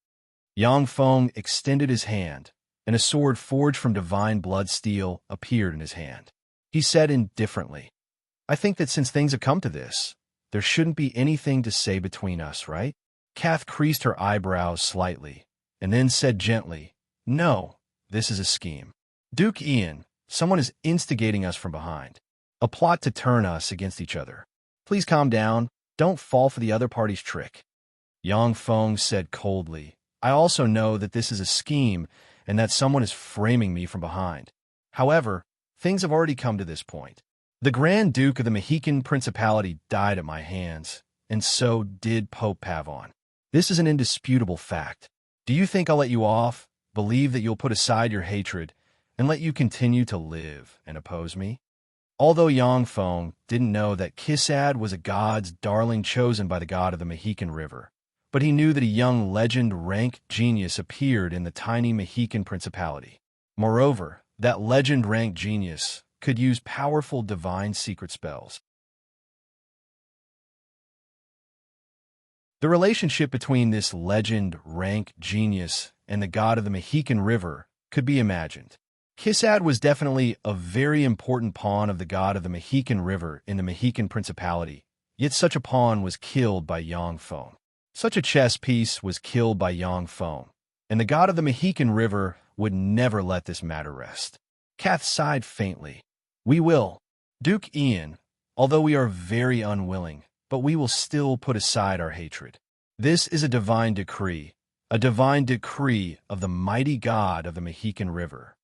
Yang Feng extended his hand, and a sword forged from divine blood steel appeared in his hand. He said indifferently, "I think that since things have come to this, there shouldn't be anything to say between us, right?" Kath creased her eyebrows slightly, and then said gently, "No, this is a scheme. Duke Ian, someone is instigating us from behind. A plot to turn us against each other. Please calm down. Don't fall for the other party's trick." Yang Feng said coldly, "I also know that this is a scheme and that someone is framing me from behind. However, things have already come to this point. The Grand Duke of the Mexican Principality died at my hands, and so did Pope Pavon. This is an indisputable fact. Do you think I'll let you off, believe that you'll put aside your hatred, and let you continue to live and oppose me?" Although Yang Feng didn't know that Kisad was a god's darling chosen by the god of the Mexican River, but he knew that a young legend-rank genius appeared in the tiny Mexican Principality. Moreover, that legend-rank genius could use powerful divine secret spells. The relationship between this legend-rank genius and the god of the Mexican River could be imagined. Kisad was definitely a very important pawn of the god of the Mexican River in the Mexican Principality, yet such a pawn was killed by Yang Feng. Such a chess piece was killed by Yang Feng, and the god of the Mexican River would never let this matter rest. Kath sighed faintly. "We will, Duke Ian, although we are very unwilling, but we will still put aside our hatred. This is a divine decree of the mighty god of the Mexican River.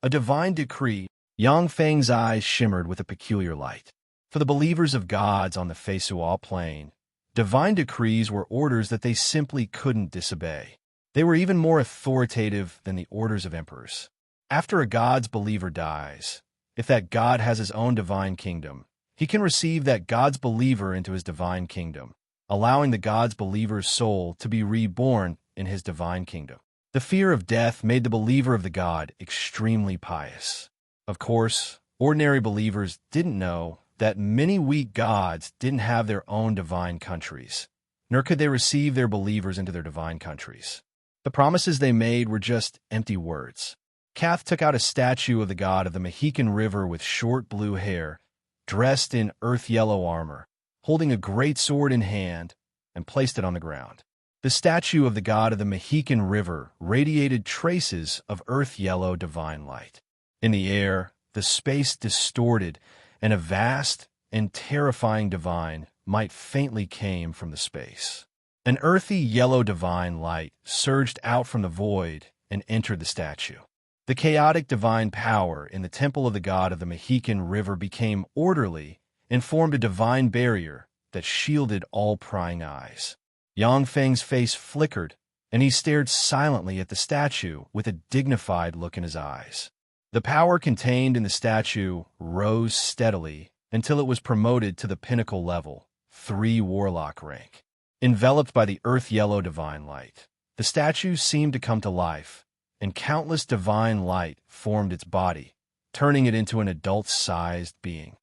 A divine decree." Yang Feng's eyes shimmered with a peculiar light. For the believers of gods on the Feisual plane, divine decrees were orders that they simply couldn't disobey. They were even more authoritative than the orders of emperors. After a god's believer dies, if that god has his own divine kingdom, he can receive that god's believer into his divine kingdom, allowing the god's believer's soul to be reborn in his divine kingdom. The fear of death made the believer of the god extremely pious. Of course, ordinary believers didn't know that many weak gods didn't have their own divine countries, nor could they receive their believers into their divine countries. The promises they made were just empty words. Kath took out a statue of the god of the Mexican River with short blue hair, dressed in earth-yellow armor, holding a great sword in hand, and placed it on the ground. The statue of the god of the Mexican River radiated traces of earth-yellow divine light. In the air, the space distorted, and a vast and terrifying divine might faintly came from the space. An earthy yellow divine light surged out from the void and entered the statue. The chaotic divine power in the temple of the god of the Mexican River became orderly and formed a divine barrier that shielded all prying eyes. Yang Feng's face flickered, and he stared silently at the statue with a dignified look in his eyes. The power contained in the statue rose steadily until it was promoted to the pinnacle level, 3 warlock rank. Enveloped by the earth-yellow divine light, the statue seemed to come to life, and countless divine light formed its body, turning it into an adult-sized being.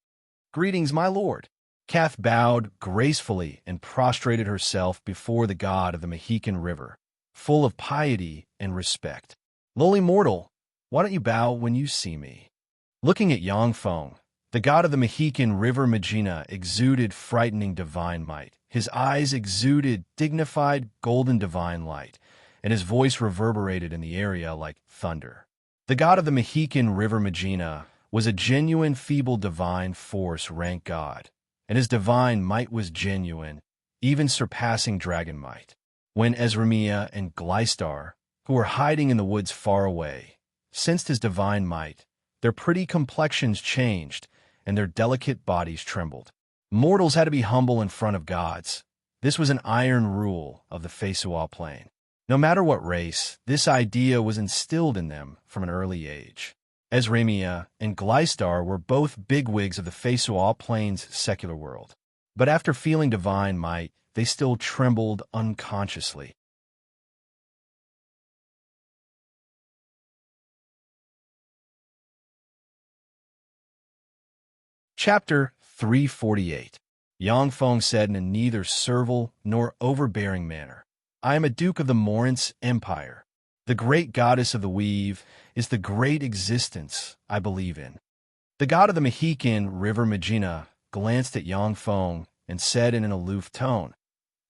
"Greetings, my lord." Kath bowed gracefully and prostrated herself before the god of the Mexican River, full of piety and respect. "Lowly mortal, why don't you bow when you see me?" Looking at Yang Feng, the god of the Mexican River Magina exuded frightening divine might. His eyes exuded dignified golden divine light, and his voice reverberated in the area like thunder. The god of the Mexican River Magina was a genuine feeble divine force rank god, and his divine might was genuine, even surpassing dragon might. When Ezramiah and Gleistar, who were hiding in the woods far away, sensed his divine might, Their pretty complexions changed, and their delicate bodies trembled. Mortals had to be humble in front of gods. This was an iron rule of the Feisual Plain. No matter what race, this idea was instilled in them from an early age. Esramia and Gleistar were both bigwigs of the Feisual Plain's secular world. But after feeling divine might, they still trembled unconsciously. Chapter 348. Yang Feng said in a neither servile nor overbearing manner, "I am a duke of the Morance Empire. The great goddess of the weave is the great existence I believe in." The god of the Mexican river Magina glanced at Yang Feng and said in an aloof tone,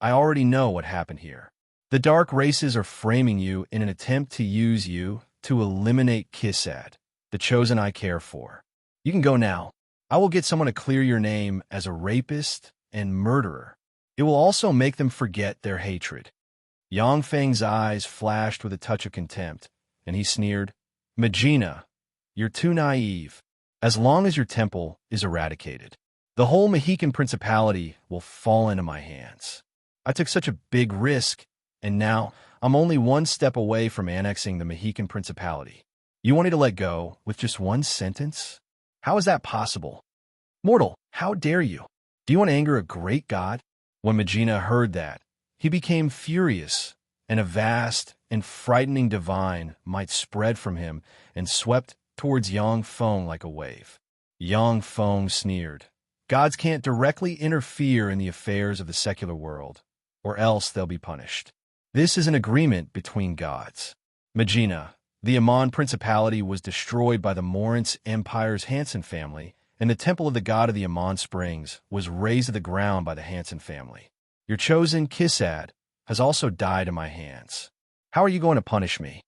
"I already know what happened here. The dark races are framing you in an attempt to use you to eliminate Kisad, the chosen I care for. You can go now. I will get someone to clear your name as a rapist and murderer. It will also make them forget their hatred." Yang Feng's eyes flashed with a touch of contempt, and he sneered, "Magina, you're too naive. As long as your temple is eradicated, the whole Mexican principality will fall into my hands. I took such a big risk, and now I'm only one step away from annexing the Mexican principality. You want me to let go with just one sentence? How is that possible? Mortal, how dare you? Do you want to anger a great god?" When Magina heard that, he became furious, and a vast and frightening divine might spread from him and swept towards Yang Feng like a wave. Yang Feng sneered, "Gods can't directly interfere in the affairs of the secular world, or else they'll be punished. This is an agreement between gods." Magina, the Amon Principality, was destroyed by the Morance Empire's Hansen family, and the temple of the god of the Amon Springs was razed to the ground by the Hansen family. Your chosen Kisad has also died in my hands. How are you going to punish me?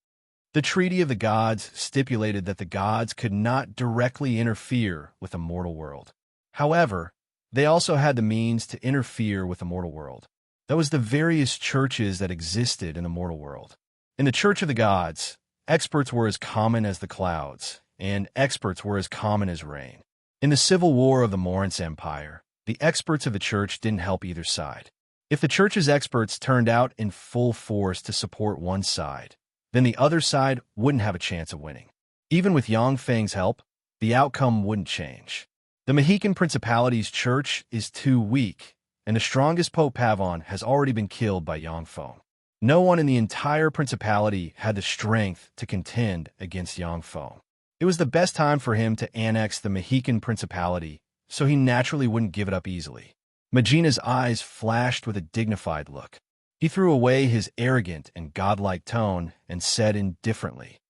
The Treaty of the Gods stipulated that the gods could not directly interfere with the mortal world. However, they also had the means to interfere with the mortal world. That was the various churches that existed in the mortal world. In the Church of the Gods, experts were as common as the clouds, and experts were as common as rain. In the civil war of the Morance Empire, the experts of the church didn't help either side. If the church's experts turned out in full force to support one side, then the other side wouldn't have a chance of winning. Even with Yang Feng's help, the outcome wouldn't change. The Mexican Principality's church is too weak, and the strongest Pope Pavon has already been killed by Yang Feng. No one in the entire principality had the strength to contend against Yang Feng. It was the best time for him to annex the Mexican Principality, so he naturally wouldn't give it up easily. Magina's eyes flashed with a dignified look. He threw away his arrogant and godlike tone and said indifferently,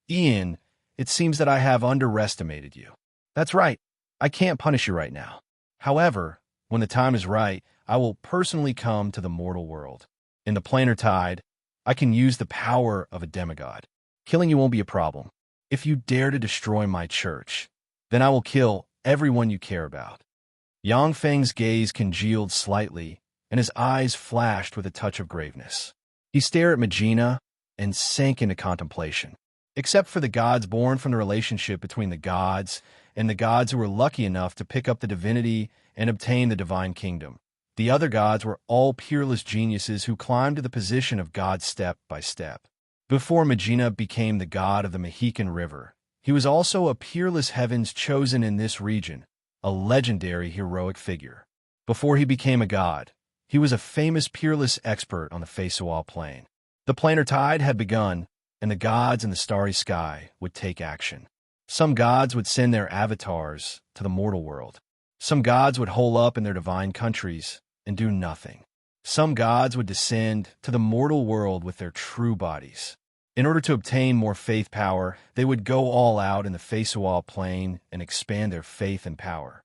"Ian, it seems that I have underestimated you. That's right, I can't punish you right now. However, when the time is right, I will personally come to the mortal world. In the planar tide, I can use the power of a demigod. Killing you won't be a problem. If you dare to destroy my church, then I will kill everyone you care about." Yang Feng's gaze congealed slightly, and his eyes flashed with a touch of graveness. He stared at Magina and sank into contemplation. Except for the gods born from the relationship between the gods and the gods who were lucky enough to pick up the divinity and obtain the divine kingdom, the other gods were all peerless geniuses who climbed to the position of god step by step. Before Magina became the god of the Mexican River, he was also a peerless heavens chosen in this region, a legendary heroic figure. Before he became a god, he was a famous peerless expert on the Feisual Plain. The planar tide had begun, and the gods in the starry sky would take action. Some gods would send their avatars to the mortal world. Some gods would hole up in their divine countries and do nothing. Some gods would descend to the mortal world with their true bodies. In order to obtain more faith power, they would go all out in the Feisual Plain and expand their faith and power.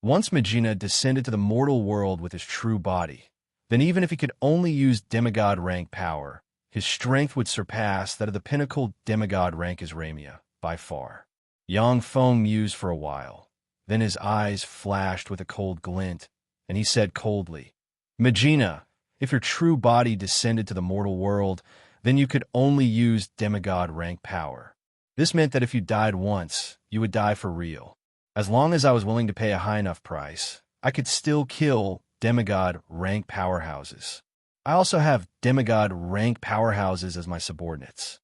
Once Magina descended to the mortal world with his true body, then even if he could only use demigod rank power, his strength would surpass that of the pinnacle demigod rank Esramia by far. Yang Feng mused for a while. Then his eyes flashed with a cold glint, and he said coldly, "Magina, if your true body descended to the mortal world, then you could only use demigod rank power. This meant that if you died once, you would die for real. As long as I was willing to pay a high enough price, I could still kill demigod rank powerhouses. I also have demigod rank powerhouses as my subordinates.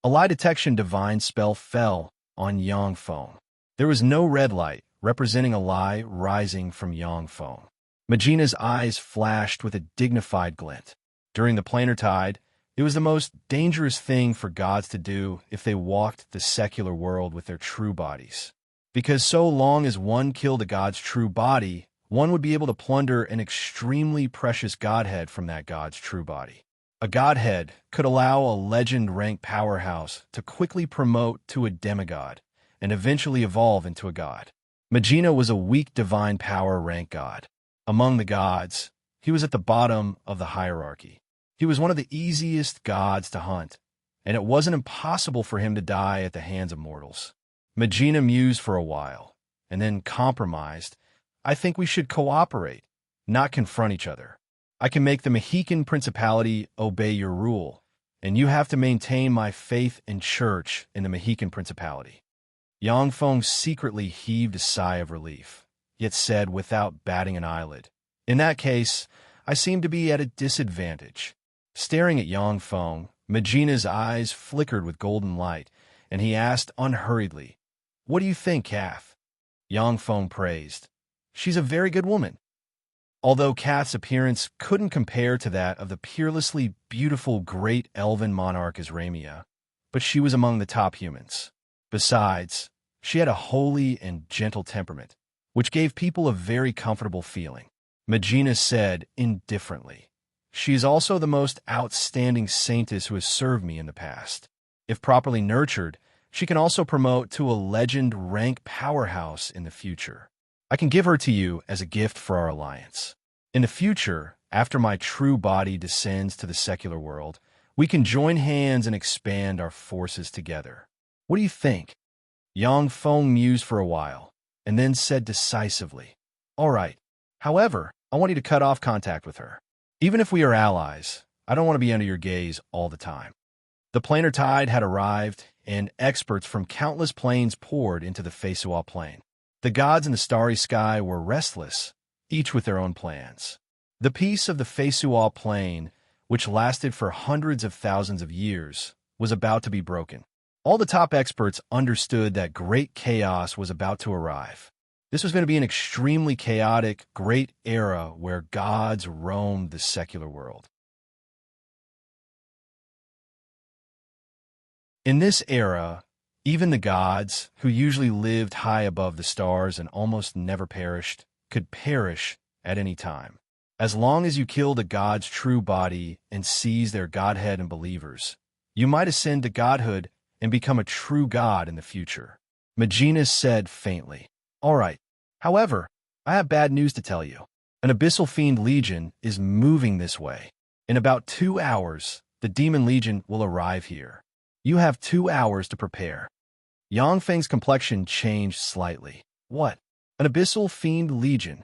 A lie detection divine spell fell on Yangfeng. There was no red light, representing a lie rising from Yangfeng. Magina's eyes flashed with a dignified glint. During the planar tide, it was the most dangerous thing for gods to do if they walked the secular world with their true bodies. Because so long as one killed a god's true body, one would be able to plunder an extremely precious godhead from that god's true body. A godhead could allow a legend-rank powerhouse to quickly promote to a demigod and eventually evolve into a god. Magina was a weak divine power rank god. Among the gods, he was at the bottom of the hierarchy. He was one of the easiest gods to hunt, and it wasn't impossible for him to die at the hands of mortals. Magina mused for a while, and then compromised. I think we should cooperate, not confront each other. I can make the Mexican Principality obey your rule, and you have to maintain my faith and church in the Mexican Principality. Yangfeng secretly heaved a sigh of relief, yet said without batting an eyelid, "In that case, I seem to be at a disadvantage." Staring at Yangfeng, Magina's eyes flickered with golden light, and he asked unhurriedly, "What do you think, Kath?" Yangfeng praised, "She's a very good woman." Although Kath's appearance couldn't compare to that of the peerlessly beautiful great elven monarch Asramia, but she was among the top humans. Besides, she had a holy and gentle temperament, which gave people a very comfortable feeling. Magina said indifferently, "She is also the most outstanding saintess who has served me in the past. If properly nurtured, she can also promote to a legend rank powerhouse in the future. I can give her to you as a gift for our alliance. In the future, after my true body descends to the secular world, we can join hands and expand our forces together. What do you think?" Yangfeng mused for a while, and then said decisively, "All right. However, I want you to cut off contact with her. Even if we are allies, I don't want to be under your gaze all the time." The planar tide had arrived, and experts from countless planes poured into the Feisual plain. The gods in the starry sky were restless, each with their own plans. The peace of the Feisual plain, which lasted for hundreds of thousands of years, was about to be broken. All the top experts understood that great chaos was about to arrive. This was going to be an extremely chaotic, great era where gods roamed the secular world. In this era, even the gods, who usually lived high above the stars and almost never perished, could perish at any time. As long as you killed a god's true body and seized their godhead and believers, you might ascend to godhood and become a true god in the future. Magina said faintly, "All right. However, I have bad news to tell you. An Abyssal Fiend Legion is moving this way. In about 2 hours, the Demon Legion will arrive here. You have 2 hours to prepare." Yangfeng's complexion changed slightly. "What? An Abyssal Fiend Legion?"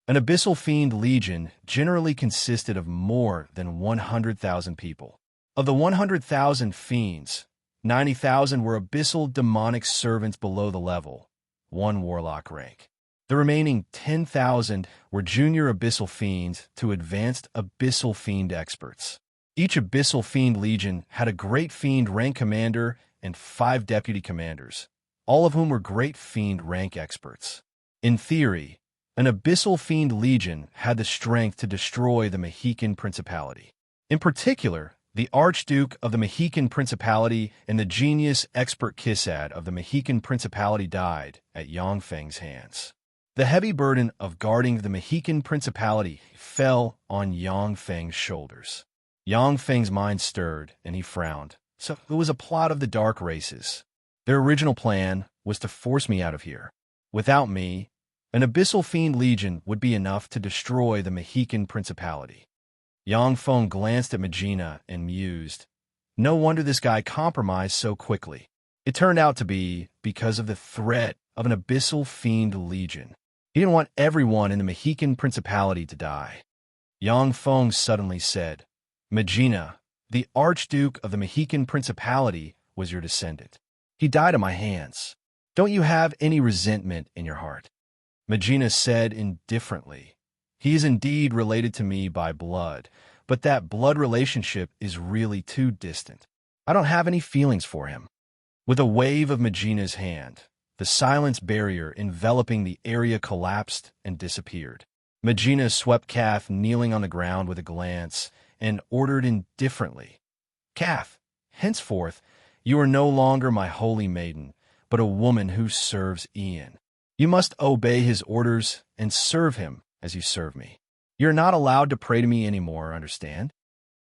An Abyssal Fiend Legion generally consisted of more than 100,000 people. Of the 100,000 fiends, 90,000 were Abyssal demonic servants below the level, 1 warlock rank. The remaining 10,000 were junior Abyssal Fiends to advanced Abyssal Fiend experts. Each Abyssal Fiend Legion had a Great Fiend rank commander and 5 deputy commanders, all of whom were Great Fiend rank experts. In theory, an Abyssal Fiend Legion had the strength to destroy the Mexican Principality. In particular, the Archduke of the Mexican Principality and the genius expert Kissad of the Mexican Principality died at Yangfeng's hands. The heavy burden of guarding the Mexican Principality fell on Yangfeng's shoulders. Yangfeng's mind stirred, and he frowned. So it was a plot of the Dark Races. Their original plan was to force me out of here. Without me, an Abyssal Fiend Legion would be enough to destroy the Mexican Principality. Yangfeng glanced at Magina and mused. No wonder this guy compromised so quickly. It turned out to be because of the threat of an Abyssal Fiend Legion. He didn't want everyone in the Mexican Principality to die. Yangfeng suddenly said, "Magina, The Archduke of the Mexican Principality was your descendant. He died at my hands. Don't you have any resentment in your heart?" Megina said indifferently, "He is indeed related to me by blood, but that blood relationship is really too distant. I don't have any feelings for him." With a wave of Megina's hand, the silence barrier enveloping the area collapsed and disappeared. Megina swept Kath kneeling on the ground with a glance and ordered indifferently, "Kath, henceforth you are no longer my holy maiden, but a woman who serves Ian. You must obey his orders and serve him as you serve me. You're not allowed to pray to me anymore, understand?"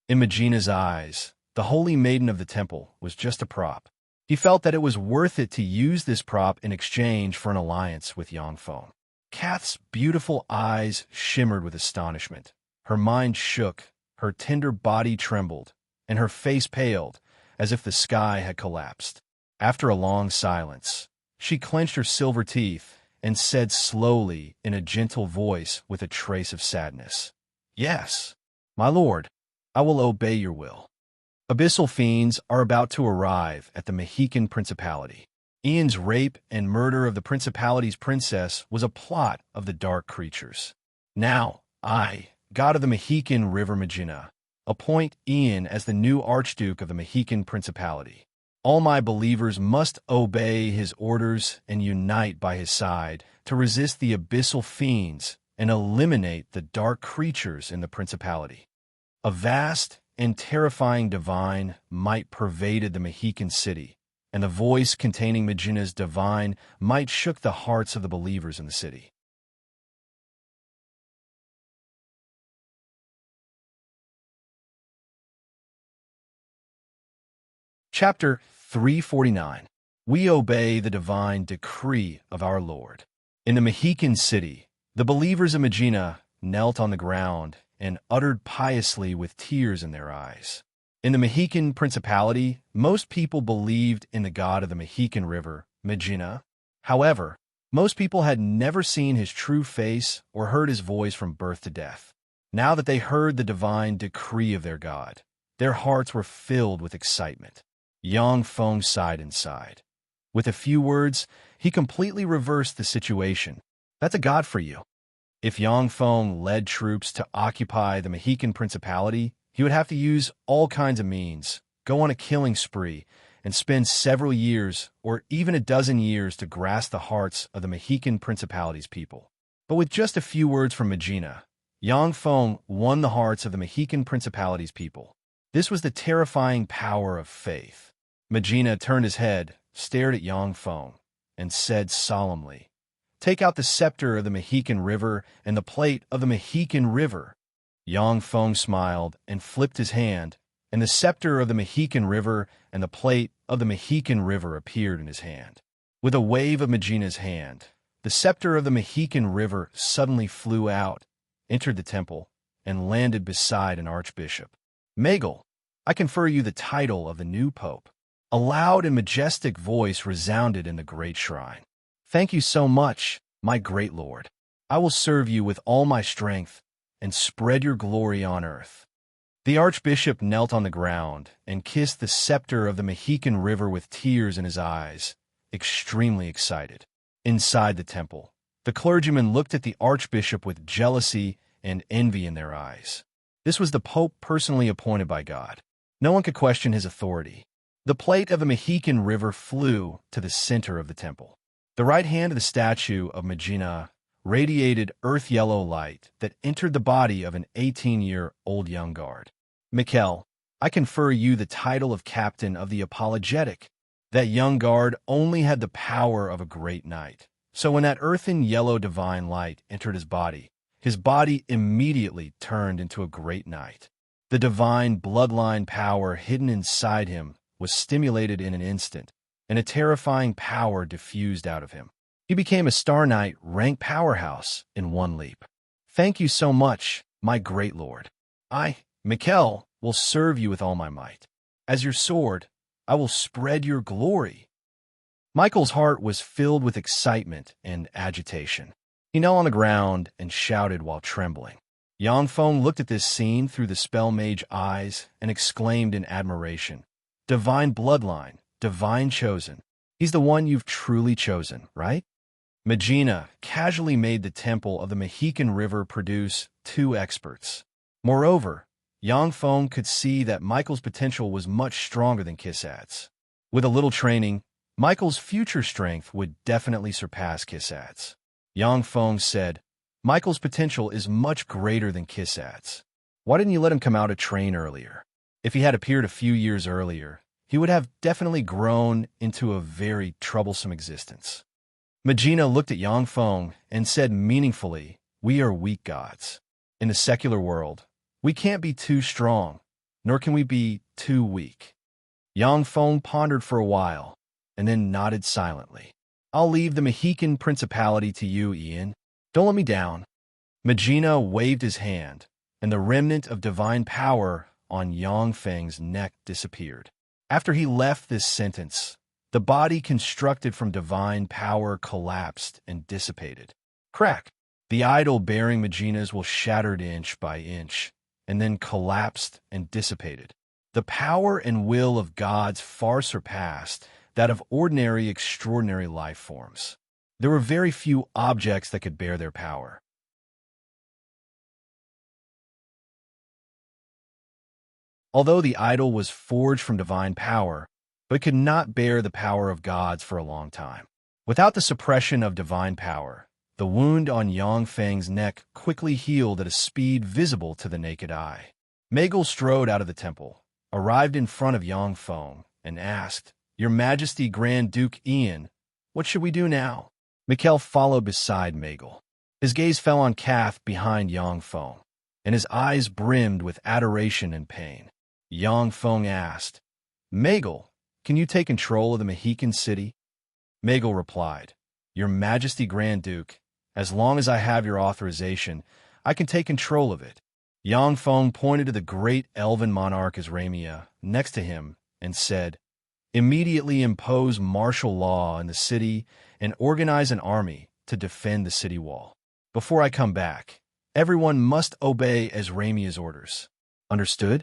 In Megina's eyes, the holy maiden of the temple was just a prop. He felt that it was worth it to use this prop in exchange for an alliance with Yangfeng. Kath's beautiful eyes shimmered with astonishment. Her mind shook, her tender body trembled, and her face paled, as if the sky had collapsed. After a long silence, she clenched her silver teeth and said slowly in a gentle voice with a trace of sadness, "Yes, my lord, I will obey your will." Abyssal fiends are about to arrive at the Mexican Principality. Ian's rape and murder of the Principality's princess was a plot of the dark creatures. Now, I, god of the Mexican River Megina, appoint Ian as the new Archduke of the Mexican Principality. All my believers must obey his orders and unite by his side to resist the abyssal fiends and eliminate the dark creatures in the Principality. A vast and terrifying divine might pervaded the Mexican city, and the voice containing Megina's divine might shook the hearts of the believers in the city. Chapter 349. We obey the divine decree of our Lord. In the Mexican city, the believers of Megina knelt on the ground and uttered piously with tears in their eyes. In the Mexican Principality, most people believed in the god of the Mexican River, Megina. However, most people had never seen his true face or heard his voice from birth to death. Now that they heard the divine decree of their god, their hearts were filled with excitement. Yangfeng sighed inside. With a few words, he completely reversed the situation. That's a god for you. If Yangfeng led troops to occupy the Mexican Principality, he would have to use all kinds of means, go on a killing spree, and spend several years or even a dozen years to grasp the hearts of the Mexican Principality's people. But with just a few words from Megina, Yangfeng won the hearts of the Mexican Principality's people. This was the terrifying power of faith. Megina turned his head, stared at Yangfeng, and said solemnly, "Take out the scepter of the Mexican River and the plate of the Mexican River." Yangfeng smiled and flipped his hand, and the scepter of the Mexican River and the plate of the Mexican River appeared in his hand. With a wave of Megina's hand, the scepter of the Mexican River suddenly flew out, entered the temple, and landed beside an archbishop. "Magal, I confer you the title of the new pope." A loud and majestic voice resounded in the great shrine. "Thank you so much, my great lord. I will serve you with all my strength and spread your glory on earth." The archbishop knelt on the ground and kissed the scepter of the Mexican River with tears in his eyes, extremely excited. Inside the temple, the clergymen looked at the archbishop with jealousy and envy in their eyes. This was the pope personally appointed by God. No one could question his authority. The plate of the Mexican River flew to the center of the temple. The right hand of the statue of Megina radiated earth-yellow light that entered the body of an 18-year-old young guard. "Mech, I confer you the title of captain of the apologetic." That young guard only had the power of a great knight. So when that earthen yellow divine light entered his body immediately turned into a great knight. The divine bloodline power hidden inside him was stimulated in an instant, and a terrifying power diffused out of him. He became a Star Knight rank powerhouse in one leap. "Thank you so much, my great lord. I, Mech, will serve you with all my might. As your sword, I will spread your glory." Michael's heart was filled with excitement and agitation. He knelt on the ground and shouted while trembling, Yangfeng looked at this scene through the spell mage eyes and exclaimed in admiration. Divine bloodline, divine chosen. He's the one you've truly chosen, right? Magina casually made the temple of the Mohican River produce 2 experts. Moreover, Yangfeng could see that Michael's potential was much stronger than Kisat's. With a little training, Michael's future strength would definitely surpass Kisat's. Yangfeng said, Michael's potential is much greater than Kisat's. Why didn't you let him come out to train earlier? If he had appeared a few years earlier, he would have definitely grown into a very troublesome existence. Magina looked at Yangfeng and said meaningfully, we are weak gods. In the secular world, we can't be too strong, nor can we be too weak. Yangfeng pondered for a while, and then nodded silently. I'll leave the Mohican Principality to you, Ian. Don't let me down. Magina waved his hand, and the remnant of divine power on Yangfeng's neck disappeared. After he left this sentence, the body constructed from divine power collapsed and dissipated. Crack! The idol bearing Magina's will shattered inch by inch, and then collapsed and dissipated. The power and will of gods far surpassed that of ordinary, extraordinary life forms. There were very few objects that could bear their power. Although the idol was forged from divine power, but could not bear the power of gods for a long time. Without the suppression of divine power, the wound on Yangfeng's neck quickly healed at a speed visible to the naked eye. Megal strode out of the temple, arrived in front of Yangfeng, and asked, Your Majesty Grand Duke Ian, what should we do now? Mikhail followed beside Megal. His gaze fell on Kath behind Yangfeng, and his eyes brimmed with adoration and pain. Yangfeng asked, Megal, can you take control of the Mohican city? Megal replied, Your Majesty Grand Duke, as long as I have your authorization, I can take control of it. Yangfeng pointed to the great elven monarch Azramia next to him and said, Immediately impose martial law in the city and organize an army to defend the city wall. Before I come back, everyone must obey Azramia's orders. Understood?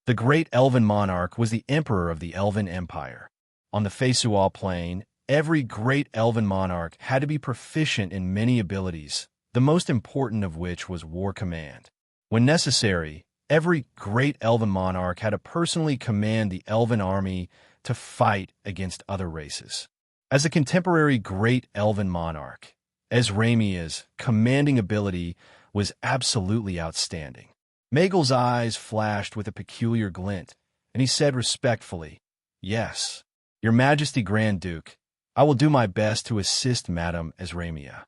The great elven monarch was the emperor of the Elven Empire. On the Feisual plain, every great elven monarch had to be proficient in many abilities, the most important of which was war command. When necessary, every great elven monarch had to personally command the elven army to fight against other races. As a contemporary great elven monarch, Azramia's commanding ability was absolutely outstanding. Megal's eyes flashed with a peculiar glint, and he said respectfully, Yes, Your Majesty Grand Duke, I will do my best to assist Madame Azramia.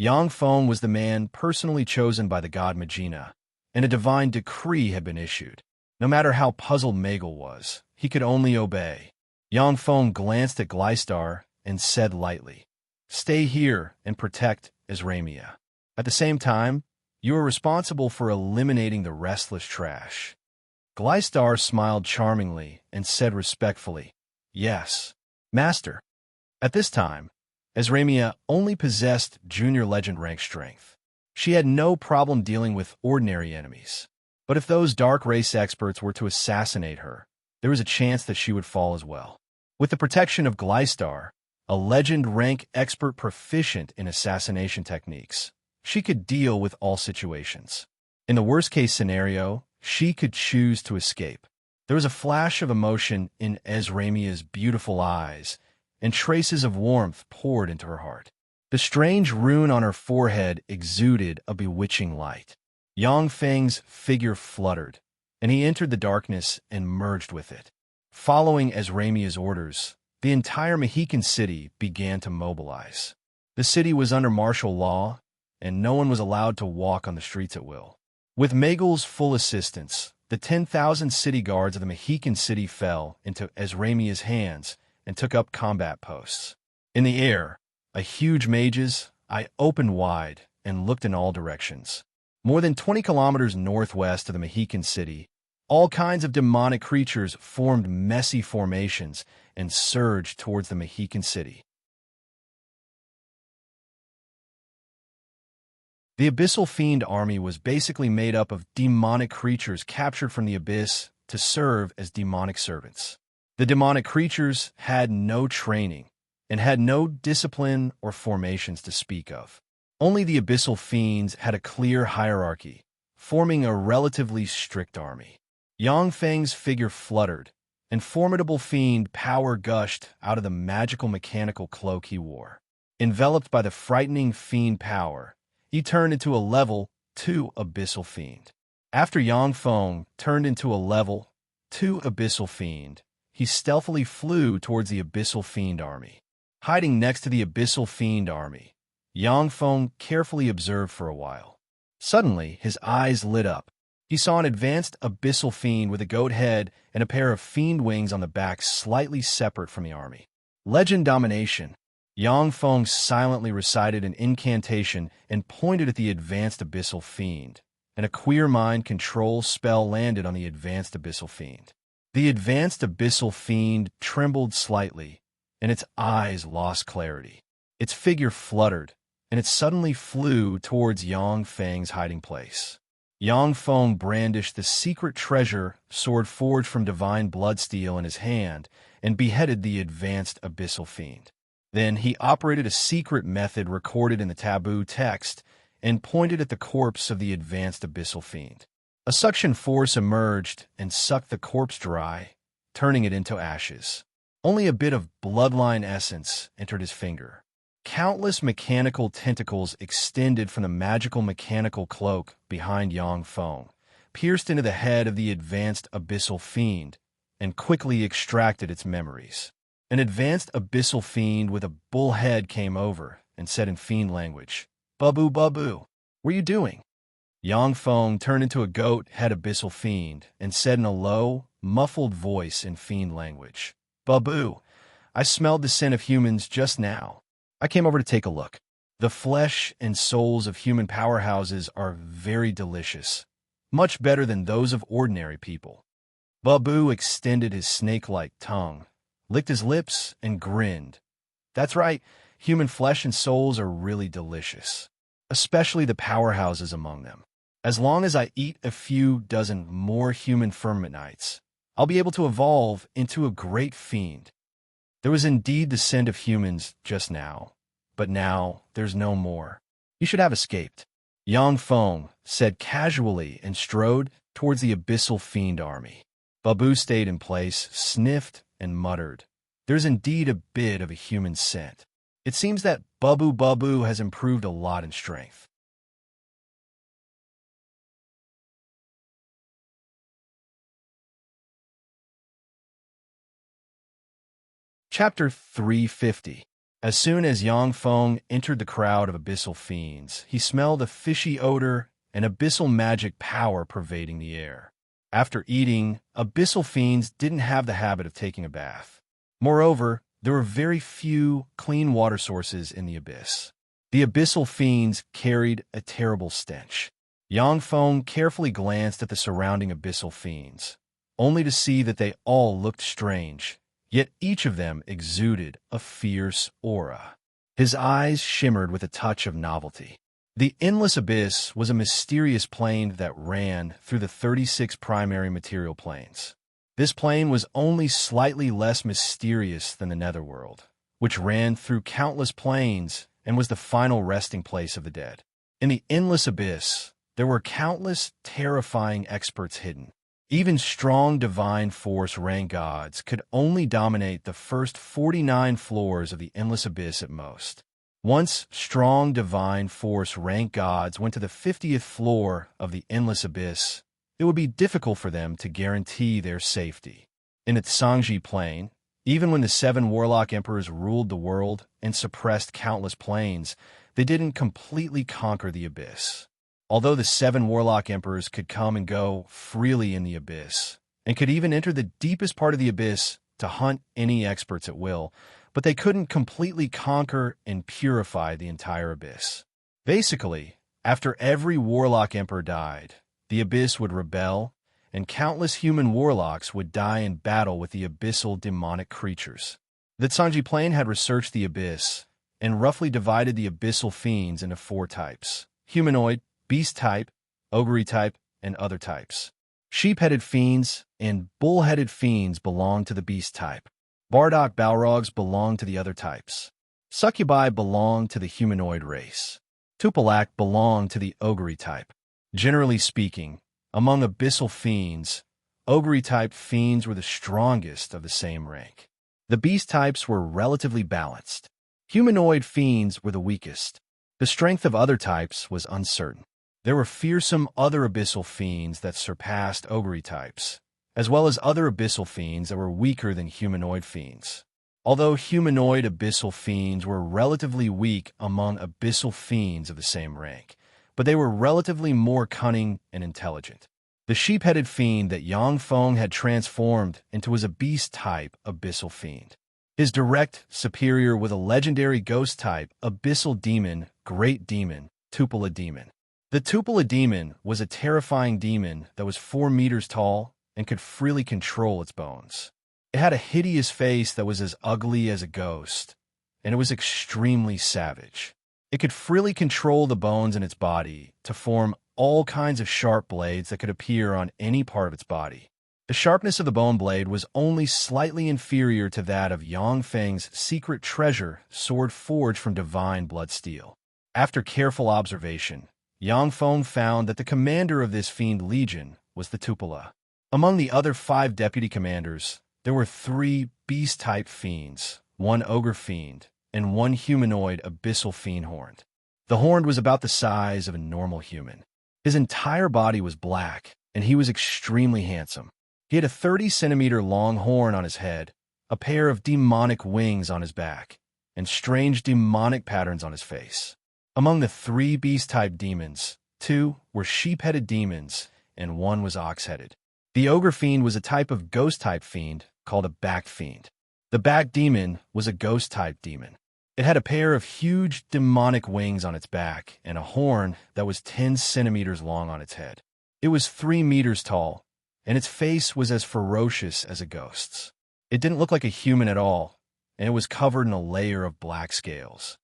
Yangfeng was the man personally chosen by the god Magina, and a divine decree had been issued. No matter how puzzled Megal was, he could only obey. Yangfeng glanced at Glystar and said lightly, Stay here and protect Azramia. At the same time, you are responsible for eliminating the restless trash. Glystar smiled charmingly and said respectfully, Yes, Master. At this time, Azramia only possessed junior legend rank strength. She had no problem dealing with ordinary enemies. But if those dark race experts were to assassinate her, there was a chance that she would fall as well. With the protection of Glystar, a legend rank expert proficient in assassination techniques, she could deal with all situations. In the worst-case scenario, she could choose to escape. There was a flash of emotion in Azramia's beautiful eyes, and traces of warmth poured into her heart. The strange rune on her forehead exuded a bewitching light. Yangfeng's figure fluttered, and he entered the darkness and merged with it. Following Azramia's orders, the entire Mohican city began to mobilize. The city was under martial law, and no one was allowed to walk on the streets at will. With Megal's full assistance, the 10,000 city guards of the Mohican city fell into Azramia's hands and took up combat posts. In the air, a huge mage's eye opened wide and looked in all directions. More than 20 kilometers northwest of the Mohican city, all kinds of demonic creatures formed messy formations and surged towards the Mohican city. The Abyssal Fiend army was basically made up of demonic creatures captured from the abyss to serve as demonic servants. The demonic creatures had no training and had no discipline or formations to speak of. Only the Abyssal Fiends had a clear hierarchy, forming a relatively strict army. Yang Feng's figure fluttered, and formidable fiend power gushed out of the magical mechanical cloak he wore. Enveloped by the frightening fiend power, he turned into a level 2 Abyssal Fiend. After Yang Feng turned into a level 2 Abyssal Fiend, he stealthily flew towards the Abyssal Fiend army. Hiding next to the Abyssal Fiend army, Yang Feng carefully observed for a while. Suddenly, his eyes lit up. He saw an advanced Abyssal Fiend with a goat head and a pair of fiend wings on the back slightly separate from the army. Legend Domination. Yang Feng silently recited an incantation and pointed at the advanced Abyssal Fiend, and a queer mind control spell landed on the advanced Abyssal Fiend. The advanced Abyssal Fiend trembled slightly, and its eyes lost clarity. Its figure fluttered, and it suddenly flew towards Yang Feng's hiding place. Yang Feng brandished the secret treasure sword forged from divine bloodsteel in his hand and beheaded the advanced Abyssal Fiend. Then he operated a secret method recorded in the taboo text and pointed at the corpse of the advanced Abyssal Fiend. A suction force emerged and sucked the corpse dry, turning it into ashes. Only a bit of bloodline essence entered his finger. Countless mechanical tentacles extended from the magical mechanical cloak behind Yang Feng, pierced into the head of the advanced Abyssal Fiend, and quickly extracted its memories. An advanced Abyssal Fiend with a bull head came over and said in fiend language, "Babu, Babu, what are you doing?" Yang Feng turned into a goat-head Abyssal Fiend and said in a low, muffled voice in fiend language, "Babu, I smelled the scent of humans just now. I came over to take a look. The flesh and souls of human powerhouses are very delicious, much better than those of ordinary people." Babu extended his snake-like tongue, licked his lips, and grinned. "That's right, human flesh and souls are really delicious, especially the powerhouses among them. As long as I eat a few dozen more human firmament knights, I'll be able to evolve into a great fiend." There was indeed the scent of humans just now, but now there's no more. You should have escaped. Yang Feng said casually and strode towards the Abyssal Fiend army. Babu stayed in place, sniffed, and muttered, "There's indeed a bit of a human scent. It seems that Babu has improved a lot in strength." Chapter 350. As soon as Yang Feng entered the crowd of Abyssal Fiends, he smelled a fishy odor and abyssal magic power pervading the air. After eating, Abyssal Fiends didn't have the habit of taking a bath. Moreover, there were very few clean water sources in the abyss. The Abyssal Fiends carried a terrible stench. Yang Feng carefully glanced at the surrounding Abyssal Fiends, only to see that they all looked strange, yet each of them exuded a fierce aura. His eyes shimmered with a touch of novelty. The Endless Abyss was a mysterious plane that ran through the 36 primary material planes. This plane was only slightly less mysterious than the Netherworld, which ran through countless planes and was the final resting place of the dead. In the Endless Abyss, there were countless terrifying experts hidden. Even strong divine force rank gods could only dominate the first 49 floors of the Endless Abyss at most. Once strong divine force rank gods went to the 50th floor of the Endless Abyss, it would be difficult for them to guarantee their safety. In the Tsangji Plane, even when the 7 warlock emperors ruled the world and suppressed countless planes, they didn't completely conquer the Abyss. Although the 7 warlock emperors could come and go freely in the Abyss, and could even enter the deepest part of the Abyss to hunt any experts at will, but they couldn't completely conquer and purify the entire Abyss. Basically, after every warlock emperor died, the Abyss would rebel, and countless human warlocks would die in battle with the abyssal demonic creatures. The Tsangji Plane had researched the Abyss, and roughly divided the Abyssal Fiends into 4 types: humanoid, beast type, ogre type, and other types. Sheep-headed fiends and bull-headed fiends belong to the beast type. Bardock balrogs belong to the other types. Succubi belong to the humanoid race. Tupilak belong to the ogre type. Generally speaking, among abyssal fiends, ogre-type fiends were the strongest of the same rank. The beast types were relatively balanced. Humanoid fiends were the weakest. The strength of other types was uncertain. There were fearsome other abyssal fiends that surpassed ogre types, as well as other abyssal fiends that were weaker than humanoid fiends. Although humanoid abyssal fiends were relatively weak among abyssal fiends of the same rank, but they were relatively more cunning and intelligent. The sheep-headed fiend that Yang Feng had transformed into was a beast-type abyssal fiend. His direct superior was a legendary ghost-type abyssal demon, great demon, Tupila demon. The Tupila demon was a terrifying demon that was 4 meters tall and could freely control its bones. It had a hideous face that was as ugly as a ghost, and it was extremely savage. It could freely control the bones in its body to form all kinds of sharp blades that could appear on any part of its body. The sharpness of the bone blade was only slightly inferior to that of Yang Feng's secret treasure sword forged from divine blood steel. After careful observation, Yang Feng found that the commander of this fiend legion was the Tupila. Among the other 5 deputy commanders, there were 3 beast-type fiends, 1 ogre fiend, and 1 humanoid abyssal fiend horned. The horned was about the size of a normal human. His entire body was black, and he was extremely handsome. He had a 30-centimeter long horn on his head, a pair of demonic wings on his back, and strange demonic patterns on his face. Among the 3 beast-type demons, 2 were sheep-headed demons, and 1 was ox-headed. The ogre fiend was a type of ghost-type fiend called a back fiend. The back demon was a ghost-type demon. It had a pair of huge demonic wings on its back and a horn that was 10 centimeters long on its head. It was 3 meters tall, and its face was as ferocious as a ghost's. It didn't look like a human at all, and it was covered in a layer of black scales.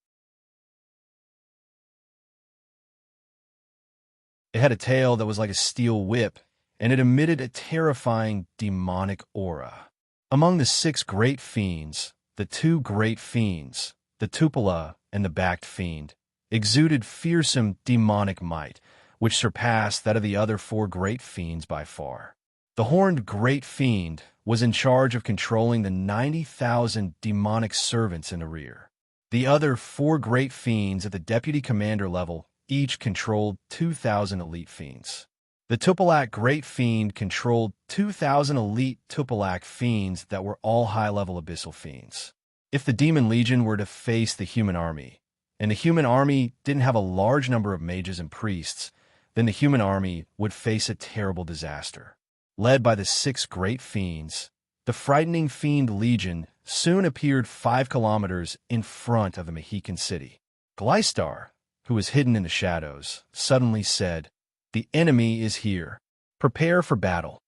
It had a tail that was like a steel whip, and it emitted a terrifying demonic aura. Among the 6 great fiends, the 2 great fiends, the Tupila and the backed fiend, exuded fearsome demonic might, which surpassed that of the other 4 great fiends by far. The horned great fiend was in charge of controlling the 90,000 demonic servants in the rear. The other 4 great fiends at the deputy commander level each controlled 2,000 elite fiends. The Tupilak Great Fiend controlled 2,000 elite Tupilak fiends that were all high-level abyssal fiends. If the Demon Legion were to face the human army, and the human army didn't have a large number of mages and priests, then the human army would face a terrible disaster. Led by the 6 great fiends, the frightening Fiend Legion soon appeared 5 kilometers in front of the Mexican city. Gleistar, who was hidden in the shadows, suddenly said, "The enemy is here. Prepare for battle."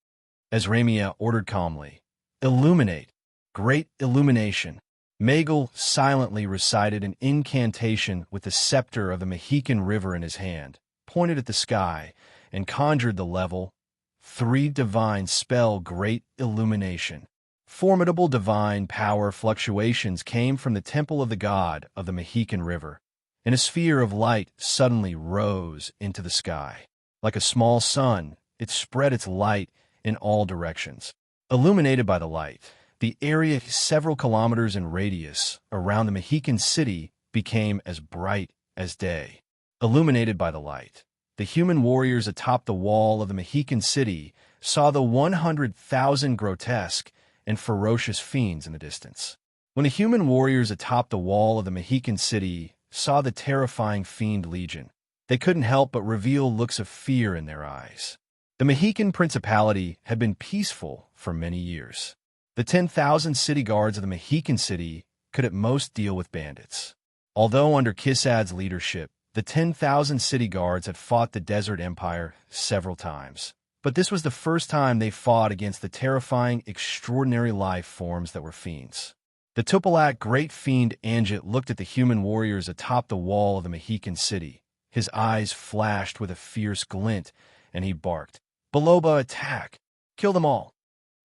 As Ramia ordered calmly, "Illuminate. Great illumination." Magal silently recited an incantation with the scepter of the Mexican River in his hand, pointed at the sky, and conjured the level 3 divine spell Great Illumination. Formidable divine power fluctuations came from the temple of the god of the Mexican River, and a sphere of light suddenly rose into the sky. Like a small sun, it spread its light in all directions. Illuminated by the light, the area several kilometers in radius around the Mexican city became as bright as day. Illuminated by the light, the human warriors atop the wall of the Mexican city saw the 100,000 grotesque and ferocious fiends in the distance. When the human warriors atop the wall of the Mexican city saw the terrifying Fiend Legion, they couldn't help but reveal looks of fear in their eyes. The Mexican Principality had been peaceful for many years. The 10,000 city guards of the Mexican city could at most deal with bandits. Although under Kisad's leadership, the 10,000 city guards had fought the Desert Empire several times. But this was the first time they fought against the terrifying, extraordinary life forms that were fiends. The Tupilak Great Fiend Anjit looked at the human warriors atop the wall of the Mexican city, His eyes flashed with a fierce glint, and he barked, "Baloba, attack! Kill them all!"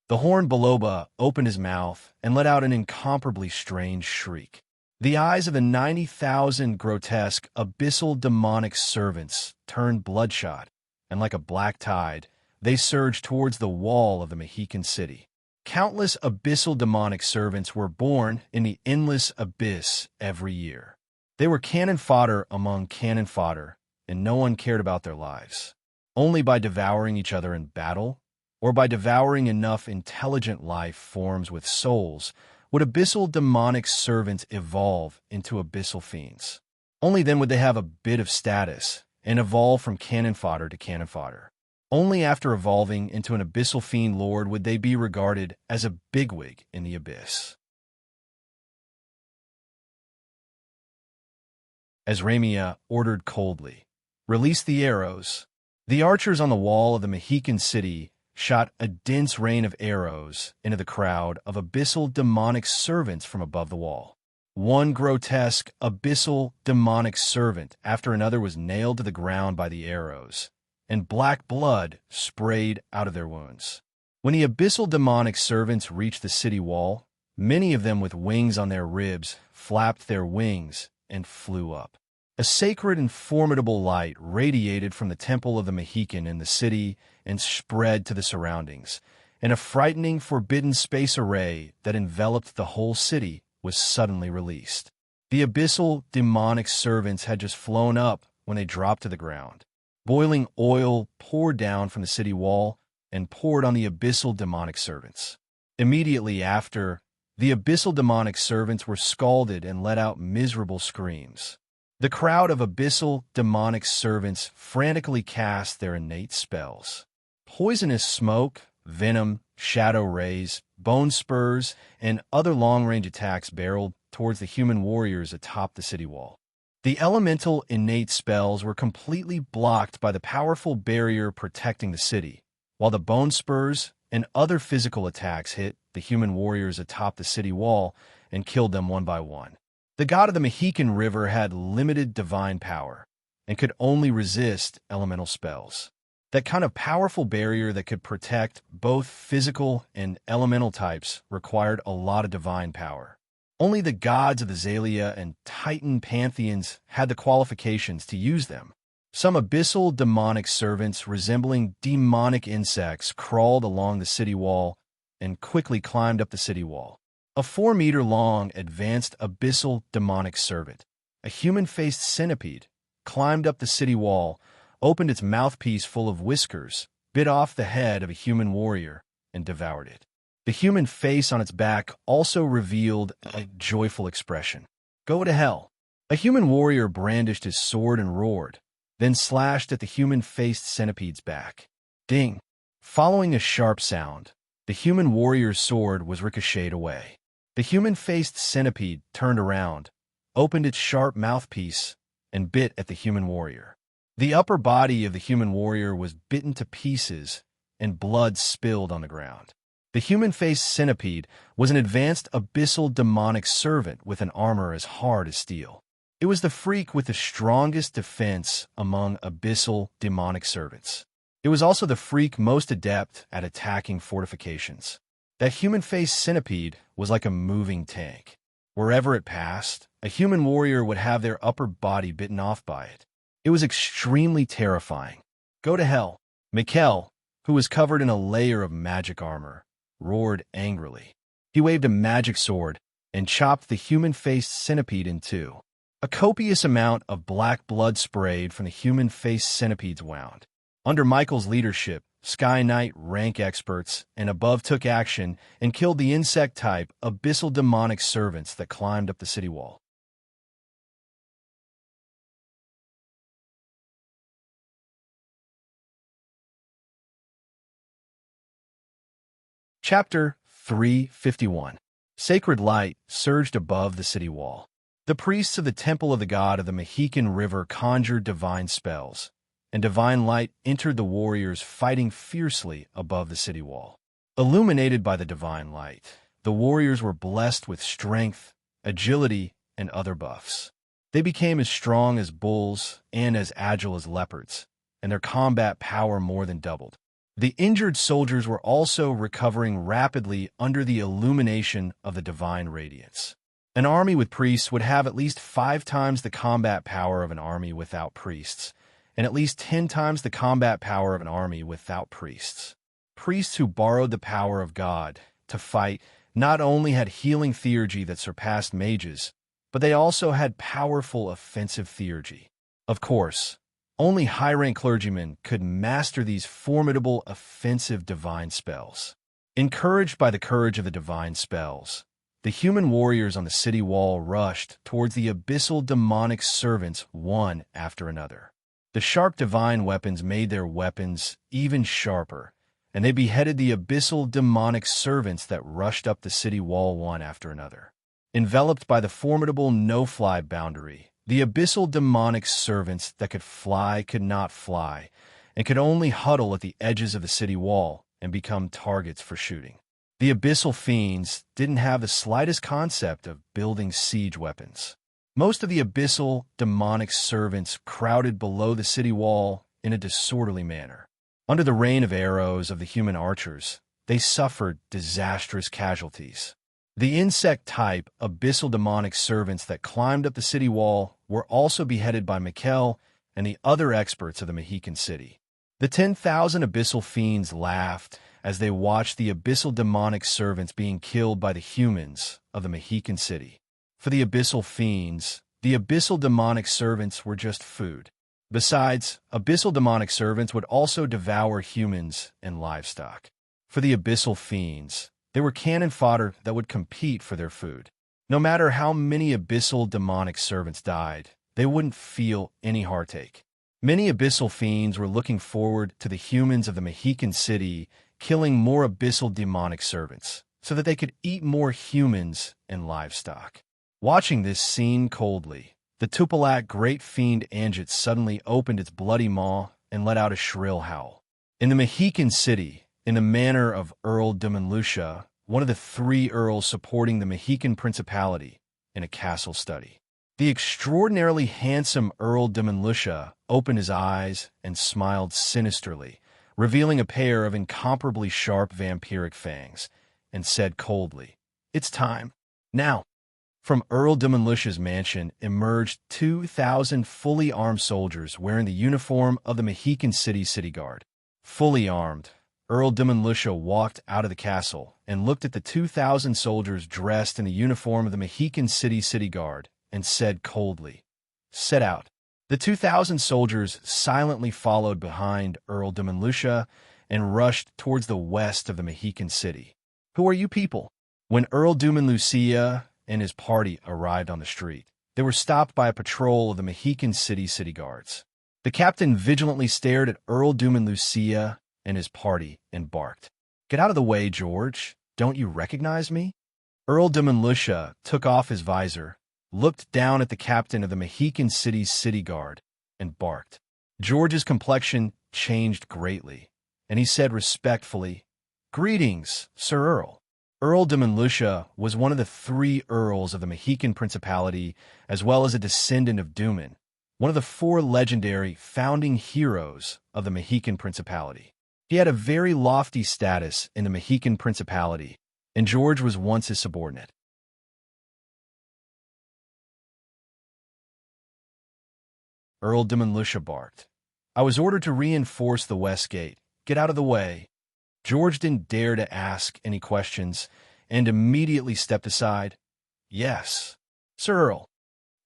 The horned Baloba opened his mouth and let out an incomparably strange shriek. The eyes of the 90,000 grotesque, abyssal demonic servants turned bloodshot, and like a black tide, they surged towards the wall of the Mexican city. Countless abyssal demonic servants were born in the endless abyss every year. They were cannon fodder among cannon fodder, and no one cared about their lives. Only by devouring each other in battle, or by devouring enough intelligent life forms with souls, would abyssal demonic servants evolve into abyssal fiends. Only then would they have a bit of status and evolve from cannon fodder to cannon fodder. Only after evolving into an abyssal fiend lord would they be regarded as a bigwig in the abyss. As Ramia ordered coldly, "Release the arrows." The archers on the wall of the Mexican city shot a dense rain of arrows into the crowd of abyssal demonic servants from above the wall. One grotesque abyssal demonic servant after another was nailed to the ground by the arrows, and black blood sprayed out of their wounds. When the abyssal demonic servants reached the city wall, many of them with wings on their ribs flapped their wings and flew up. A sacred and formidable light radiated from the temple of the Mexican in the city and spread to the surroundings, and a frightening, forbidden space array that enveloped the whole city was suddenly released. The abyssal demonic servants had just flown up when they dropped to the ground. Boiling oil poured down from the city wall and poured on the abyssal demonic servants. Immediately after, the abyssal demonic servants were scalded and let out miserable screams. The crowd of abyssal demonic servants frantically cast their innate spells. Poisonous smoke, venom, shadow rays, bone spurs, and other long-range attacks barreled towards the human warriors atop the city wall. The elemental innate spells were completely blocked by the powerful barrier protecting the city, while the bone spurs and other physical attacks hit the human warriors atop the city wall and killed them one by one. The god of the Mexican River had limited divine power and could only resist elemental spells. That kind of powerful barrier that could protect both physical and elemental types required a lot of divine power. Only the gods of the Zalia and Titan pantheons had the qualifications to use them. Some abyssal demonic servants resembling demonic insects crawled along the city wall and quickly climbed up the city wall. A 4-meter-long advanced abyssal demonic servant, a human-faced centipede, climbed up the city wall, opened its mouthpiece full of whiskers, bit off the head of a human warrior, and devoured it. The human face on its back also revealed a joyful expression. "Go to hell." A human warrior brandished his sword and roared, then slashed at the human-faced centipede's back. Ding! Following a sharp sound, the human warrior's sword was ricocheted away. The human-faced centipede turned around, opened its sharp mouthpiece, and bit at the human warrior. The upper body of the human warrior was bitten to pieces, and blood spilled on the ground. The human-faced centipede was an advanced abyssal demonic servant with an armor as hard as steel. It was the freak with the strongest defense among abyssal demonic servants. It was also the freak most adept at attacking fortifications. That human-faced centipede was like a moving tank. Wherever it passed, a human warrior would have their upper body bitten off by it. It was extremely terrifying. "Go to hell." Mikkel, who was covered in a layer of magic armor, roared angrily. He waved a magic sword and chopped the human-faced centipede in two. A copious amount of black blood sprayed from the human-faced centipede's wound. Under Michael's leadership, Sky Knight rank experts and above took action and killed the insect-type abyssal demonic servants that climbed up the city wall. Chapter 351. Sacred light surged above the city wall. The priests of the temple of the god of the Mexican River conjured divine spells, and divine light entered the warriors fighting fiercely above the city wall. Illuminated by the divine light, the warriors were blessed with strength, agility, and other buffs. They became as strong as bulls and as agile as leopards, and their combat power more than doubled. The injured soldiers were also recovering rapidly under the illumination of the divine radiance. An army with priests would have at least 5 times the combat power of an army without priests, and at least 10 times the combat power of an army without priests. Priests who borrowed the power of God to fight not only had healing theurgy that surpassed mages, but they also had powerful offensive theurgy. Of course, only high-rank clergymen could master these formidable offensive divine spells. Encouraged by the courage of the divine spells, the human warriors on the city wall rushed towards the abyssal demonic servants one after another. The sharp divine weapons made their weapons even sharper, and they beheaded the abyssal demonic servants that rushed up the city wall one after another. Enveloped by the formidable no-fly boundary, the abyssal demonic servants that could fly could not fly, and could only huddle at the edges of the city wall and become targets for shooting. The abyssal fiends didn't have the slightest concept of building siege weapons. Most of the abyssal demonic servants crowded below the city wall in a disorderly manner. Under the rain of arrows of the human archers, they suffered disastrous casualties. The insect-type abyssal demonic servants that climbed up the city wall were also beheaded by Mech and the other experts of the Mexican city. The 10,000 abyssal fiends laughed as they watched the abyssal demonic servants being killed by the humans of the Mexican city. For the abyssal fiends, the abyssal demonic servants were just food. Besides, abyssal demonic servants would also devour humans and livestock. For the abyssal fiends, they were cannon fodder that would compete for their food. No matter how many abyssal demonic servants died, they wouldn't feel any heartache. Many abyssal fiends were looking forward to the humans of the Mexican city killing more abyssal demonic servants, so that they could eat more humans and livestock. Watching this scene coldly, the Tupilak great fiend Anjit suddenly opened its bloody maw and let out a shrill howl. In the Mexican city, in the manner of Earl de Monlucia, one of the 3 earls supporting the Mexican principality, in a castle study. The extraordinarily handsome Earl de Monlucia opened his eyes and smiled sinisterly, revealing a pair of incomparably sharp vampiric fangs, and said coldly, "It's time. Now." From Earl de Monlucia's mansion emerged 2,000 fully armed soldiers wearing the uniform of the Mexican city guard. Fully armed, Earl de Monlucia walked out of the castle and looked at the 2,000 soldiers dressed in the uniform of the Mexican city guard and said coldly, "Set out." The 2,000 soldiers silently followed behind Earl de Monlucia and rushed towards the west of the Mexican city. "Who are you people?" When Earl de Monlucia and his party arrived on the street, they were stopped by a patrol of the Mexican city guards. The captain vigilantly stared at Earl de Monlucia and his party and barked, "Get out of the way, George. Don't you recognize me?" Earl de Monlucia took off his visor, looked down at the captain of the Mexican city guard, and barked. George's complexion changed greatly, and he said respectfully, "Greetings, Sir Earl." Earl de Monlucia was one of the 3 earls of the Mexican principality, as well as a descendant of Duman, one of the 4 legendary founding heroes of the Mexican principality. He had a very lofty status in the Mexican principality, and George was once his subordinate. Earl de Monlucia barked, "I was ordered to reinforce the west gate. Get out of the way." George didn't dare to ask any questions and immediately stepped aside. "Yes, Sir Earl."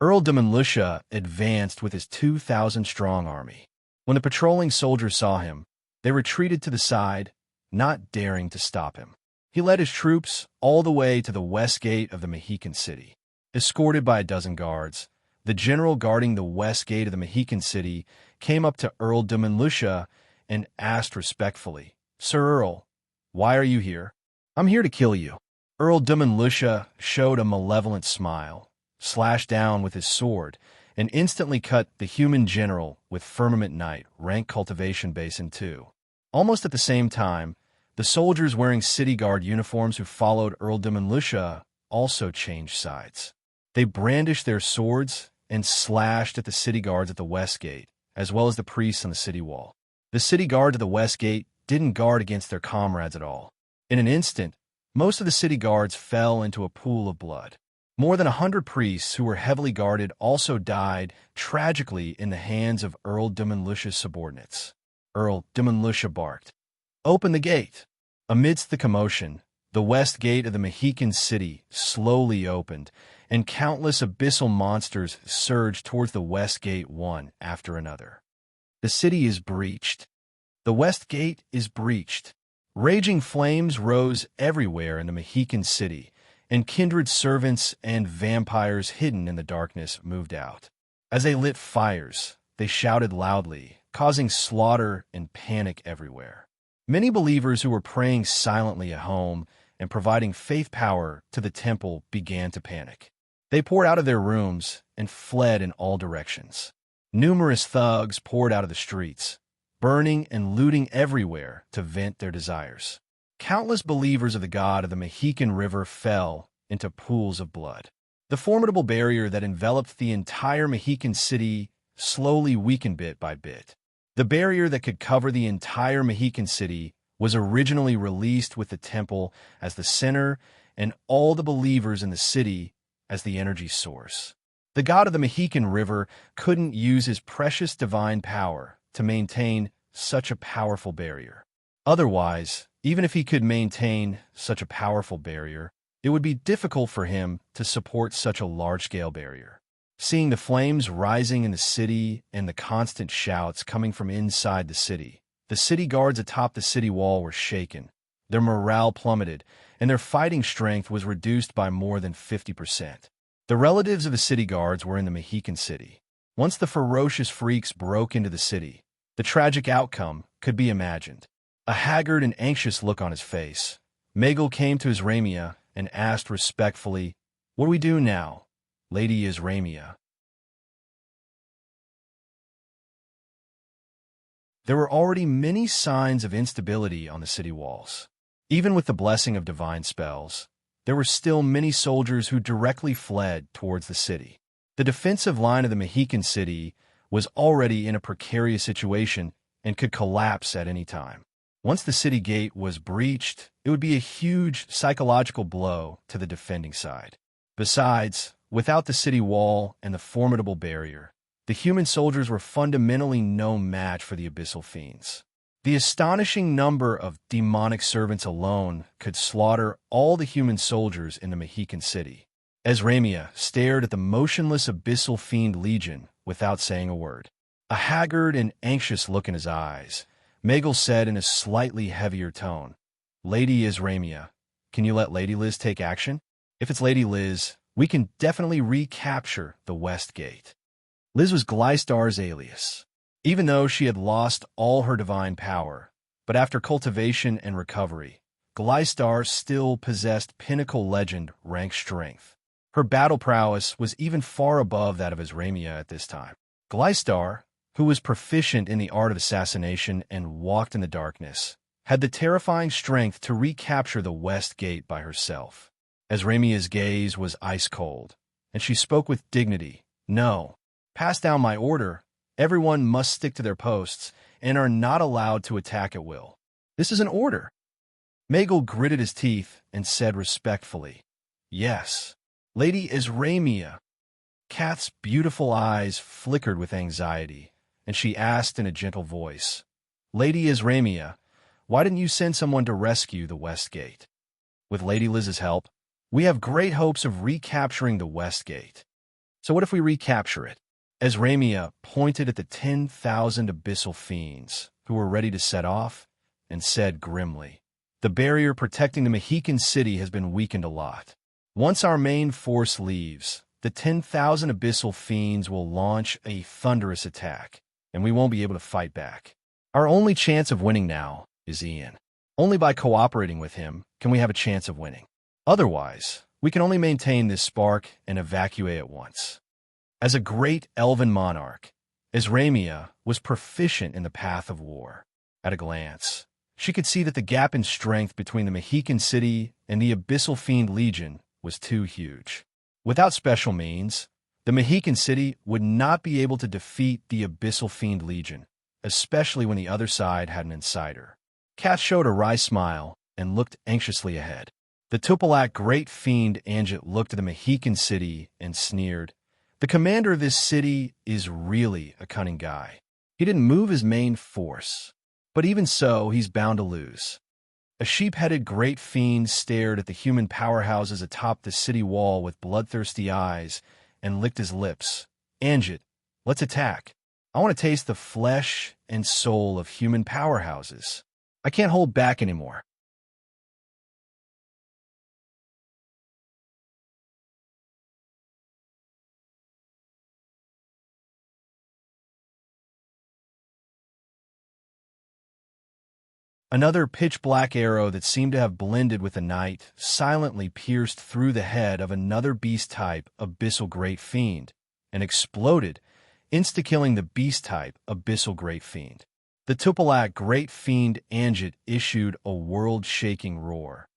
Earl de Monlucia advanced with his 2,000-strong army. When the patrolling soldiers saw him, they retreated to the side, not daring to stop him. He led his troops all the way to the west gate of the Mexican city. Escorted by a dozen guards, the general guarding the west gate of the Mexican city came up to Earl de Monlucia and asked respectfully, "Sir Earl, why are you here?" "I'm here to kill you." Earl de Monlucia showed a malevolent smile, slashed down with his sword, and instantly cut the human general with Firmament Knight rank cultivation base in 2. Almost at the same time, the soldiers wearing city guard uniforms who followed Earl de Monlucia also changed sides. They brandished their swords and slashed at the city guards at the west gate, as well as the priests on the city wall. The city guards at the west gate didn't guard against their comrades at all. In an instant, most of the city guards fell into a pool of blood. More than 100 priests who were heavily guarded also died tragically in the hands of Earl de Monlucha's subordinates. Earl de Monlucha barked, "Open the gate!" Amidst the commotion, the west gate of the Mexican city slowly opened, and countless abyssal monsters surged towards the west gate one after another. The city is breached. The west gate is breached. Raging flames rose everywhere in the Mexican city, and kindred servants and vampires hidden in the darkness moved out. As they lit fires, they shouted loudly, causing slaughter and panic everywhere. Many believers who were praying silently at home and providing faith power to the temple began to panic. They poured out of their rooms and fled in all directions. Numerous thugs poured out of the streets, burning and looting everywhere to vent their desires. Countless believers of the god of the Mexican river fell into pools of blood. The formidable barrier that enveloped the entire Mexican city slowly weakened bit by bit. The barrier that could cover the entire Mexican city was originally released with the temple as the center and all the believers in the city as the energy source. The god of the Mexican river couldn't use his precious divine power to maintain such a powerful barrier. Otherwise, even if he could maintain such a powerful barrier, it would be difficult for him to support such a large-scale barrier. Seeing the flames rising in the city and the constant shouts coming from inside the city guards atop the city wall were shaken. Their morale plummeted, and their fighting strength was reduced by more than 50%. The relatives of the city guards were in the Mexican city. Once the ferocious freaks broke into the city, the tragic outcome could be imagined. A haggard and anxious look on his face, Miguel came to Isramia and asked respectfully, "What do we do now, Lady Isramia?" There were already many signs of instability on the city walls. Even with the blessing of divine spells, there were still many soldiers who directly fled towards the city. The defensive line of the Mexican city was already in a precarious situation and could collapse at any time. Once the city gate was breached, it would be a huge psychological blow to the defending side. Besides, without the city wall and the formidable barrier, the human soldiers were fundamentally no match for the abyssal fiends. The astonishing number of demonic servants alone could slaughter all the human soldiers in the Mexican city. Isramia stared at the motionless abyssal fiend legion without saying a word. A haggard and anxious look in his eyes, Miguel said in a slightly heavier tone, "Lady Isramia, can you let Lady Liz take action? If it's Lady Liz, we can definitely recapture the West Gate." Liz was Gleistar's alias, even though she had lost all her divine power. But after cultivation and recovery, Gleistar still possessed pinnacle legend rank strength. Her battle prowess was even far above that of Isramia at this time. Gleistar, who was proficient in the art of assassination and walked in the darkness, had the terrifying strength to recapture the West Gate by herself. Isramia's gaze was ice-cold, and she spoke with dignity. "No, pass down my order. Everyone must stick to their posts and are not allowed to attack at will. This is an order." Miguel gritted his teeth and said respectfully, "Yes, Lady Isramia." Kath's beautiful eyes flickered with anxiety, and she asked in a gentle voice, "Lady Isramia, why didn't you send someone to rescue the West Gate?" "With Lady Liz's help, we have great hopes of recapturing the West Gate." "So what if we recapture it?" Isramia pointed at the 10,000 abyssal fiends who were ready to set off and said grimly, "The barrier protecting the Mexican city has been weakened a lot. Once our main force leaves, the 10,000 abyssal fiends will launch a thunderous attack, and we won't be able to fight back. Our only chance of winning now is Ian. Only by cooperating with him can we have a chance of winning. Otherwise, we can only maintain this spark and evacuate at once." As a great elven monarch, Isramia was proficient in the path of war. At a glance, she could see that the gap in strength between the Mexican city and the Abyssal Fiend Legion was too huge. Without special means, The Mohican city would not be able to defeat the Abyssal Fiend Legion, especially when the other side had an insider. Cass showed a wry smile and looked anxiously ahead. The Tupilak Great Fiend Anjit looked at the Mohican city and sneered. The commander of this city is really a cunning guy. He didn't move his main force, but even so, he's bound to lose. A sheep-headed great fiend stared at the human powerhouses atop the city wall with bloodthirsty eyes and licked his lips. Anjit, let's attack. I want to taste the flesh and soul of human powerhouses. I can't hold back anymore. Another pitch-black arrow that seemed to have blended with the night silently pierced through the head of another beast-type Abyssal Great Fiend and exploded, insta-killing the beast-type Abyssal Great Fiend. The Tupilak Great Fiend Anjit issued a world-shaking roar.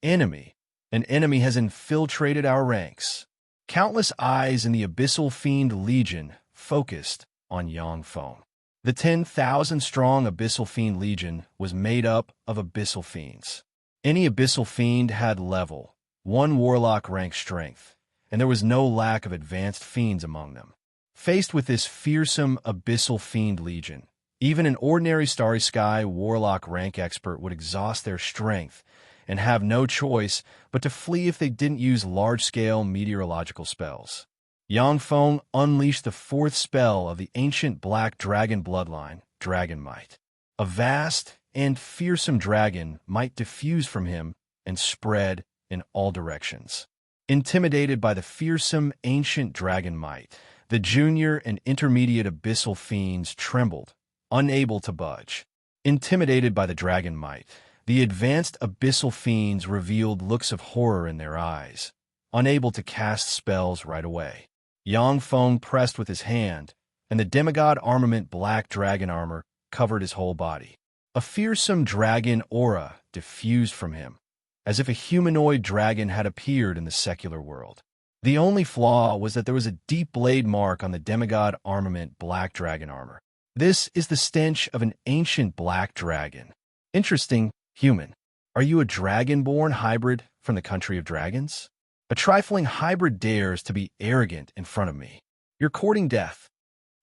Enemy! An enemy has infiltrated our ranks. Countless eyes in the Abyssal Fiend Legion focused on Yangfeng. The 10,000-strong Abyssal Fiend Legion was made up of Abyssal Fiends. Any Abyssal Fiend had level 1 Warlock rank strength, and there was no lack of advanced fiends among them. Faced with this fearsome Abyssal Fiend Legion, even an ordinary Starry Sky Warlock rank expert would exhaust their strength and have no choice but to flee if they didn't use large-scale meteorological spells. Yangfeng unleashed the 4th spell of the ancient black dragon bloodline, Dragon Might. A vast and fearsome dragon might diffuse from him and spread in all directions. Intimidated by the fearsome ancient dragon might, the junior and intermediate abyssal fiends trembled, unable to budge. Intimidated by the dragon might, the advanced abyssal fiends revealed looks of horror in their eyes, unable to cast spells right away. Yangfeng pressed with his hand, and the demigod armament black dragon armor covered his whole body. A fearsome dragon aura diffused from him, as if a humanoid dragon had appeared in the secular world. The only flaw was that there was a deep blade mark on the demigod armament black dragon armor. This is the stench of an ancient black dragon. Interesting, human. Are you a dragon-born hybrid from the country of dragons? A trifling hybrid dares to be arrogant in front of me. You're courting death.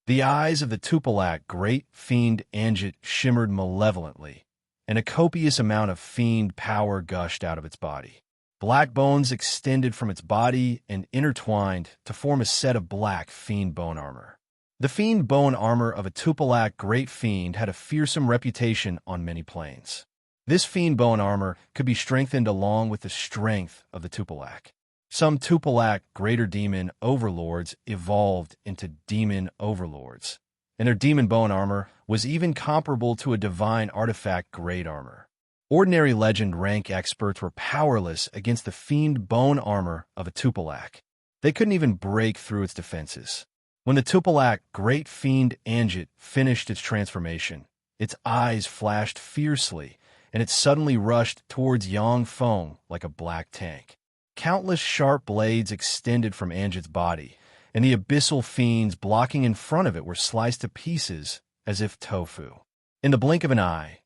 The eyes of the Tupilak Great Fiend Anjit shimmered malevolently, and a copious amount of fiend power gushed out of its body. Black bones extended from its body and intertwined to form a set of black fiend bone armor. The fiend bone armor of a Tupilak Great Fiend had a fearsome reputation on many planes. This fiend bone armor could be strengthened along with the strength of the Tupilak. Some Tupilak greater demon overlords evolved into demon overlords, and their demon bone armor was even comparable to a divine artifact grade armor. Ordinary legend rank experts were powerless against the fiend bone armor of a Tupilak. They couldn't even break through its defenses. When the Tupilak Great Fiend Anjit finished its transformation, its eyes flashed fiercely, and it suddenly rushed towards Yangfeng like a black tank. Countless sharp blades extended from Anjit's body, and the abyssal fiends blocking in front of it were sliced to pieces as if tofu. In the blink of an eye,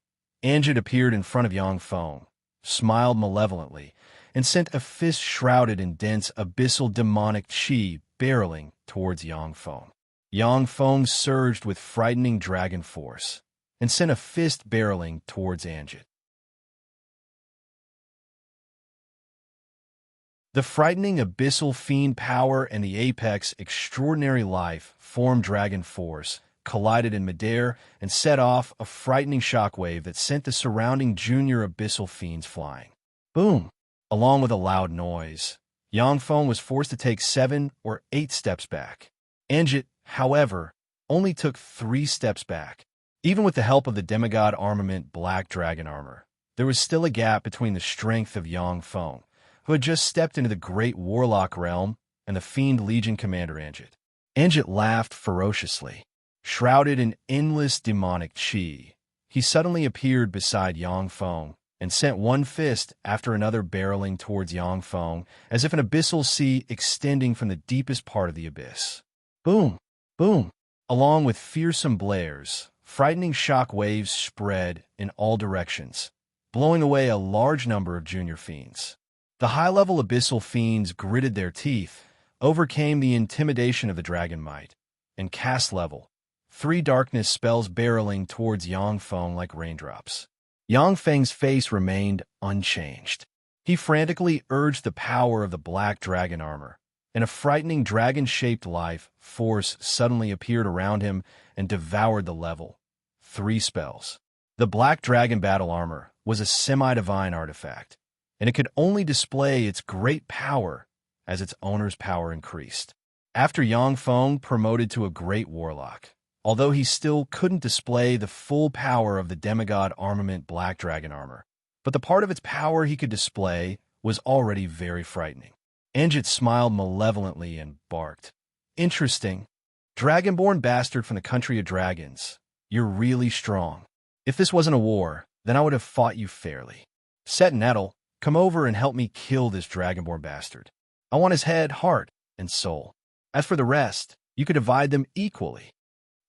Anjit appeared in front of Yangfeng, smiled malevolently, and sent a fist shrouded in dense abyssal demonic chi barreling towards Yangfeng. Yangfeng surged with frightening dragon force and sent a fist barreling towards Anjit. The frightening abyssal fiend power and the apex extraordinary life form dragon force collided in midair and set off a frightening shockwave that sent the surrounding junior abyssal fiends flying. Boom! Along with a loud noise, Yangfeng was forced to take 7 or 8 steps back. Anjit, however, only took 3 steps back. Even with the help of the demigod armament black dragon armor, there was still a gap between the strength of Yangfeng, who had just stepped into the great warlock realm, and the fiend legion commander Anjit. Anjit laughed ferociously. Shrouded in endless demonic chi, he suddenly appeared beside Yangfeng and sent one fist after another barreling towards Yangfeng, as if an abyssal sea extending from the deepest part of the abyss. Boom! Boom! Along with fearsome blares, frightening shock waves spread in all directions, blowing away a large number of junior fiends. The high-level abyssal fiends gritted their teeth, overcame the intimidation of the dragon might, and cast level 3 darkness spells barreling towards Yangfeng like raindrops. Yangfeng's face remained unchanged. He frantically urged the power of the black dragon armor, and a frightening dragon-shaped life force suddenly appeared around him and devoured the level 3 spells. The black dragon battle armor was a semi-divine artifact, and it could only display its great power as its owner's power increased. After Yangfeng promoted to a great warlock, although he still couldn't display the full power of the demigod armament black dragon armor, but the part of its power he could display was already very frightening. Anjit smiled malevolently and barked. Interesting. Dragonborn bastard from the country of dragons. You're really strong. If this wasn't a war, then I would have fought you fairly. Set and Nettle, come over and help me kill this dragonborn bastard. I want his head, heart, and soul. As for the rest, you could divide them equally.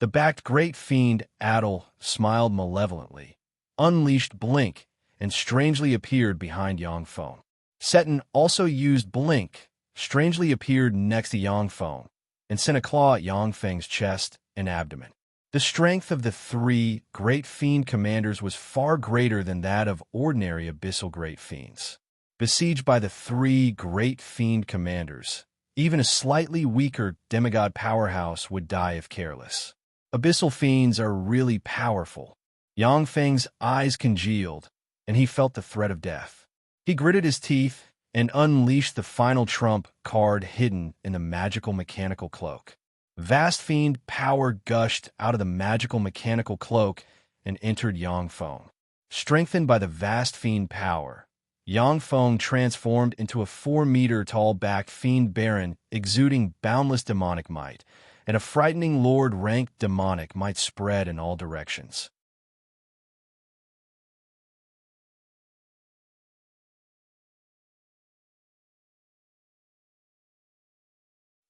The backed great fiend Adel smiled malevolently, unleashed Blink, and strangely appeared behind Yangfeng. Seton also used Blink, strangely appeared next to Yangfeng, and sent a claw at Yangfeng's chest and abdomen. The strength of the 3 great fiend commanders was far greater than that of ordinary abyssal great fiends. Besieged by the 3 great fiend commanders, even a slightly weaker demigod powerhouse would die if careless. Abyssal fiends are really powerful. Yangfeng's eyes congealed, and he felt the threat of death. He gritted his teeth and unleashed the final trump card hidden in the magical mechanical cloak. Vast fiend power gushed out of the magical mechanical cloak and entered Yangfeng. Strengthened by the vast fiend power, Yangfeng transformed into a 4-meter-tall back fiend baron exuding boundless demonic might, and a frightening lord-ranked demonic might spread in all directions.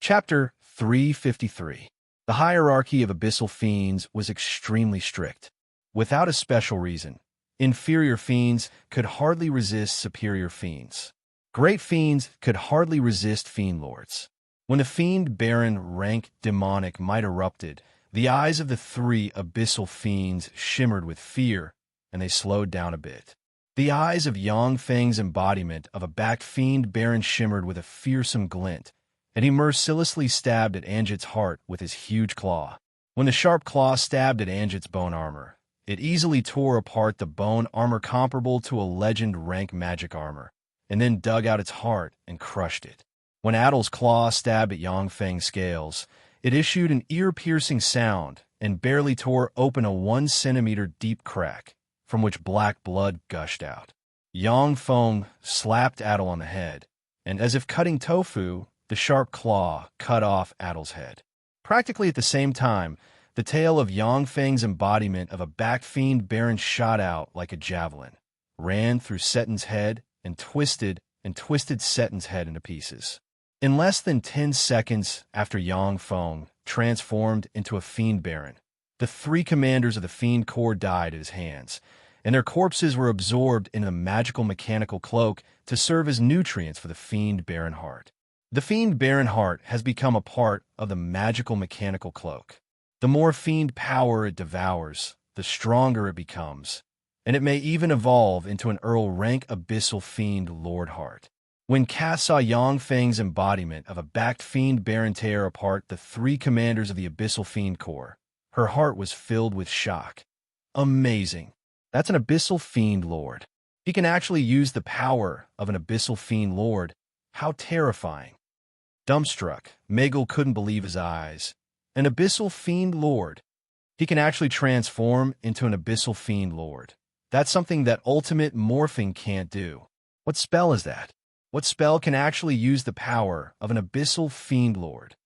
Chapter 353. The hierarchy of abyssal fiends was extremely strict. Without a special reason, inferior fiends could hardly resist superior fiends. Great fiends could hardly resist fiend lords. When the fiend baron rank demonic might erupted, the eyes of the 3 abyssal fiends shimmered with fear, and they slowed down a bit. The eyes of Yangfeng's embodiment of a backed fiend baron shimmered with a fearsome glint, and he mercilessly stabbed at Anjit's heart with his huge claw. When the sharp claw stabbed at Anjit's bone armor, it easily tore apart the bone armor comparable to a legend rank magic armor, and then dug out its heart and crushed it. When Adel's claw stabbed at Yangfeng's scales, it issued an ear-piercing sound and barely tore open a 1-centimeter deep crack, from which black blood gushed out. Yangfeng slapped Adel on the head, and as if cutting tofu, the sharp claw cut off Adel's head. Practically at the same time, the tail of Yangfeng's embodiment of a back fiend baron shot out like a javelin, ran through Seton's head, and twisted Seton's head into pieces. In less than 10 seconds after Yangfeng transformed into a fiend baron, the 3 commanders of the fiend corps died at his hands, and their corpses were absorbed into the magical mechanical cloak to serve as nutrients for the fiend baron heart. The fiend baron heart has become a part of the magical mechanical cloak. The more fiend power it devours, the stronger it becomes, and it may even evolve into an Earl-rank abyssal fiend lord heart. When Cass saw Yangfeng's embodiment of a backed fiend baron tear apart the 3 commanders of the abyssal fiend corps, her heart was filled with shock. Amazing. That's an abyssal fiend lord. He can actually use the power of an abyssal fiend lord. How terrifying. Dumbstruck, Megal couldn't believe his eyes. An abyssal fiend lord. He can actually transform into an abyssal fiend lord. That's something that ultimate morphing can't do. What spell is that? What spell can actually use the power of an abyssal fiend lord?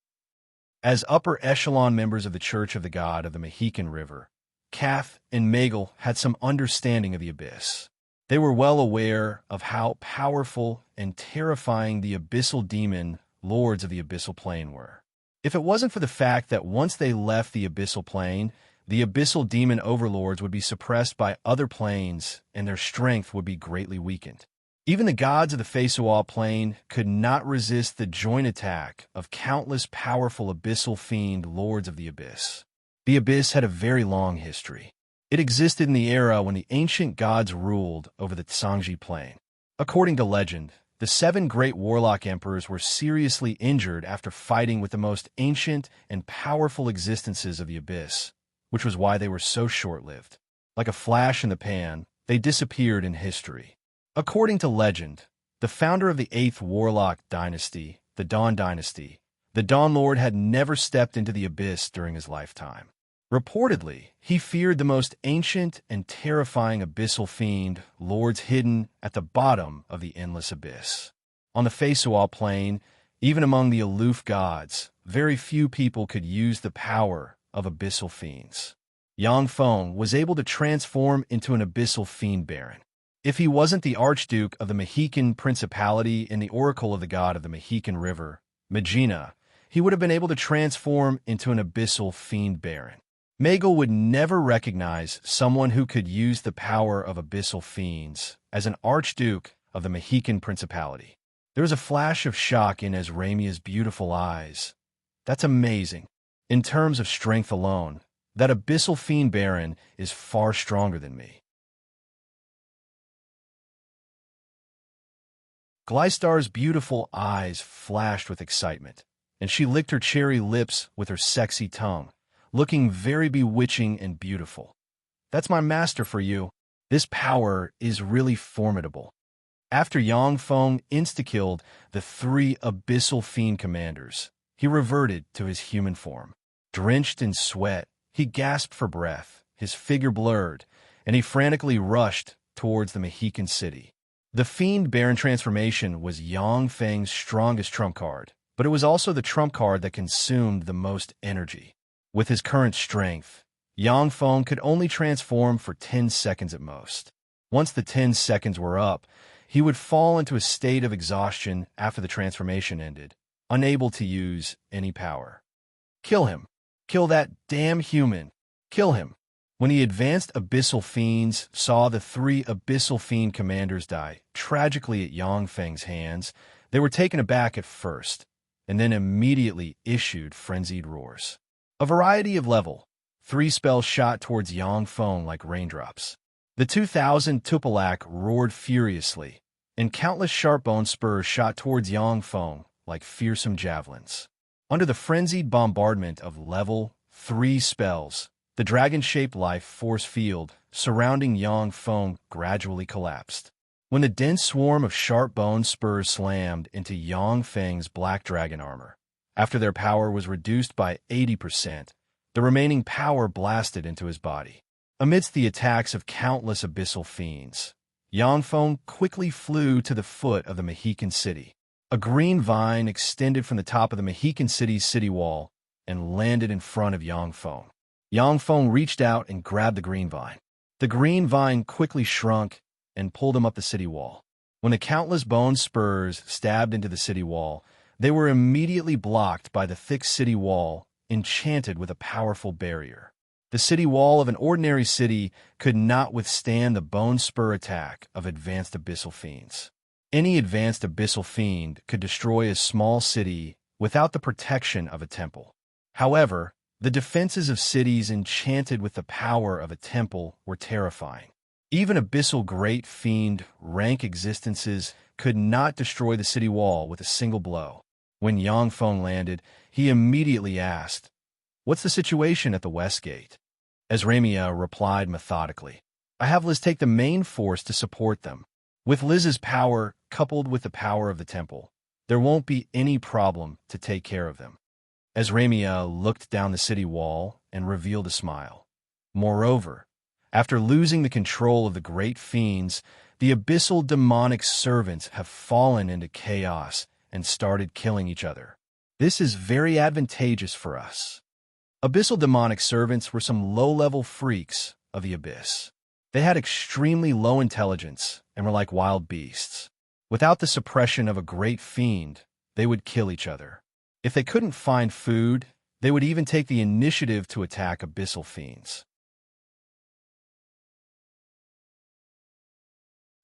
As upper echelon members of the Church of the God of the Mohican River, Kath and Megal had some understanding of the abyss. They were well aware of how powerful and terrifying the abyssal demon lords of the abyssal plane were. If it wasn't for the fact that once they left the abyssal plane, the abyssal demon overlords would be suppressed by other planes and their strength would be greatly weakened. Even the gods of the Feisual plane could not resist the joint attack of countless powerful abyssal fiend lords of the abyss. The abyss had a very long history. It existed in the era when the ancient gods ruled over the Tsangji plane. According to legend, the 7 great warlock emperors were seriously injured after fighting with the most ancient and powerful existences of the abyss, which was why they were so short-lived. Like a flash in the pan, they disappeared in history. According to legend, the founder of the 8th warlock dynasty, the Dawn dynasty, the Dawn Lord had never stepped into the abyss during his lifetime. Reportedly, he feared the most ancient and terrifying abyssal fiend lords hidden at the bottom of the endless abyss. On the Feisual plane, even among the aloof gods, very few people could use the power of abyssal fiends. Yang Feng was able to transform into an abyssal fiend baron. If he wasn't the Archduke of the Mexican Principality and the Oracle of the God of the Mexican River, Magina, he would have been able to transform into an abyssal fiend baron. Magel would never recognize someone who could use the power of abyssal fiends as an Archduke of the Mexican Principality. There was a flash of shock in Azramia's beautiful eyes. That's amazing. In terms of strength alone, that abyssal fiend baron is far stronger than me. Gleistar's beautiful eyes flashed with excitement, and she licked her cherry lips with her sexy tongue, looking very bewitching and beautiful. That's my master for you. This power is really formidable. After Yang Feng insta-killed the 3 abyssal fiend commanders, he reverted to his human form. Drenched in sweat, he gasped for breath, his figure blurred, and he frantically rushed towards the Mexican city. The Fiend Baron transformation was Yang Feng's strongest trump card, but it was also the trump card that consumed the most energy. With his current strength, Yang Feng could only transform for 10 seconds at most. Once the 10 seconds were up, he would fall into a state of exhaustion after the transformation ended, unable to use any power. Kill him. Kill that damn human. Kill him. When the advanced abyssal fiends saw the 3 abyssal fiend commanders die tragically at Yang Feng's hands, they were taken aback at first, and then immediately issued frenzied roars. A variety of level 3 spells shot towards Yang Feng like raindrops. The 2,000 Tupilak roared furiously, and countless sharp bone spurs shot towards Yang Feng like fearsome javelins. Under the frenzied bombardment of level 3 spells, the dragon-shaped life force field surrounding Yang Feng gradually collapsed. When the dense swarm of sharp bone spurs slammed into Yang Feng's black dragon armor, after their power was reduced by 80%, the remaining power blasted into his body. Amidst the attacks of countless abyssal fiends, Yang Feng quickly flew to the foot of the Mexican city. A green vine extended from the top of the Mexican city's city wall and landed in front of Yang Feng. Yang Feng reached out and grabbed the green vine. The green vine quickly shrunk and pulled him up the city wall. When the countless bone spurs stabbed into the city wall, they were immediately blocked by the thick city wall, enchanted with a powerful barrier. The city wall of an ordinary city could not withstand the bone spur attack of advanced abyssal fiends. Any advanced abyssal fiend could destroy a small city without the protection of a temple. However, the defenses of cities enchanted with the power of a temple were terrifying. Even abyssal great fiend rank existences could not destroy the city wall with a single blow. When Yang Feng landed, he immediately asked, "What's the situation at the West Gate?" Azramia replied methodically, "I have Liz take the main force to support them. With Liz's power coupled with the power of the temple, there won't be any problem to take care of them." Azramia looked down the city wall and revealed a smile. Moreover, after losing the control of the great fiends, the abyssal demonic servants have fallen into chaos and started killing each other. This is very advantageous for us. Abyssal demonic servants were some low-level freaks of the abyss. They had extremely low intelligence and were like wild beasts. Without the suppression of a great fiend, they would kill each other. If they couldn't find food, they would even take the initiative to attack abyssal fiends.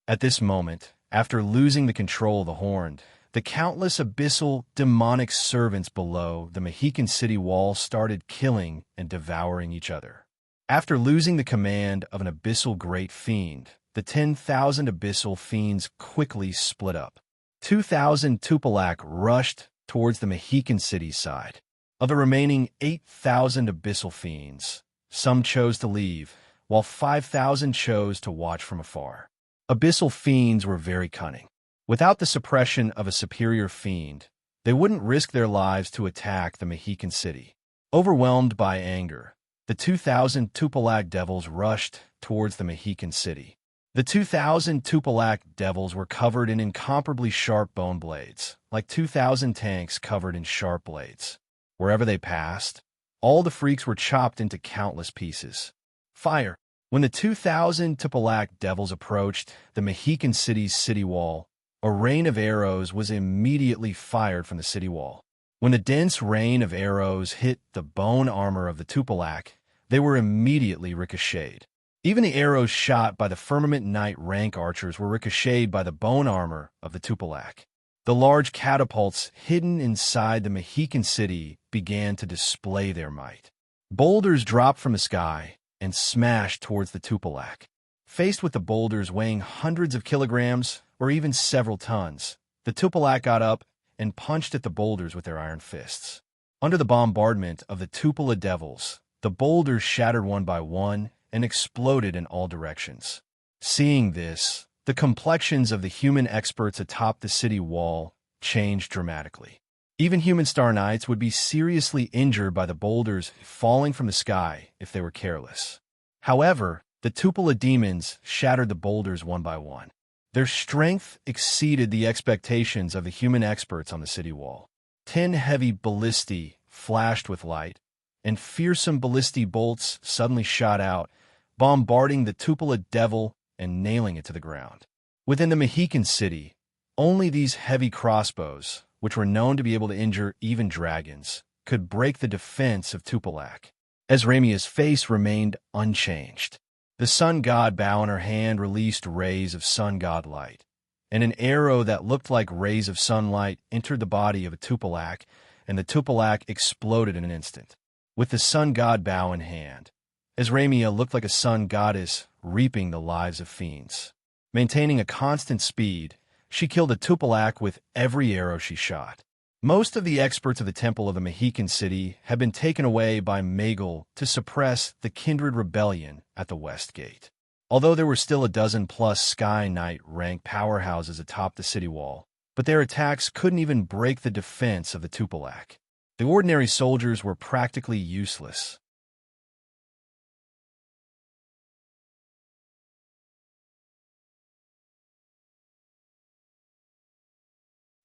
At this moment, after losing the control of the Horned, the countless abyssal demonic servants below the Mexican city wall started killing and devouring each other. After losing the command of an abyssal great fiend, the 10,000 abyssal fiends quickly split up. 2,000 Tupilak rushed towards the Mexican city side. Of the remaining 8,000 abyssal fiends, some chose to leave, while 5,000 chose to watch from afar. Abyssal fiends were very cunning. Without the suppression of a superior fiend, they wouldn't risk their lives to attack the Mexican city. Overwhelmed by anger, the 2,000 Tupilak devils rushed towards the Mexican city. The 2,000 Tupilak devils were covered in incomparably sharp bone blades, like 2,000 tanks covered in sharp blades. Wherever they passed, all the freaks were chopped into countless pieces. Fire! When the 2,000 Tupilak devils approached the Mexican city's city wall, a rain of arrows was immediately fired from the city wall. When the dense rain of arrows hit the bone armor of the Tupilak, they were immediately ricocheted. Even the arrows shot by the Firmament Knight rank archers were ricocheted by the bone armor of the Tupilak. The large catapults hidden inside the Mexican city began to display their might. Boulders dropped from the sky and smashed towards the Tupilak. Faced with the boulders weighing hundreds of kilograms or even several tons, the Tupilak got up and punched at the boulders with their iron fists. Under the bombardment of the Tupila devils, the boulders shattered one by one and exploded in all directions. Seeing this, the complexions of the human experts atop the city wall changed dramatically. Even human Star Knights would be seriously injured by the boulders falling from the sky if they were careless. However, the Tupila demons shattered the boulders one by one. Their strength exceeded the expectations of the human experts on the city wall. 10 heavy ballistae flashed with light, and fearsome ballistae bolts suddenly shot out, bombarding the Tupila devil and nailing it to the ground. Within the Mexican city, only these heavy crossbows, which were known to be able to injure even dragons, could break the defense of Tupilak. Esramia's face remained unchanged. The sun god bow in her hand released rays of sun god light, and an arrow that looked like rays of sunlight entered the body of a Tupilak, and the Tupilak exploded in an instant. With the sun god bow in hand, Esramia looked like a sun goddess reaping the lives of fiends. Maintaining a constant speed, she killed a Tupilak with every arrow she shot. Most of the experts of the Temple of the Mexican city had been taken away by Magal to suppress the Kindred Rebellion at the West Gate. Although there were still a dozen-plus Sky Knight rank powerhouses atop the city wall, but their attacks couldn't even break the defense of the Tupilak. The ordinary soldiers were practically useless.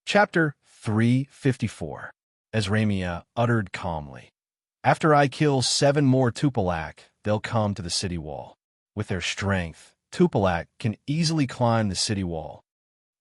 Chapter 354. Esramia uttered calmly. After I kill 7 more Tupilak, they'll come to the city wall. With their strength, Tupilak can easily climb the city wall.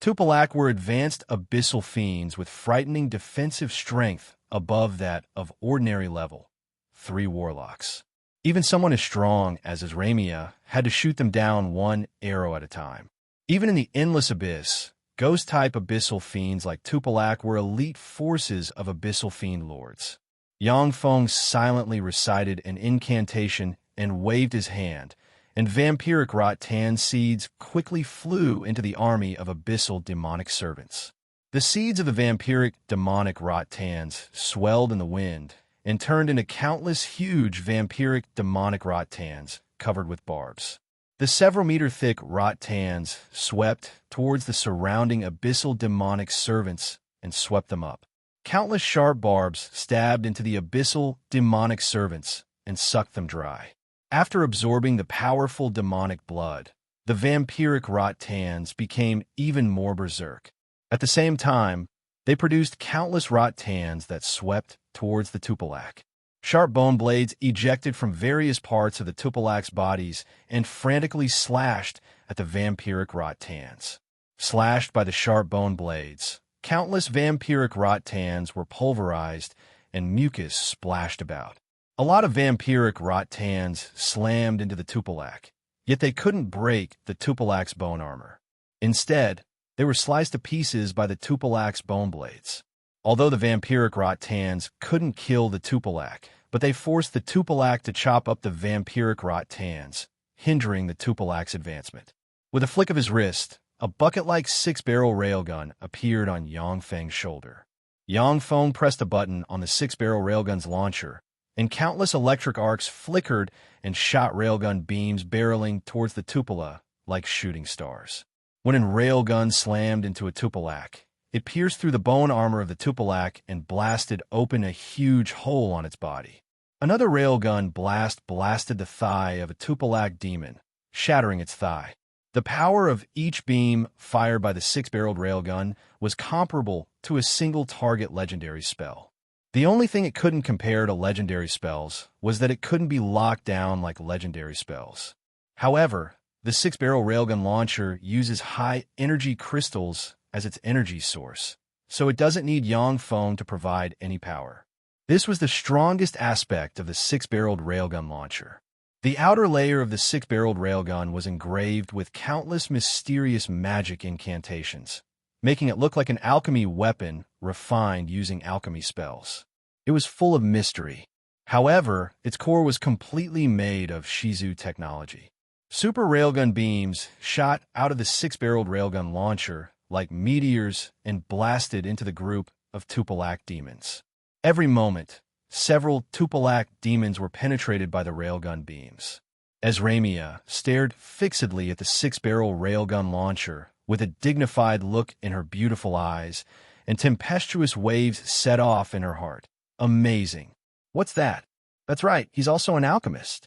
Tupilak were advanced abyssal fiends with frightening defensive strength above that of ordinary level 3 warlocks. Even someone as strong as Esramia had to shoot them down 1 arrow at a time. Even in the endless abyss, ghost-type abyssal fiends like Tupilak were elite forces of abyssal fiend lords. Yangfeng silently recited an incantation and waved his hand, and vampiric rattan seeds quickly flew into the army of abyssal demonic servants. The seeds of the vampiric demonic rattans swelled in the wind and turned into countless huge vampiric demonic rattans covered with barbs. The several-meter-thick rattans swept towards the surrounding abyssal demonic servants and swept them up. Countless sharp barbs stabbed into the abyssal demonic servants and sucked them dry. After absorbing the powerful demonic blood, the vampiric rattans became even more berserk. At the same time, they produced countless rattans that swept towards the Tupilak. Sharp bone blades ejected from various parts of the Tupilac's bodies and frantically slashed at the vampiric rottans. Slashed by the sharp bone blades, countless vampiric rottans were pulverized and mucus splashed about. A lot of vampiric rottans slammed into the Tupilac, yet they couldn't break the Tupilac's bone armor. Instead, they were sliced to pieces by the Tupilac's bone blades. Although the vampiric rottans couldn't kill the Tupilac, but they forced the Tupilac to chop up the vampiric rottans, hindering the Tupilac's advancement. With a flick of his wrist, a bucket-like six-barrel railgun appeared on Yang Feng's shoulder. Yang Feng pressed a button on the six-barrel railgun's launcher, and countless electric arcs flickered and shot railgun beams barreling towards the Tupila like shooting stars. When a railgun slammed into a Tupilac, it pierced through the bone armor of the Tupilac and blasted open a huge hole on its body. Another railgun blasted the thigh of a Tupilac demon, shattering its thigh. The power of each beam fired by the six-barreled railgun was comparable to a single-target legendary spell. The only thing it couldn't compare to legendary spells was that it couldn't be locked down like legendary spells. However, the six-barrel railgun launcher uses high-energy crystals as its energy source, so it doesn't need Yang Feng to provide any power. This was the strongest aspect of the six-barreled railgun launcher. The outer layer of the six-barreled railgun was engraved with countless mysterious magic incantations, making it look like an alchemy weapon refined using alchemy spells. It was full of mystery. However, its core was completely made of Shizu technology. Super railgun beams shot out of the six-barreled railgun launcher like meteors and blasted into the group of Tupilac demons. Every moment, several Tupilac demons were penetrated by the railgun beams. Esramia stared fixedly at the six-barrel railgun launcher with a dignified look in her beautiful eyes, and tempestuous waves set off in her heart. Amazing. What's that? That's right, he's also an alchemist.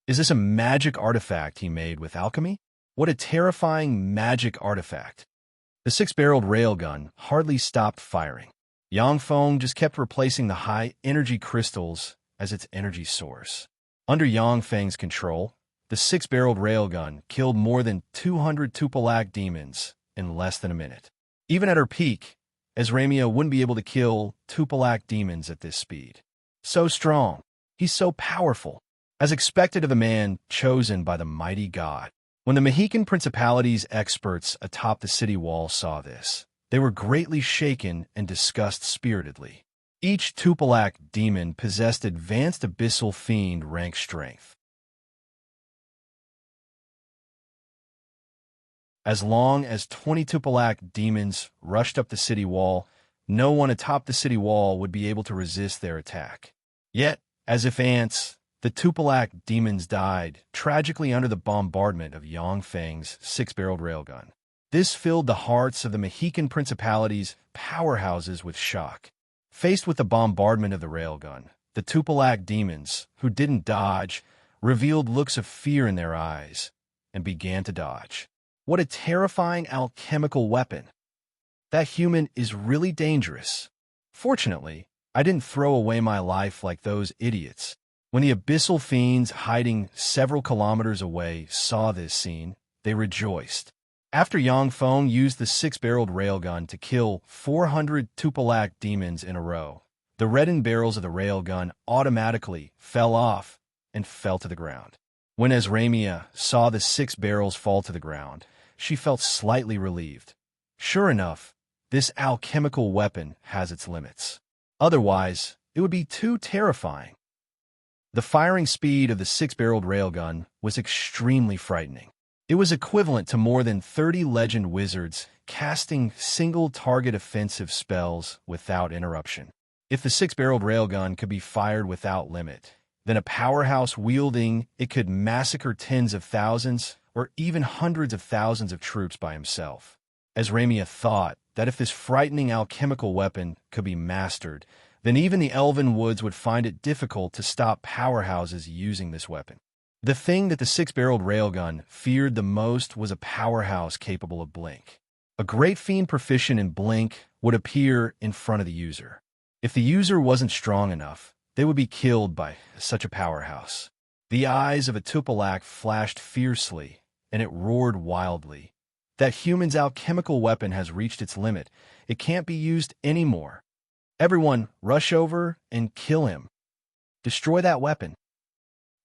Is this a magic artifact he made with alchemy? What a terrifying magic artifact. The six-barreled railgun hardly stopped firing. Yang Feng just kept replacing the high-energy crystals as its energy source. Under Yang Feng's control, the six-barreled railgun killed more than 200 Tupilac demons in less than a minute. Even at her peak, Esramia wouldn't be able to kill Tupilac demons at this speed. So strong. He's so powerful. As expected of a man chosen by the mighty god. When the Mexican Principality's experts atop the city wall saw this, they were greatly shaken and discussed spiritedly. Each Tupilac demon possessed advanced abyssal fiend rank strength. As long as 20 Tupilac demons rushed up the city wall, no one atop the city wall would be able to resist their attack. Yet, as if ants, the Tupilac demons died tragically under the bombardment of Yang Feng's six-barreled railgun. This filled the hearts of the Mexican Principality's powerhouses with shock. Faced with the bombardment of the railgun, the Tupilac demons, who didn't dodge, revealed looks of fear in their eyes and began to dodge. What a terrifying alchemical weapon. That human is really dangerous. Fortunately, I didn't throw away my life like those idiots. When the abyssal fiends hiding several kilometers away saw this scene, they rejoiced. After Yang Feng used the six-barreled railgun to kill 400 Tupilac demons in a row, the reddened barrels of the railgun automatically fell off and fell to the ground. When Esramia saw the 6 barrels fall to the ground, she felt slightly relieved. Sure enough, this alchemical weapon has its limits. Otherwise, it would be too terrifying. The firing speed of the 6-barreled railgun was extremely frightening. It was equivalent to more than 30 legend wizards casting single-target offensive spells without interruption. If the 6-barreled railgun could be fired without limit, then a powerhouse wielding it could massacre tens of thousands or even hundreds of thousands of troops by himself. Esramia thought that if this frightening alchemical weapon could be mastered, then even the elven woods would find it difficult to stop powerhouses using this weapon. The thing that the 6-barreled railgun feared the most was a powerhouse capable of blink. A great fiend proficient in blink would appear in front of the user. If the user wasn't strong enough, they would be killed by such a powerhouse. The eyes of a Tupilak flashed fiercely, and it roared wildly. That human's alchemical weapon has reached its limit. It can't be used anymore. Everyone, rush over and kill him. Destroy that weapon.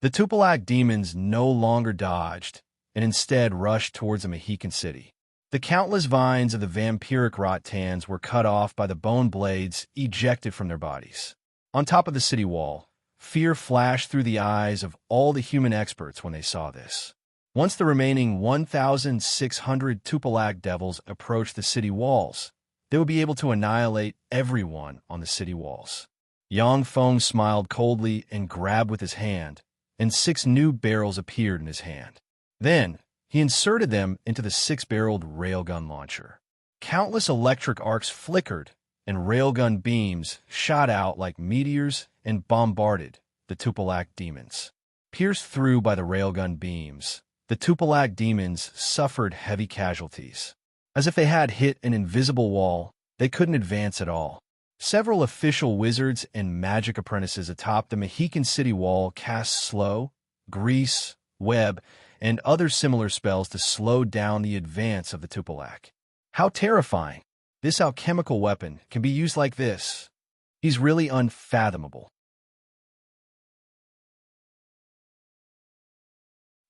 The Tupilak demons no longer dodged, and instead rushed towards the Mexican city. The countless vines of the vampiric rottans were cut off by the bone blades ejected from their bodies. On top of the city wall, fear flashed through the eyes of all the human experts when they saw this. Once the remaining 1,600 Tupilak devils approached the city walls, they would be able to annihilate everyone on the city walls. Yang Feng smiled coldly and grabbed with his hand, and 6 new barrels appeared in his hand. Then, he inserted them into the 6-barreled railgun launcher. Countless electric arcs flickered, and railgun beams shot out like meteors and bombarded the Tupilak demons. Pierced through by the railgun beams, the Tupilak demons suffered heavy casualties. As if they had hit an invisible wall, they couldn't advance at all. Several official wizards and magic apprentices atop the Mexican city wall cast slow, grease, web, and other similar spells to slow down the advance of the Tupilak. How terrifying! This alchemical weapon can be used like this. He's really unfathomable.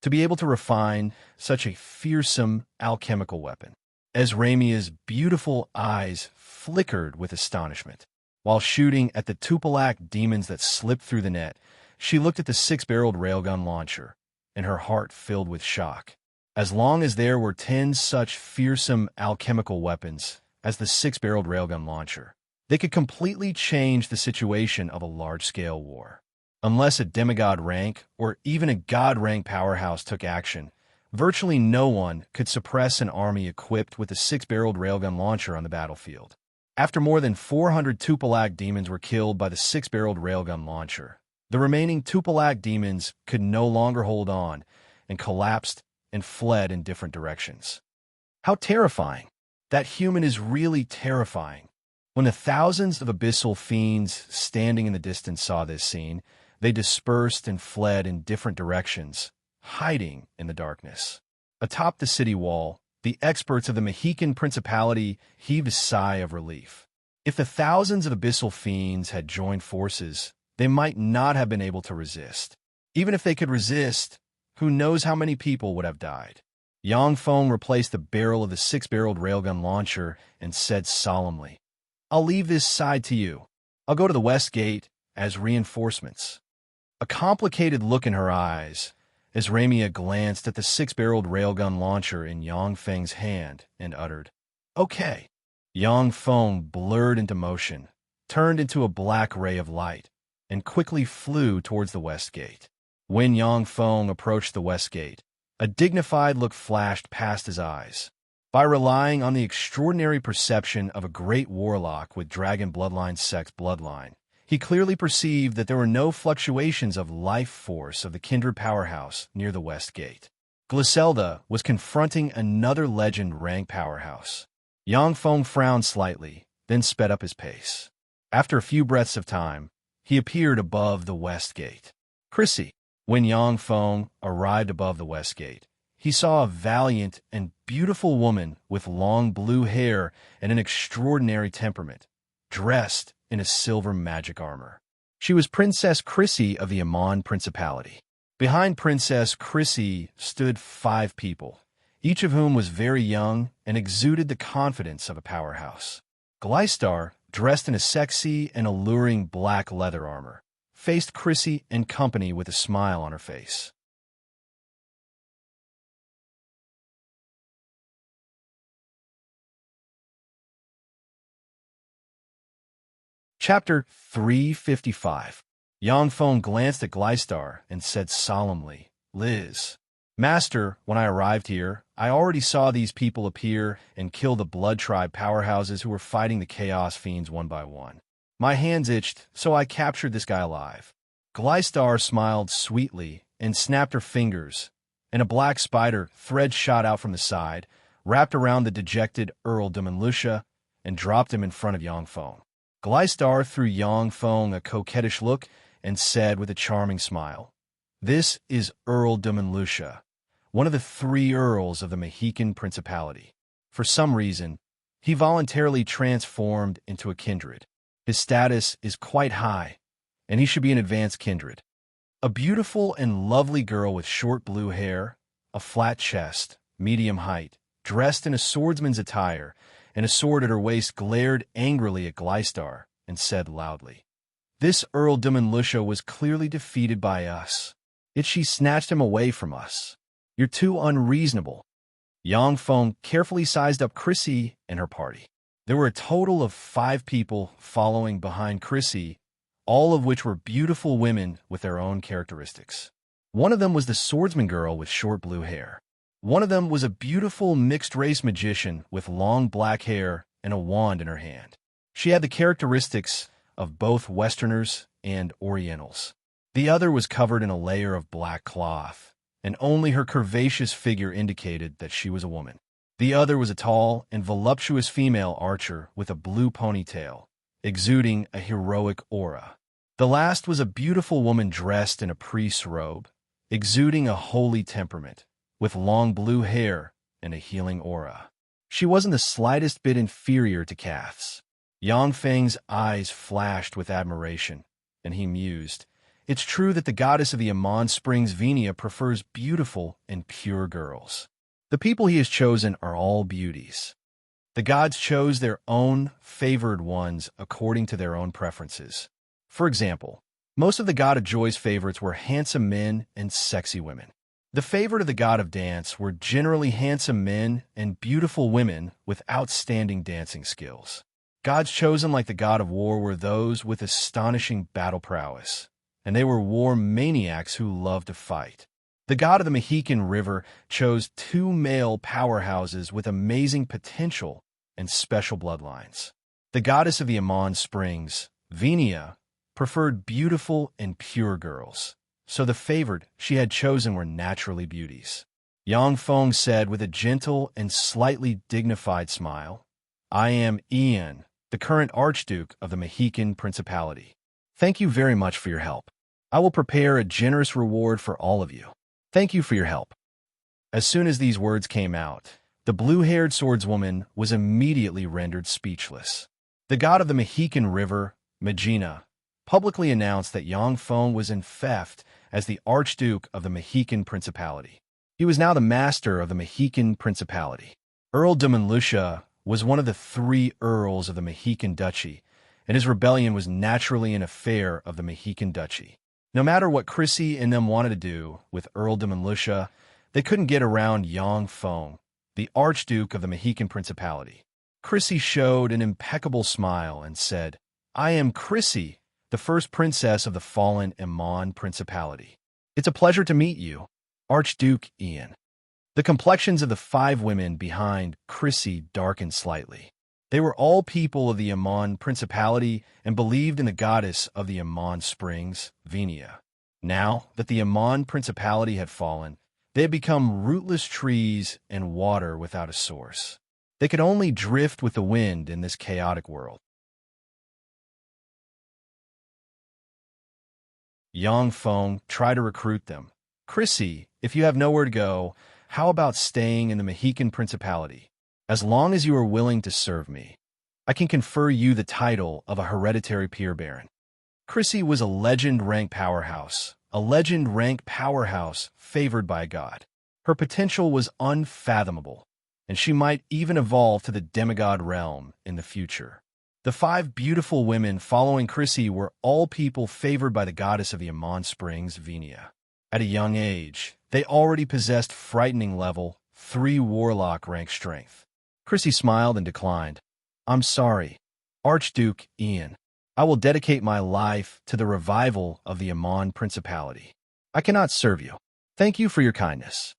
To be able to refine such a fearsome alchemical weapon. As Ramia's beautiful eyes flickered with astonishment. While shooting at the Tupilak demons that slipped through the net, she looked at the 6-barreled railgun launcher, and her heart filled with shock. As long as there were 10 such fearsome alchemical weapons as the 6-barreled railgun launcher, they could completely change the situation of a large-scale war. Unless a demigod rank or even a god rank powerhouse took action, virtually no one could suppress an army equipped with a 6-barreled railgun launcher on the battlefield. After more than 400 Tupilak demons were killed by the 6-barreled railgun launcher, the remaining Tupilak demons could no longer hold on and collapsed and fled in different directions. How terrifying! That human is really terrifying. When the thousands of abyssal fiends standing in the distance saw this scene, they dispersed and fled in different directions, hiding in the darkness. Atop the city wall, the experts of the Mexican Principality heaved a sigh of relief. If the thousands of abyssal fiends had joined forces, they might not have been able to resist. Even if they could resist, who knows how many people would have died. Yang Feng replaced the barrel of the 6-barreled railgun launcher and said solemnly, "I'll leave this side to you. I'll go to the west gate as reinforcements." A complicated look in her eyes as Ramia glanced at the 6-barreled railgun launcher in Yang Feng's hand and uttered, "Okay." Yang Feng blurred into motion, turned into a black ray of light, and quickly flew towards the west gate. When Yang Feng approached the west gate, a dignified look flashed past his eyes. By relying on the extraordinary perception of a great warlock with dragon bloodline sex bloodline, he clearly perceived that there were no fluctuations of life force of the kindred powerhouse near the west gate. Gliselda was confronting another legend rank powerhouse. Yang Feng frowned slightly, then sped up his pace. After a few breaths of time, he appeared above the west gate. Chrissy. When Yang Feng arrived above the west gate, he saw a valiant and beautiful woman with long blue hair and an extraordinary temperament, dressed in a silver magic armor. She was Princess Chrissy of the Amon Principality. Behind Princess Chrissy stood 5 people, each of whom was very young and exuded the confidence of a powerhouse. Gleistar, dressed in a sexy and alluring black leather armor, faced Chrissy and company with a smile on her face. Chapter 355. Yang Feng glanced at Gleistar and said solemnly, "Liz, Master, when I arrived here, I already saw these people appear and kill the Blood Tribe powerhouses who were fighting the Chaos Fiends one by one. My hands itched, so I captured this guy alive." Gleistar smiled sweetly and snapped her fingers, and a black spider thread shot out from the side, wrapped around the dejected Earl de Lucia, and dropped him in front of Yang Feng. Gleistar threw Yang Feng a coquettish look and said with a charming smile, "This is Earl de Lucia, one of the 3 earls of the Mexican Principality. For some reason, he voluntarily transformed into a kindred. His status is quite high, and he should be an advanced kindred. A beautiful and lovely girl with short blue hair, a flat chest, medium height, dressed in a swordsman's attire, and a sword at her waist, glared angrily at Gleistar and said loudly, 'This Earl de Lucia was clearly defeated by us, yet she snatched him away from us. You're too unreasonable.' Yang Feng carefully sized up Chrissy and her party. There were a total of 5 people following behind Chrissy, all of which were beautiful women with their own characteristics. One of them was the swordsman girl with short blue hair. One of them was a beautiful mixed-race magician with long black hair and a wand in her hand. She had the characteristics of both Westerners and Orientals. The other was covered in a layer of black cloth, and only her curvaceous figure indicated that she was a woman. The other was a tall and voluptuous female archer with a blue ponytail, exuding a heroic aura. The last was a beautiful woman dressed in a priest's robe, exuding a holy temperament, with long blue hair and a healing aura. She wasn't the slightest bit inferior to Kath's. Yang Feng's eyes flashed with admiration, and he mused, "It's true that the goddess of the Amon Springs, Venia, prefers beautiful and pure girls. The people he has chosen are all beauties. The gods chose their own favored ones according to their own preferences. For example, most of the god of joy's favorites were handsome men and sexy women. The favorite of the god of dance were generally handsome men and beautiful women with outstanding dancing skills. Gods chosen like the god of war were those with astonishing battle prowess, and they were war maniacs who loved to fight. The god of the Mexican River chose 2 male powerhouses with amazing potential and special bloodlines. The goddess of the Amon Springs, Venia, preferred beautiful and pure girls, so the favored she had chosen were naturally beauties." Yang Feng said with a gentle and slightly dignified smile, "I am Ian, the current Archduke of the Mexican Principality. Thank you very much for your help. I will prepare a generous reward for all of you. Thank you for your help." As soon as these words came out, the blue-haired swordswoman was immediately rendered speechless. The god of the Mexican River, Magina, publicly announced that Yang Feng was in theft as the Archduke of the Mexican Principality. He was now the master of the Mexican Principality. Earl de Lucia was one of the 3 earls of the Mexican Duchy, and his rebellion was naturally an affair of the Mexican Duchy. No matter what Chrissy and them wanted to do with Earl de Lucia, they couldn't get around Yang Feng, the Archduke of the Mexican Principality. Chrissy showed an impeccable smile and said, "I am Chrissy, the first princess of the fallen Amon Principality. It's a pleasure to meet you, Archduke Ian." The complexions of the 5 women behind Chrissy darkened slightly. They were all people of the Amon Principality and believed in the goddess of the Amon Springs, Venia. Now that the Amon Principality had fallen, they had become rootless trees and water without a source. They could only drift with the wind in this chaotic world. Yang Feng tried to recruit them. "Chrissy, if you have nowhere to go, how about staying in the Mexican Principality? As long as you are willing to serve me, I can confer you the title of a hereditary peer baron." Chrissy was a legend-rank powerhouse, favored by a god. Her potential was unfathomable, and she might even evolve to the demigod realm in the future. The 5 beautiful women following Chrissy were all people favored by the goddess of the Amon Springs, Venia. At a young age, they already possessed frightening level 3 warlock rank strength. Chrissy smiled and declined. "I'm sorry, Archduke Ian. I will dedicate my life to the revival of the Amon Principality. I cannot serve you. Thank you for your kindness."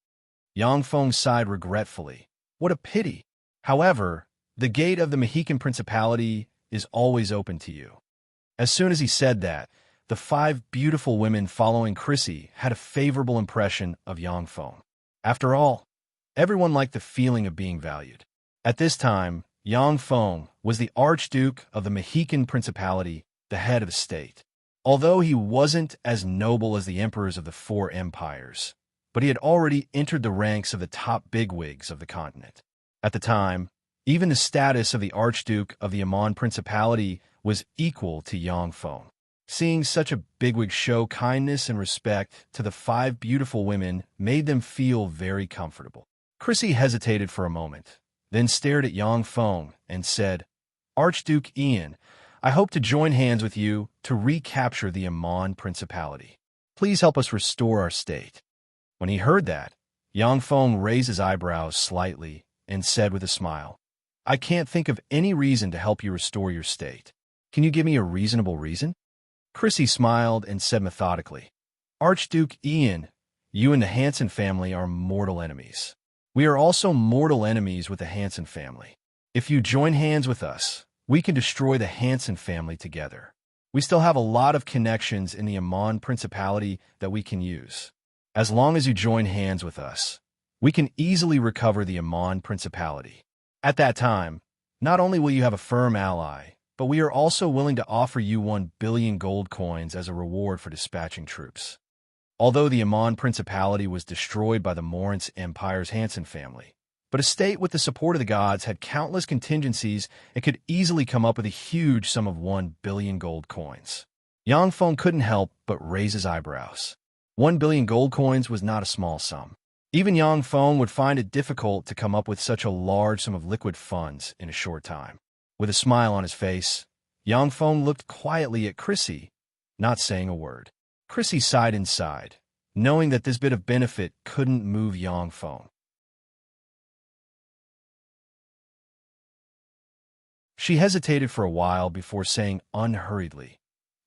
Yang Feng sighed regretfully. What a pity. However, the gate of the Mexican Principality is always open to you. As soon as he said that, the 5 beautiful women following Chrissy had a favorable impression of Yang Feng. After all, everyone liked the feeling of being valued. At this time, Yang Feng was the Archduke of the Mexican Principality, the head of the state. Although he wasn't as noble as the emperors of the four empires, but he had already entered the ranks of the top bigwigs of the continent. At the time, even the status of the Archduke of the Amon Principality was equal to Yang Feng. Seeing such a bigwig show kindness and respect to the five beautiful women made them feel very comfortable. Chrissy hesitated for a moment, then stared at Yang Feng and said, "Archduke Ian, I hope to join hands with you to recapture the Amon Principality. Please help us restore our state." When he heard that, Yang Feng raised his eyebrows slightly and said with a smile, "I can't think of any reason to help you restore your state. Can you give me a reasonable reason?" Chrissy smiled and said methodically, "Archduke Ian, you and the Hanson family are mortal enemies. We are also mortal enemies with the Hanson family. If you join hands with us, we can destroy the Hanson family together. We still have a lot of connections in the Amon Principality that we can use. As long as you join hands with us, we can easily recover the Amon Principality. At that time, not only will you have a firm ally, but we are also willing to offer you 1 billion gold coins as a reward for dispatching troops." Although the Amon Principality was destroyed by the Moritz Empire's Hanson family, but a state with the support of the gods had countless contingencies and could easily come up with a huge sum of 1 billion gold coins. Yang Feng couldn't help but raise his eyebrows. 1 billion gold coins was not a small sum. Even Yang Feng would find it difficult to come up with such a large sum of liquid funds in a short time. With a smile on his face, Yang Feng looked quietly at Chrissy, not saying a word. Chrissy sighed inside, knowing that this bit of benefit couldn't move Yang Feng. She hesitated for a while before saying unhurriedly,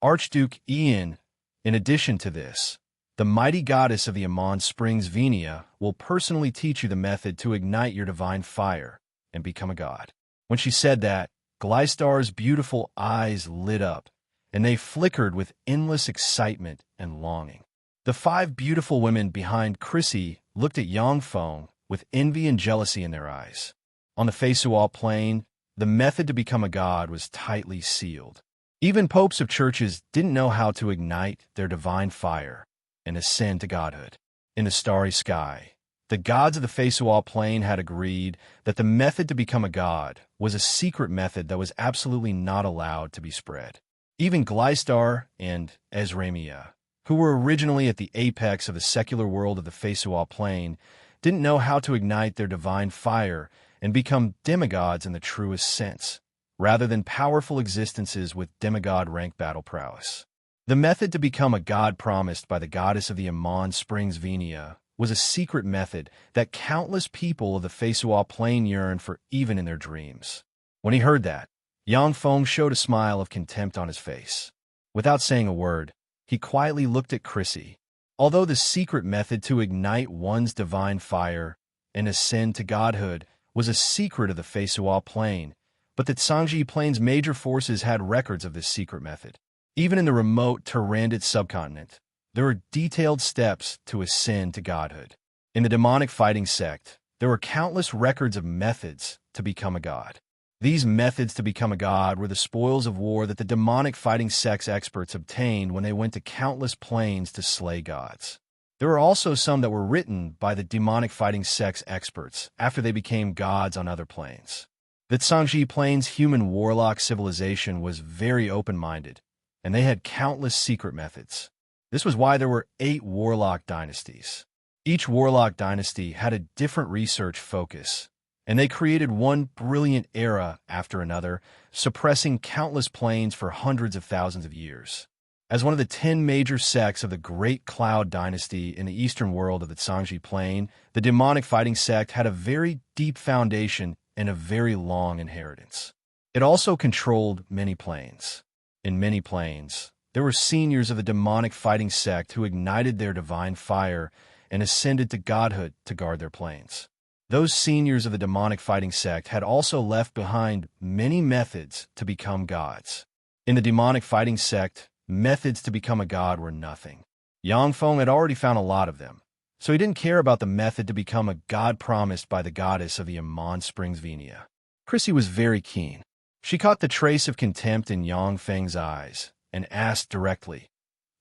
"Archduke Ian, in addition to this, the mighty goddess of the Amon Springs Venia will personally teach you the method to ignite your divine fire and become a god." When she said that, Gleistar's beautiful eyes lit up, and they flickered with endless excitement and longing. The five beautiful women behind Chrissy looked at Yang Feng with envy and jealousy in their eyes. On the Feisual Plain, the method to become a god was tightly sealed. Even popes of churches didn't know how to ignite their divine fire and ascend to godhood. In the starry sky, the gods of the Feisual Plain had agreed that the method to become a god was a secret method that was absolutely not allowed to be spread. Even Gleistar and Esramia, who were originally at the apex of the secular world of the Feisual Plain, didn't know how to ignite their divine fire and become demigods in the truest sense, rather than powerful existences with demigod-rank battle prowess. The method to become a god promised by the goddess of the Amon Springs Venia was a secret method that countless people of the Feisual Plain yearned for even in their dreams. When he heard that, Yang Feng showed a smile of contempt on his face. Without saying a word, he quietly looked at Chrissy. Although the secret method to ignite one's divine fire and ascend to godhood was a secret of the Feisual Plain, but the Zhangji Plain's major forces had records of this secret method. Even in the remote Tyrannid subcontinent, there were detailed steps to ascend to godhood. In the demonic fighting sect, there were countless records of methods to become a god. These methods to become a god were the spoils of war that the demonic fighting sect's experts obtained when they went to countless planes to slay gods. There were also some that were written by the demonic fighting sect's experts after they became gods on other planes. The Zhangji Plain's human warlock civilization was very open-minded, and they had countless secret methods. This was why there were 8 warlock dynasties. Each warlock dynasty had a different research focus, and they created one brilliant era after another, suppressing countless planes for hundreds of thousands of years. As one of the 10 major sects of the Great Cloud Dynasty in the eastern world of the Zhangji Plain, the demonic fighting sect had a very deep foundation and a very long inheritance. It also controlled many planes. In many planes, there were seniors of the demonic fighting sect who ignited their divine fire and ascended to godhood to guard their planes. Those seniors of the demonic fighting sect had also left behind many methods to become gods. In the demonic fighting sect, methods to become a god were nothing. Yang Feng had already found a lot of them, so he didn't care about the method to become a god promised by the goddess of the Amon Springs Venia. Chrissy was very keen. She caught the trace of contempt in Yang Feng's eyes, and asked directly,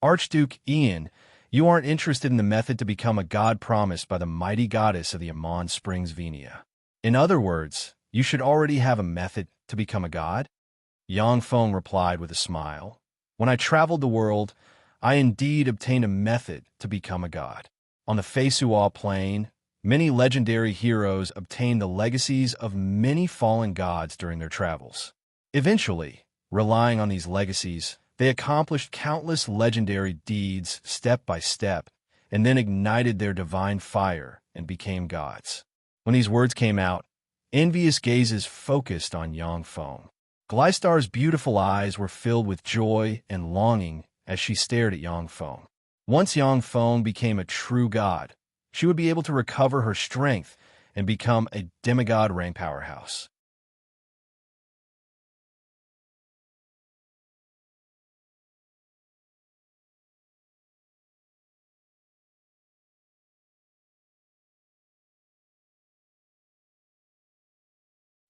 "Archduke Ian, you aren't interested in the method to become a god promised by the mighty goddess of the Amon Springs, Venia. In other words, you should already have a method to become a god?" Yang Feng replied with a smile. "When I traveled the world, I indeed obtained a method to become a god. On the Feisuo plain, many legendary heroes obtained the legacies of many fallen gods during their travels. Eventually, relying on these legacies, they accomplished countless legendary deeds step by step, and then ignited their divine fire and became gods." When these words came out, envious gazes focused on Yang Feng. Gleistar's beautiful eyes were filled with joy and longing as she stared at Yang Feng. Once Yang Feng became a true god, she would be able to recover her strength and become a demigod rank powerhouse.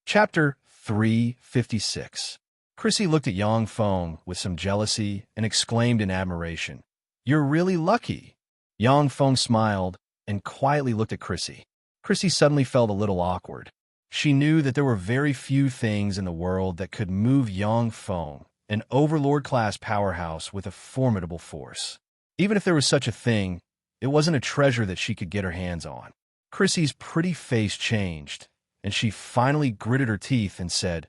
Chapter 356. Chrissy looked at Yang Feng with some jealousy and exclaimed in admiration, "You're really lucky." Yang Feng smiled and quietly looked at Chrissy. Chrissy suddenly felt a little awkward. She knew that there were very few things in the world that could move Yang Feng, an overlord-class powerhouse with a formidable force. Even if there was such a thing, it wasn't a treasure that she could get her hands on. Chrissy's pretty face changed, and she finally gritted her teeth and said,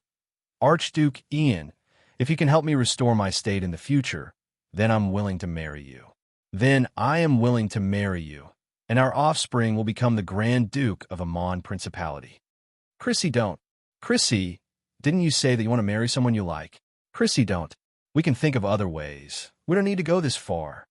"Archduke Ian, if you can help me restore my state in the future, then I'm willing to marry you. Then I am willing to marry you, and our offspring will become the Grand Duke of Amon Principality." "Chrissy, don't." "Chrissy, didn't you say that you want to marry someone you like?" "Chrissy, don't. We can think of other ways. We don't need to go this far."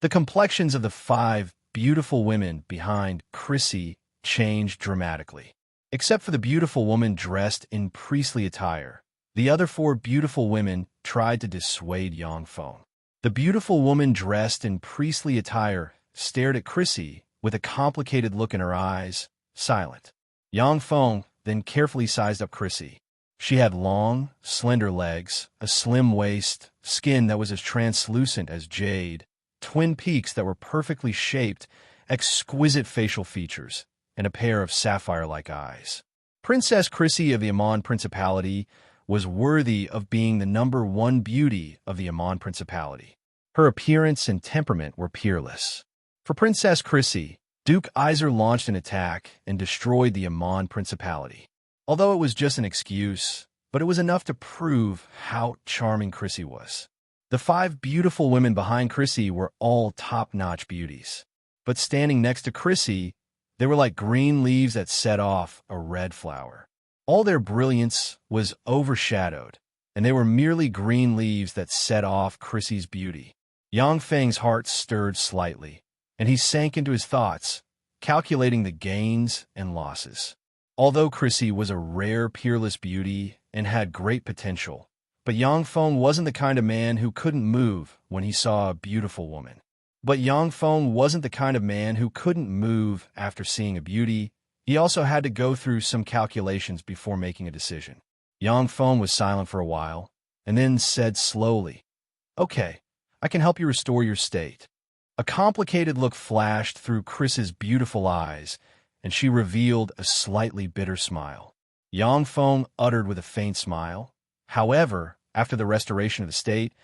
The complexions of the 5 beautiful women behind Chrissy changed dramatically. Except for the beautiful woman dressed in priestly attire, the other 4 beautiful women tried to dissuade Yang Feng. The beautiful woman dressed in priestly attire stared at Chrissy with a complicated look in her eyes, silent. Yang Feng then carefully sized up Chrissy. She had long, slender legs, a slim waist, skin that was as translucent as jade, twin peaks that were perfectly shaped, exquisite facial features, and a pair of sapphire-like eyes. Princess Chrissy of the Amon Principality was worthy of being the #1 beauty of the Amon Principality. Her appearance and temperament were peerless. For Princess Chrissy, Duke Iser launched an attack and destroyed the Amon Principality. Although it was just an excuse, but it was enough to prove how charming Chrissy was. The 5 beautiful women behind Chrissy were all top-notch beauties. But standing next to Chrissy, they were like green leaves that set off a red flower. All their brilliance was overshadowed, and they were merely green leaves that set off Chrissy's beauty. Yang Feng's heart stirred slightly, and he sank into his thoughts, calculating the gains and losses. Although Chrissy was a rare, peerless beauty and had great potential, but Yang Feng wasn't the kind of man who couldn't move when he saw a beautiful woman. But Yang Feng wasn't the kind of man who couldn't move after seeing a beauty. He also had to go through some calculations before making a decision. Yang Feng was silent for a while, and then said slowly, "Okay, I can help you restore your state." A complicated look flashed through Chris's beautiful eyes, and she revealed a slightly bitter smile. Yang Feng uttered with a faint smile, "However, after the restoration of the state,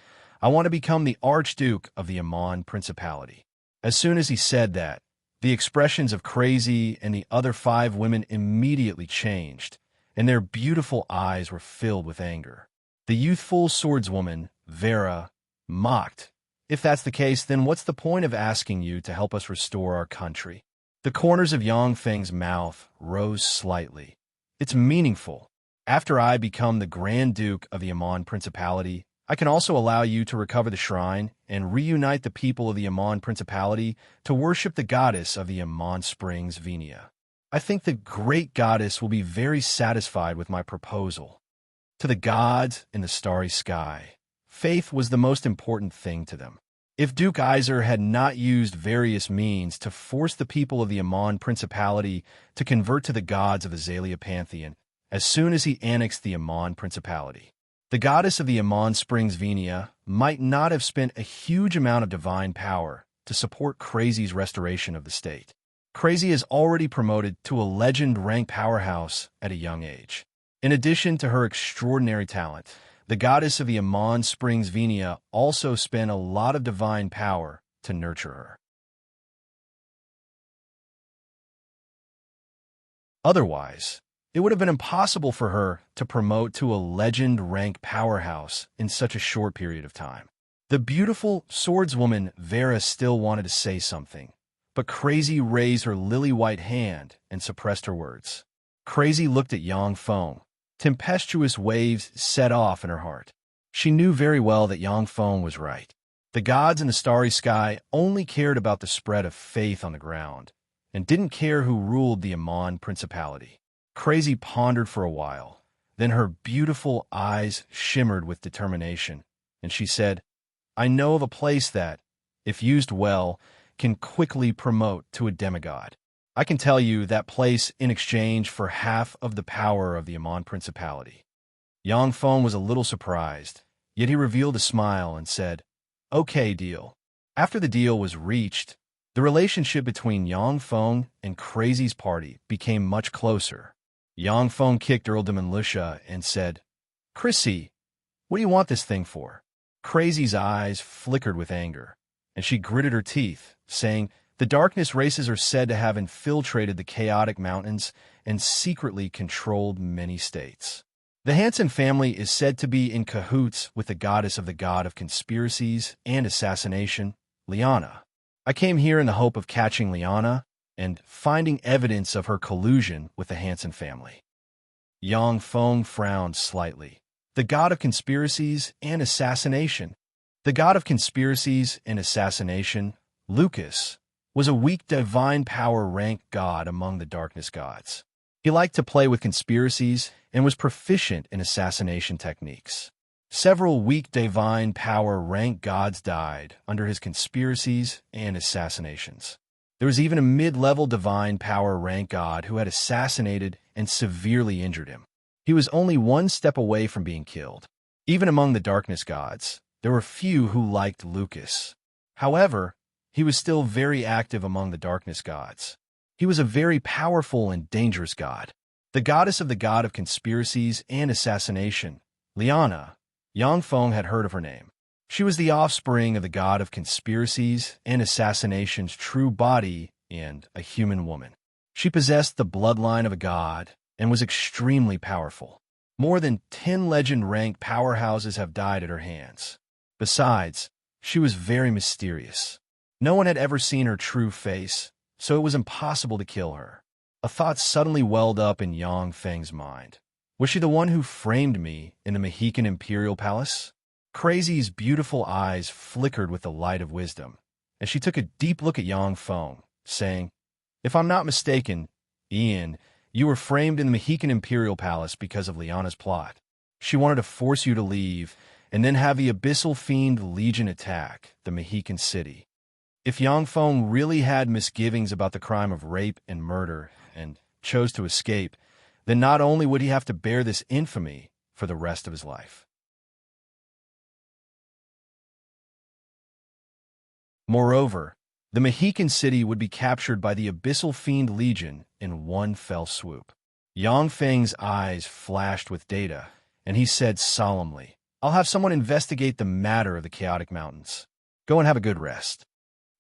I want to become the Archduke of the Amon Principality." As soon as he said that, the expressions of Crazy and the other 5 women immediately changed, and their beautiful eyes were filled with anger. The youthful swordswoman, Vera, mocked, "If that's the case, then what's the point of asking you to help us restore our country?" The corners of Yang Feng's mouth rose slightly. "It's meaningful. After I become the Grand Duke of the Amon Principality, I can also allow you to recover the shrine and reunite the people of the Amon Principality to worship the goddess of the Amon Springs, Venia. I think the great goddess will be very satisfied with my proposal." To the gods in the starry sky, faith was the most important thing to them. If Duke Iser had not used various means to force the people of the Amon Principality to convert to the gods of Azalea Pantheon, as soon as he annexed the Amon Principality, the goddess of the Amon Springs, Venia, might not have spent a huge amount of divine power to support Crazy's restoration of the state. Crazy is already promoted to a legend rank powerhouse at a young age. In addition to her extraordinary talent, the goddess of the Amon Springs Venia also spent a lot of divine power to nurture her. Otherwise, it would have been impossible for her to promote to a legend rank powerhouse in such a short period of time. The beautiful swordswoman Vera still wanted to say something, but Crazy raised her lily-white hand and suppressed her words. Crazy looked at Yang Feng. Tempestuous waves set off in her heart. She knew very well that Yang Feng was right. The gods in the starry sky only cared about the spread of faith on the ground, and didn't care who ruled the Amon principality. Crazy pondered for a while. Then her beautiful eyes shimmered with determination, and she said, "I know of a place that, if used well, can quickly promote to a demigod. I can tell you that place in exchange for half of the power of the Amon principality." Yang Feng was a little surprised, yet he revealed a smile and said, "Okay, deal." After the deal was reached, the relationship between Yang Feng and Crazy's party became much closer. Yang Feng kicked Earl de Militia and said, "Chrissy, what do you want this thing for?" Crazy's eyes flickered with anger, and she gritted her teeth, saying, "The darkness races are said to have infiltrated the chaotic mountains and secretly controlled many states. The Hanson family is said to be in cahoots with the goddess of the god of conspiracies and assassination, Liana. I came here in the hope of catching Liana and finding evidence of her collusion with the Hanson family." Yang Feng frowned slightly. The god of conspiracies and assassination. The god of conspiracies and assassination, Lucas, was a weak divine power rank god among the darkness gods. He liked to play with conspiracies and was proficient in assassination techniques. Several weak divine power rank gods died under his conspiracies and assassinations. There was even a mid-level divine power rank god who had assassinated and severely injured him. He was only one step away from being killed. Even among the darkness gods, there were few who liked Lucas. However, he was still very active among the darkness gods. He was a very powerful and dangerous god. The goddess of the god of conspiracies and assassination, Liana, Yang Feng had heard of her name. She was the offspring of the god of conspiracies and assassination's true body and a human woman. She possessed the bloodline of a god and was extremely powerful. More than 10 legend-ranked powerhouses have died at her hands. Besides, she was very mysterious. No one had ever seen her true face, so it was impossible to kill her. A thought suddenly welled up in Yang Feng's mind. Was she the one who framed me in the Mexican Imperial Palace? Crazy's beautiful eyes flickered with the light of wisdom, and she took a deep look at Yang Feng, saying, "If I'm not mistaken, Ian, you were framed in the Mexican Imperial Palace because of Liana's plot. She wanted to force you to leave and then have the Abyssal Fiend Legion attack the Mexican city." If Yang Feng really had misgivings about the crime of rape and murder and chose to escape, then not only would he have to bear this infamy for the rest of his life. Moreover, the Mexican city would be captured by the Abyssal Fiend Legion in one fell swoop. Yang Feng's eyes flashed with data, and he said solemnly, "I'll have someone investigate the matter of the chaotic mountains. Go and have a good rest."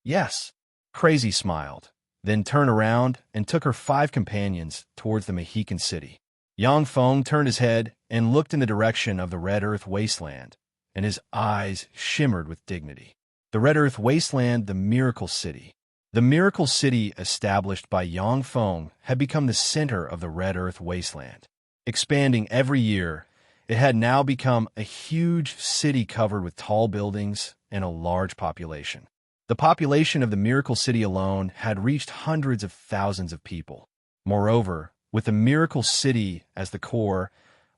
"Yes." Crazy smiled, then turned around and took her 5 companions towards the Mexican city. Yang Feng turned his head and looked in the direction of the Red Earth wasteland, and his eyes shimmered with dignity. The Red Earth wasteland, the Miracle City. The Miracle City, established by Yang Feng, had become the center of the Red Earth wasteland. Expanding every year, it had now become a huge city covered with tall buildings and a large population. The population of the Miracle City alone had reached hundreds of thousands of people. Moreover, with the Miracle City as the core,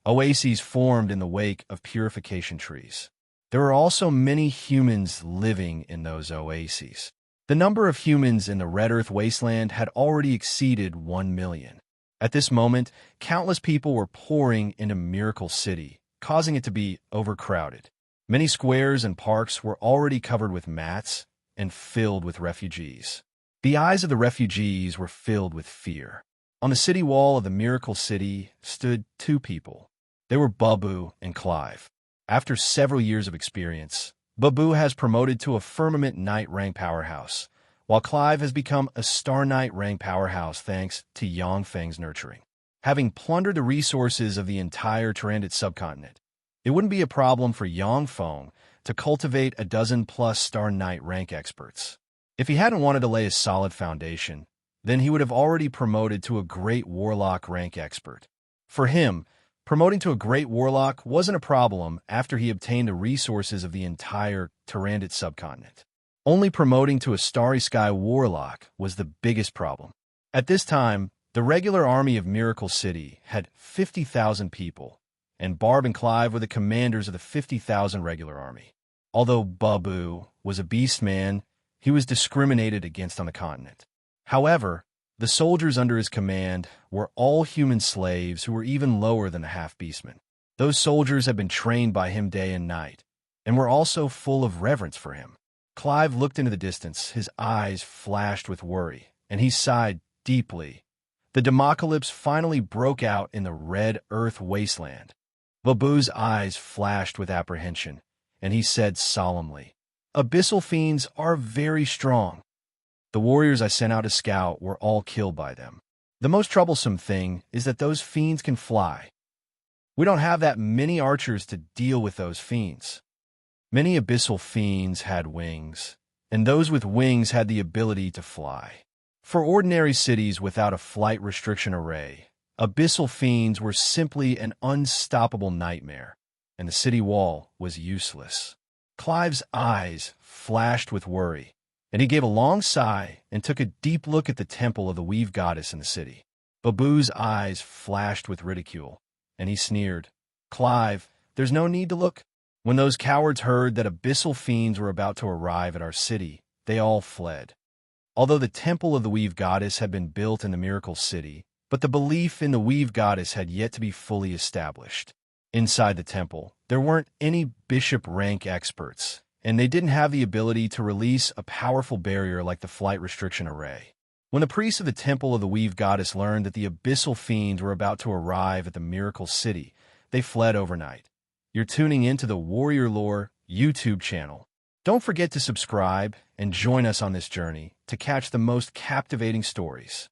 oases formed in the wake of purification trees. There were also many humans living in those oases. The number of humans in the Red Earth wasteland had already exceeded 1 million. At this moment, countless people were pouring into Miracle City, causing it to be overcrowded. Many squares and parks were already covered with mats and filled with refugees. The eyes of the refugees were filled with fear. On the city wall of the Miracle City stood two people. They were Babu and Clive. After several years of experience, Babu has promoted to a Firmament Knight rank powerhouse, while Clive has become a Star Knight rank powerhouse thanks to Yangfeng's nurturing. Having plundered the resources of the entire Tyrannid subcontinent, it wouldn't be a problem for Yangfeng to cultivate a dozen-plus Star Knight rank experts. If he hadn't wanted to lay a solid foundation, then he would have already promoted to a Great Warlock rank expert. For him, promoting to a Great Warlock wasn't a problem after he obtained the resources of the entire Tyrannid subcontinent. Only promoting to a Starry Sky Warlock was the biggest problem. At this time, the regular army of Miracle City had 50,000 people, and Barb and Clive were the commanders of the 50,000 regular army. Although Babu was a beast man, he was discriminated against on the continent. However, the soldiers under his command were all human slaves who were even lower than the half-beastmen. Those soldiers had been trained by him day and night, and were also full of reverence for him. Clive looked into the distance, his eyes flashed with worry, and he sighed deeply. The Democalypse finally broke out in the red earth wasteland. Babu's eyes flashed with apprehension, and he said solemnly, "Abyssal fiends are very strong. The warriors I sent out to scout were all killed by them. The most troublesome thing is that those fiends can fly. We don't have that many archers to deal with those fiends." Many abyssal fiends had wings, and those with wings had the ability to fly. For ordinary cities without a flight restriction array, abyssal fiends were simply an unstoppable nightmare, and the city wall was useless. Clive's eyes flashed with worry, and he gave a long sigh and took a deep look at the temple of the Weave Goddess in the city. Babu's eyes flashed with ridicule, and he sneered, "Clive, there's no need to look." When those cowards heard that abyssal fiends were about to arrive at our city, they all fled. Although the temple of the Weave Goddess had been built in the Miracle City, but the belief in the Weave Goddess had yet to be fully established. Inside the temple, there weren't any bishop rank experts, and they didn't have the ability to release a powerful barrier like the flight restriction array. When the priests of the temple of the Weave Goddess learned that the abyssal fiends were about to arrive at the Miracle City, they fled overnight. You're tuning into the Warrior Lore YouTube channel. Don't forget to subscribe and join us on this journey to catch the most captivating stories.